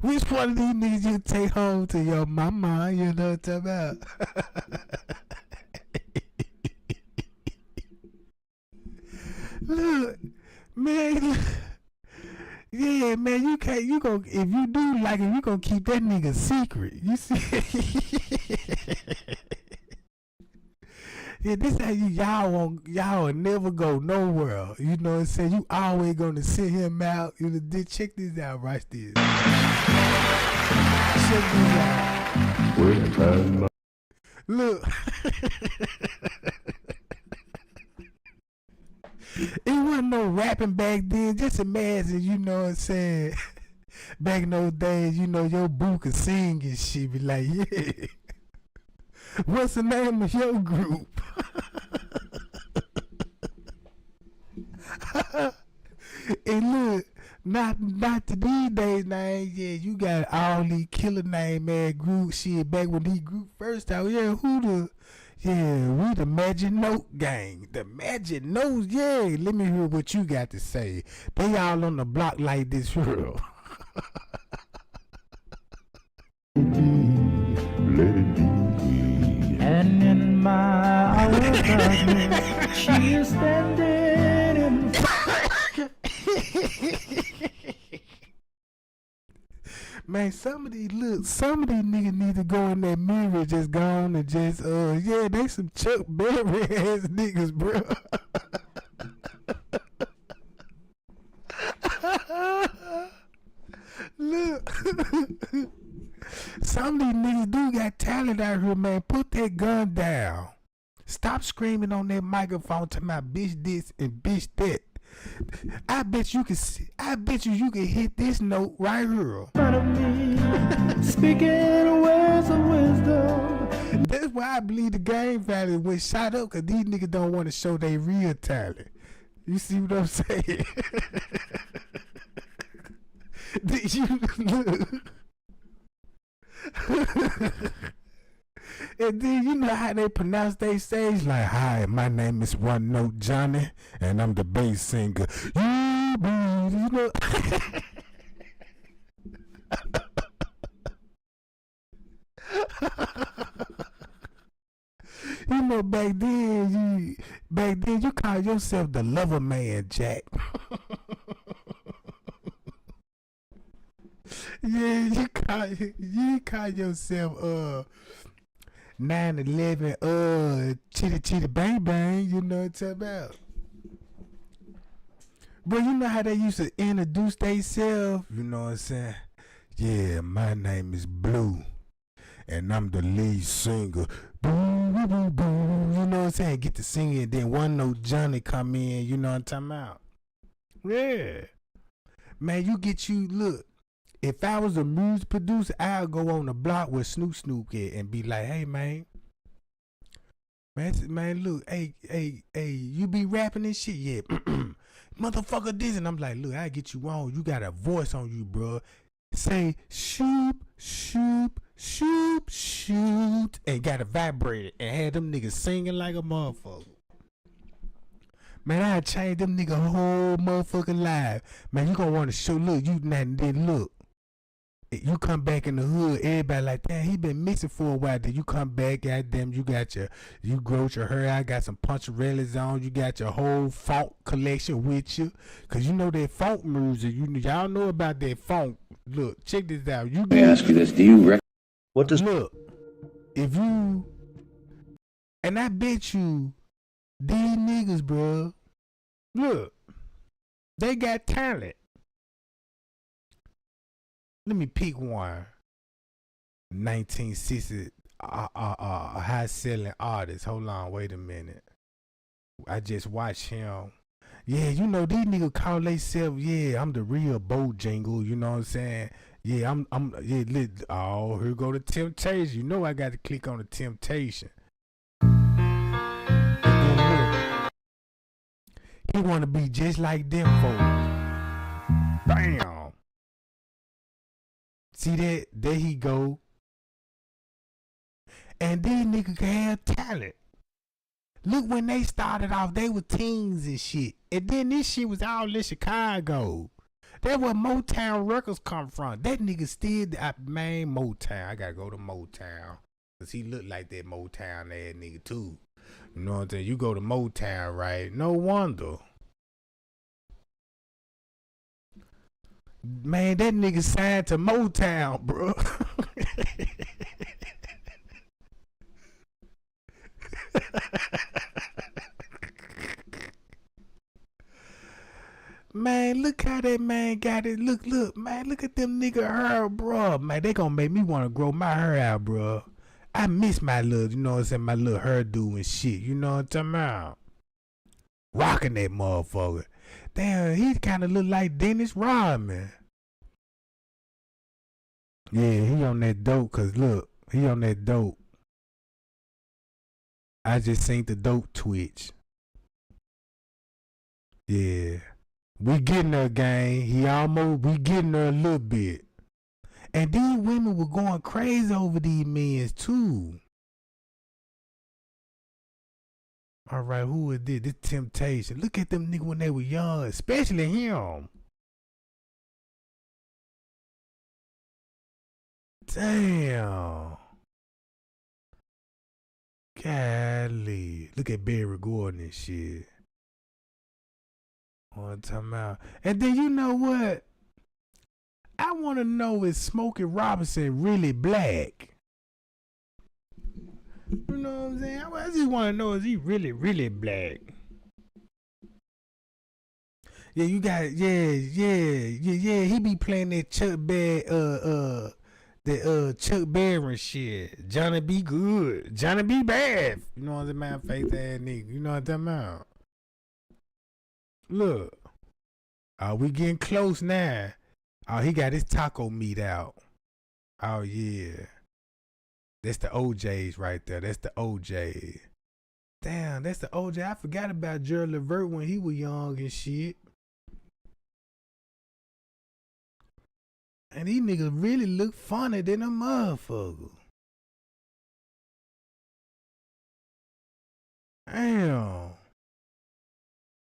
Which one of these niggas you take home to your mama? You know what I'm talking about? Look, man. Yeah, man, if you do like him, you gonna keep that nigga secret. You see? Yeah, this how y'all will never go nowhere. You know what I'm saying? You always gonna send him out. You know, check this out, watch this. Check this out. Look. It wasn't no rapping back then. Just imagine, you know what I'm saying? Back in those days, you know, your boo could sing and shit. Be like, yeah. What's the name of your group? And look, not to these days now, yeah, you got all these killer name man group shit back when these group first out. Yeah, we the Magic Note gang. The Magic Notes, yeah. Let me hear what you got to say. They all on the block like this, real. Let it be. And in my hour of darkness, she is standing in Man, some of these niggas need to go in that mirror and just go on and just, yeah, they some Chuck Berry ass niggas, bro. Look. Some of these niggas do got talent out here, man. Put that gun down. Stop screaming on that microphone to my bitch this and bitch that. I bet you can hit this note right here. speaking words of wisdom. That's why I believe the game value went shot up, because these niggas don't want to show their real talent. You see what I'm saying? And then you know how they pronounce they stage, like, hi, my name is One Note Johnny, and I'm the bass singer. You know. You know, back then you call yourself the lover man, Jack. Yeah, you call yourself 9/11 chitty chitty bang bang, you know what I'm talking about. But you know how they used to introduce themselves, you know what I'm saying? Yeah, my name is Blue, and I'm the lead singer. Boo, boo, boo, boo. You know what I'm saying? Get to singing, and then One Note Johnny come in, you know what I'm talking about? Yeah. Man, look, if I was a music producer, I'll go on the block with Snoop at and be like, hey, man, Man, look, hey, you be rapping and shit, yeah. Motherfucker this, and I'm like, look, I get you on. You got a voice on you, bro. Say shoot, shoot, shoot, shoot, and got a vibrator and had them niggas singing like a motherfucker. Man, I changed them nigga whole motherfucking life. Man, you gonna want to show, look, you not then look. You come back in the hood, everybody like, damn, he been missing for a while. Then you come back, goddamn, you grow your hair out, got some puncharellas on, you got your whole funk collection with you. Cause you know that funk music, y'all know about that funk. Look, check this out. Let me ask you this, do you what does look, if you, and I bet you, these niggas, bro, look, they got talent. Let me pick one. 1960 high selling artist. Hold on, wait a minute. I just watched him. Yeah, you know these niggas call themselves, yeah, I'm the real Bojangles, you know what I'm saying? Yeah, oh, here go the Temptation. You know I got to click on the Temptation. He wanna be just like them folks. Bam. See that? There he go. And these niggas can have talent. Look, when they started off, they were teens and shit. And then this shit was all in Chicago. That's where Motown Records come from. That nigga still, man, Motown. I gotta go to Motown. Cause he looked like that Motown ass nigga too. You know what I'm saying? You go to Motown, right? No wonder. Man, that nigga signed to Motown, bro. Man, look how that man got it. Look, man, look at them nigga hair, bro. Man, they gonna make me want to grow my hair out, bro. I miss my little, you know what I'm saying, my little hairdo and shit. You know what I'm talking about? Rocking that motherfucker. Damn, he kind of look like Dennis Rodman. Yeah, he on that dope, cause look, he on that dope. I just seen the dope twitch. Yeah. We getting there, gang. We getting there a little bit. And these women were going crazy over these men too. All right, who is this? This Temptation. Look at them niggas when they were young, especially him. Damn. Golly. Look at Barry Gordon and shit. One time out. And then you know what? I want to know, is Smokey Robinson really black? You know what I'm saying? I just want to know, is he really, really black? Yeah, you got, yeah. He be playing that Chuck Berry shit. Johnny B. Good. Johnny B. Bad. You know what I'm saying? Face ass nigga. You know what I'm talking about? Look. We getting close now. Oh, he got his taco meat out. Oh, yeah. That's the OJs right there. That's the OJ. Damn, that's the OJ. I forgot about Gerald Levert when he was young and shit. And these niggas really look funny than a motherfucker. Damn.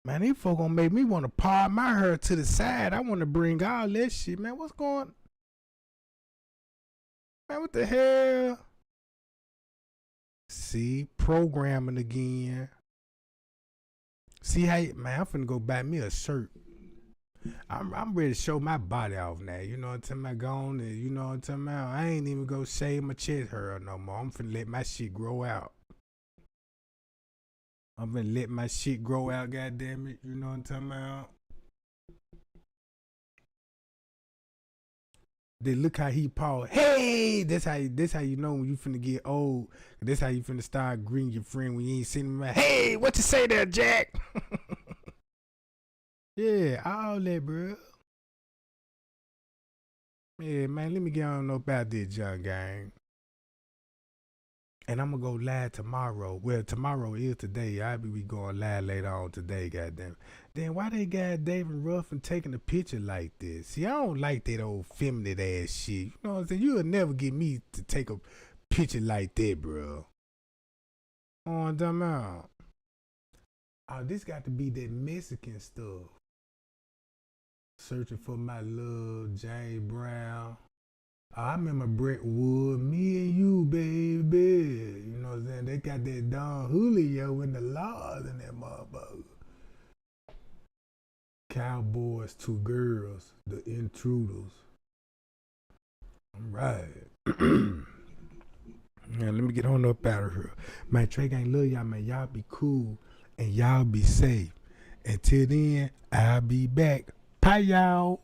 Man, these folk gonna make me want to part my hair to the side. I want to bring all that shit, man. What's going on? Man, what the hell? See, programming again. See how, man, I'm finna go buy me a shirt. I'm ready to show my body off now. You know what I'm talking about? Gone, and you know what I'm talking about? I ain't even go shave my chest hair no more. I'm finna let my shit grow out. I'm gonna let my shit grow out, goddammit. You know what I'm talking about? Then look how he paused. Hey, that's how you know when you finna get old. That's how you finna start greeting your friend when you ain't seen him. Hey, what you say there, Jack? Yeah, all that, bro. Yeah, man, let me get on know about this, young gang. And I'm gonna go live tomorrow. Well, tomorrow is today. I'll be going live later on today, goddamn. Then why they got David Ruffin taking a picture like this? See, I don't like that old feminine ass shit. You know what I'm saying? You'll never get me to take a picture like that, bro. On them out. Oh, this got to be that Mexican stuff. Searching for my love, James Brown. I remember Brentwood, me and you, baby. You know what I'm saying? They got that Don Julio and the Laws in that motherfucker. Cowboys, Two Girls, The Intruders. All right. Now, let me get on up out of here. Man, Trey Gang love y'all, man. Y'all be cool and y'all be safe. Until then, I'll be back. Bye, y'all.